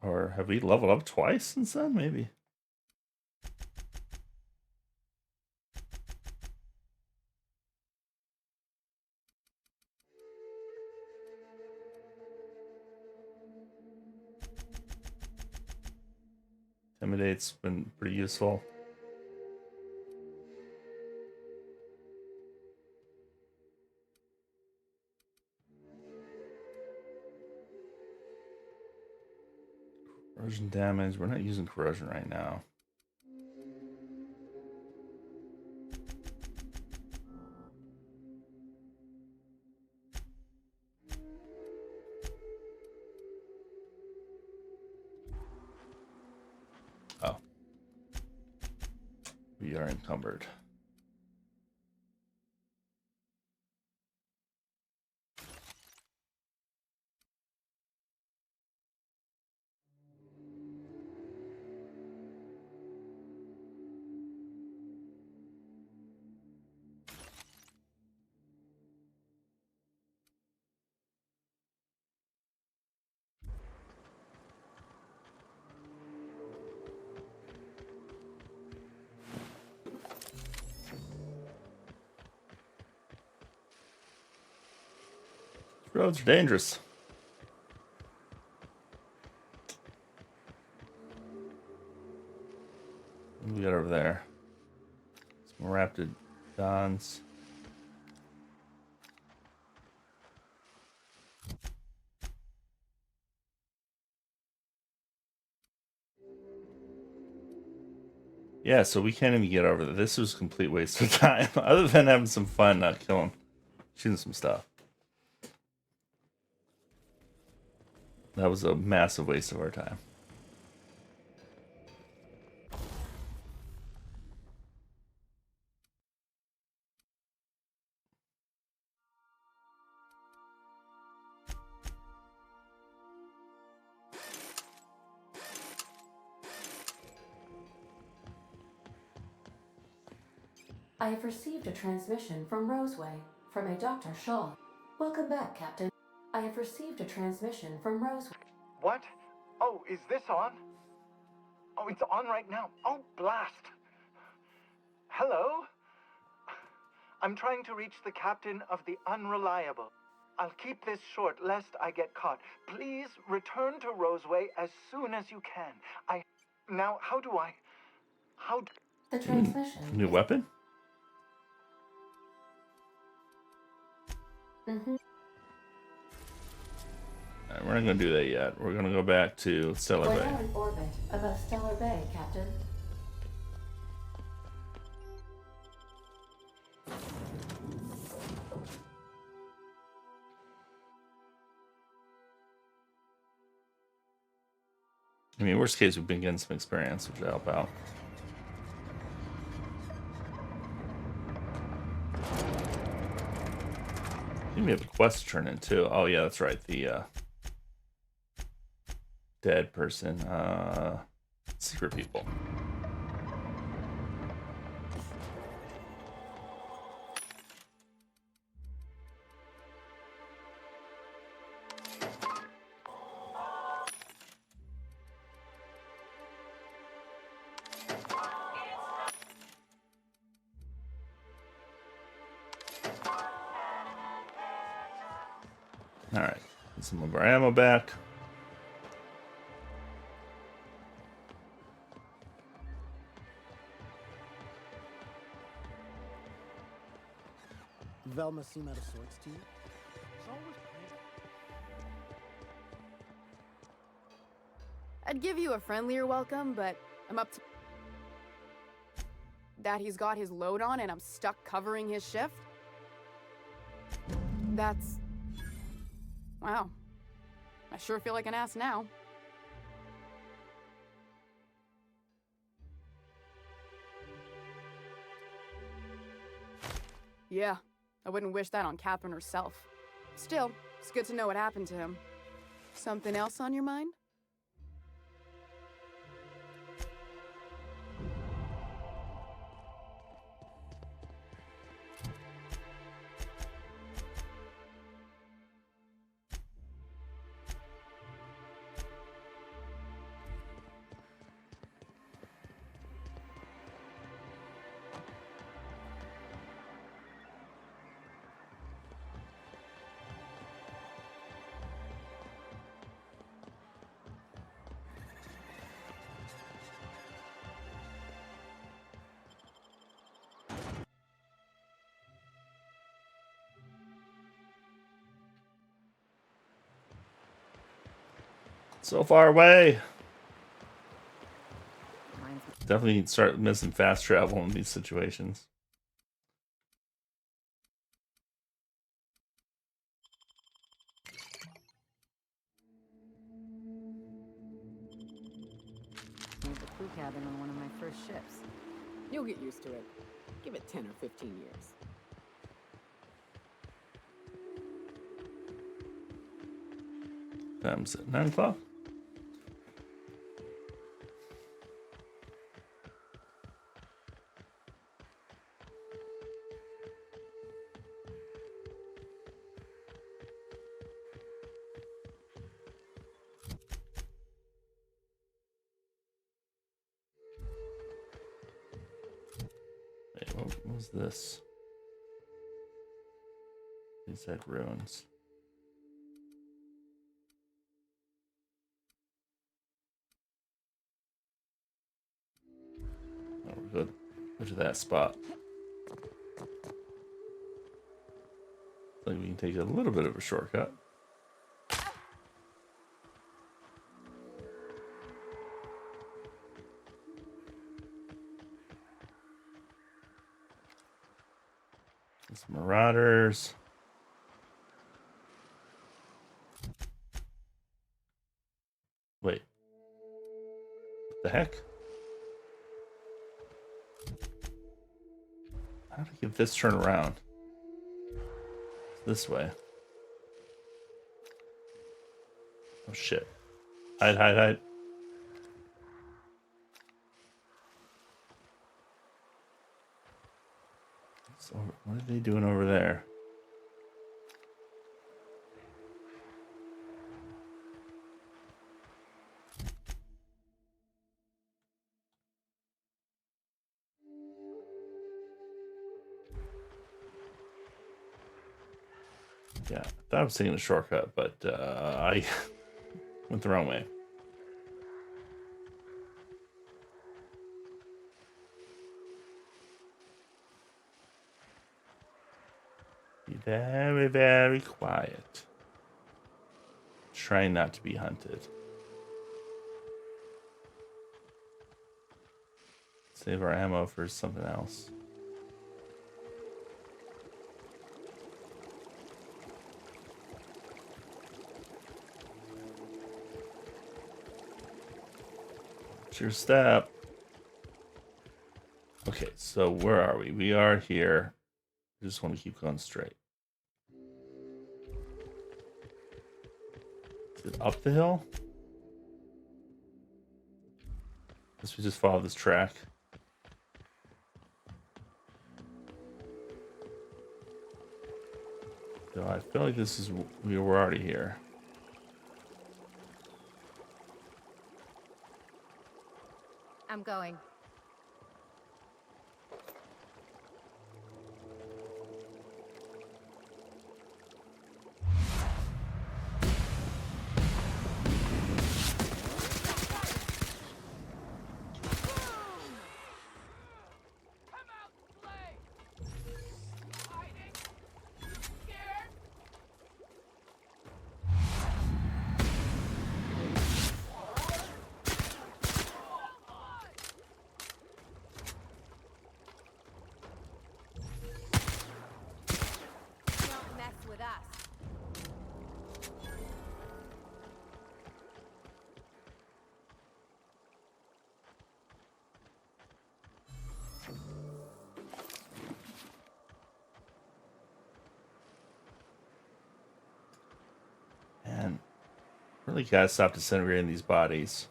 Or have we leveled up twice since then? Maybe. Intimidate's been pretty useful. Corrosion damage. We're not using corrosion right now. Oh. We are encumbered. Roads are dangerous. What do we got over there? Some raptidons. Yeah, so we can't even get over there. This was a complete waste of time. Other than having some fun, not killing, shooting some stuff. That was a massive waste of our time. I have received a transmission from Roseway, from a Dr. Shaw. Welcome back, Captain. I have received a transmission from Roseway. What? Oh, is this on? Oh, it's on right now. Oh, blast. Hello? I'm trying to reach the captain of the Unreliable. I'll keep this short lest I get caught. Please return to Roseway as soon as you can. Now, how do I... The transmission. New weapon? Mm-hmm. Alright, we're not gonna do that yet. We're gonna go back to Stellar We're Bay. now in orbit above Stellar Bay, Captain. I mean, worst case, we've been getting some experience, which will help out. I think we have a quest to turn in too. Oh yeah, that's right. The dead person. Secret people. Alright. Get some of our ammo back. Velma seem out of sorts to you? She's always cranky. I'd give you a friendlier welcome, but I'm up to that he's got his load on and I'm stuck covering his shift. That's... wow. I sure feel like an ass now. Yeah, I wouldn't wish that on Catherine herself. Still, it's good to know what happened to him. Something else on your mind? So far away. Definitely start missing fast travel in these situations. Need the crew cabin on one of my first ships. You'll get used to it. Give it 10 or 15 years. Time's at 9 o'clock. Wait, what was this? These said ruins. Oh, we're good. Go to that spot. I think we can take a little bit of a shortcut. These marauders. Wait. What the heck? How do I get this turn around? It's this way. Oh shit. Hide, hide, hide. So, what are they doing over there? Yeah, I thought I was taking a shortcut, but I went the wrong way. Be very, very quiet. Trying not to be hunted. Save our ammo for something else. Watch your step. Okay, so where are we? We are here. I just want to keep going straight. Is it up the hill? Guess we just follow this track. So I feel like this is we're already here. I'm going. Really gotta stop disintegrating these bodies.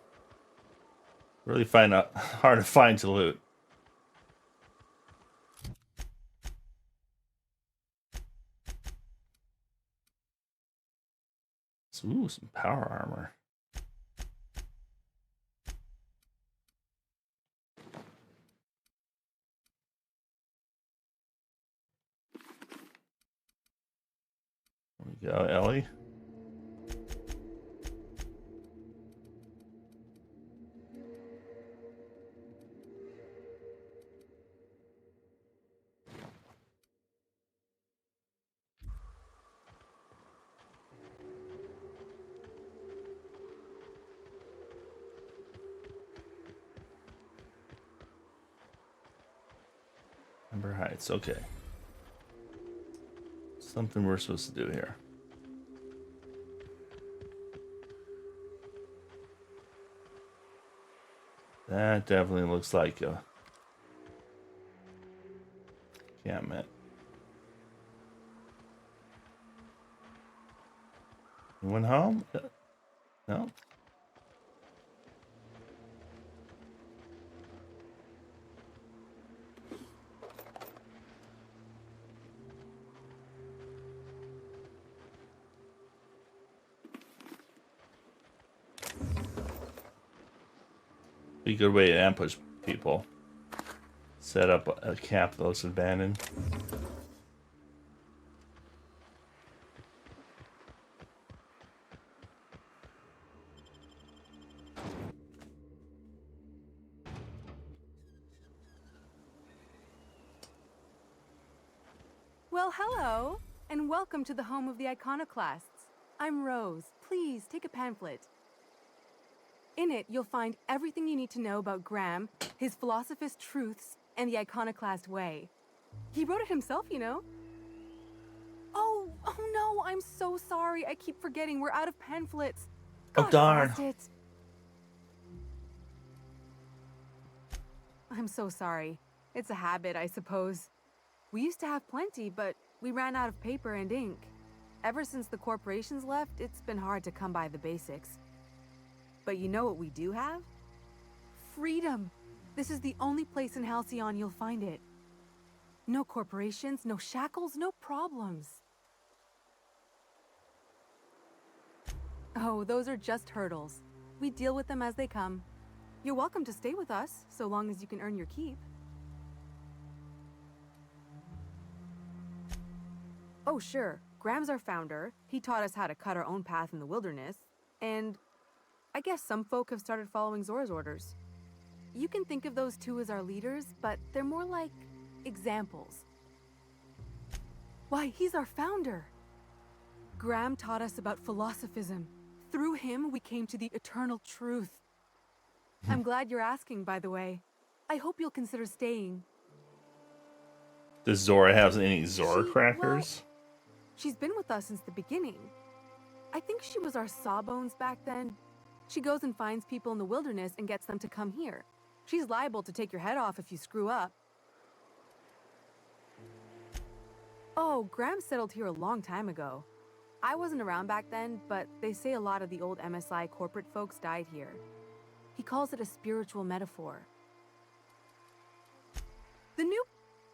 Really find out hard to find to loot. Ooh, some power armor. There we go, Ellie. Ember Heights, okay. Something we're supposed to do here. That definitely looks like a encampment. Anyone home? No? Be a good way to ambush people. Set up a camp that looks abandoned. Well, hello, and welcome to the home of the Iconoclasts. I'm Rose. Please take a pamphlet. In it, you'll find everything you need to know about Graham, his philosophist truths, and the Iconoclast way. He wrote it himself, you know. Oh no, I'm so sorry. I keep forgetting we're out of pamphlets. Oh, Gosh, darn. lost it. I'm so sorry. It's a habit, I suppose. We used to have plenty, but we ran out of paper and ink. Ever since the corporations left, it's been hard to come by the basics. But you know what we do have? Freedom! This is the only place in Halcyon you'll find it. No corporations, no shackles, no problems. Oh, those are just hurdles. We deal with them as they come. You're welcome to stay with us, so long as you can earn your keep. Oh, sure. Graham's our founder. He taught us how to cut our own path in the wilderness. And I guess some folk have started following Zora's orders. You can think of those two as our leaders, but they're more like examples. Why, he's our founder. Graham taught us about philosophism. Through him, we came to the eternal truth. I'm glad you're asking, by the way. I hope you'll consider staying. Does Zora have any Zora crackers? She's been with us since the beginning. I think she was our sawbones back then. She goes and finds people in the wilderness and gets them to come here. She's liable to take your head off if you screw up. Oh, Graham settled here a long time ago. I wasn't around back then, but they say a lot of the old MSI corporate folks died here. He calls it a spiritual metaphor. The new...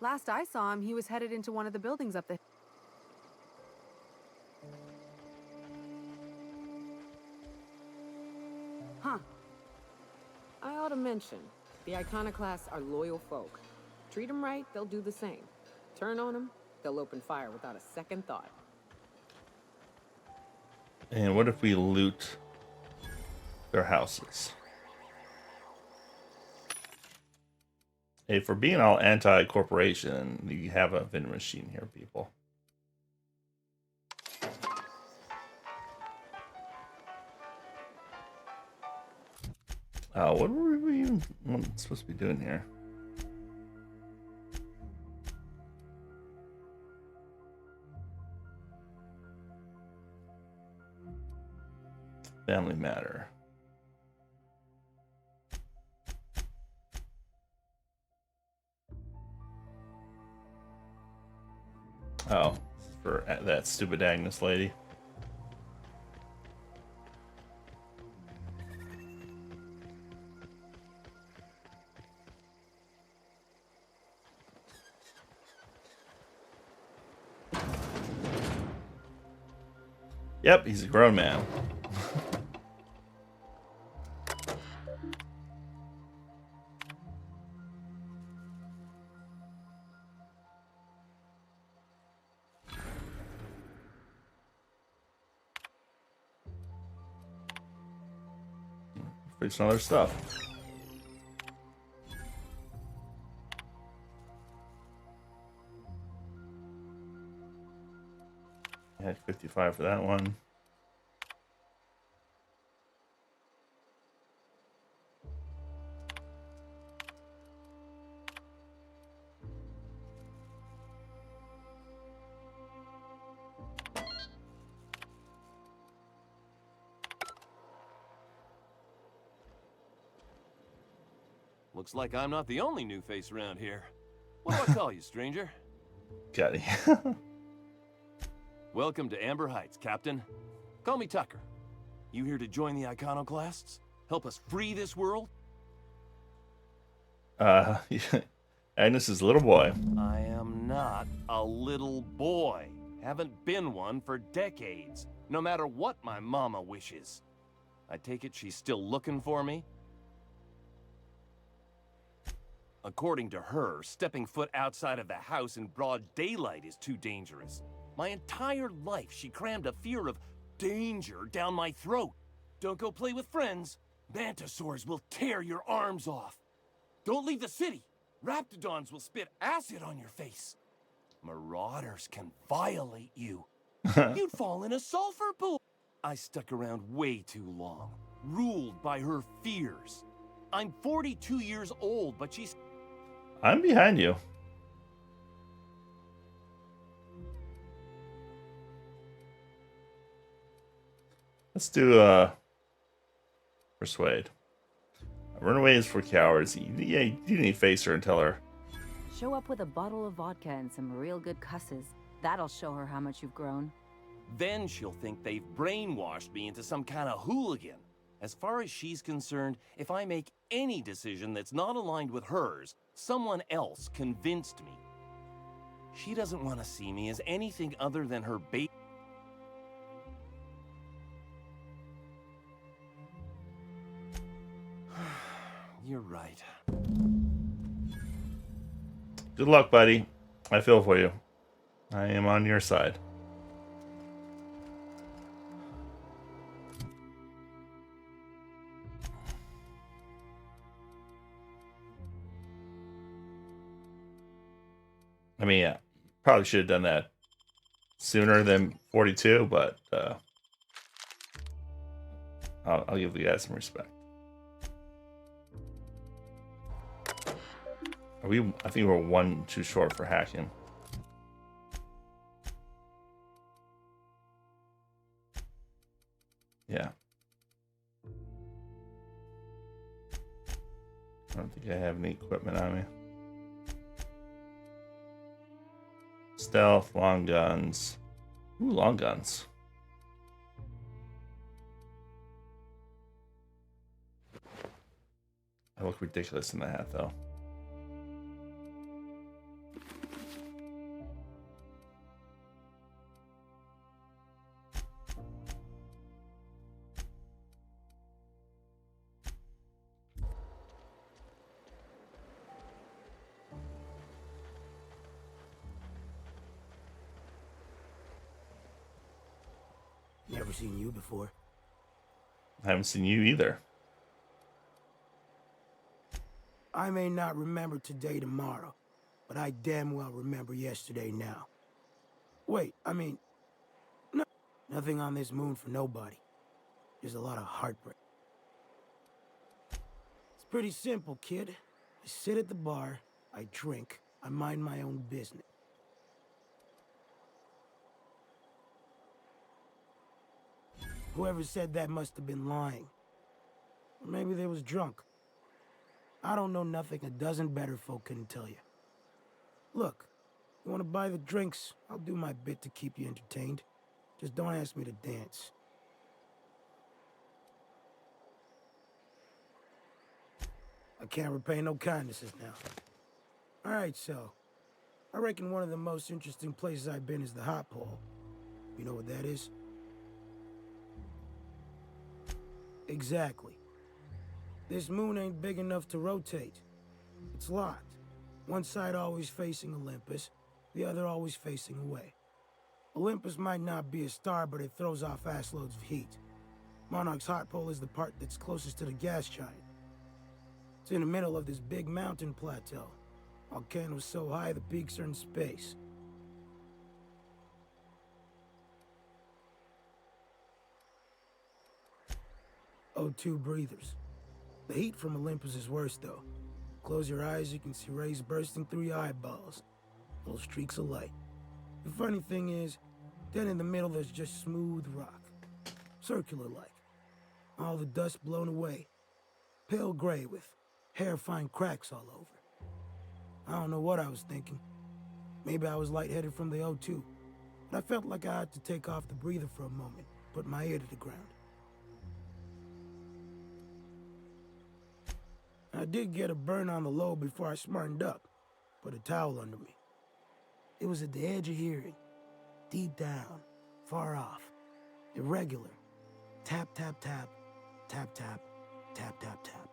Last I saw him, he was headed into one of the buildings up the... Huh. I ought to mention, the Iconoclasts are loyal folk. Treat them right, they'll do the same. Turn on them, they'll open fire without a second thought. And what if we loot their houses? Hey, for being all anti-corporation, you have a vending machine here, people. What were we even supposed to be doing here? Family matter. Oh, for that stupid Agnes lady. Yep, he's a grown man. Fix some other stuff. I had 55 for that one. Looks like I'm not the only new face around here. What do I call you, stranger? Got it. Welcome to Amber Heights, Captain. Call me Tucker. You here to join the Iconoclasts? Help us free this world? Agnes's little boy. I am not a little boy. Haven't been one for decades, no matter what my mama wishes. I take it she's still looking for me? According to her, stepping foot outside of the house in broad daylight is too dangerous. My entire life, she crammed a fear of danger down my throat. Don't go play with friends. Mantisaurs will tear your arms off. Don't leave the city. Raptidons will spit acid on your face. Marauders can violate you. You'd fall in a sulfur pool. I stuck around way too long, ruled by her fears. I'm 42 years old, but she's... I'm behind you. Let's do persuade. Runaways for cowards. Yeah, you need to face her and tell her. Show up with a bottle of vodka and some real good cusses. That'll show her how much you've grown. Then she'll think they've brainwashed me into some kind of hooligan. As far as she's concerned, if I make any decision that's not aligned with hers, someone else convinced me. She doesn't want to see me as anything other than her bait. You're right. Good luck, buddy. I feel for you. I am on your side. I mean, yeah, probably should have done that sooner than 42, but I'll give the guys some respect. I think we're one too short for hacking. Yeah. I don't think I have any equipment on me. Stealth, long guns. Ooh, long guns. I look ridiculous in the hat, though. Never seen you before. I haven't seen you either. I may not remember today tomorrow, but I damn well remember yesterday now. Wait, I mean, no, nothing on this moon for nobody. There's a lot of heartbreak. It's pretty simple, kid. I sit at the bar, I drink, I mind my own business. Whoever said that must have been lying. Or maybe they was drunk. I don't know nothing a dozen better folk couldn't tell you. Look, you want to buy the drinks, I'll do my bit to keep you entertained. Just don't ask me to dance. I can't repay no kindnesses now. Alright, so, I reckon one of the most interesting places I've been is the Hot Pole. You know what that is? Exactly. This moon ain't big enough to rotate. It's locked. One side always facing Olympus, the other always facing away. Olympus might not be a star, but it throws off assloads of heat. Monarch's hot pole is the part that's closest to the gas giant. It's in the middle of this big mountain plateau. Volcano's so high the peaks are in space. O2 breathers. The heat from Olympus is worse, though. Close your eyes, you can see rays bursting through your eyeballs. Little streaks of light. The funny thing is, then in the middle there's just smooth rock. Circular-like. All the dust blown away. Pale gray with hair-fine cracks all over. I don't know what I was thinking. Maybe I was lightheaded from the O2. But I felt like I had to take off the breather for a moment, put my ear to the ground. I did get a burn on the lobe before I smartened up. Put a towel under me. It was at the edge of hearing. Deep down. Far off. Irregular. Tap, tap, tap. Tap, tap. Tap, tap, tap.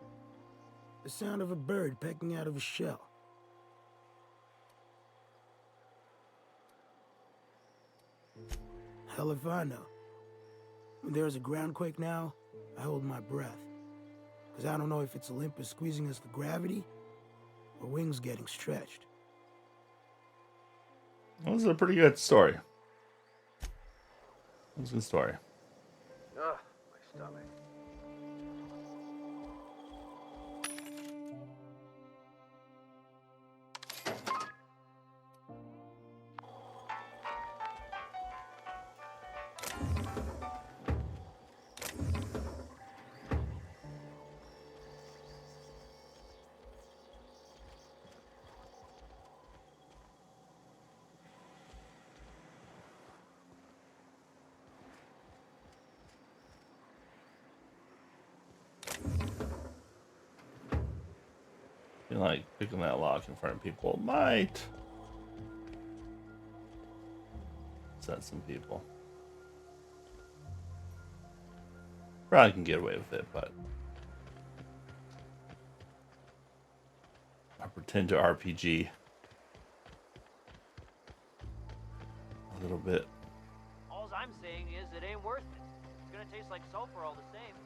The sound of a bird pecking out of a shell. Hell if I know. When there's a groundquake now, I hold my breath. Because I don't know if it's Olympus squeezing us for gravity, or wings getting stretched. That was a pretty good story. That was a good story. Ugh, my stomach. You like picking that lock in front of people might upset some people. Probably can get away with it, but I pretend to RPG a little bit. All I'm saying is it ain't worth it. It's gonna taste like sulfur all the same.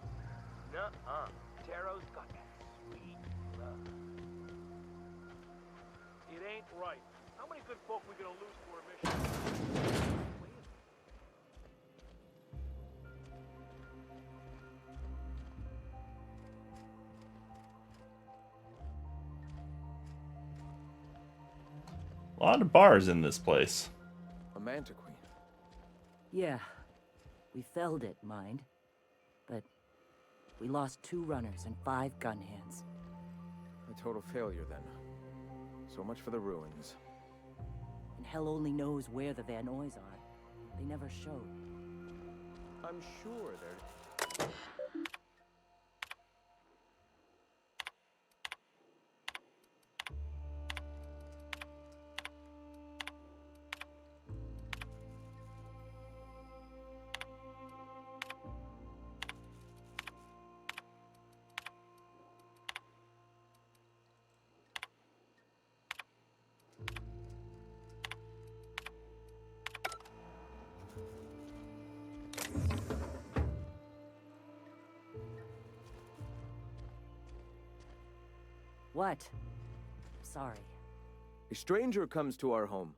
Nuh-uh. Taro's got that sweet love. It ain't right. How many good folk we gonna lose to our mission? A lot of bars in this place. A Manta Queen. Yeah. We felled it, mind. But we lost 2 runners and 5 gun hands. A total failure, then. So much for the ruins. And hell only knows where the Van Oys are. They never showed. I'm sure they're... What? Sorry. A stranger comes to our home.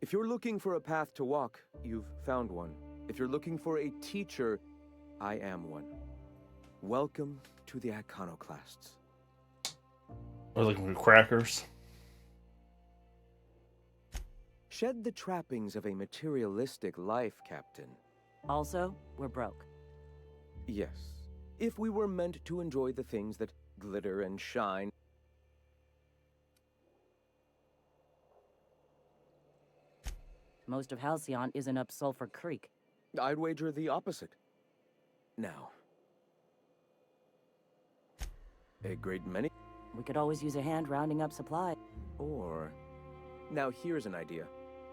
If you're looking for a path to walk, you've found one. If you're looking for a teacher, I am one. Welcome to the Iconoclasts. We're looking for crackers. Shed the trappings of a materialistic life, Captain. Also, we're broke. Yes. If we were meant to enjoy the things that glitter and shine. Most of Halcyon isn't up Sulphur Creek. I'd wager the opposite. Now. A great many. We could always use a hand rounding up supply. Or... Now here's an idea.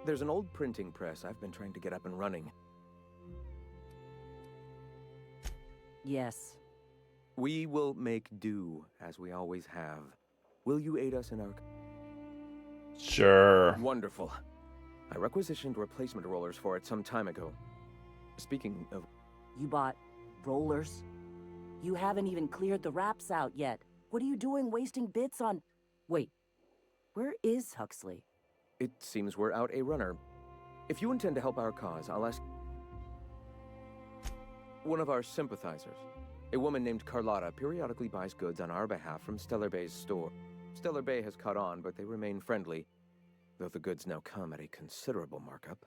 There's an old printing press I've been trying to get up and running. Yes, We will make do, as we always have. Will you aid us in our... Sure. Wonderful. I requisitioned replacement rollers for it some time ago. Speaking of... You bought rollers? You haven't even cleared the wraps out yet. What are you doing wasting bits on... Wait, where is Huxley? It seems we're out a runner. If you intend to help our cause, I'll ask... One of our sympathizers. A woman named Carlotta periodically buys goods on our behalf from Stellar Bay's store. Stellar Bay has caught on, but they remain friendly, though the goods now come at a considerable markup.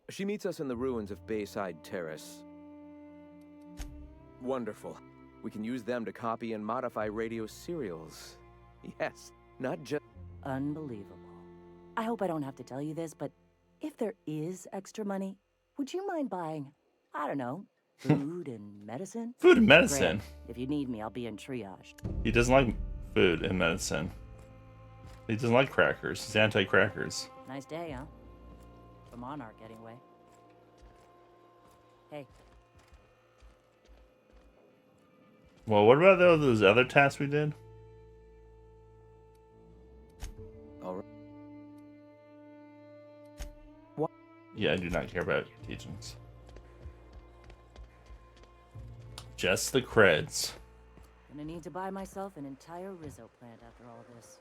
She meets us in the ruins of Bayside Terrace. Wonderful. We can use them to copy and modify radio serials. Yes, not just... Unbelievable. I hope I don't have to tell you this, but if there is extra money, would you mind buying, I don't know, food and medicine? Food and medicine? Great. If you need me, I'll be in triage. He doesn't like food and medicine. He doesn't like crackers. He's anti-crackers. Nice day, huh? For Monarch, anyway. Hey. Well, what about those other tasks we did? All right. What? Yeah, I do not care about your teachings. Just the creds. Gonna need to buy myself an entire Rizzo plant after all this.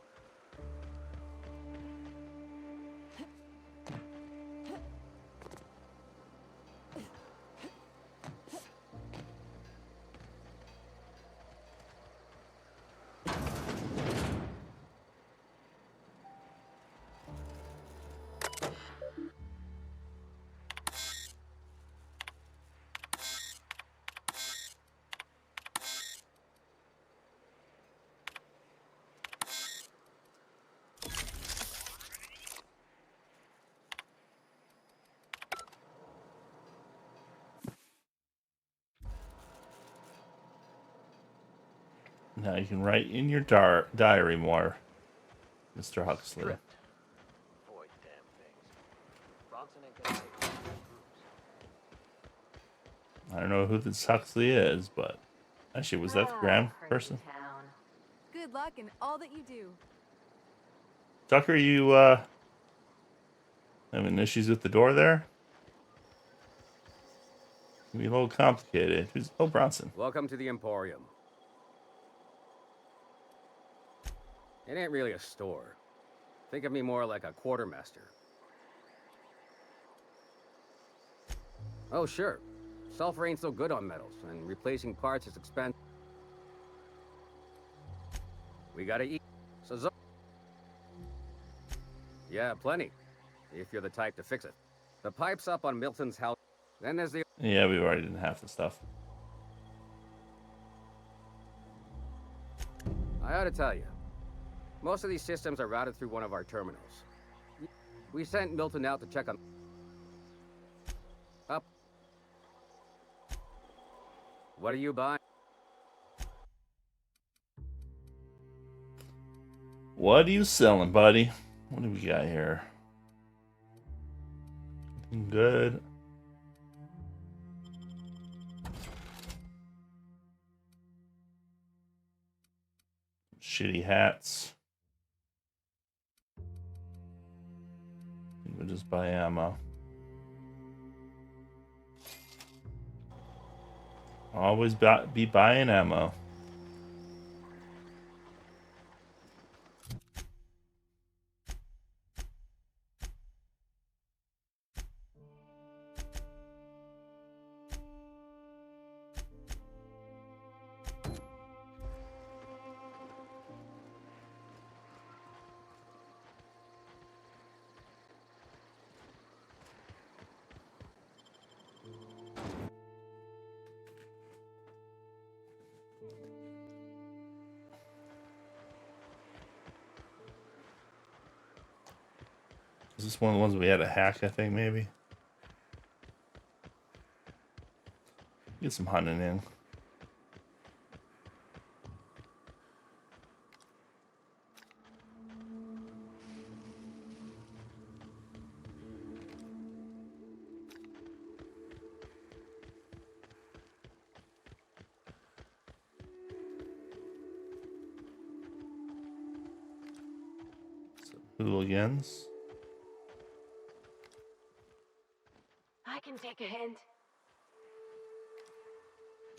Now you can write in your diary more, Mr. Huxley. I don't know who this Huxley is, but actually, was that the Graham person? Good luck in all that you do. Tucker, you having issues with the door there? Can be a little complicated. Who's Bronson? Welcome to the Emporium. It ain't really a store. Think of me more like a quartermaster. Oh, sure. Sulfur ain't so good on metals, and replacing parts is expensive. We gotta eat. So yeah, plenty. If you're the type to fix it. The pipe's up on Milton's house. Then there's the... Yeah, we've already done half the stuff. I ought to tell you. Most of these systems are routed through one of our terminals. We sent Milton out to check on... Up. What are you buying? What are you selling, buddy? What do we got here? Looking good. Shitty hats. We'll just buy ammo. Always be buying ammo. Is this one of the ones we had to hack, I think, maybe? Get some hunting in. hooligans. I can take a hint.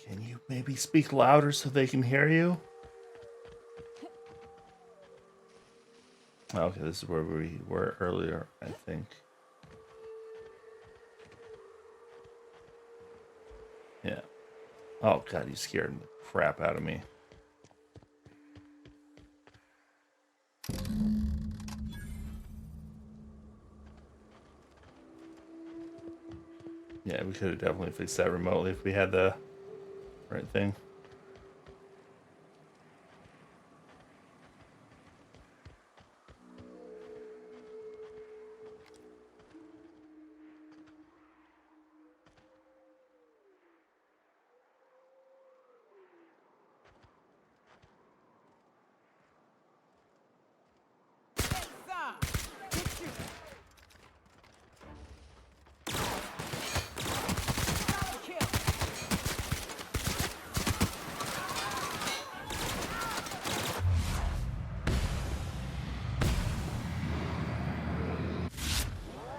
Can you maybe speak louder so they can hear you? Okay, this is where we were earlier, I think. Yeah. Oh god, you scared the crap out of me. Yeah, we could have definitely fixed that remotely if we had the right thing.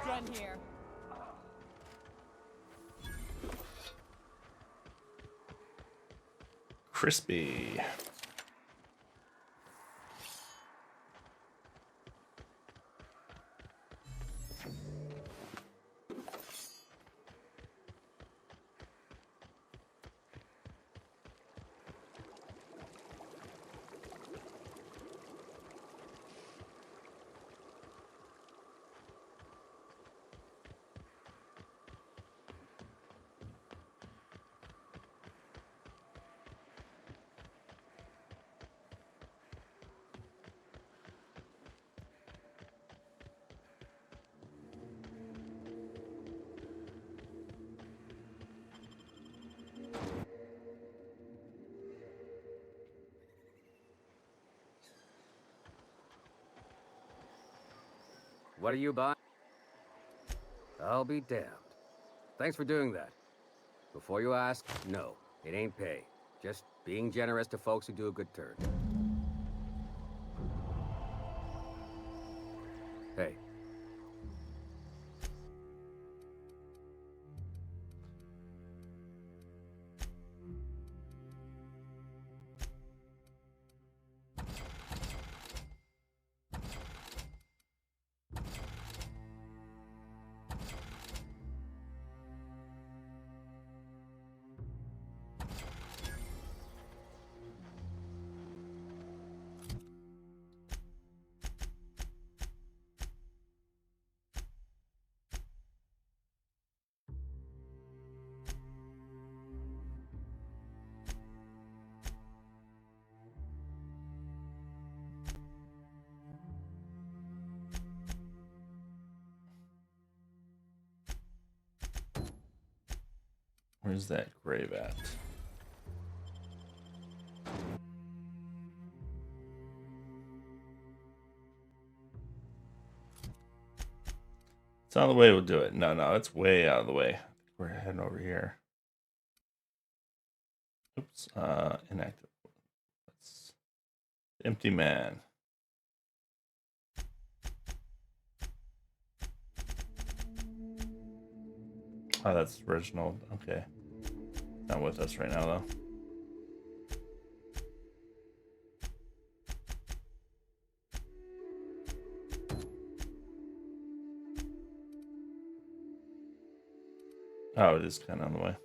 Done here. Crispy. What are you buying? I'll be damned. Thanks for doing that. Before you ask, no, it ain't pay. Just being generous to folks who do a good turn. Hey. Where's that grave at? It's on the way we'll do it. No, it's way out of the way. We're heading over here. Oops, inactive. That's empty man. Oh, that's Reginald. Okay. Not with us right now, though. Oh, it is kind of on the way.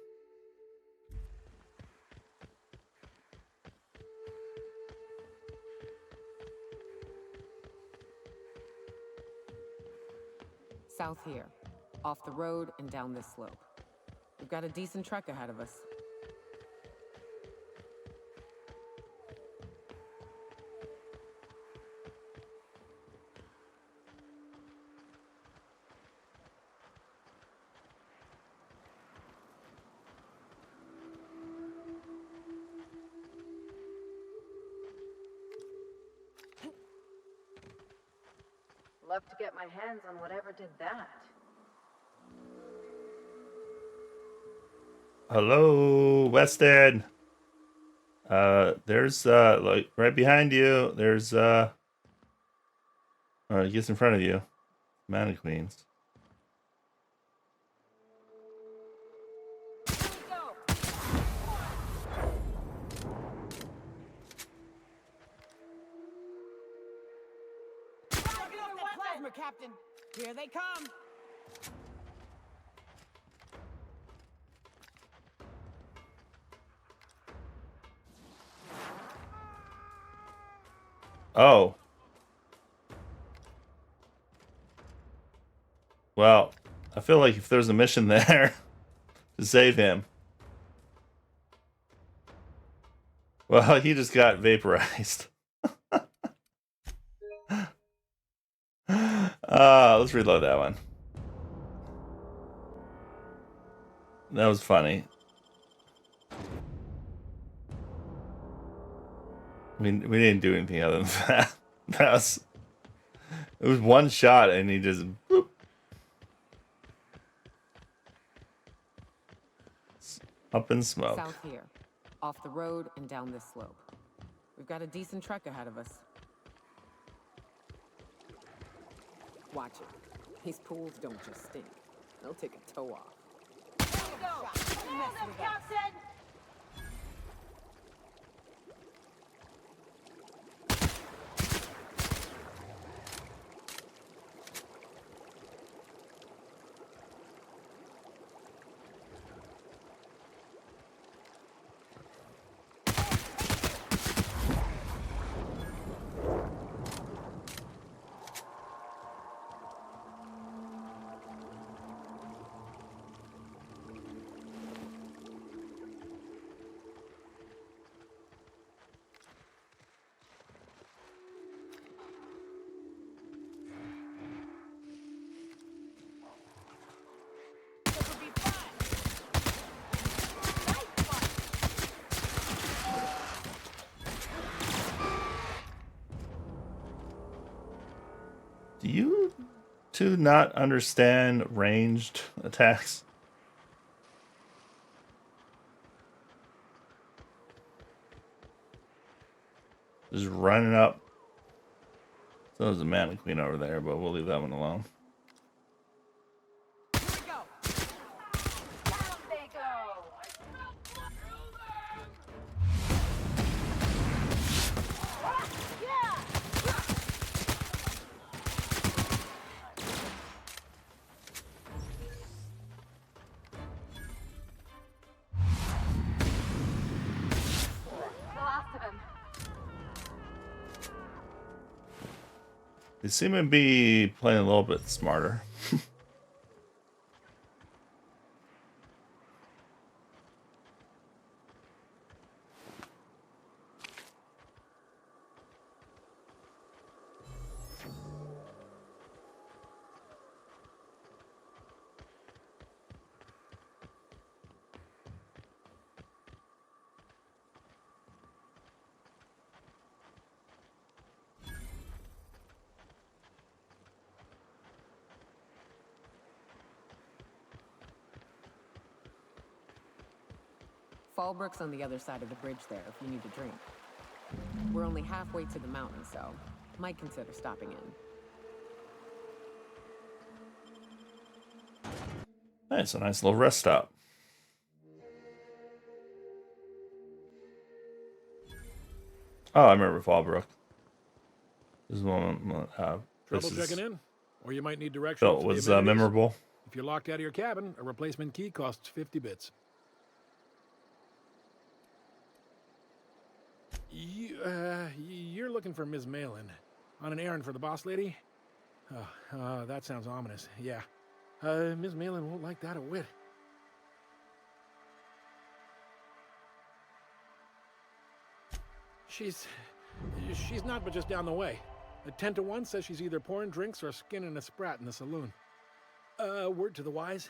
South here. Off the road and down this slope. We've got a decent trek ahead of us. Love to get my hands on whatever did that. Hello, Weston. There's like right behind you. There's Alright, he gets in front of you. Mana Queens. Plasma, Captain. Here they come. Oh. Well, I feel like if there's a mission there to save him. Well, he just got vaporized. Let's reload that one. That was funny. We didn't do anything other than that. It was one shot and he just boop. Up in smoke. South here, off the road and down this slope. We've got a decent trek ahead of us. Watch it. These pools don't just stink. They'll take a toe off. Hold him, Captain! Do you two not understand ranged attacks? Just running up. So there's a Mana Queen over there, but we'll leave that one alone. They seem to be playing a little bit smarter. Fallbrook's on the other side of the bridge there if you need a drink. We're only halfway to the mountain, so might consider stopping in. Nice, a nice little rest stop. Oh, I remember Fallbrook. This is one. Trouble checking in? Or you might need directions. Felt was memorable. If you're locked out of your cabin, a replacement key costs 50 bits. You're looking for Ms. Malin. On an errand for the boss lady? Oh, that sounds ominous. Yeah. Ms. Malin won't like that a whit. She's not but just down the way. A 10 to 1 says she's either pouring drinks or skinning a sprat in the saloon. Word to the wise,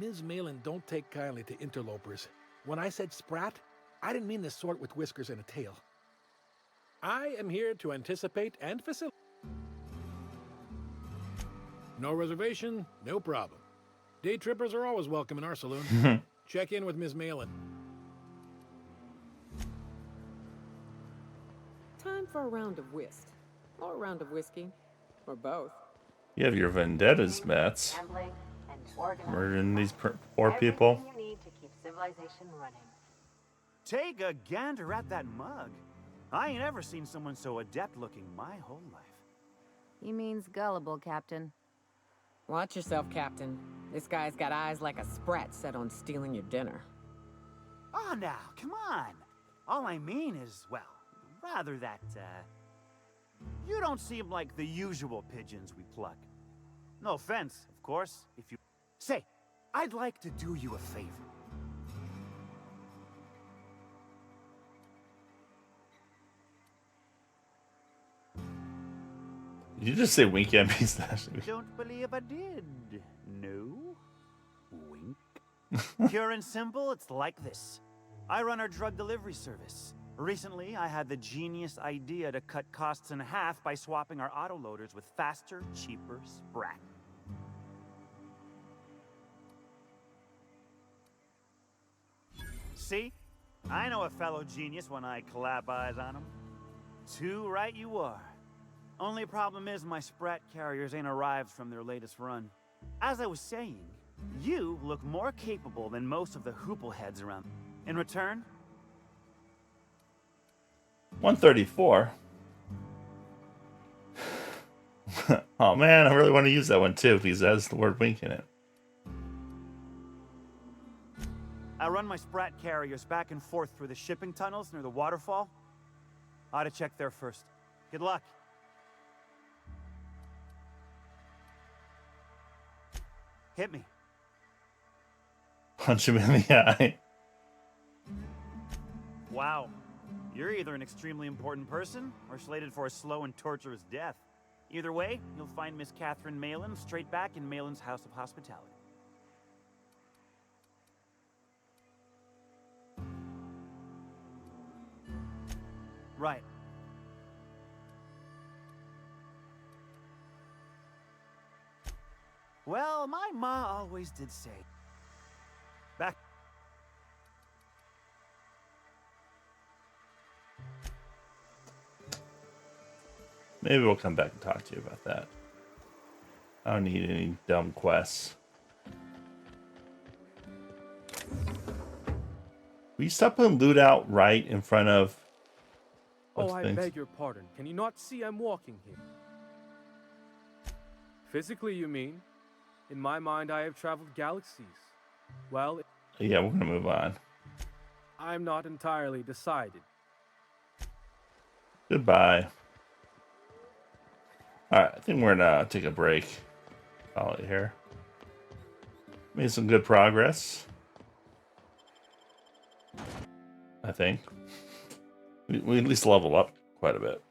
Ms. Malin don't take kindly to interlopers. When I said sprat, I didn't mean the sort with whiskers and a tail. I am here to anticipate and facilitate. No reservation, no problem. Day trippers are always welcome in our saloon. Check in with Ms. Malin. Time for a round of whist. Or a round of whiskey. Or both. You have your vendettas, Mats. Murdering these poor people. You need to keep civilization running. Take a gander at that mug. I ain't ever seen someone so adept looking my whole life. He means gullible, Captain. Watch yourself, Captain. This guy's got eyes like a sprat set on stealing your dinner. Oh, now, come on. All I mean is, well, rather that, you don't seem like the usual pigeons we pluck. No offense, of course, if you... Say, I'd like to do you a favor. Did you just say wink at me, Stash? Don't believe I did. No? Wink. Pure and simple, it's like this. I run our drug delivery service. Recently, I had the genius idea to cut costs in half by swapping our autoloaders with faster, cheaper Sprat. See? I know a fellow genius when I clap eyes on him. Too right you are. Only problem is my Sprat carriers ain't arrived from their latest run. As I was saying, you look more capable than most of the hoople heads around. In return... 134. Oh man, I really want to use that one too because it has the word wink in it. I run my Sprat carriers back and forth through the shipping tunnels near the waterfall. Ought to check there first. Good luck. Hit me. Punch him in the eye. Wow. You're either an extremely important person or slated for a slow and torturous death. Either way, you'll find Miss Catherine Malin straight back in Malin's House of Hospitality. Right. Well, my ma always did say. Back. Maybe we'll come back and talk to you about that. I don't need any dumb quests. Will you stop putting loot out right in front of... Oh, I beg your pardon. Can you not see I'm walking here? Physically, you mean? In my mind, I have traveled galaxies. Well... Yeah, we're gonna move on. I'm not entirely decided. Goodbye. Alright, I think we're gonna take a break. Call it here. Made some good progress. I think. We at least level up quite a bit.